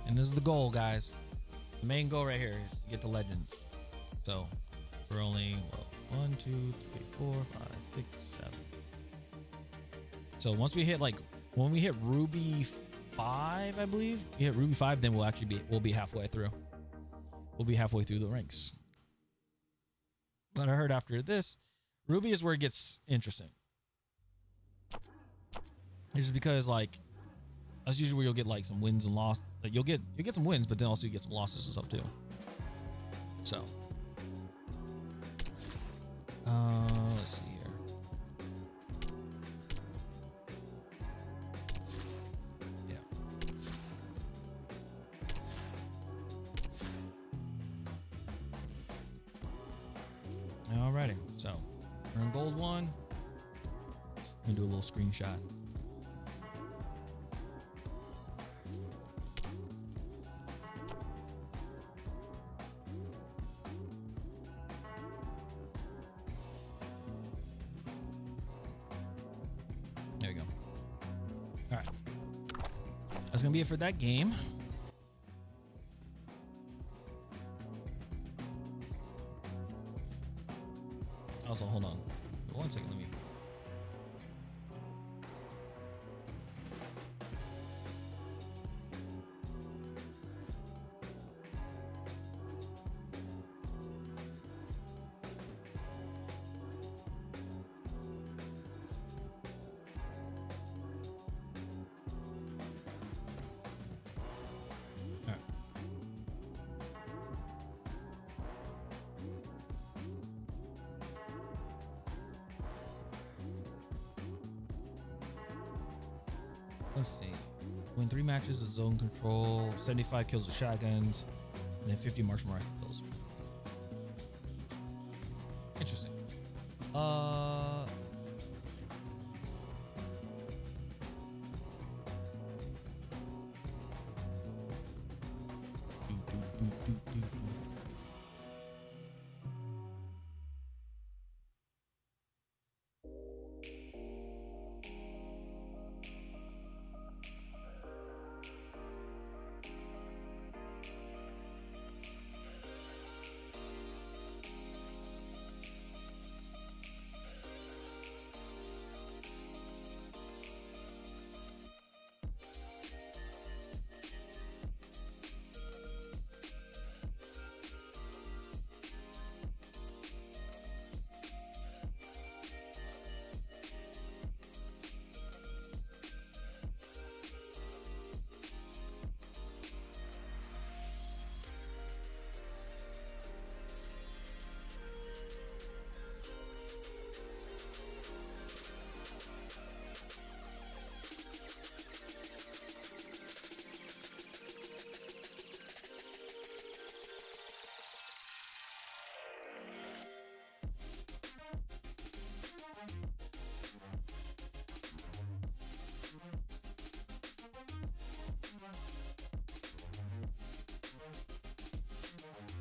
And this is the goal, guys. The main goal right here is to get the legends. So we're only 1, 2, 3, 4, 5, 6, 7. So once we hit when we hit Ruby 5, I believe we hit Ruby 5, then we'll be halfway through. We'll be halfway through the ranks. But I heard after this, Ruby is where it gets interesting. This is because that's usually where you'll get some wins and losses. You'll get some wins, but then also you get some losses and stuff too. So, let's see here. Yeah. Alrighty, so we're in gold 1. I'm gonna do a little screenshot. There we go. All right. That's going to be it for that game. Also, hold on. 1 second. Let me. Let's see. Win 3 matches of zone control, 75 kills with shotguns, and then 50 marksman rifle kills. Interesting.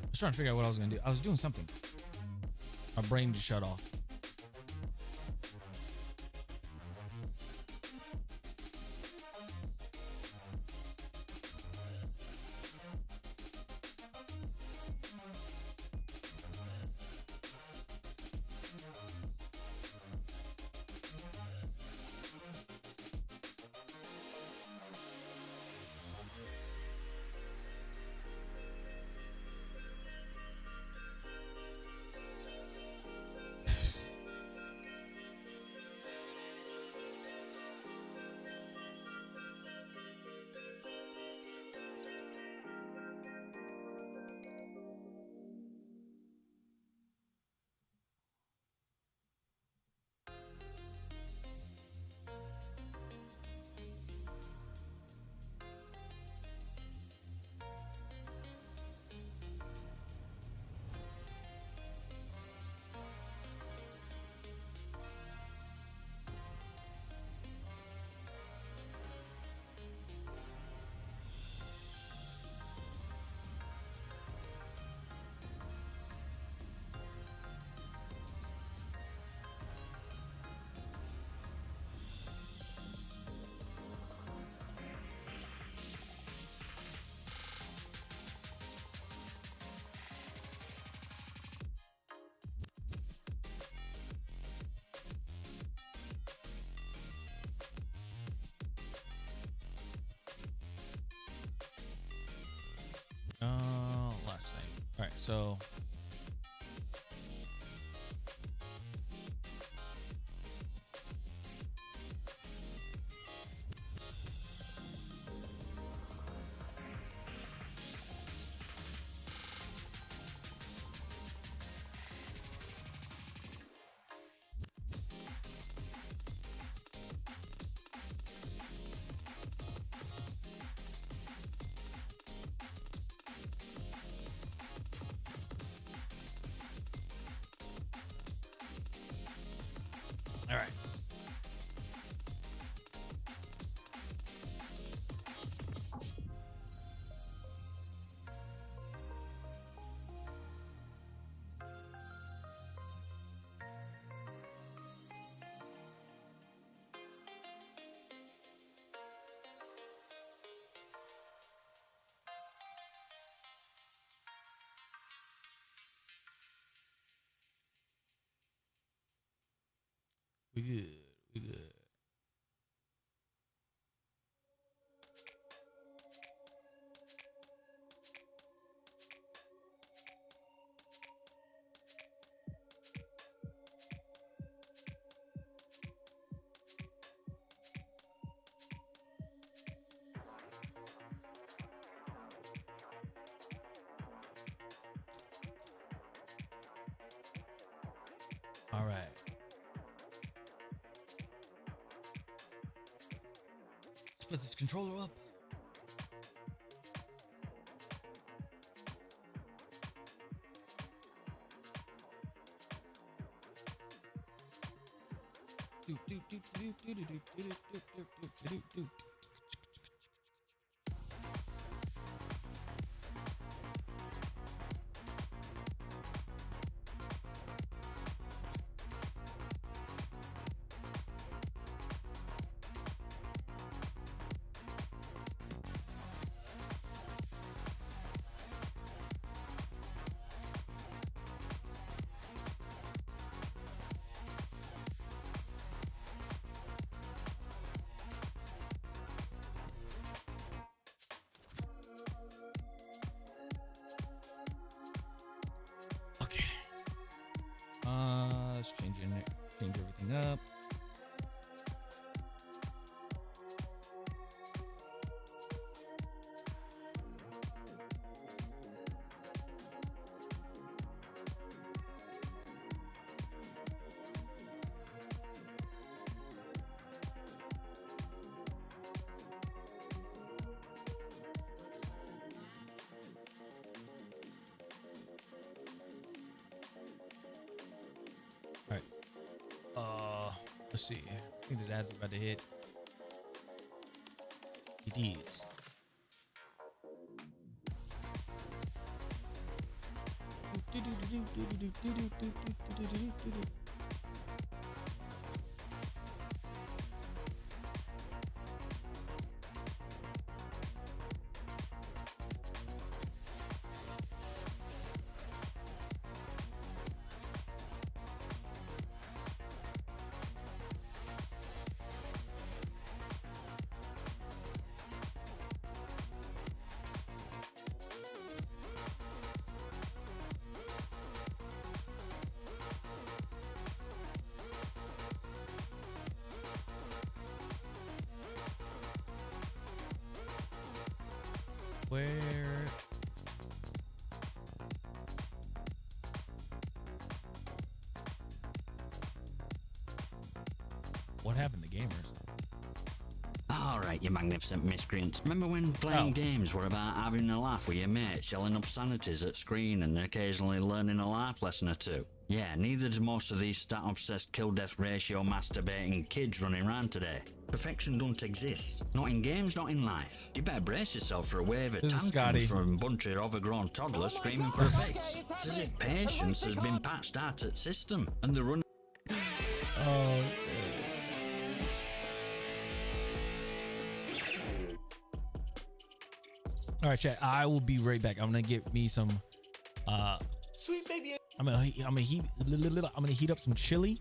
I was trying to figure out what I was gonna do. I was doing something. My brain just shut off. Last thing. All right, so all right. We good. We good. All right. Let's put this controller up. Okay. Let's change everything up. All right. Let's see. I think this ad's about to hit. It is. Where? What happened to gamers? All right, you magnificent miscreants. Remember when playing games were about having a laugh with your mates, yelling obscenities at screen and occasionally learning a life lesson or two? Yeah, neither does most of these stat-obsessed kill-death ratio masturbating kids running around today. Perfection don't exist. Not in games, not in life. You better brace yourself for a wave of tantrums from a bunch of overgrown toddlers screaming for a fix. It's as if patience has been patched out at system, and the run... Oh, all right, chat. I will be right back. I'm gonna get me some. Sweet baby. I'm gonna heat up some chili,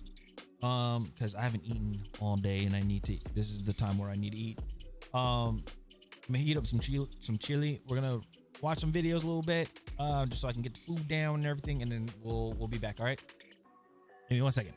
because I haven't eaten all day and I need to. This is the time where I need to eat. I'm gonna heat up some chili. We're gonna watch some videos a little bit, just so I can get the food down and everything, and then we'll be back. All right. Give me 1 second.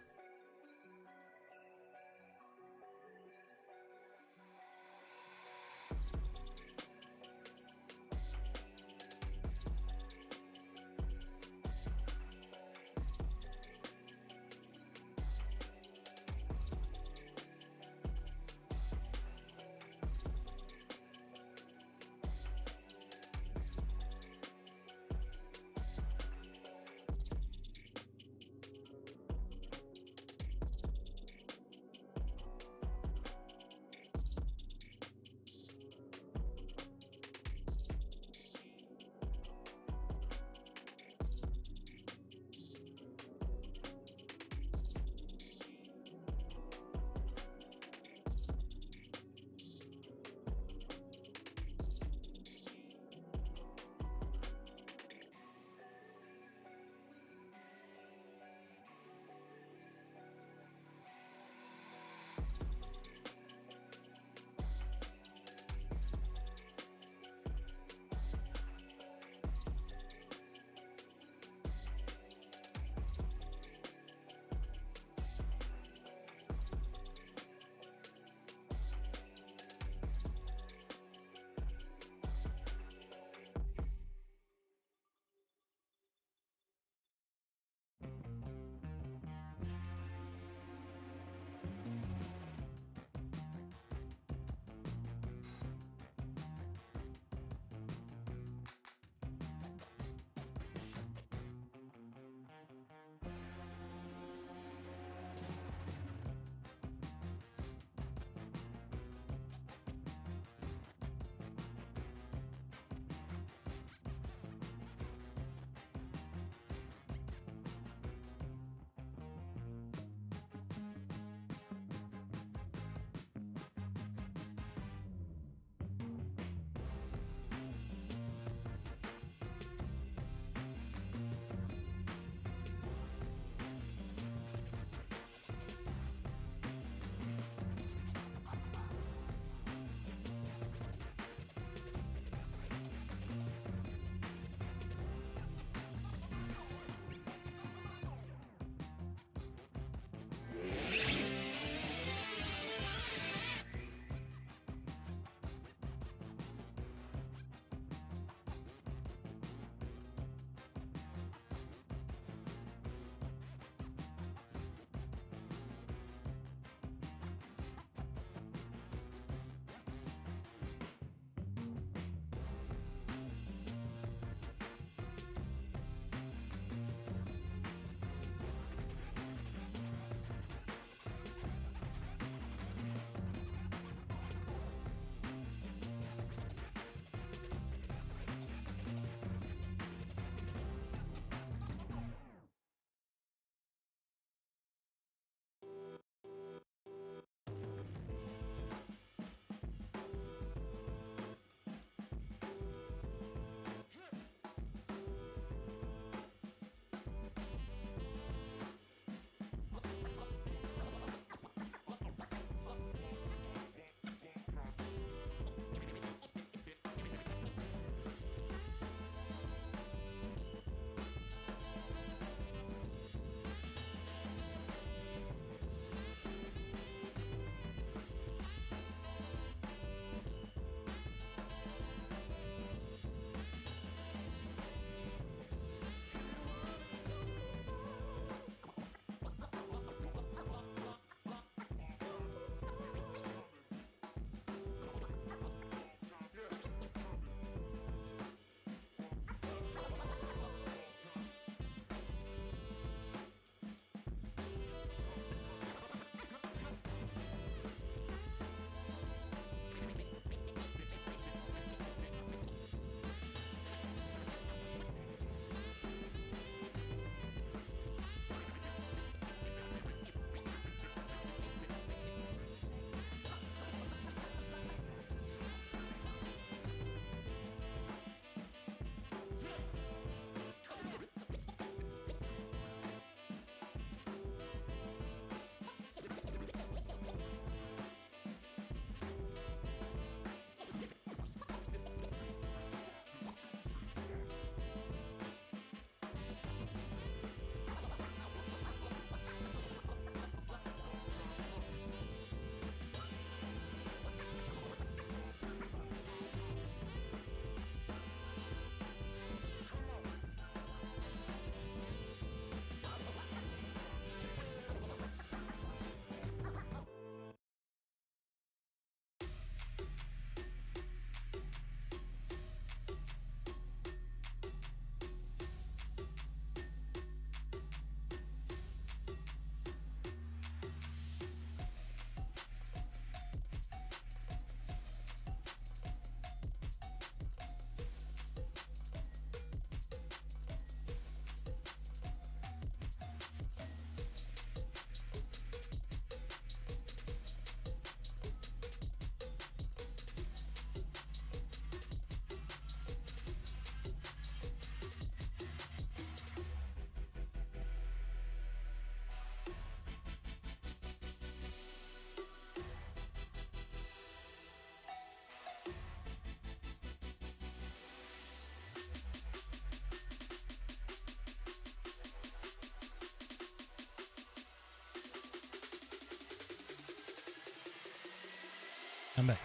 I'm back.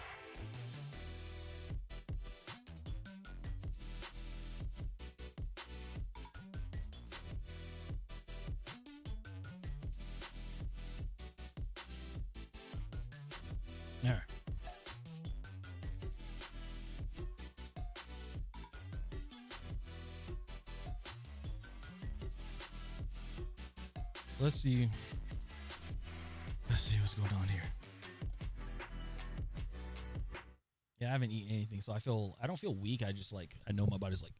There. Let's see what's going on here. Yeah, I haven't eaten anything, so I don't feel weak. I just I know my body's like,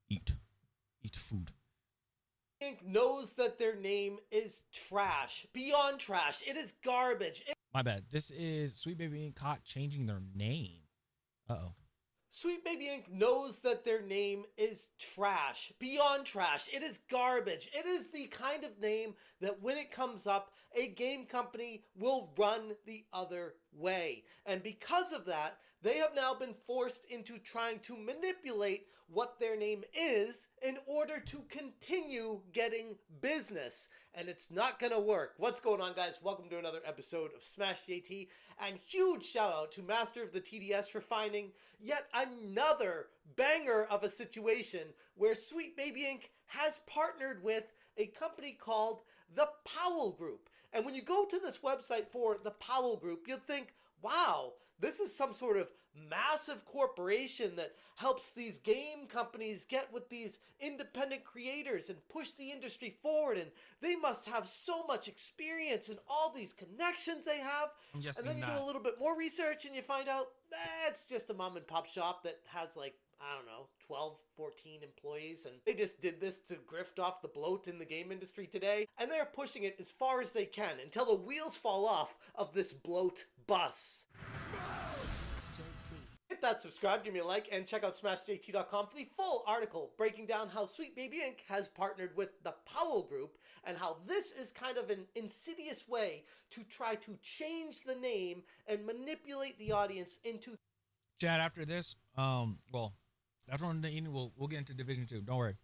eat food. Knows that their name is trash, beyond trash. It is garbage. My bad. This is Sweet Baby Inc. caught changing their name. Uh-oh. Sweet Baby Inc. knows that their name is trash, beyond trash. It is garbage. It is the kind of name that when it comes up, a game company will run the other way. And because of that, they have now been forced into trying to manipulate what their name is in order to continue getting business. And it's not gonna work. What's going on, guys? Welcome to another episode of Smash JT. And huge shout out to Master of the TDS for finding yet another banger of a situation where Sweet Baby Inc. has partnered with a company called the Powell Group. And when you go to this website for the Powell Group, you'll think, wow, this is some sort of massive corporation that helps these game companies get with these independent creators and push the industry forward, and they must have so much experience and all these connections they have. And then you do a little bit more research and you find out that's just a mom and pop shop that has I don't know, 12, 14 employees, and they just did this to grift off the bloat in the game industry today, and they're pushing it as far as they can until the wheels fall off of this bloat bus. Hit that subscribe, give me a like, and check out SmashJT.com for the full article breaking down how Sweet Baby Inc. has partnered with the Powell Group and how this is kind of an insidious way to try to change the name and manipulate the audience into... Chad, after this, after on the evening, we'll get into Division 2. Don't worry.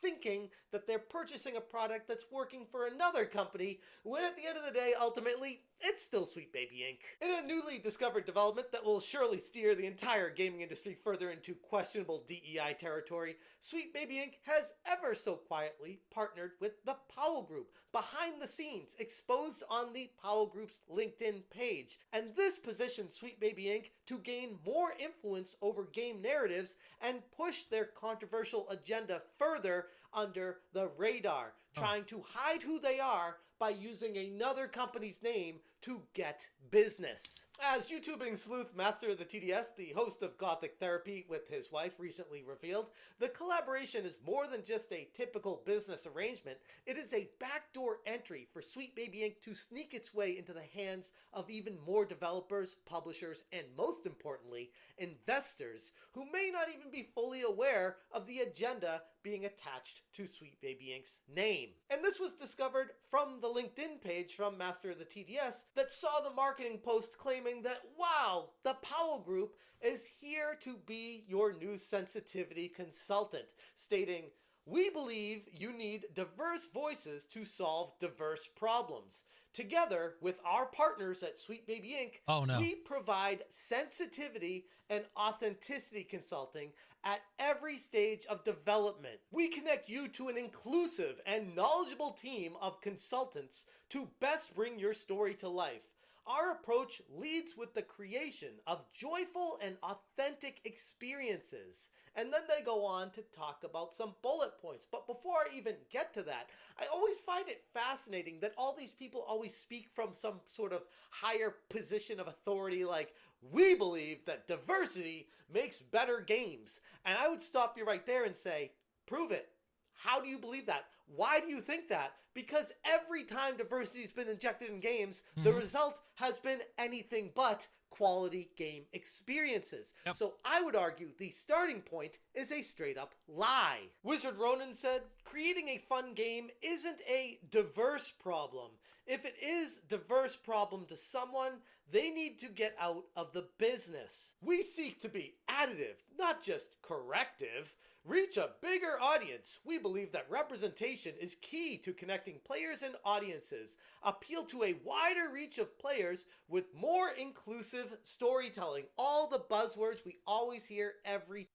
Thinking that they're purchasing a product that's working for another company, when at the end of the day, ultimately, it's still Sweet Baby Inc. In a newly discovered development that will surely steer the entire gaming industry further into questionable DEI territory, Sweet Baby Inc. has ever so quietly partnered with the Powell Group, behind the scenes, exposed on the Powell Group's LinkedIn page. And this positions Sweet Baby Inc. to gain more influence over game narratives and push their controversial agenda further under the radar, trying to hide who they are by using another company's name to get business. As YouTubing sleuth Master of the TDS, the host of Gothic Therapy with his wife, recently revealed, the collaboration is more than just a typical business arrangement. It is a backdoor entry for Sweet Baby Inc. to sneak its way into the hands of even more developers, publishers, and most importantly, investors who may not even be fully aware of the agenda being attached to Sweet Baby Inc.'s name. And this was discovered from the LinkedIn page from Master of the TDS that saw the marketing post claiming that, wow, the Powell Group is here to be your news sensitivity consultant, stating, "We believe you need diverse voices to solve diverse problems. Together with our partners at Sweet Baby Inc., we provide sensitivity and authenticity consulting at every stage of development. We connect you to an inclusive and knowledgeable team of consultants to best bring your story to life. Our approach leads with the creation of joyful and authentic experiences." And then they go on to talk about some bullet points. But before I even get to that, I always find it fascinating that all these people always speak from some sort of higher position of authority, like, "We believe that diversity makes better games." And I would stop you right there and say, prove it. How do you believe that? Why do you think that? Because every time diversity has been injected in games, the result has been anything but quality game experiences. So I would argue the starting point is a straight up lie. Wizard Ronan said, "Creating a fun game isn't a diverse problem. If it is diverse problem to someone, they need to get out of the business. We seek to be additive, not just corrective. Reach a bigger audience. We believe that representation is key to connecting players and audiences. Appeal to a wider reach of players with more inclusive storytelling. All the buzzwords we always hear every.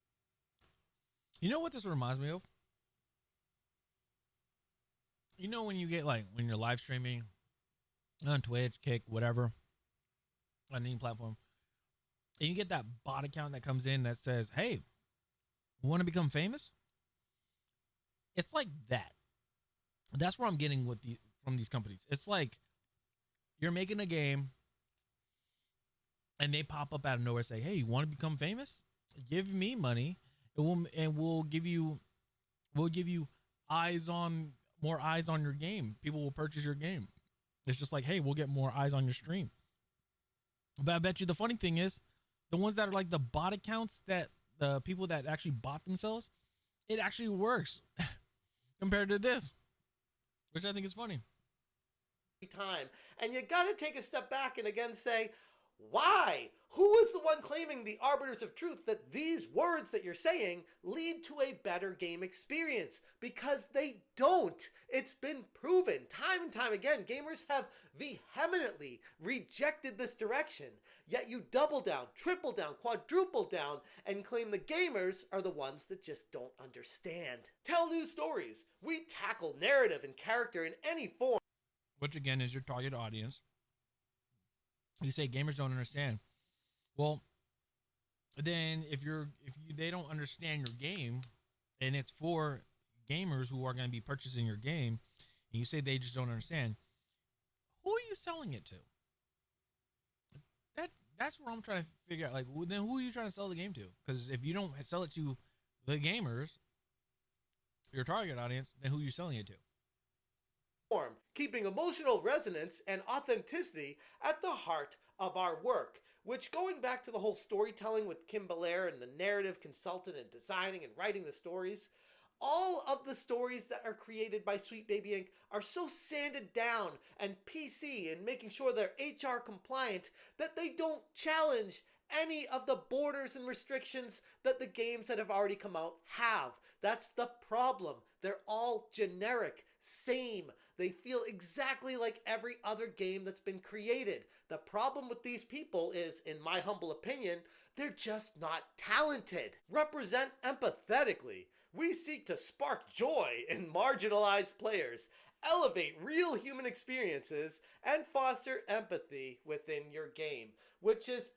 You know what this reminds me of? You know when you get like when you're live streaming on Twitch, Kick, whatever, on any platform, and you get that bot account that comes in that says, "Hey, want to become famous?" It's like that. That's where I'm getting with from these companies. It's like you're making a game, and they pop up out of nowhere, say, "Hey, you want to become famous? Give me money, and we'll give you more eyes on your game. People will purchase your game." It's just like, hey, we'll get more eyes on your stream. But I bet you the funny thing is, the ones that are like the bot accounts, that the people that actually bot themselves, it actually works compared to this, which I think is funny. Time. And you gotta take a step back and again say, why? Who is the one claiming the arbiters of truth that these words that you're saying lead to a better game experience? Because they don't. It's been proven time and time again. Gamers have vehemently rejected this direction. Yet you double down, triple down, quadruple down, and claim the gamers are the ones that just don't understand. Tell new stories. We tackle narrative and character in any form. Which again is your target audience. You say gamers don't understand. Well, then if they don't understand your game, and it's for gamers who are going to be purchasing your game, and you say they just don't understand, who are you selling it to? That's where I'm trying to figure out. Like, then who are you trying to sell the game to? Because if you don't sell it to the gamers, your target audience, then who are you selling it to? Keeping emotional resonance and authenticity at the heart of our work, which, going back to the whole storytelling with Kim Belair and the narrative consultant and designing and writing the stories, all of the stories that are created by Sweet Baby Inc. are so sanded down and PC and making sure they're HR compliant that they don't challenge any of the borders and restrictions that the games that have already come out have. That's the problem. They're all generic, same. They feel exactly like every other game that's been created. The problem with these people is, in my humble opinion, they're just not talented. Represent empathetically. We seek to spark joy in marginalized players, elevate real human experiences, and foster empathy within your game, which is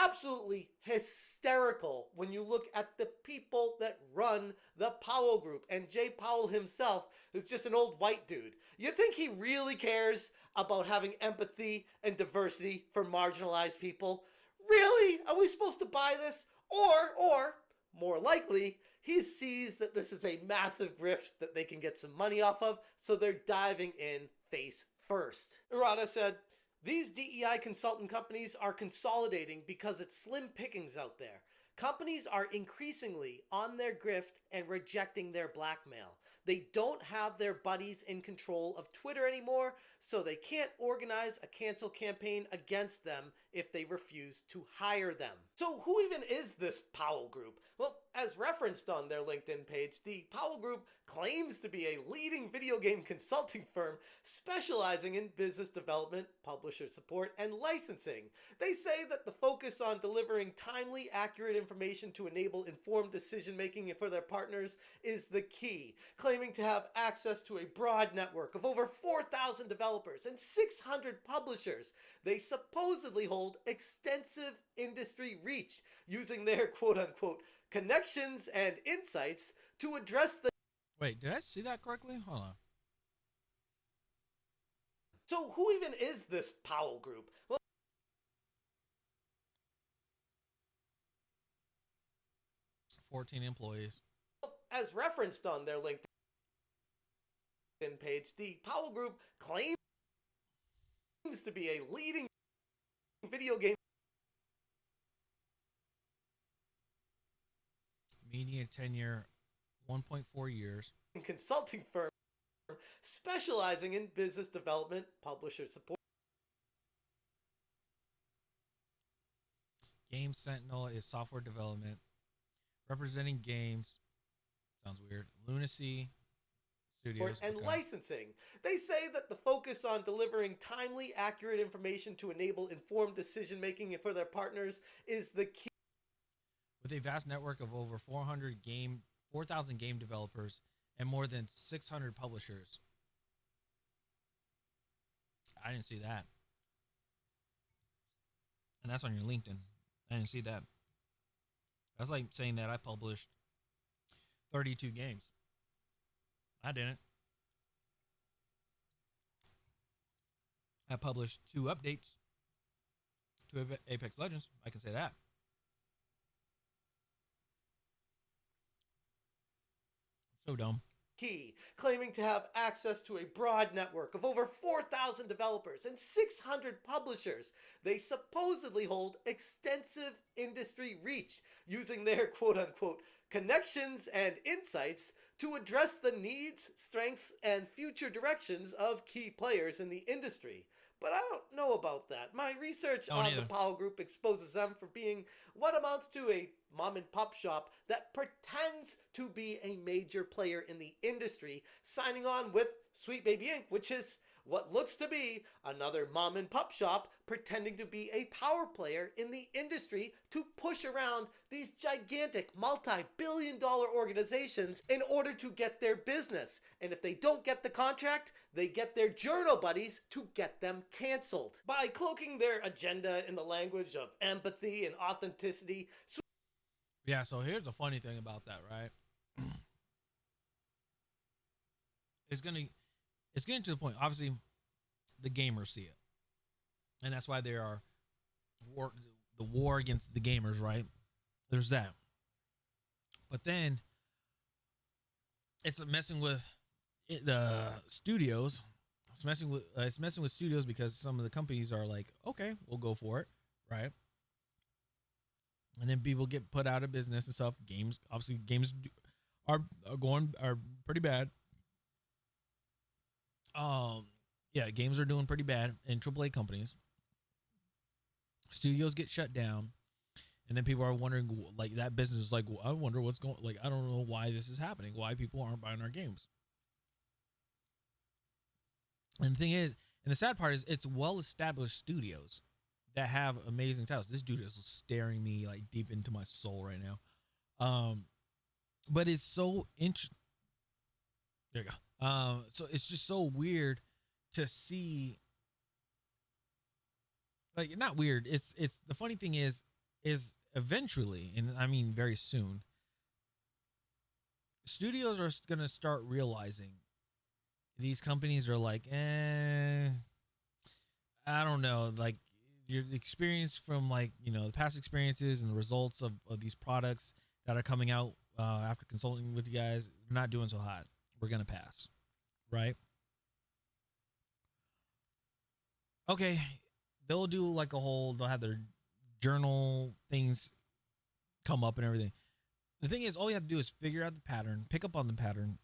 absolutely hysterical when you look at the people that run the Powell Group. And Jay Powell himself is just an old white dude. You think he really cares about having empathy and diversity for marginalized people? Really? Are we supposed to buy this? Or more likely, he sees that this is a massive grift that they can get some money off of, so they're diving in face first. Urata said, "These DEI consultant companies are consolidating because it's slim pickings out there. Companies are increasingly on their grift and rejecting their blackmail. They don't have their buddies in control of Twitter anymore, so they can't organize a cancel campaign against them if they refuse to hire them." So who even is this Powell Group? Well, as referenced on their LinkedIn page, the Powell Group claims to be a leading video game consulting firm specializing in business development, publisher support, and licensing. They say that the focus on delivering timely, accurate information to enable informed decision-making for their partners is the key, claiming to have access to a broad network of over 4,000 developers and 600 publishers. They supposedly hold extensive industry reach, using their quote-unquote connections and insights to address the... Wait, did I see that correctly? Hold on. So who even is this Powell Group? Well, 14 employees. as referenced on their LinkedIn page, the Powell Group claims to be a leading video game Median tenure 1.4 years. consulting firm specializing in business development, publisher support. Game Sentinel is software development, representing games. Sounds weird. Lunacy Studios. And Okay. licensing. They say that the focus on delivering timely, accurate information to enable informed decision making for their partners is the key. With a vast network of over 4,000 game developers and more than 600 publishers. I didn't see that. And that's on your LinkedIn. I didn't see that. That's like saying that I published 32 games. I didn't. I published 2 updates to Apex Legends. I can say that. So dumb. Key, claiming to have access to a broad network of over 4,000 developers and 600 publishers. They supposedly hold extensive industry reach, using their quote-unquote connections and insights to address the needs, strengths, and future directions of key players in the industry. But I don't know about that. My research on the Powell Group exposes them for being what amounts to a mom and pop shop that pretends to be a major player in the industry, signing on with Sweet Baby Inc., which is what looks to be another mom and pop shop pretending to be a power player in the industry to push around these gigantic multi-billion-dollar organizations in order to get their business. And if they don't get the contract, they get their journal buddies to get them canceled. By cloaking their agenda in the language of empathy and authenticity. Yeah, so here's the funny thing about that, right? It's getting to the point. Obviously, the gamers see it, and that's why there are the war against the gamers, right? There's that, but then it's messing with the studios. It's messing with studios because some of the companies are like, okay, we'll go for it, right? And then people get put out of business and stuff. Games are pretty bad. Yeah, games are doing pretty bad in AAA companies. Studios get shut down, and then people are wondering, like, that business is like, well, I wonder what's going. Like, I don't know why this is happening. Why people aren't buying our games. And the thing is, and the sad part is, it's well-established studios that have amazing titles. This dude is staring me like deep into my soul right now. But it's so interesting. There you go. So it's just so weird to see. Like, not weird. It's the funny thing is eventually, and I mean very soon, studios are gonna start realizing these companies are like, I don't know, like, your experience from, like, you know, the past experiences and the results of these products that are coming out after consulting with you guys, they're not doing so hot. We're gonna pass, right? Okay, they'll do like they'll have their journal things come up and everything. The thing is, all you have to do is figure out the pattern, pick up on the pattern,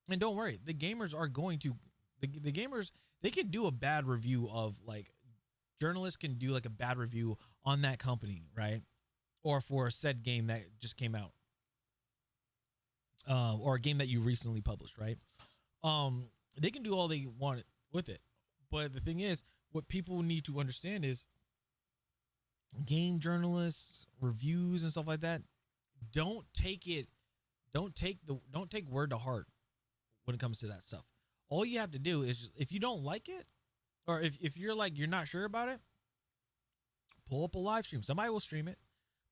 and don't worry. The gamers are going to, the gamers, they can do a bad review of, like, journalists can do like a bad review on that company, right? Or for a said game that just came out. Or a game that you recently published, right? They can do all they want with it. But the thing is, what people need to understand is game journalists, reviews and stuff like that, don't take word to heart when it comes to that stuff. All you have to do is just, if you don't like it, or if you're like, you're not sure about it, pull up a live stream. Somebody will stream it.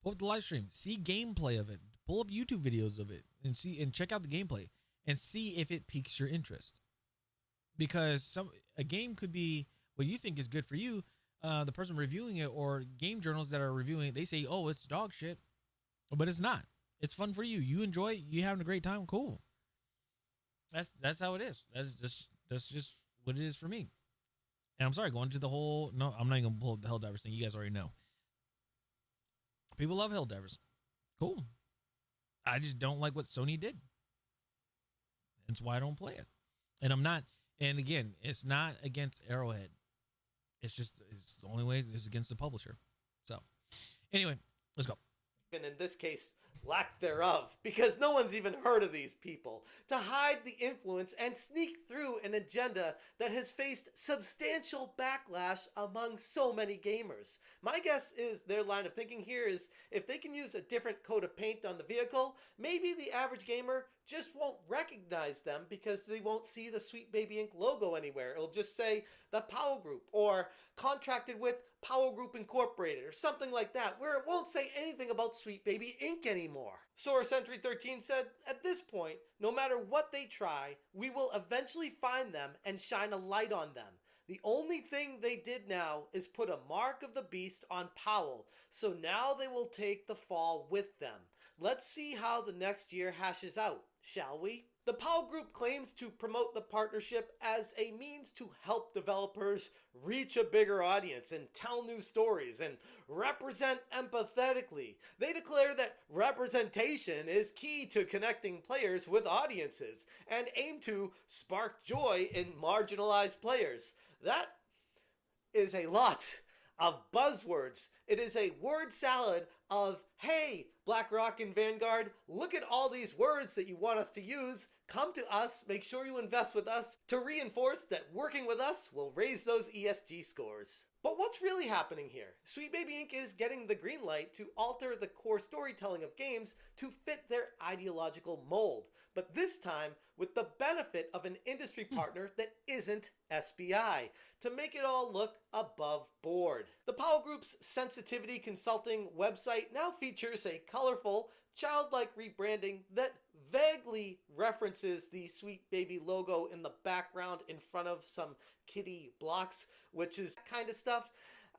Pull up the live stream. See gameplay of it. Pull up YouTube videos of it and check out the gameplay and see if it piques your interest. Because a game could be what you think is good for you. The person reviewing it, or game journals that are reviewing it, they say, oh, it's dog shit. But it's not. It's fun for you. You enjoy it. You having a great time. Cool. That's how it is. That's just what it is for me. And I'm sorry, going to the whole, no, I'm not even going to pull up the Helldivers thing. You guys already know. People love Helldivers. Cool. I just don't like what Sony did. That's why I don't play it. And I'm not, And again, it's not against Arrowhead. It's just it's the only way is against the publisher. So anyway, let's go. And in this case, lack thereof, because no one's even heard of these people, to hide the influence and sneak through an agenda that has faced substantial backlash among so many gamers. My guess is their line of thinking here is if they can use a different coat of paint on the vehicle, maybe the average gamer just won't recognize them because they won't see the Sweet Baby Inc. logo anywhere. It'll just say the Powell Group or contracted with Powell Group Incorporated or something like that, where it won't say anything about Sweet Baby Inc. anymore. Source Entry 13 said, at this point, no matter what they try, we will eventually find them and shine a light on them. The only thing they did now is put a mark of the beast on Powell, so now they will take the fall with them. Let's see how the next year hashes out, shall we? The Powell Group claims to promote the partnership as a means to help developers reach a bigger audience and tell new stories and represent empathetically. They declare that representation is key to connecting players with audiences and aim to spark joy in marginalized players. That is a lot of buzzwords. It is a word salad of, hey, BlackRock and Vanguard, look at all these words that you want us to use. Come to us, make sure you invest with us to reinforce that working with us will raise those ESG scores. But what's really happening here? Sweet Baby Inc. is getting the green light to alter the core storytelling of games to fit their ideological mold, but this time with the benefit of an industry partner that isn't SBI, to make it all look above board. The Powell Group's sensitivity consulting website now features a colorful, childlike rebranding that vaguely references the Sweet Baby logo in the background in front of some kitty blocks, which is kind of stuff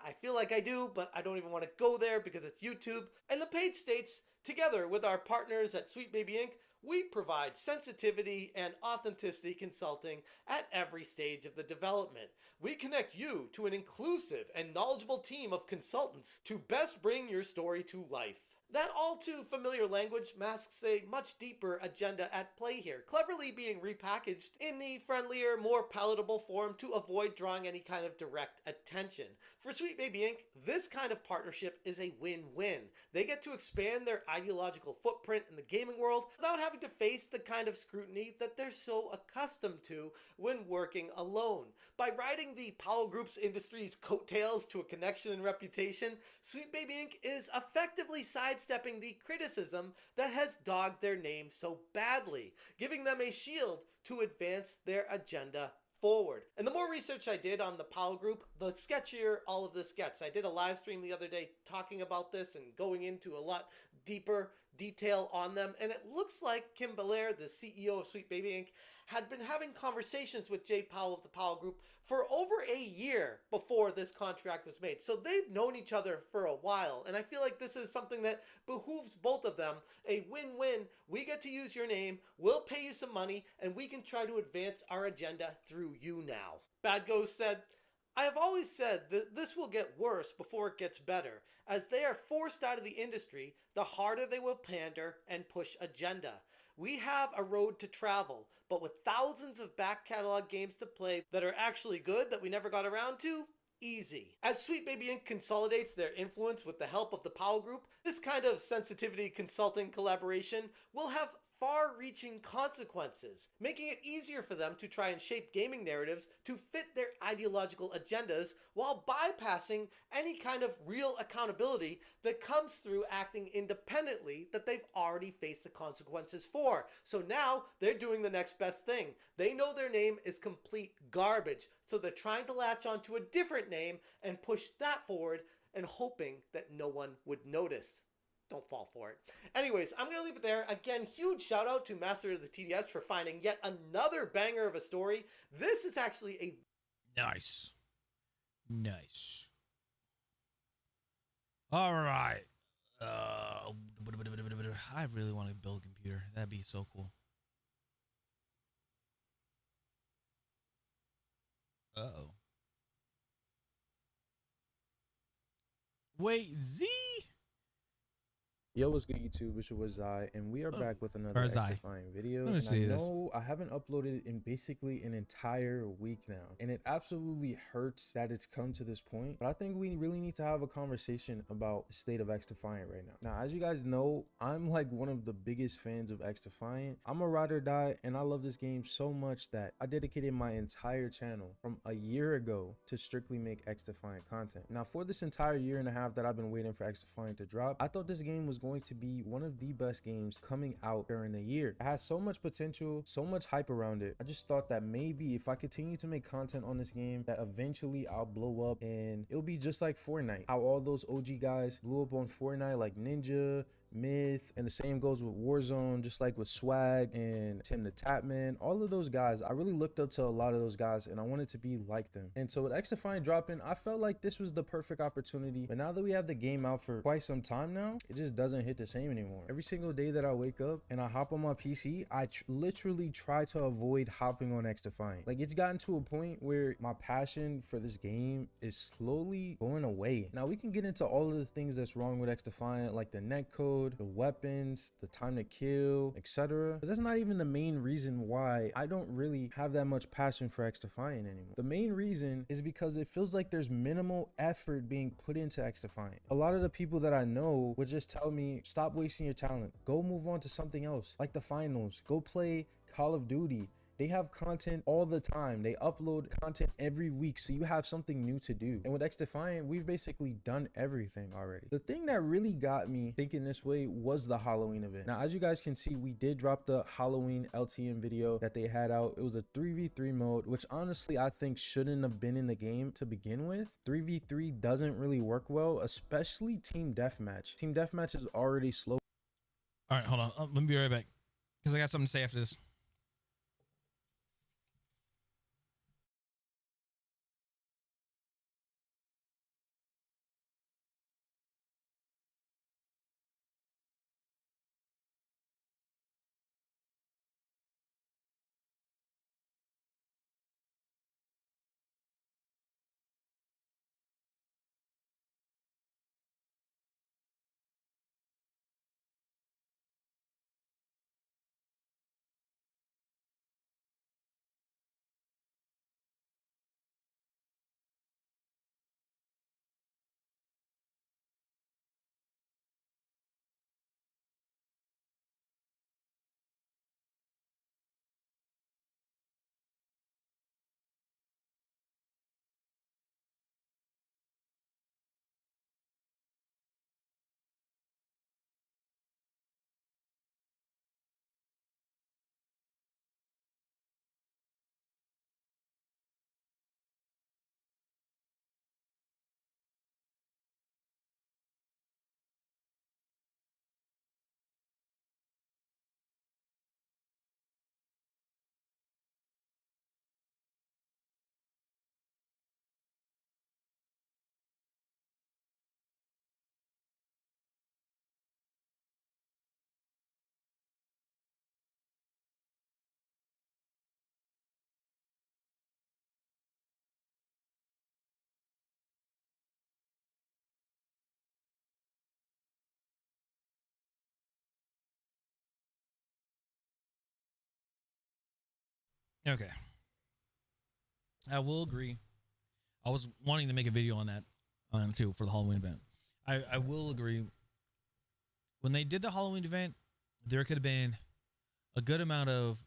I feel like I do, but I don't even want to go there because it's YouTube. And the page states, together with our partners at Sweet Baby Inc., we provide sensitivity and authenticity consulting at every stage of the development. We connect you to an inclusive and knowledgeable team of consultants to best bring your story to life. That all too familiar language masks a much deeper agenda at play here, cleverly being repackaged in the friendlier, more palatable form to avoid drawing any kind of direct attention. For Sweet Baby Inc., this kind of partnership is a win-win. They get to expand their ideological footprint in the gaming world without having to face the kind of scrutiny that they're so accustomed to when working alone. By riding the Powell Group's industry's coattails to a connection and reputation, Sweet Baby Inc. is effectively sidestepping the criticism that has dogged their name so badly, giving them a shield to advance their agenda forward. And the more research I did on the Powell Group, the sketchier all of this gets. I did a live stream the other day talking about this and going into a lot deeper detail on them, and it looks like Kim Belair, the CEO of Sweet Baby Inc., had been having conversations with Jay Powell of the Powell Group for over a year before this contract was made. So they've known each other for a while, and I feel like this is something that behooves both of them. A win-win. We get to use your name, we'll pay you some money, and we can try to advance our agenda through you now. Bad Ghost said, I have always said that this will get worse before it gets better. As they are forced out of the industry, the harder they will pander and push agenda. We have a road to travel, but with thousands of back catalog games to play that are actually good that we never got around to, easy. As Sweet Baby Inc. consolidates their influence with the help of the Powell Group, this kind of sensitivity consulting collaboration will have far-reaching consequences, making it easier for them to try and shape gaming narratives to fit their ideological agendas while bypassing any kind of real accountability that comes through acting independently that they've already faced the consequences for. So now they're doing the next best thing. They know their name is complete garbage, so they're trying to latch onto a different name and push that forward and hoping that no one would notice. Don't fall for it. Anyways, I'm going to leave it there. Again, huge shout out to Master of the TDS for finding yet another banger of a story. This is actually a... Nice. Nice. All right. I really want to build a computer. That'd be so cool. Uh-oh. Wait, Z? Yo, what's good YouTube? It's your boy Zai, and we are back with another Zai. XDefiant video. Let me And see I this. know I haven't uploaded in basically an entire week now, and it absolutely hurts that it's come to this point. But I think we really need to have a conversation about the state of XDefiant right now. Now, as you guys know, I'm like one of the biggest fans of XDefiant. I'm a ride or die, and I love this game so much that I dedicated my entire channel from a year ago to strictly make XDefiant content. Now, for this entire year and a half that I've been waiting for XDefiant to drop, I thought this game was going to be one of the best games coming out during the year. It has so much potential, so much hype around it. I just thought that maybe if I continue to make content on this game, that eventually I'll blow up and it'll be just like Fortnite. How all those OG guys blew up on Fortnite, like Ninja, Myth, and the same goes with Warzone, just like with Swag and Tim the Tapman. All of those guys, I really looked up to a lot of those guys and I wanted to be like them. And so with XDefiant dropping, I felt like this was the perfect opportunity. But now that we have the game out for quite some time now, it just doesn't hit the same anymore. Every single day that I wake up and I hop on my PC, I literally try to avoid hopping on XDefiant. Like, it's gotten to a point where my passion for this game is slowly going away. Now we can get into all of the things that's wrong with XDefiant, like the netcode, the weapons, the time to kill, etc. But that's not even the main reason why I don't really have that much passion for XDefiant anymore. The main reason is because it feels like there's minimal effort being put into XDefiant. A lot of the people that I know would just tell me, stop wasting your talent, go move on to something else, like the finals, go play Call of Duty. They have content all the time. They upload content every week, so you have something new to do. And with XDefiant, we've basically done everything already. The thing that really got me thinking this way was the Halloween event. Now, as you guys can see, we did drop the Halloween LTM video that they had out. It was a 3v3 mode, which honestly I think shouldn't have been in the game to begin with. 3v3 doesn't really work well, especially team deathmatch. Team deathmatch is already slow. All right, hold on. Let me be right back because I got something to say after this. Okay. I will agree. I was wanting to make a video on that too for the Halloween event. I will agree. When they did the Halloween event, there could have been a good amount of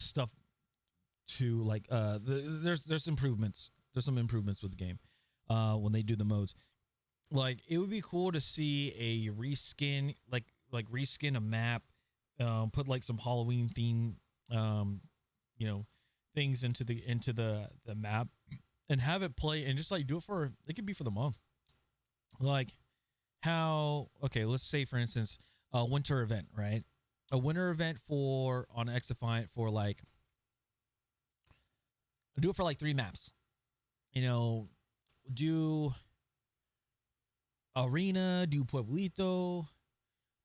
stuff to like there's improvements. There's some improvements with the game when they do the modes. Like, it would be cool to see a reskin, like reskin a map, put like some Halloween theme, things into the map, and have it play, and just like do it for, it could be for the month. Like how, okay, let's say for instance, a winter event, right? A winter event on XDefiant for like, do it for like 3 maps. Do Arena, do Pueblito,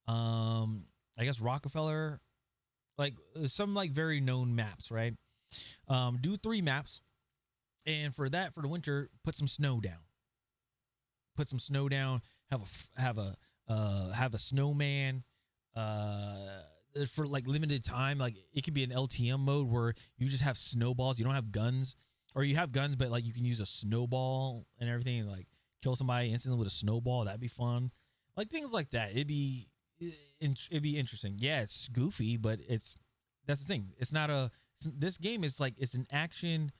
I guess Rockefeller, like some like very known maps, right? Do 3 maps, and for the winter, put some snow down. put some snow down, have a snowman for like limited time. Like it could be an LTM mode where you just have snowballs. You don't have guns, or you have guns, but like you can use a snowball and everything, and like kill somebody instantly with a snowball. That'd be fun. Like things like that. It'd be interesting. Yeah, it's goofy, but that's the thing. It's not this game is like it's an action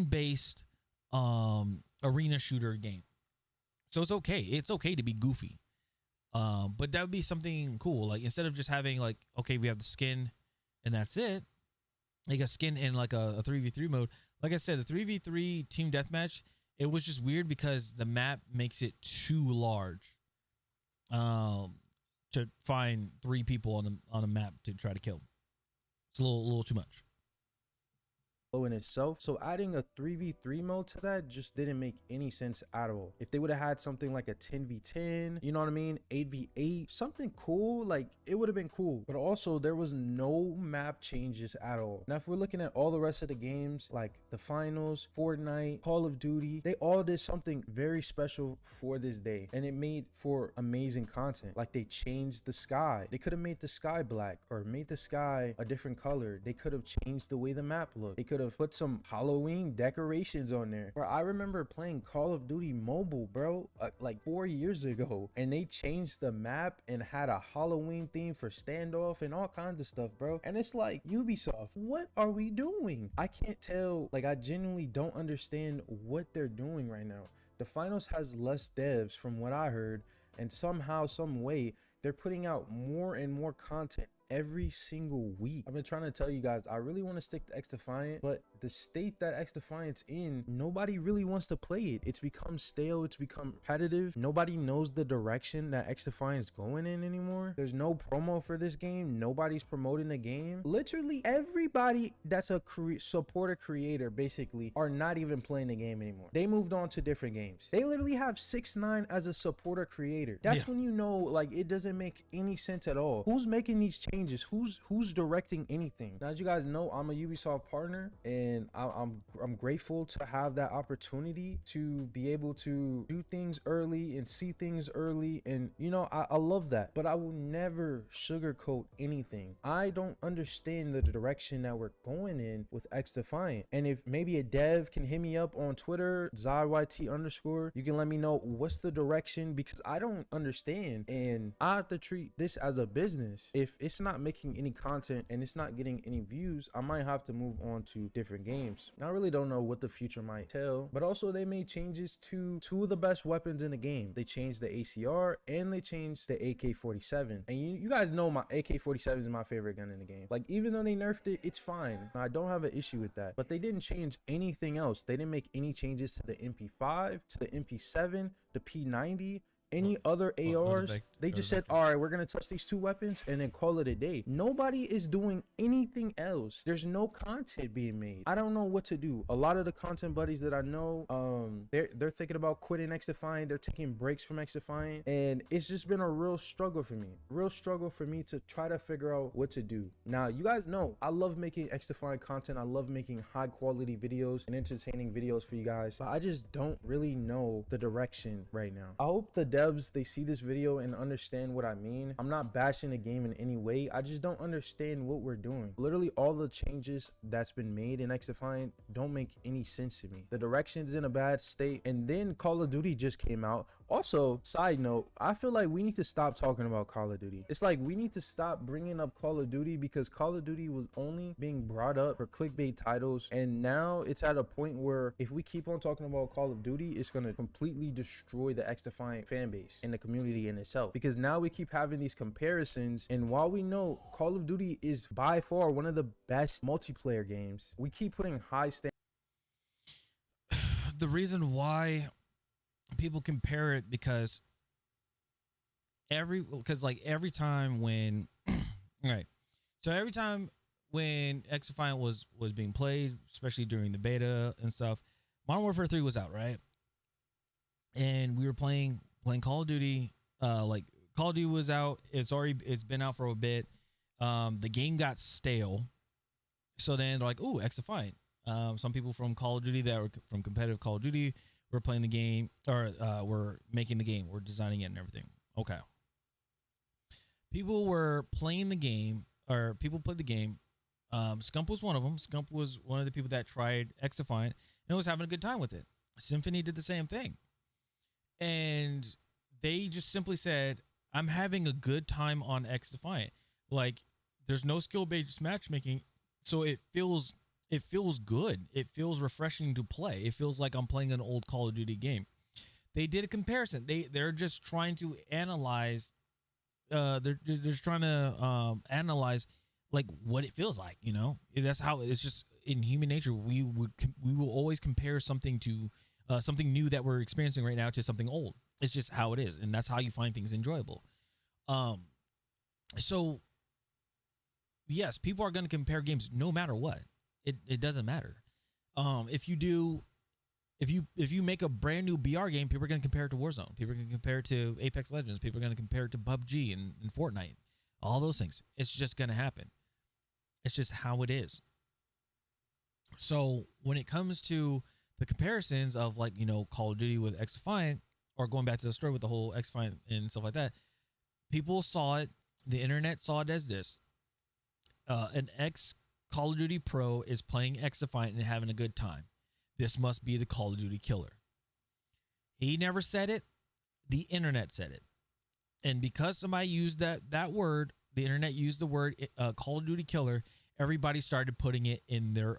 based arena shooter game. So it's okay. It's okay to be goofy. But that would be something cool. Like instead of just having like, okay, we have the skin and that's it. Like a skin in like a 3v3 mode. Like I said, the 3v3 team deathmatch, it was just weird because the map makes it too large. To find 3 people on a map to try to kill. It's a little too much. In itself, so adding a 3v3 mode to that just didn't make any sense at all. If they would have had something like a 10v10, you know what I mean, 8v8, something cool, like it would have been cool. But also there was no map changes at all. Now if we're looking at all the rest of the games, like the finals, Fortnite, Call of Duty, they all did something very special for this day, and it made for amazing content. Like they changed the sky. They could have made the sky black or made the sky a different color. They could have changed the way the map looked. They could have put some Halloween decorations on there. Bro, I remember playing Call of Duty Mobile, bro, like 4 years ago, and they changed the map and had a Halloween theme for standoff and all kinds of stuff, bro. And it's like, Ubisoft, what are we doing? I can't tell. Like, I genuinely don't understand what they're doing right now. The finals has less devs from what I heard, and somehow, some way, they're putting out more and more content every single week. I've been trying to tell you guys, I really want to stick to XDefiant, but the state that XDefiant's in, nobody really wants to play it. It's become stale. It's become repetitive. Nobody knows the direction that XDefiant's going in anymore. There's no promo for this game. Nobody's promoting the game. Literally everybody that's a supporter creator basically are not even playing the game anymore. They moved on to different games. They literally have 6ix9ine as a supporter creator. That's when you know, like, it doesn't make any sense at all. Who's making these changes? Who's directing anything? Now, as you guys know, I'm a Ubisoft partner, and I'm grateful to have that opportunity to be able to do things early and see things early, and you know, I love that. But I will never sugarcoat anything. I don't understand the direction that we're going in with XDefiant, and if maybe a dev can hit me up on Twitter, ZyYT_, you can let me know what's the direction, because I don't understand, and I have to treat this as a business. If it's not making any content and it's not getting any views, I might have to move on to different games. I really don't know what the future might tell, but also they made changes to 2 of the best weapons in the game. They changed the ACR and they changed the AK-47, and you guys know my AK-47 is my favorite gun in the game. Like, even though they nerfed it, it's fine. I don't have an issue with that, but they didn't change anything else. They didn't make any changes to the MP5, to the MP7, the P90, any other ARs. They just said, all right, we're gonna touch these 2 weapons and then call it a day. Nobody is doing anything else. There's no content being made. I don't know what to do. A lot of the content buddies that I know, they're thinking about quitting XDefiant. They're taking breaks from XDefiant, and it's just been a real struggle for me to try to figure out what to do. Now, you guys know I love making XDefiant content. I love making high quality videos and entertaining videos for you guys, but I just don't really know the direction right now. I hope the devs, they see this video and understand what I mean. I'm not bashing the game in any way. I just don't understand what we're doing. Literally all the changes that's been made in XDefiant don't make any sense to me. The direction's in a bad state, and then Call of Duty just came out. Also, side note, I feel like we need to stop talking about Call of Duty. It's like we need to stop bringing up Call of Duty, because Call of Duty was only being brought up for clickbait titles, and now it's at a point where if we keep on talking about Call of Duty, it's going to completely destroy the XDefiant fan base and the community in itself, because now we keep having these comparisons, and while we know Call of Duty is by far one of the best multiplayer games, we keep putting high standards. The reason why people compare it, because every time when right, so every time when XDefiant was being played, especially during the beta and stuff, Modern Warfare 3 was out, right? And we were playing Call of Duty. Like, Call of Duty was out. It's been out for a bit. The game got stale, so then they're like, "Ooh, XDefiant." Some people from Call of Duty that were from competitive Call of Duty we're playing the game, or we're making the game, we're designing it and everything. Okay. People were playing the game, or people played the game. Scump was one of them. Scump was one of the people that tried XDefiant and was having a good time with it. Symphony did the same thing. And they just simply said, I'm having a good time on XDefiant. Like, there's no skill-based matchmaking, so it feels good. It feels refreshing to play. It feels like I'm playing an old Call of Duty game. They did a comparison. They're just trying to analyze. They're just trying to analyze like what it feels like. You know, that's how it's just in human nature. We will always compare something to something new that we're experiencing right now to something old. It's just how it is, and that's how you find things enjoyable. So yes, people are going to compare games no matter what. It doesn't matter. If you make a brand new BR game, people are going to compare it to Warzone. People are going to compare it to Apex Legends. People are going to compare it to PUBG and Fortnite. All those things. It's just going to happen. It's just how it is. So when it comes to the comparisons of, like, you know, Call of Duty with XDefiant, or going back to the story with the whole XDefiant and stuff like that, people saw it. The internet saw it as this. An ex Call of Duty pro is playing XDefiant and having a good time. This must be the Call of Duty killer. He never said it. The internet said it. And because somebody used that word, the internet used the word Call of Duty killer, everybody started putting it in their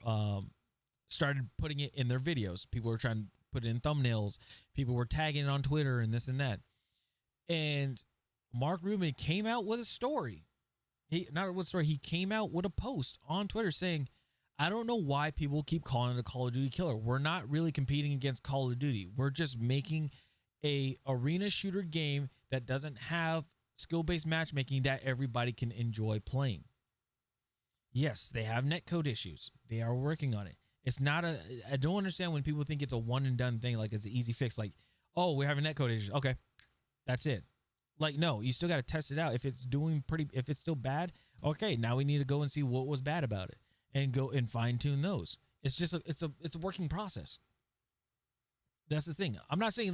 videos. People were trying to put it in thumbnails. People were tagging it on Twitter and this and that. And Mark Rubin came out with a story. He came out with a post on Twitter saying, I don't know why people keep calling it a Call of Duty killer. We're not really competing against Call of Duty. We're just making a arena shooter game that doesn't have skill-based matchmaking that everybody can enjoy playing. Yes, they have netcode issues. They are working on it. It's not I don't understand when people think it's a one and done thing, like it's an easy fix. Like, oh, we're having netcode issues. Okay, that's it. Like, no, you still got to test it out. If it's still bad, okay, now we need to go and see what was bad about it and go and fine tune those. It's just it's a working process. That's the thing. I'm not saying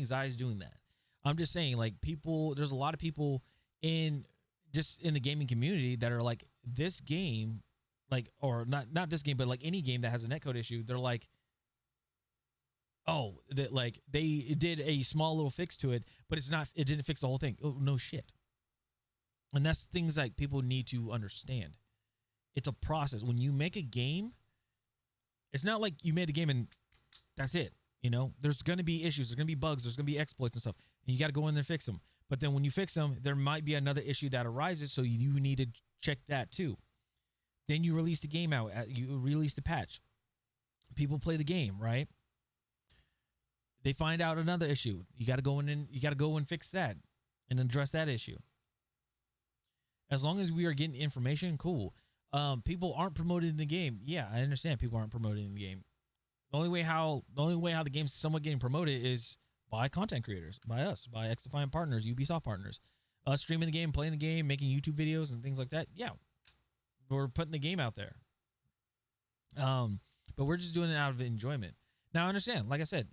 Zai's doing that. I'm just saying, like, there's a lot of people in the gaming community that are like, this game, like, or not this game, but like any game that has a netcode issue, they're like, oh, that, like, they did a small little fix to it, but it didn't fix the whole thing. Oh, no shit. And that's things like people need to understand. It's a process. When you make a game, it's not like you made a game and that's it. You know, there's going to be issues. There's going to be bugs. There's going to be exploits and stuff. And you got to go in there and fix them. But then when you fix them, there might be another issue that arises. So you need to check that too. Then you release the game out. You release the patch. People play the game, right? They find out another issue. You got to go in and you got to go and fix that and address that issue. As long as we are getting information, cool. People aren't promoting the game. Yeah, I understand people aren't promoting the game. The only way how the game's somewhat getting promoted is by content creators, by us, by XDefiant partners, Ubisoft partners, us streaming the game, playing the game, making YouTube videos and things like that. Yeah, we're putting the game out there. But we're just doing it out of enjoyment. Now I understand, like I said,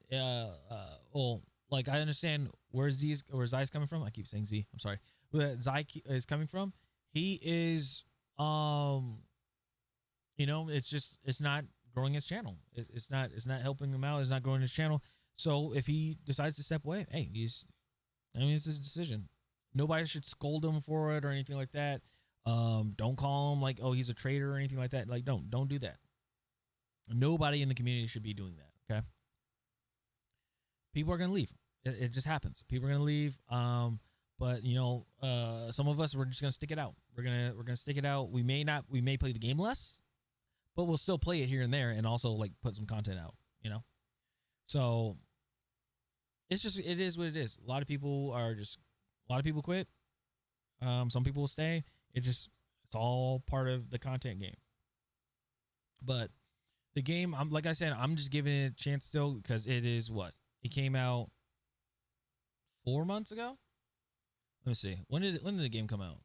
like I understand where Zai's coming from. I keep saying Z. I'm sorry. Where Zai is coming from. He is, it's not growing his channel. It's not helping him out. It's not growing his channel. So if he decides to step away, hey, it's his decision. Nobody should scold him for it or anything like that. Don't call him like, oh, he's a traitor or anything like that. Like, don't do that. Nobody in the community should be doing that. Okay. People are gonna leave. It just happens. People are gonna leave. But some of us, we're just gonna stick it out. We're gonna stick it out. We may play the game less, but we'll still play it here and there, and also like put some content out. So it is what it is. A lot of people quit. Some people will stay. It's all part of the content game. But the game, like I said, I'm just giving it a chance still because it is what? It came out 4 months ago. Let me see. When did the game come out?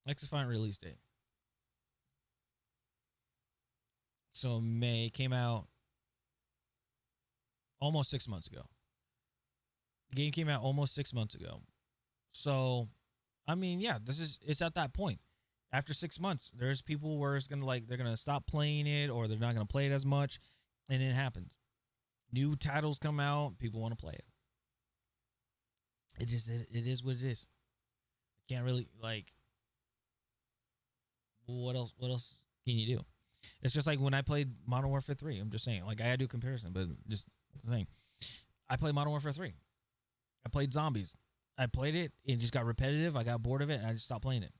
XDefiant release date. So May came out almost 6 months ago. The game came out almost 6 months ago. So, I mean, yeah, it's at that point. After 6 months, there's people where it's gonna they're gonna stop playing it or they're not gonna play it as much, and it happens. New titles come out, people want to play it. It is what it is. I can't really what else can you do? It's just like when I played Modern Warfare 3. I'm just saying, I gotta do a comparison, but just the thing. I played Modern Warfare 3. I played Zombies. I played it, it just got repetitive. I got bored of it, and I just stopped playing it.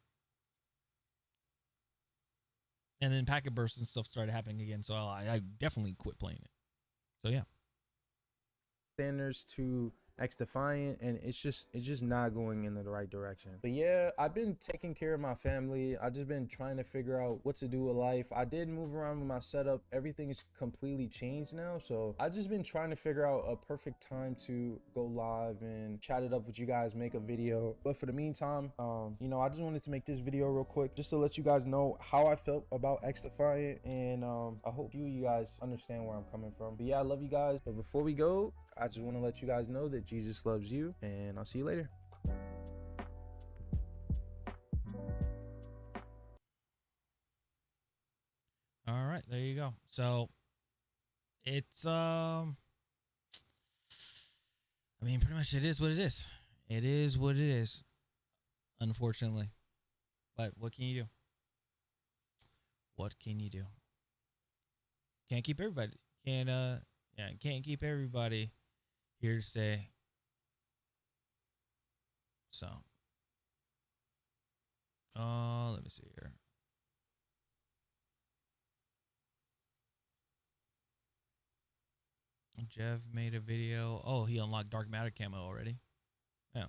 And then packet bursts and stuff started happening again, so I definitely quit playing it. So yeah. Standards to XDefiant, and it's just not going in the right direction. But yeah, I've been taking care of my family. I've just been trying to figure out what to do with life. I did move around with my setup. Everything is completely changed now, so I've just been trying to figure out a perfect time to go live and chat it up with you guys, make a video. But for the meantime, you know, I just wanted to make this video real quick just to let you guys know how I felt about XDefiant, and I hope you guys understand where I'm coming from. But yeah, I love you guys. But before we go, I just want to let you guys know that Jesus loves you, and I'll see you later. All right, there you go. So it's I mean, pretty much it is what it is. It is what it is, unfortunately. But what can you do? What can you do? Can't keep everybody. Can't keep everybody here to stay. So, let me see here. Jeff made a video. Oh, he unlocked Dark Matter camo already. Yeah.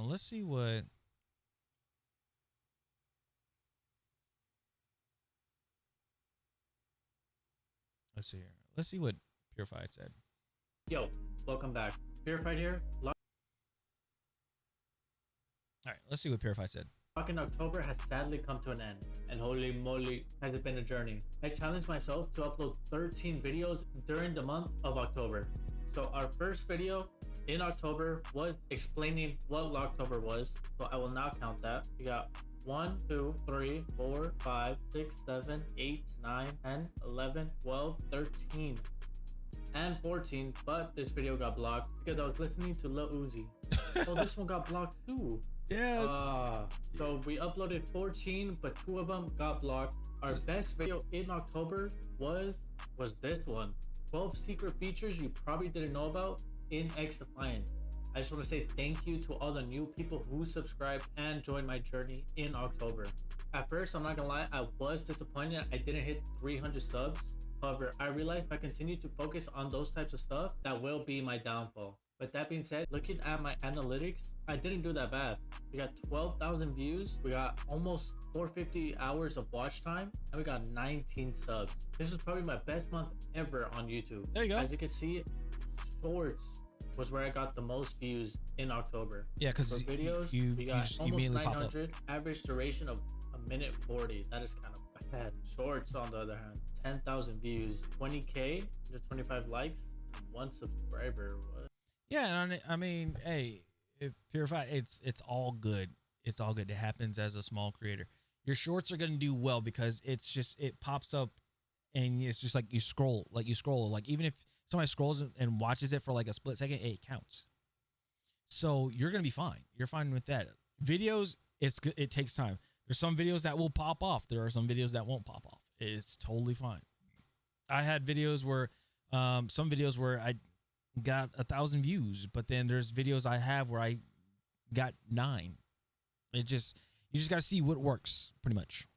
Let's see what. Let's see here. Let's see what Purified said. Yo, welcome back. Purified here. All right, let's see what Purified said. Lock in October has sadly come to an end, and holy moly, has it been a journey. I challenged myself to upload 13 videos during the month of October. So our first video in October was explaining what Locktober was, so I will now count that. We got 1, 2, 3, 4, 5, 6, 7, 8, 9, 10, 11, 12, 13, and 14, but this video got blocked because I was listening to Lil Uzi. Oh, this one got blocked too. Yes. So we uploaded 14, but 2 of them got blocked. Our best video in October was this one. 12 secret features you probably didn't know about in XDefiant. I just want to say thank you to all the new people who subscribed and joined my journey in October. At first, I'm not gonna lie, I was disappointed I didn't hit 300 subs. However, I realized if I continue to focus on those types of stuff, that will be my downfall. But that being said, looking at my analytics, I didn't do that bad. We got 12,000 views, we got almost 450 hours of watch time, and we got 19 subs. This is probably my best month ever on YouTube. There you go. As you can see, shorts was where I got the most views in October. Yeah, because for videos, we got almost 900, average duration of 1:40. That is kind of bad. Shorts, on the other hand, 10,000 views, 20K, just 25 likes, and 1 subscriber. What? Yeah, and I mean, hey, Purified, it's all good. It's all good. It happens as a small creator. Your shorts are gonna do well because it's just, it pops up, and it's just like you scroll. Like even if somebody scrolls and watches it for like a split second, it counts. So you're gonna be fine. You're fine with that. Videos, it's good. It takes time. There's some videos that will pop off. There are some videos that won't pop off. It's totally fine. I had videos where, some videos where I got 1,000 views, but then there's videos I have where I got 9. You just gotta see what works, pretty much.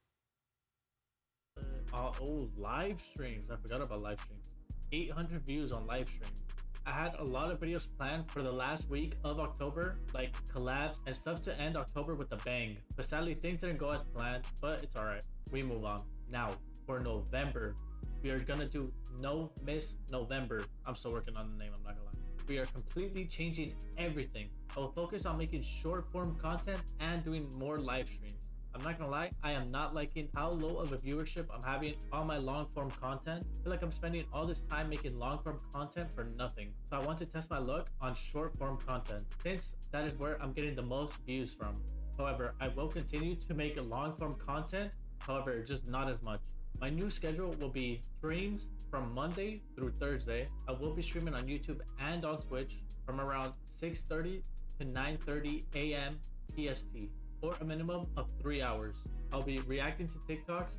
Oh, live streams. I forgot about live streams. 800 views on live streams. I had a lot of videos planned for the last week of October, like collabs and stuff to end October with a bang. But sadly, things didn't go as planned, but it's alright. We move on. Now, for November, we are gonna do No Miss November. I'm still working on the name, I'm not gonna lie. We are completely changing everything. I will focus on making short form content and doing more live streams. I'm not gonna lie, I am not liking how low of a viewership I'm having on my long form content. I feel like I'm spending all this time making long form content for nothing. So I want to test my luck on short form content, since that is where I'm getting the most views from. However, I will continue to make a long form content, however, just not as much. My new schedule will be streams from Monday through Thursday. I will be streaming on YouTube and on Twitch from around 6:30 to 9:30 a.m. PST, for a minimum of 3 hours. I'll be reacting to TikToks,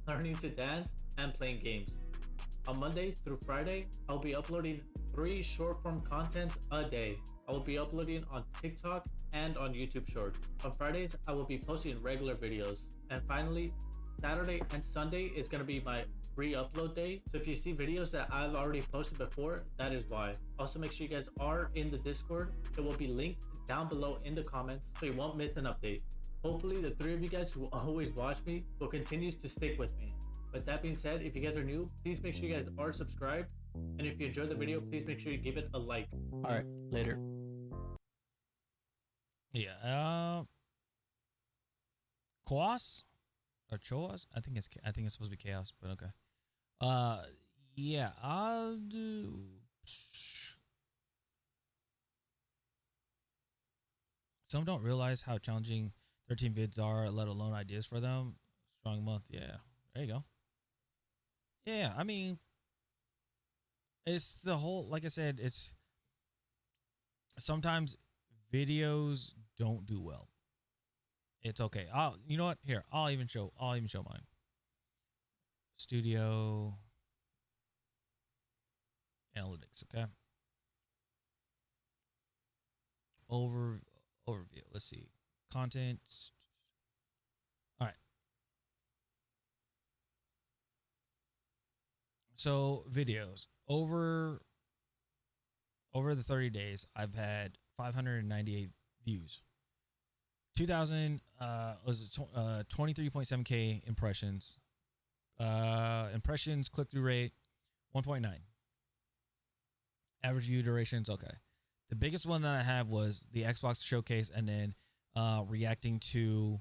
learning to dance, and playing games. On Monday through Friday, I'll be uploading 3 short form content a day. I will be uploading on TikTok and on YouTube Shorts. On Fridays, I will be posting regular videos. And finally, Saturday and Sunday is going to be my re-upload day. So if you see videos that I've already posted before, that is why. Also, make sure you guys are in the Discord. It will be linked down below in the comments, so you won't miss an update. Hopefully, the 3 of you guys who always watch me will continue to stick with me. But that being said, if you guys are new, please make sure you guys are subscribed. And if you enjoyed the video, please make sure you give it a like. All right, later. Yeah. Chaos or Choas? I think it's supposed to be chaos, but okay. Yeah, I'll do. Some don't realize how challenging 13 vids are, let alone ideas for them. Strong month. Yeah, there you go. Yeah, I mean, it's the whole, like I said, it's sometimes videos don't do well. It's okay. You know what? Here, I'll even show mine. Studio analytics, okay? Overview. Let's see. Content. All right. So videos over the 30 days, I've had 598 views. 23.7K impressions. Impressions click-through rate 1.9. Average view durations, okay. The biggest one that I have was the Xbox showcase, and then reacting to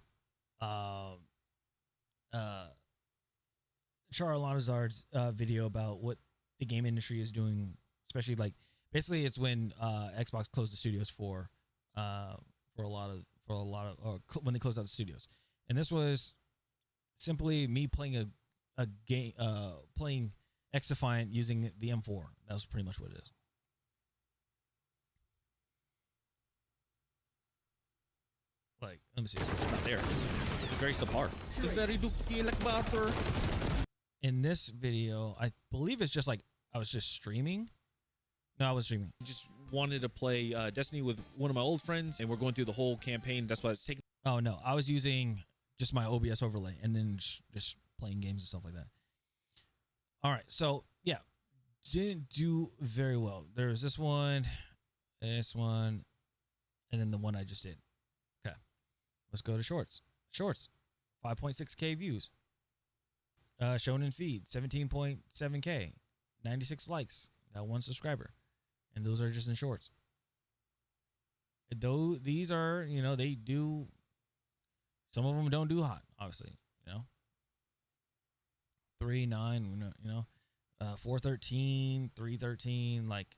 Char Lanazard's video about what the game industry is doing, especially like basically it's when Xbox closed the studios for a lot of when they closed out the studios, and this was simply me playing a game, playing XDefiant using the M4. That was pretty much what it is. Like, let me see. It's not there. It's very subpar. It's very dookie like butter. In this video, I believe it's just like I was just streaming. No, I was streaming. Just wanted to play Destiny with one of my old friends, and we're going through the whole campaign. That's why it's taking. Oh no, I was using just my OBS overlay and then just playing games and stuff like that. All right, so yeah, didn't do very well. There's this one, and then the one I just did. Okay, let's go to shorts. Shorts, 5.6K views. Shown in feed, 17.7K, 96 likes, got 1 subscriber, and those are just in shorts. Though these are, you know, they do. Some of them don't do hot, obviously, you know. 3.9, you know, 4.13, 3.13, like,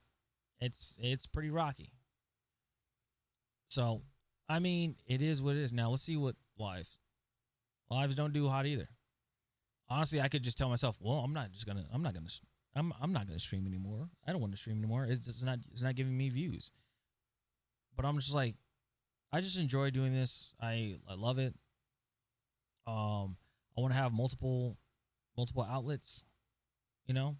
it's pretty rocky. So, I mean, it is what it is. Now let's see what lives don't do hot either. Honestly, I could just tell myself, well, I'm not gonna stream anymore. I don't want to stream anymore. It's not giving me views. But I'm just like, I just enjoy doing this. I love it. I want to have multiple outlets, you know.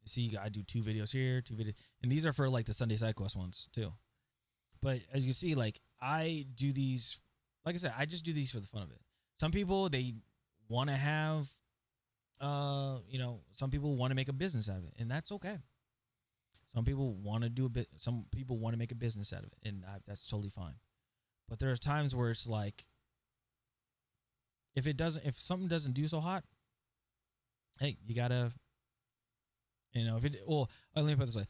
See, I do 2 videos here, 2 videos, and these are for like the Sunday side quest ones too. But as you can see, like I do these, like I said, I just do these for the fun of it. Some people, they want to have, you know, some people want to make a business out of it, and that's okay. Some people want to do a bit. Some people want to make a business out of it, and that's totally fine. But there are times where it's like, if something doesn't do so hot, hey, you gotta, if it. Well, let me put it this way.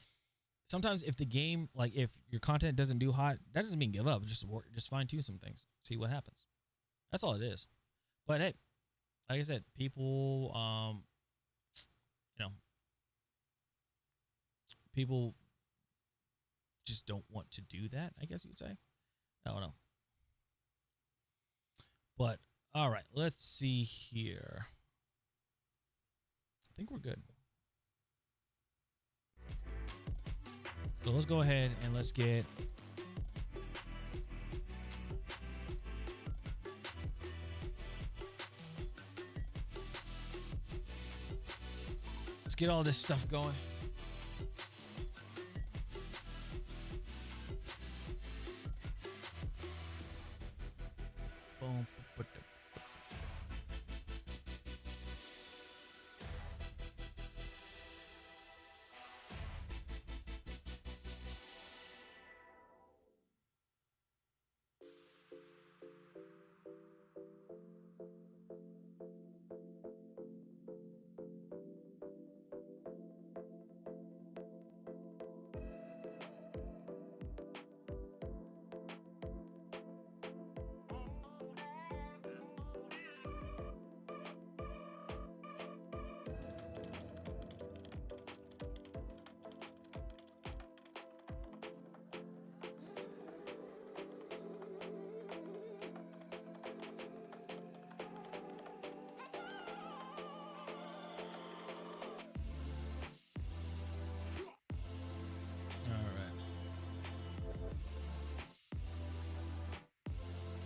Sometimes if the game, like if your content doesn't do hot, that doesn't mean give up. Just fine tune some things, see what happens. That's all it is. But hey, like I said, people, people just don't want to do that, I guess you'd say. I don't know. But all right, let's see here. I think we're good. So let's go ahead and let's get all this stuff going. Boom.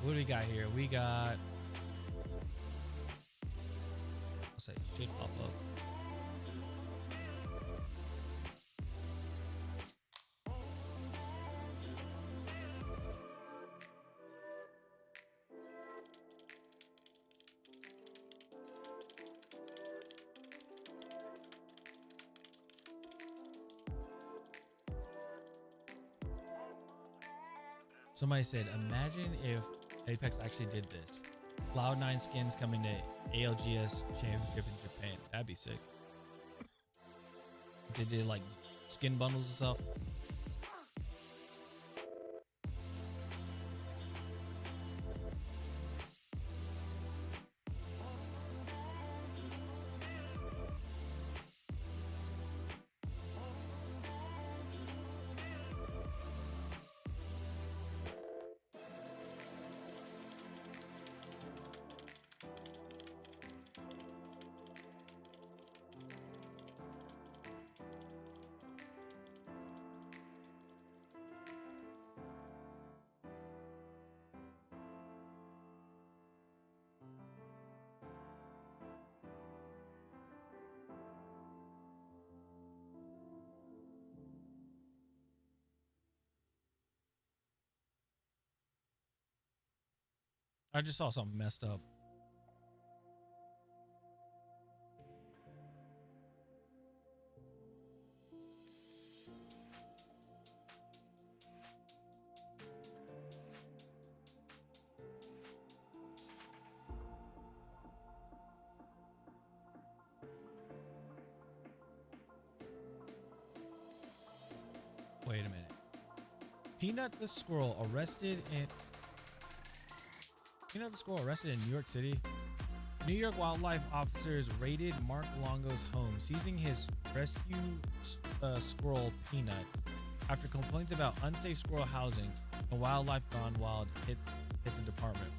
What do we got here? We got, I'll say, should pop up. Somebody said, imagine if Apex actually did this. Cloud9 skins coming to ALGS Championship in Japan. That'd be sick. They did like skin bundles and stuff. I just saw something messed up. Wait a minute. Peanut the squirrel arrested in New York City. New York wildlife officers raided Mark Longo's home, seizing his rescue squirrel Peanut after complaints about unsafe squirrel housing and wildlife gone wild hit the department.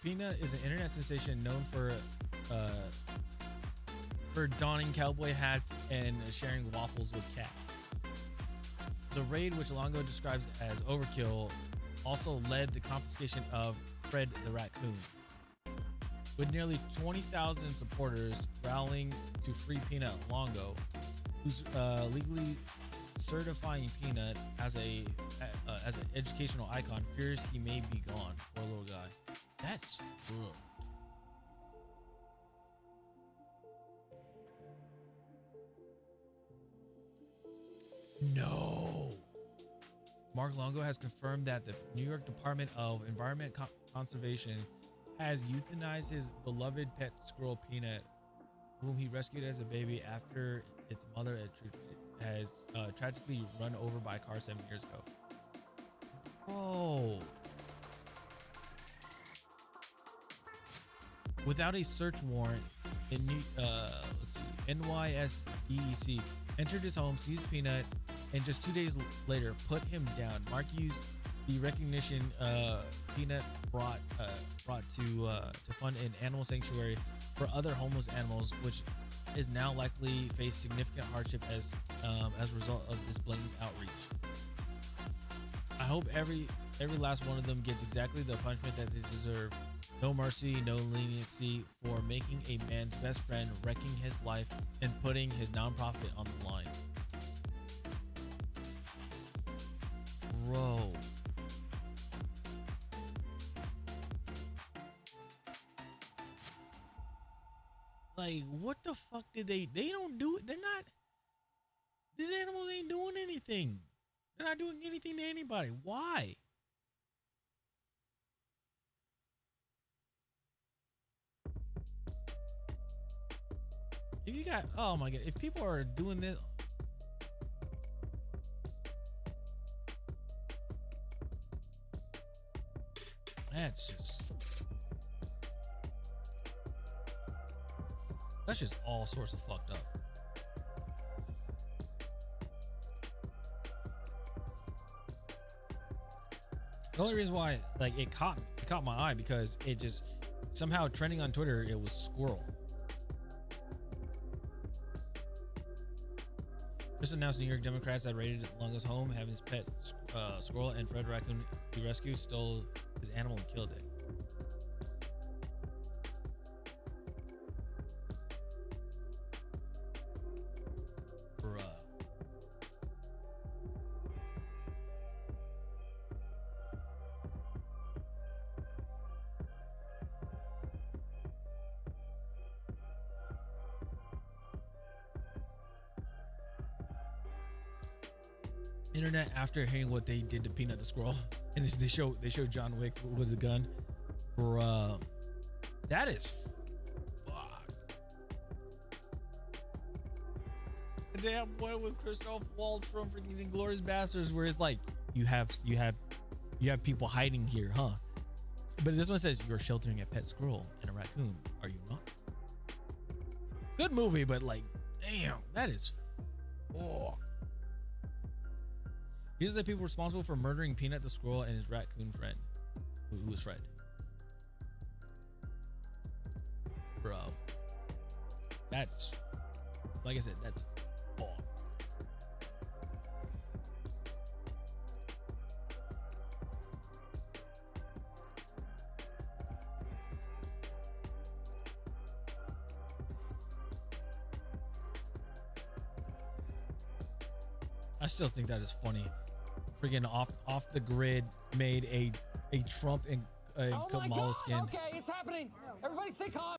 Peanut is an internet sensation known for donning cowboy hats and sharing waffles with cats. The raid, which Longo describes as overkill, also led the confiscation of Fred the raccoon. With nearly 20,000 supporters rallying to free Peanut, Longo, who's legally certifying Peanut as an educational icon, fears he may be gone. Poor little guy. That's fucked. No. Mark Longo has confirmed that the New York Department of Environment Conservation has euthanized his beloved pet squirrel Peanut, whom he rescued as a baby after its mother has tragically run over by a car 7 years ago. Bro. Without a search warrant, NYSDEC entered his home, seized Peanut, and just 2 days later put him down. Mark used the recognition Peanut brought to fund an animal sanctuary for other homeless animals, which is now likely face significant hardship as a result of this blatant outreach. I hope every last one of them gets exactly the punishment that they deserve. No mercy, no leniency for making a man's best friend, wrecking his life, and putting his nonprofit on the line. Bro. Like, what the fuck did they don't do it. They're not, these animals ain't doing anything. They're not doing anything to anybody. Why? If you got, oh my God, if people are doing this, that's just all sorts of fucked up. The only reason why, like, it caught my eye because it just somehow trending on Twitter, it was squirrel. Just announced New York Democrats that raided Longo's home, having his pet squirrel and Fred raccoon he rescued, stole his animal and killed it. Bruh. Internet after hearing what they did to Peanut the squirrel, and they show John Wick with the gun. Bruh, that is fucked. Damn boy with Christoph Waltz from freaking Inglourious Basterds, where it's like you have people hiding here, huh? But this one says you're sheltering a pet squirrel and a raccoon, are you not? Good movie, but like, damn, that is fucked. These are the people responsible for murdering Peanut the squirrel and his raccoon friend, who was Fred. Bro, that's, like I said, that's fucked. I still think that is funny. Freaking off the grid made a Trump and oh my Kamala God. skin. Okay, it's happening. Everybody stay calm.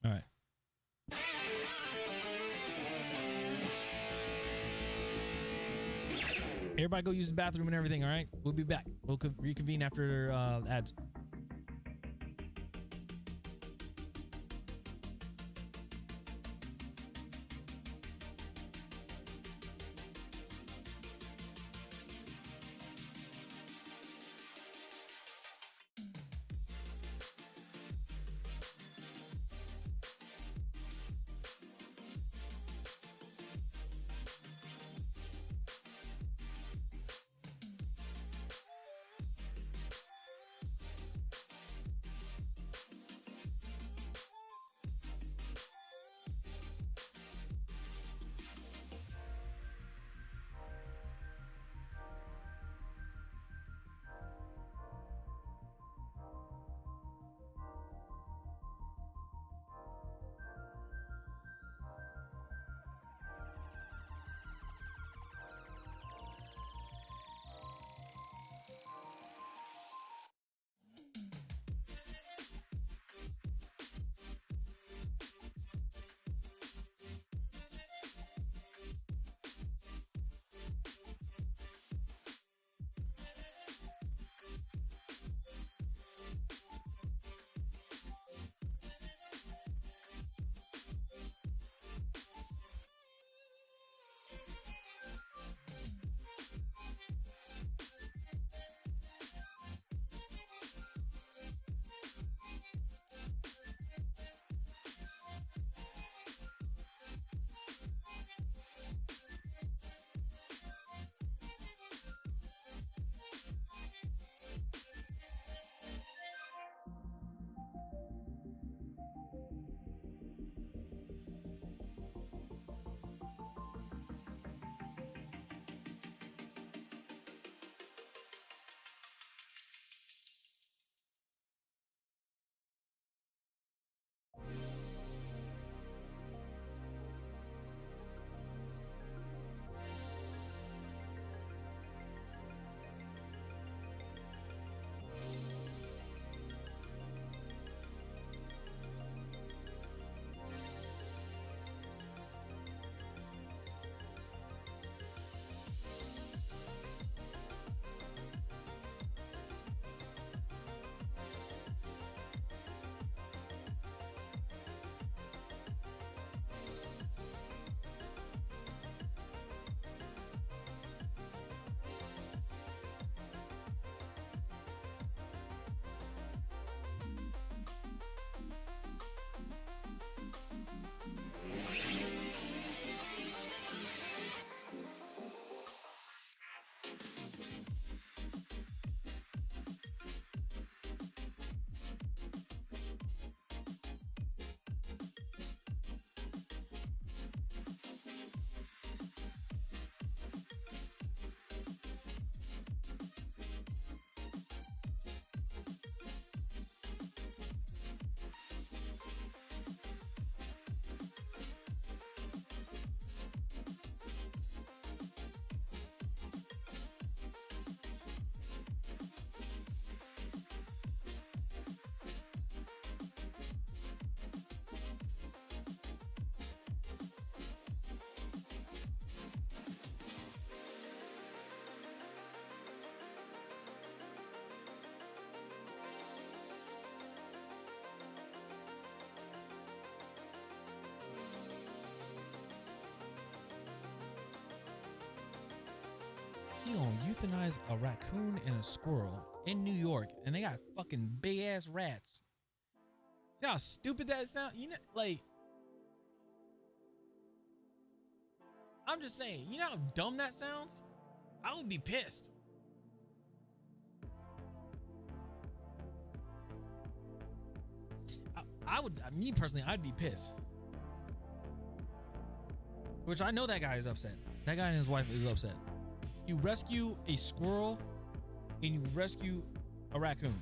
All right. Everybody go use the bathroom and everything. All right, we'll be back. We'll reconvene after ads. gonna euthanize a raccoon and a squirrel in New York, and they got fucking big ass rats. You know how stupid that sounds? You know, like, I'm just saying, you know how dumb that sounds? I would be pissed. I would, me personally, I'd be pissed. Which I know that guy is upset. That guy and his wife is upset. You rescue a squirrel and you rescue a raccoon.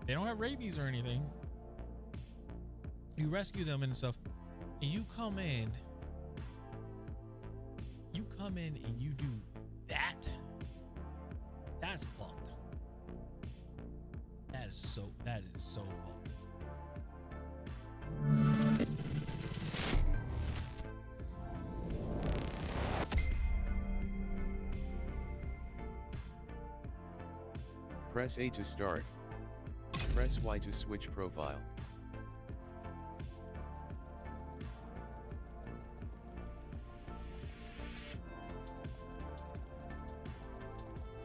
They don't have rabies or anything. You rescue them and stuff. And you come in and you do that. That's fucked. That is so fucked. Press A to start. Press Y to switch profile.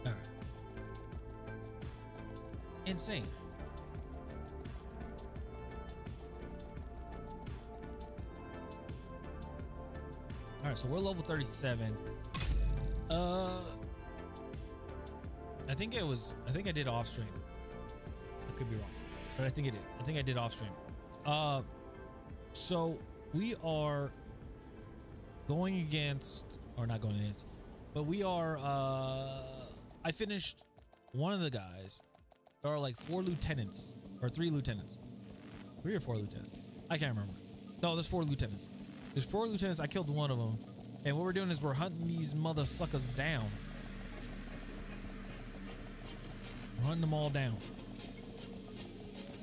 All right. Insane. All right, so we're level 37. I think I did off stream. I could be wrong, but I think I did off stream. So we are going against, or not going against, but we are, I finished one of the guys. There are like 4 lieutenants, or 3 lieutenants. 3 or 4 lieutenants. I can't remember. No, there's 4 lieutenants. There's 4 lieutenants. I killed one of them. And what we're doing is we're hunting these mother suckers down. We're hunting them all down.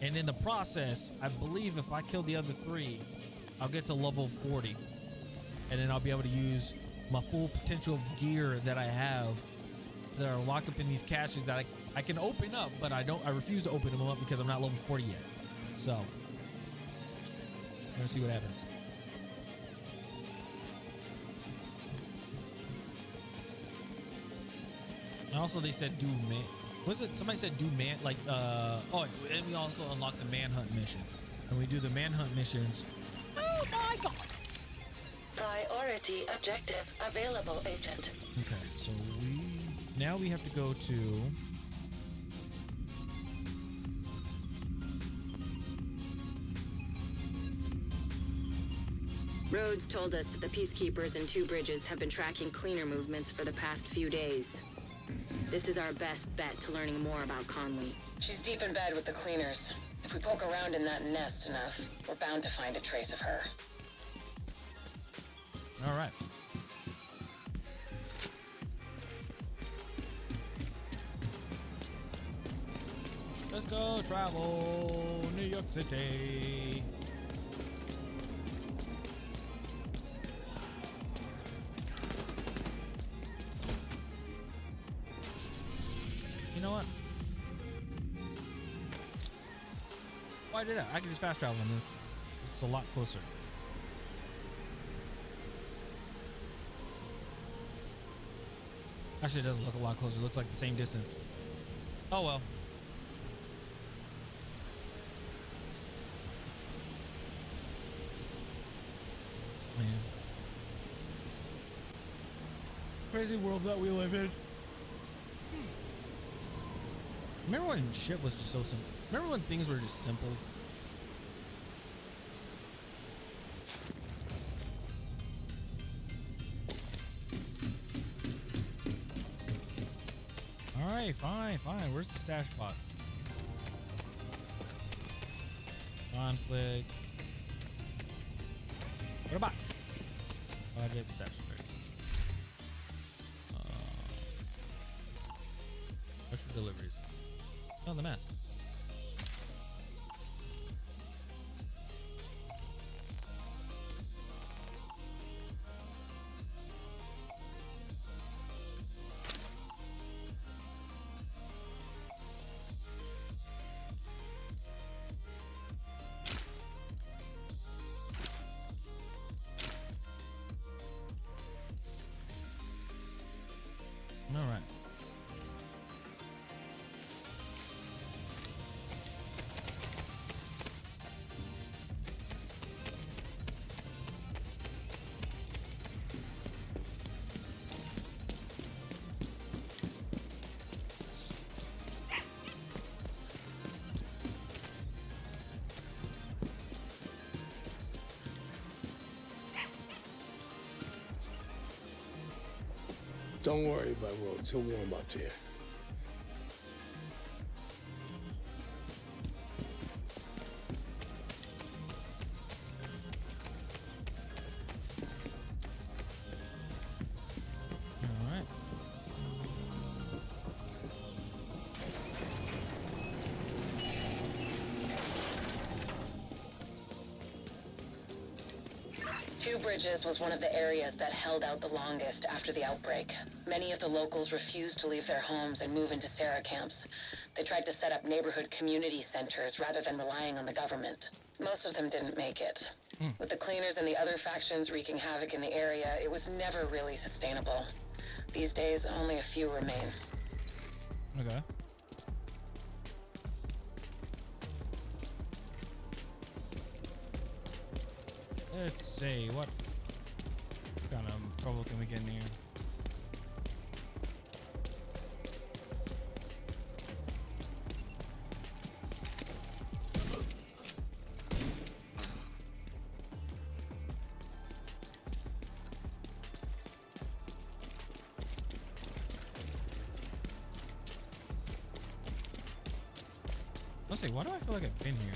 And in the process, I believe if I kill the other 3, I'll get to level 40. And then I'll be able to use my full potential of gear that I have that are locked up in these caches that I can open up, but I refuse to open them up because I'm not level 40 yet. So, we're gonna see what happens. And also they said do man, was it somebody said do man, like oh, and we also unlock the manhunt mission. And we do the manhunt missions. Oh my god. Priority objective available, agent. Okay, so now we have to go to Rhodes told us that the Peacekeepers and 2 bridges have been tracking cleaner movements for the past few days. This is our best bet to learning more about Conley. She's deep in bed with the cleaners. If we poke around in that nest enough, we're bound to find a trace of her. all right. Let's go travel New York City. You know what? Why do that? I can just fast travel on this. It's a lot closer. Actually, it doesn't look a lot closer. It looks like the same distance. Oh well. Man. Crazy world that we live in. Remember when shit was just so simple? Remember when things were just simple? Alright, fine. Where's the stash box? Conflict. What a box? Project stash. Special deliveries. Oh, the mask. Don't worry about Rhodes. He'll warm up to you. All right. Two Bridges was one of the areas that held out the longest after the outbreak. Many of the locals refused to leave their homes and move into Sarah camps. They tried to set up neighborhood community centers rather than relying on the government. Most of them didn't make it. With the cleaners and the other factions wreaking havoc in the area, it was never really sustainable. These days, only a few remain. Okay. Let's see, what kind of trouble can we get in here? Let's see, why do I feel like I've been here?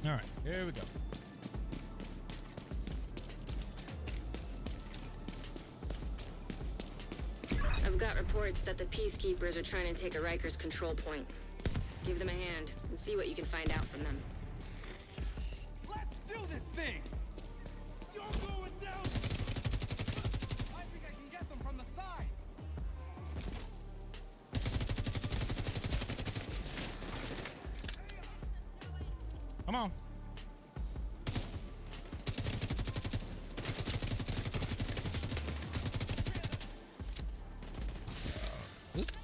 All right, here we go. I've got reports that the Peacekeepers are trying to take a Rikers control point. Give them a hand and see what you can find out from them. Let's do this thing! You're going down! I think I can get them from the side! Come on.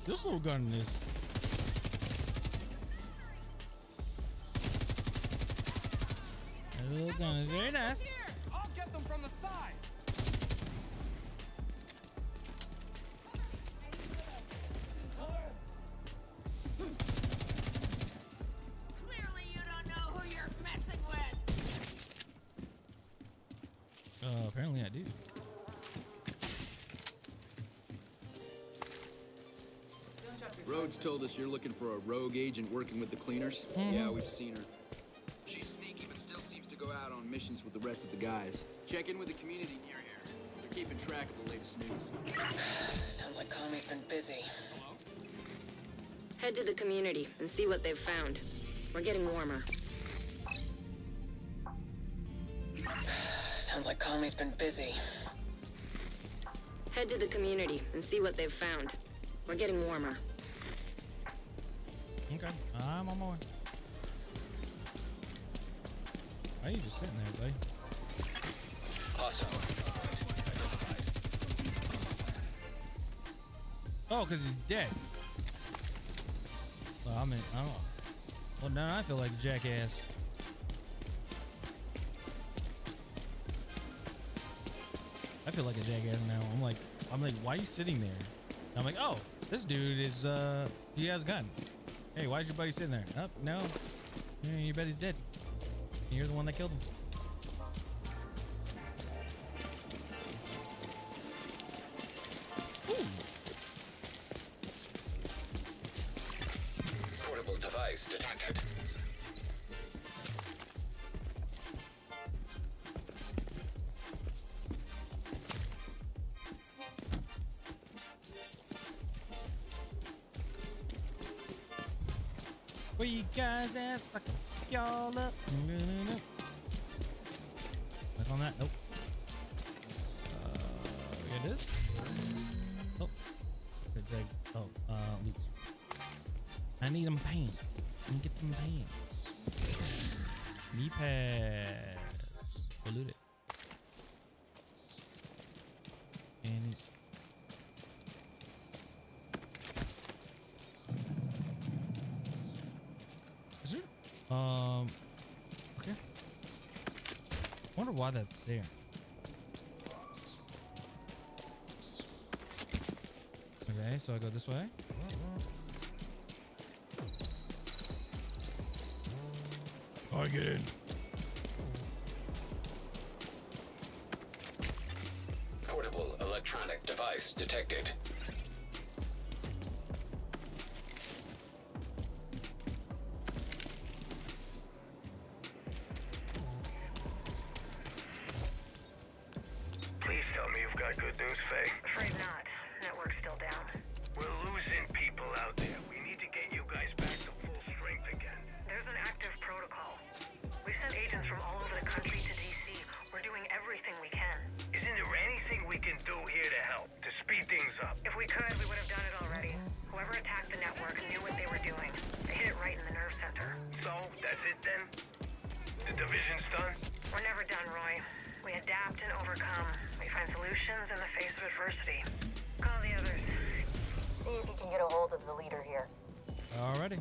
This little gun is. That little gun is very nice. Here! I'll get them from the side! Clearly you don't know who you're messing with. Apparently I do. Rhodes told us you're looking for a rogue agent working with the cleaners. Yeah, we've seen her. She's sneaky, but still seems to go out on missions with the rest of the guys. Check in with the community near here. They're keeping track of the latest news. Sounds like Comey's been busy. Head to the community and see what they've found. We're getting warmer. Sounds like Comey's been busy. Head to the community and see what they've found. We're getting warmer. Okay, I'm on my way. Why are you just sitting there, buddy? Awesome. Oh, because he's dead. Well, I mean, I don't know. Well, now I feel like a jackass. I feel like a jackass now. I'm like, why are you sitting there? And I'm like, oh, this dude is, he has a gun. Hey, why is your buddy sitting there? Oh, no. Yeah, your buddy's dead. And you're the one that killed him. Portable device detected. Where you guys at? Fuck y'all up. Click on that. Nope. We got this. Oh. Oh, loot. I need them pants. Let me get them pants. Knee pads. Go loot it. And is there? Okay. I wonder why that's there. Okay, so I go this way. I get in. Portable electronic device detected. Please tell me you've got good news, Faye. Afraid not. Network's still down. We're losing people out there. We need to get you guys back to full strength again. There's an active protocol. We've sent agents from all over the country to DC. We're doing everything we can. Isn't there anything we can do here to help, to speed things up? If we could, we would have done it already. Whoever attacked the network knew what they were doing. They hit it right in the nerve center. So, that's it then? The division's done? We're never done, Roy. We adapt and overcome. We find solutions in the face of adversity. Call the others. See if you can get a hold of the leader here. Alrighty.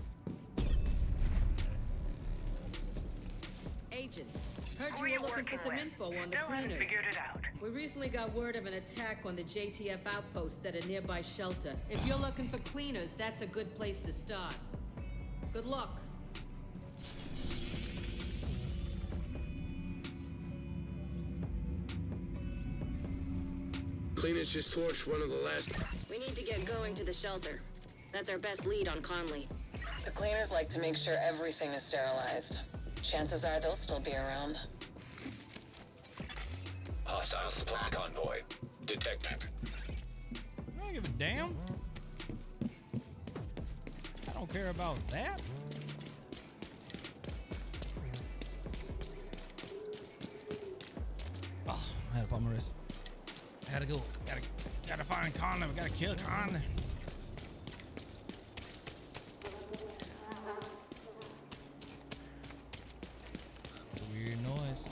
Agent, heard you were looking for some info on the cleaners. Figured it out. We recently got word of an attack on the JTF outpost at a nearby shelter. If you're looking for cleaners, that's a good place to start. Good luck. Cleaners just torched one of the last. We need to get going to the shelter. That's our best lead on Conley. The cleaners like to make sure everything is sterilized. Chances are they'll still be around. Hostile supply convoy detected. I don't give a damn. I don't care about that. Oh, I had a pop my wrist. I gotta go. Gotta find Conley. We gotta kill Conley. Weird noise.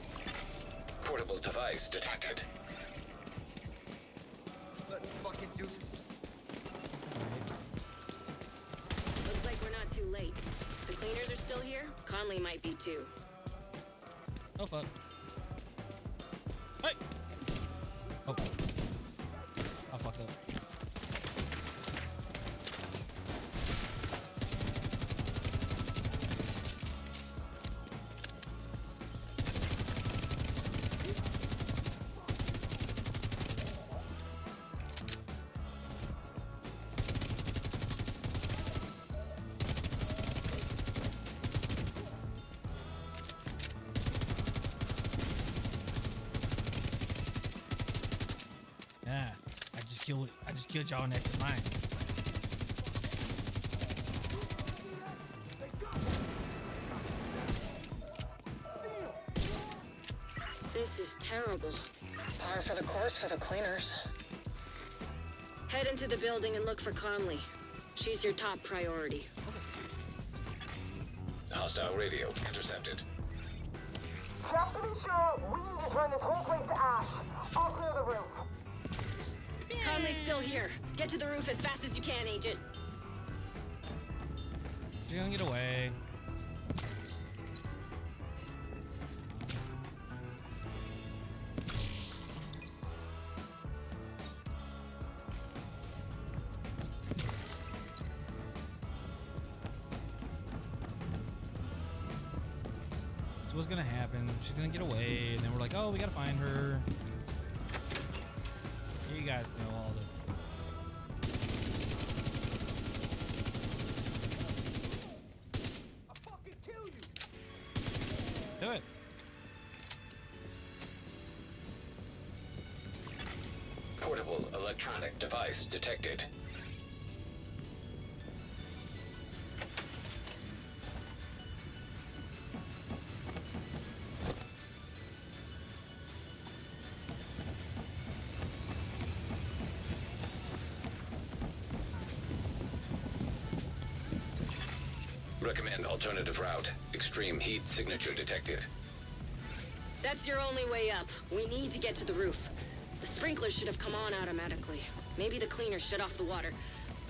Portable device detected. Let's fucking do. Looks like we're not too late. The cleaners are still here. Conley might be too. Oh fuck. Hey! Oh. I fucked up. I just killed y'all next to mine. This is terrible. Par for the course for the cleaners. Head into the building and look for Conley. She's your top priority. Hostile radio intercepted. Just to be sure, we need to turn this whole place to ash. I'll clear the roof. Conley's still here. Get to the roof as fast as you can, Agent. She's gonna get away. So what's gonna happen? She's gonna get away, and then we're like, oh, we gotta find her. You guys know all the. I'll fucking kill you. Do it. Portable electronic device detected. Recommend alternative route. Extreme heat signature detected. That's your only way up. We need to get to the roof. The sprinklers should have come on automatically. Maybe the cleaners shut off the water.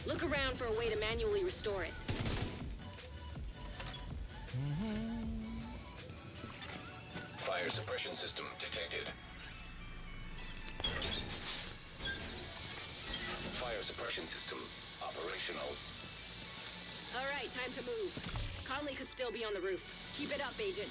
Look around for a way to manually restore it. Fire suppression system detected. Fire suppression system operational. All right, time to move. Conley could still be on the roof. Keep it up, Agent.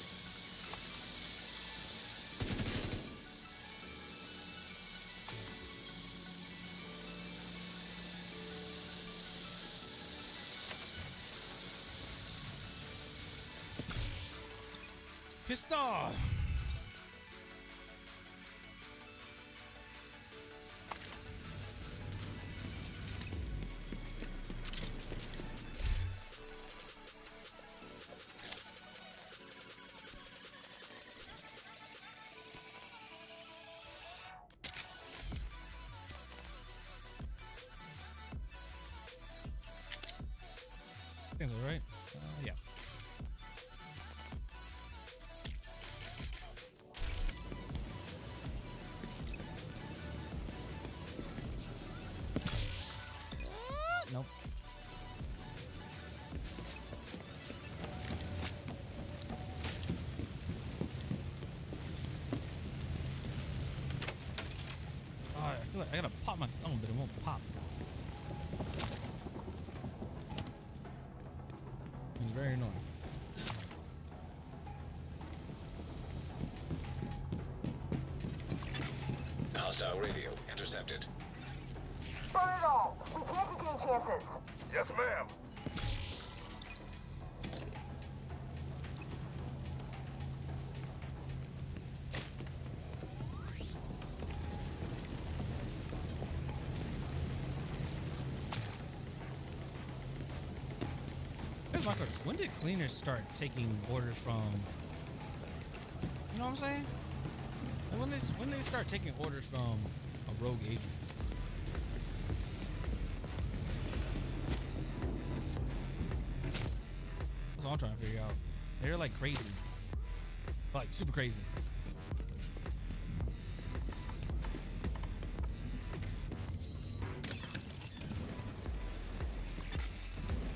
Pissed off. Seems all right. Yeah. Nope. Oh, I feel like I gotta pop my thumb, but it won't pop. It's very annoying. Hostile radio intercepted. Burn it all. We can't take any chances. Yes, ma'am. Here's my question. When did cleaners start taking orders from? You know what I'm saying? Like when they start taking orders from a rogue agent? That's all I'm trying to figure out. They're like crazy, like super crazy.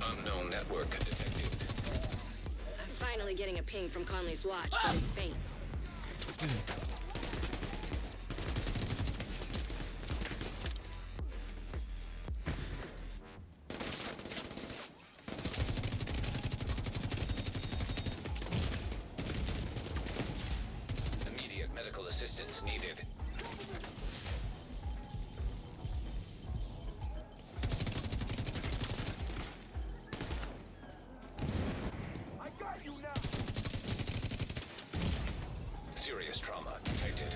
Unknown network detected. I'm finally getting a ping from Conley's watch, but it's faint. Immediate medical assistance needed. I got you now. Serious trauma detected.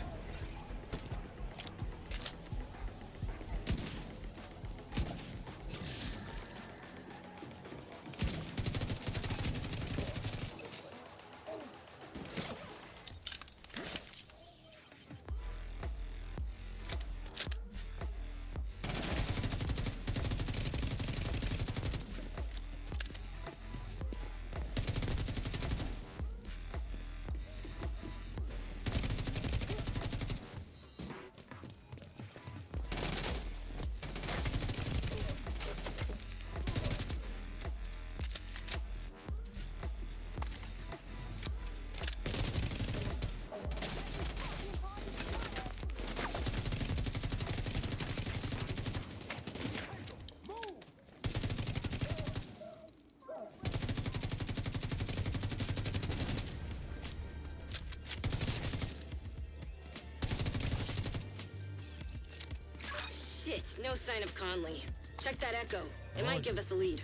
Shit, no sign of Conley. Check that echo. It might give us a lead.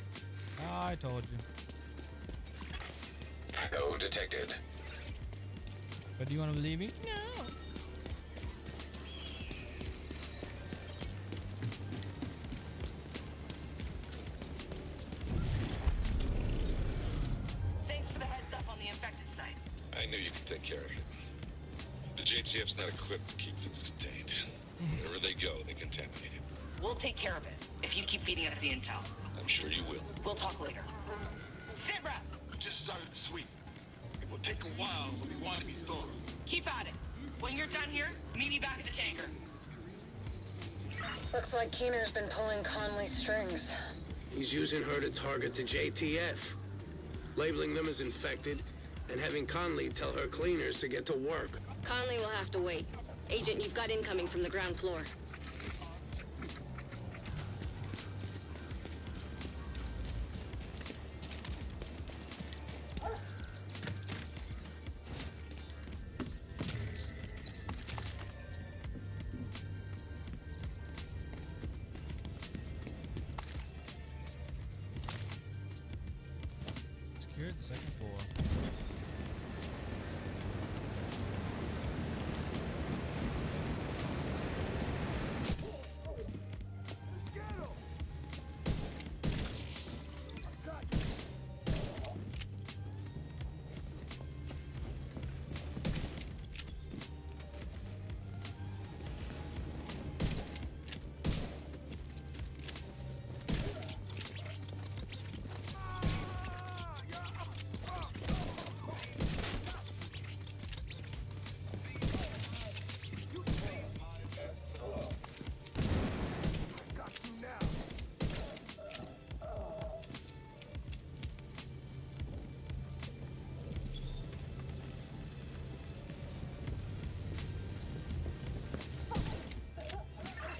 I told you. Echo detected. But do you want to believe me? No. Thanks for the heads up on the infected site. I knew you could take care of it. The JTF's not equipped to keep things contained. Wherever they go, they contaminate it. We'll take care of it if you keep feeding us the intel. I'm sure you will. We'll talk later. Sit rep. We just started the sweep. It will take a while, but we want to be thorough. Keep at it. When you're done here, meet me back at the tanker. Looks like Keener's been pulling Conley's strings. He's using her to target the JTF, labeling them as infected, and having Conley tell her cleaners to get to work. Conley will have to wait. Agent, you've got incoming from the ground floor. Secure the second floor.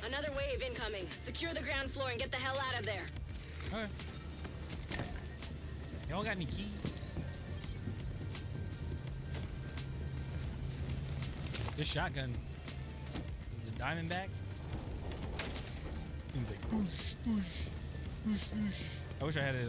Another wave incoming. Secure the ground floor and get the hell out of there. Okay. Y'all got any keys? This shotgun is the Diamondback. He's like boosh, boosh, boosh, boosh. I wish I had it.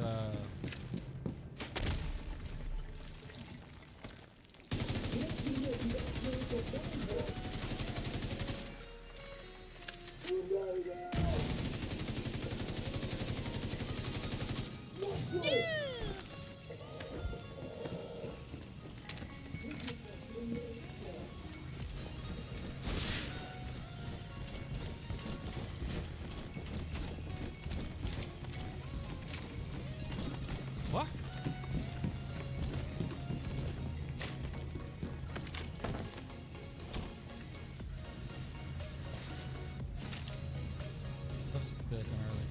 What? That's good, early.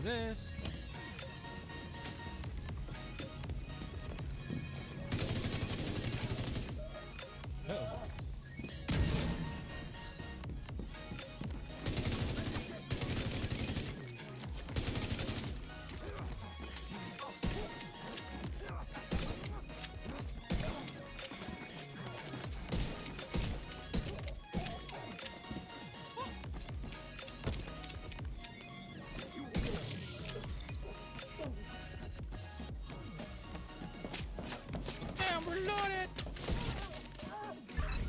This. Uh-oh.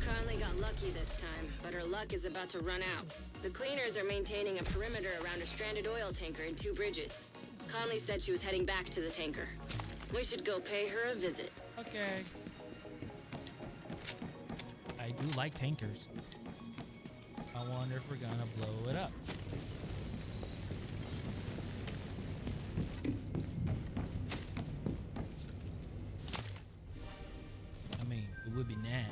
Conley got lucky this time, but her luck is about to run out. The cleaners are maintaining a perimeter around a stranded oil tanker in 2 bridges. Conley said she was heading back to the tanker. We should go pay her a visit. Okay. I do like tankers. I wonder if we're gonna blow it up. I mean, it would be nice.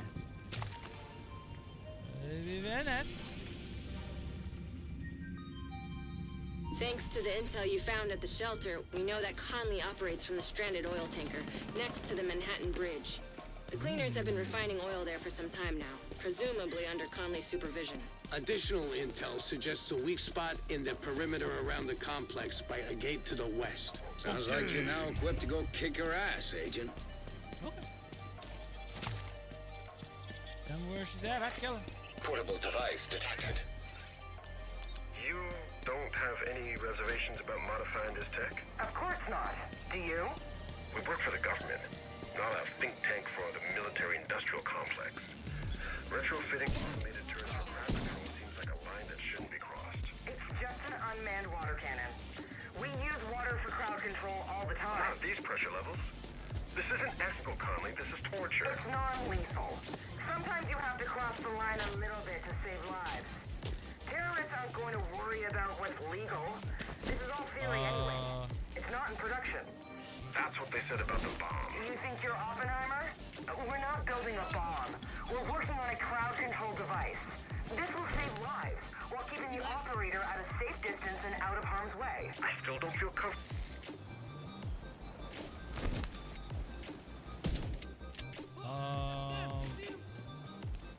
It'd be very nice. Thanks to the intel you found at the shelter, we know that Conley operates from the stranded oil tanker next to the Manhattan Bridge. The cleaners have been refining oil there for some time now, presumably under Conley's supervision. Additional intel suggests a weak spot in the perimeter around the complex by a gate to the west. Sounds like you're now equipped to go kick her ass, Agent. Okay. Tell me where she's at, I kill her. Portable device detected. You don't have any reservations about modifying this tech? Of course not. Do you? We work for the government, not a think tank for the military-industrial complex. Retrofitting automated turrets for crowd control seems like a line that shouldn't be crossed. It's just an unmanned water cannon. We use water for crowd control all the time. Not at these pressure levels. This isn't ethical, Conley. This is torture. It's non-lethal. Sometimes you have to cross the line a little bit to save lives. Terrorists aren't going to worry about what's legal. This is all theory anyway. It's not in production. That's what they said about the bomb. You think you're Oppenheimer? We're not building a bomb. We're working on a crowd control device. This will save lives while keeping the operator at a safe distance and out of harm's way. I still don't feel comfortable.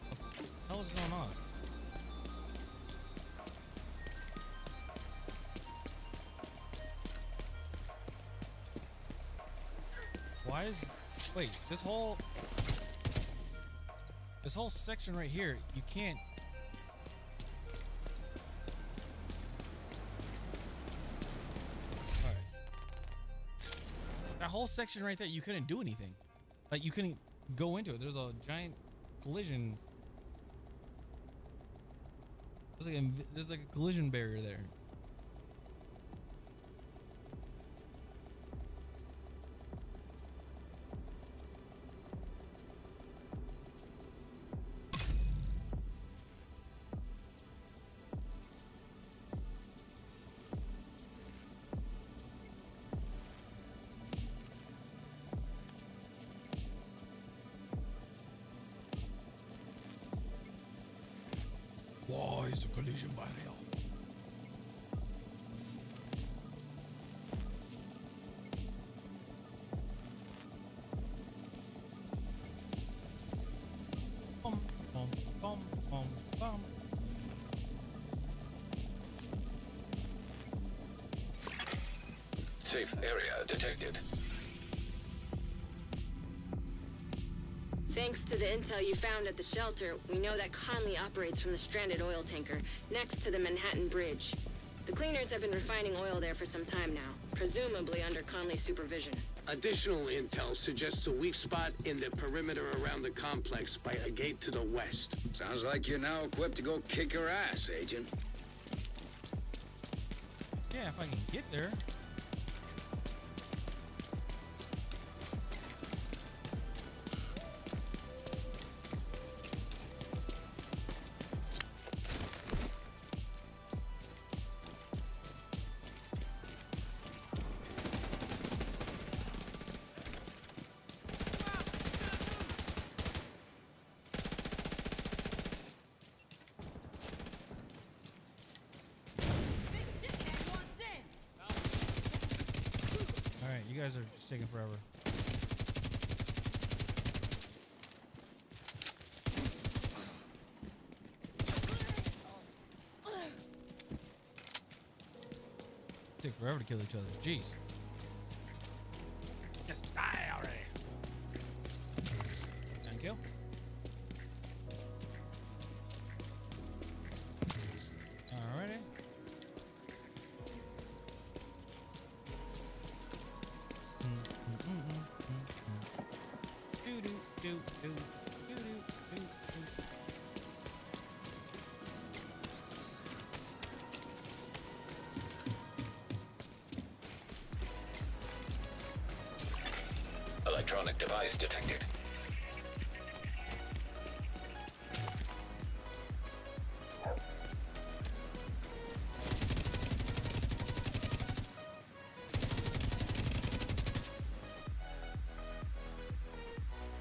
What the hell is going on? Why is, wait, this whole section right here, you can't. All right. That whole section right there, you couldn't do anything. Like, you couldn't go into it. There's a giant collision. There's like a collision barrier there. Why is a collision barrier? Bum, bum, bum, bum, bum. Safe area detected. Thanks to the intel you found at the shelter, we know that Conley operates from the stranded oil tanker next to the Manhattan Bridge. The cleaners have been refining oil there for some time now, presumably under Conley's supervision. Additional intel suggests a weak spot in the perimeter around the complex by a gate to the west. Sounds like you're now equipped to go kick her ass, Agent. Yeah, if I can get there. You guys are just taking forever. Take forever to kill each other. Jeez. Just die already. Thank you. Alrighty. Electronic device detected.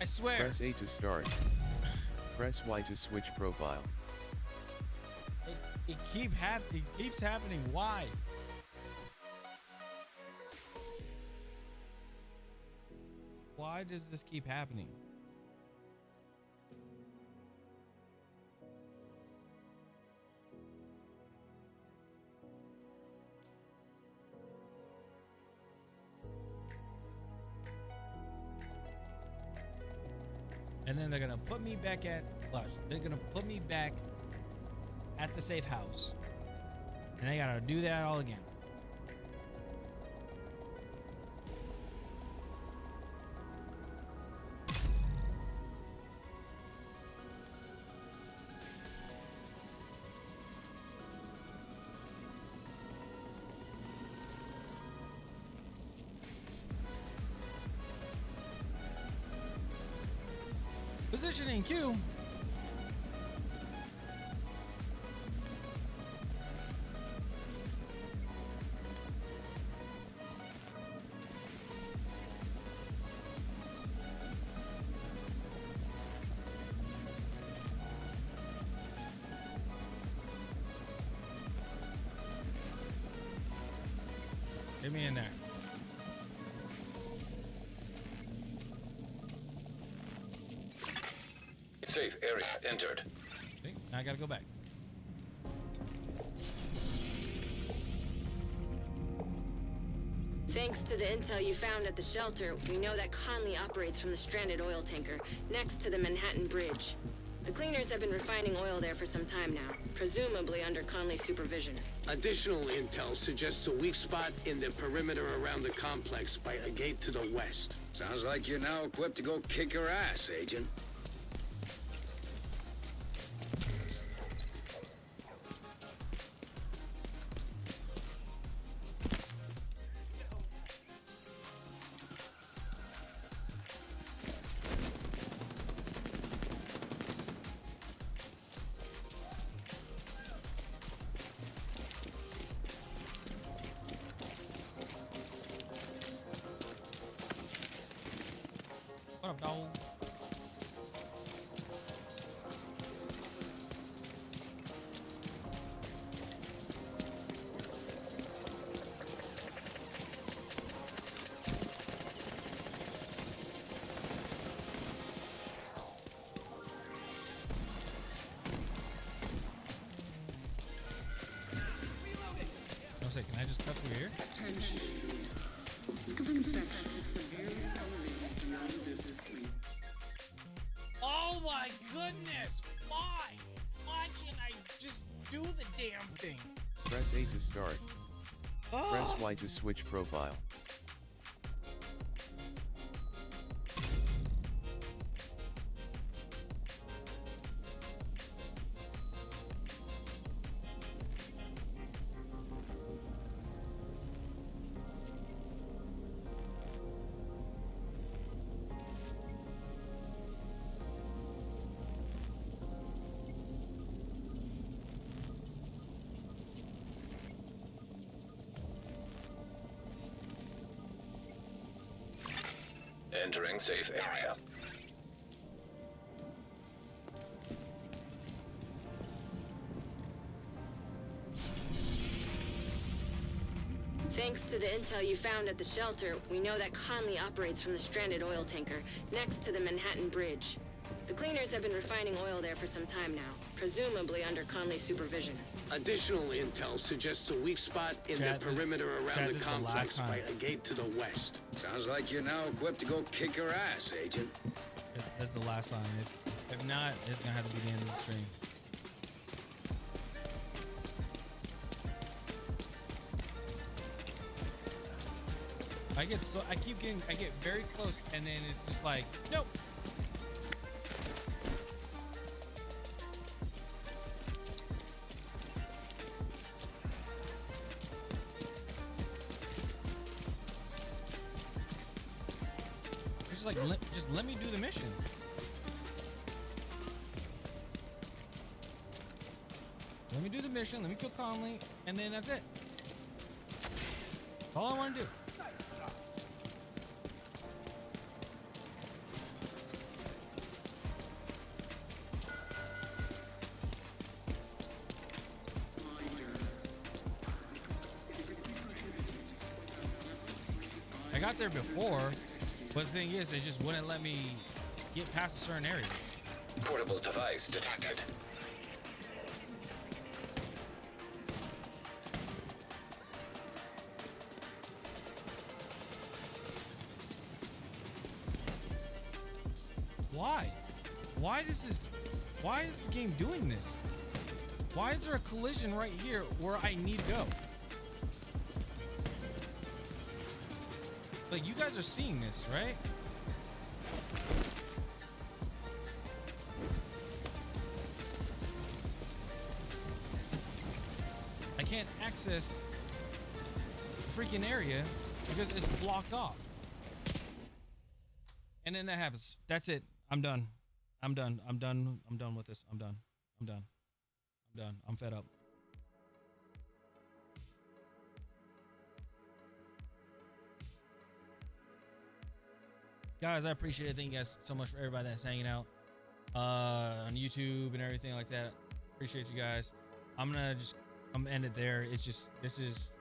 I swear. Press A to start. Press Y to switch profile. It keeps happening. Why? Why does this keep happening? And then they're gonna put me back at Lush. They're gonna put me back at the safe house. And I gotta do that all again. Positioning Q. Get me in there. Safe area entered. See, now I gotta go back. Thanks to the intel you found at the shelter, we know that Conley operates from the stranded oil tanker next to the Manhattan Bridge. The cleaners have been refining oil there for some time now, presumably under Conley's supervision. Additional intel suggests a weak spot in the perimeter around the complex by a gate to the west. Sounds like you're now equipped to go kick her ass, Agent. What up, dog? I was like, can I just cut through here? Attention. Risk of infection is severely elevated beyond this point. Oh my goodness! Why? Why can't I just do the damn thing? Press A to start. Oh. Press Y to switch profile. Entering safe area. Thanks to the intel you found at the shelter, we know that Conley operates from the stranded oil tanker next to the Manhattan Bridge. The cleaners have been refining oil there for some time now, presumably under Conley's supervision. Additional intel suggests a weak spot in the perimeter around the complex by a gate to the west. Sounds like you're now equipped to go kick her ass, Agent. That's the last time. If not, it's gonna have to be the end of the stream. I get very close, and then it's just like, nope. It's just like, just let me do the mission. Let me do the mission, let me kill Conley, and then that's it. That's all I want to do. I got there before, but the thing is, they just wouldn't let me get past a certain area. Portable device detected. Why? Why is the game doing this? Why is there a collision right here where I need to go? Like, you guys are seeing this, right? I can't access the freaking area because it's blocked off. And then that happens. That's it. I'm done. I'm done. I'm done. I'm done with this. I'm done. I'm done. I'm done. I'm fed up. Guys, I appreciate it. Thank you guys so much for everybody that's hanging out on YouTube and everything like that. Appreciate you guys. I'm gonna end it there. It's just, this is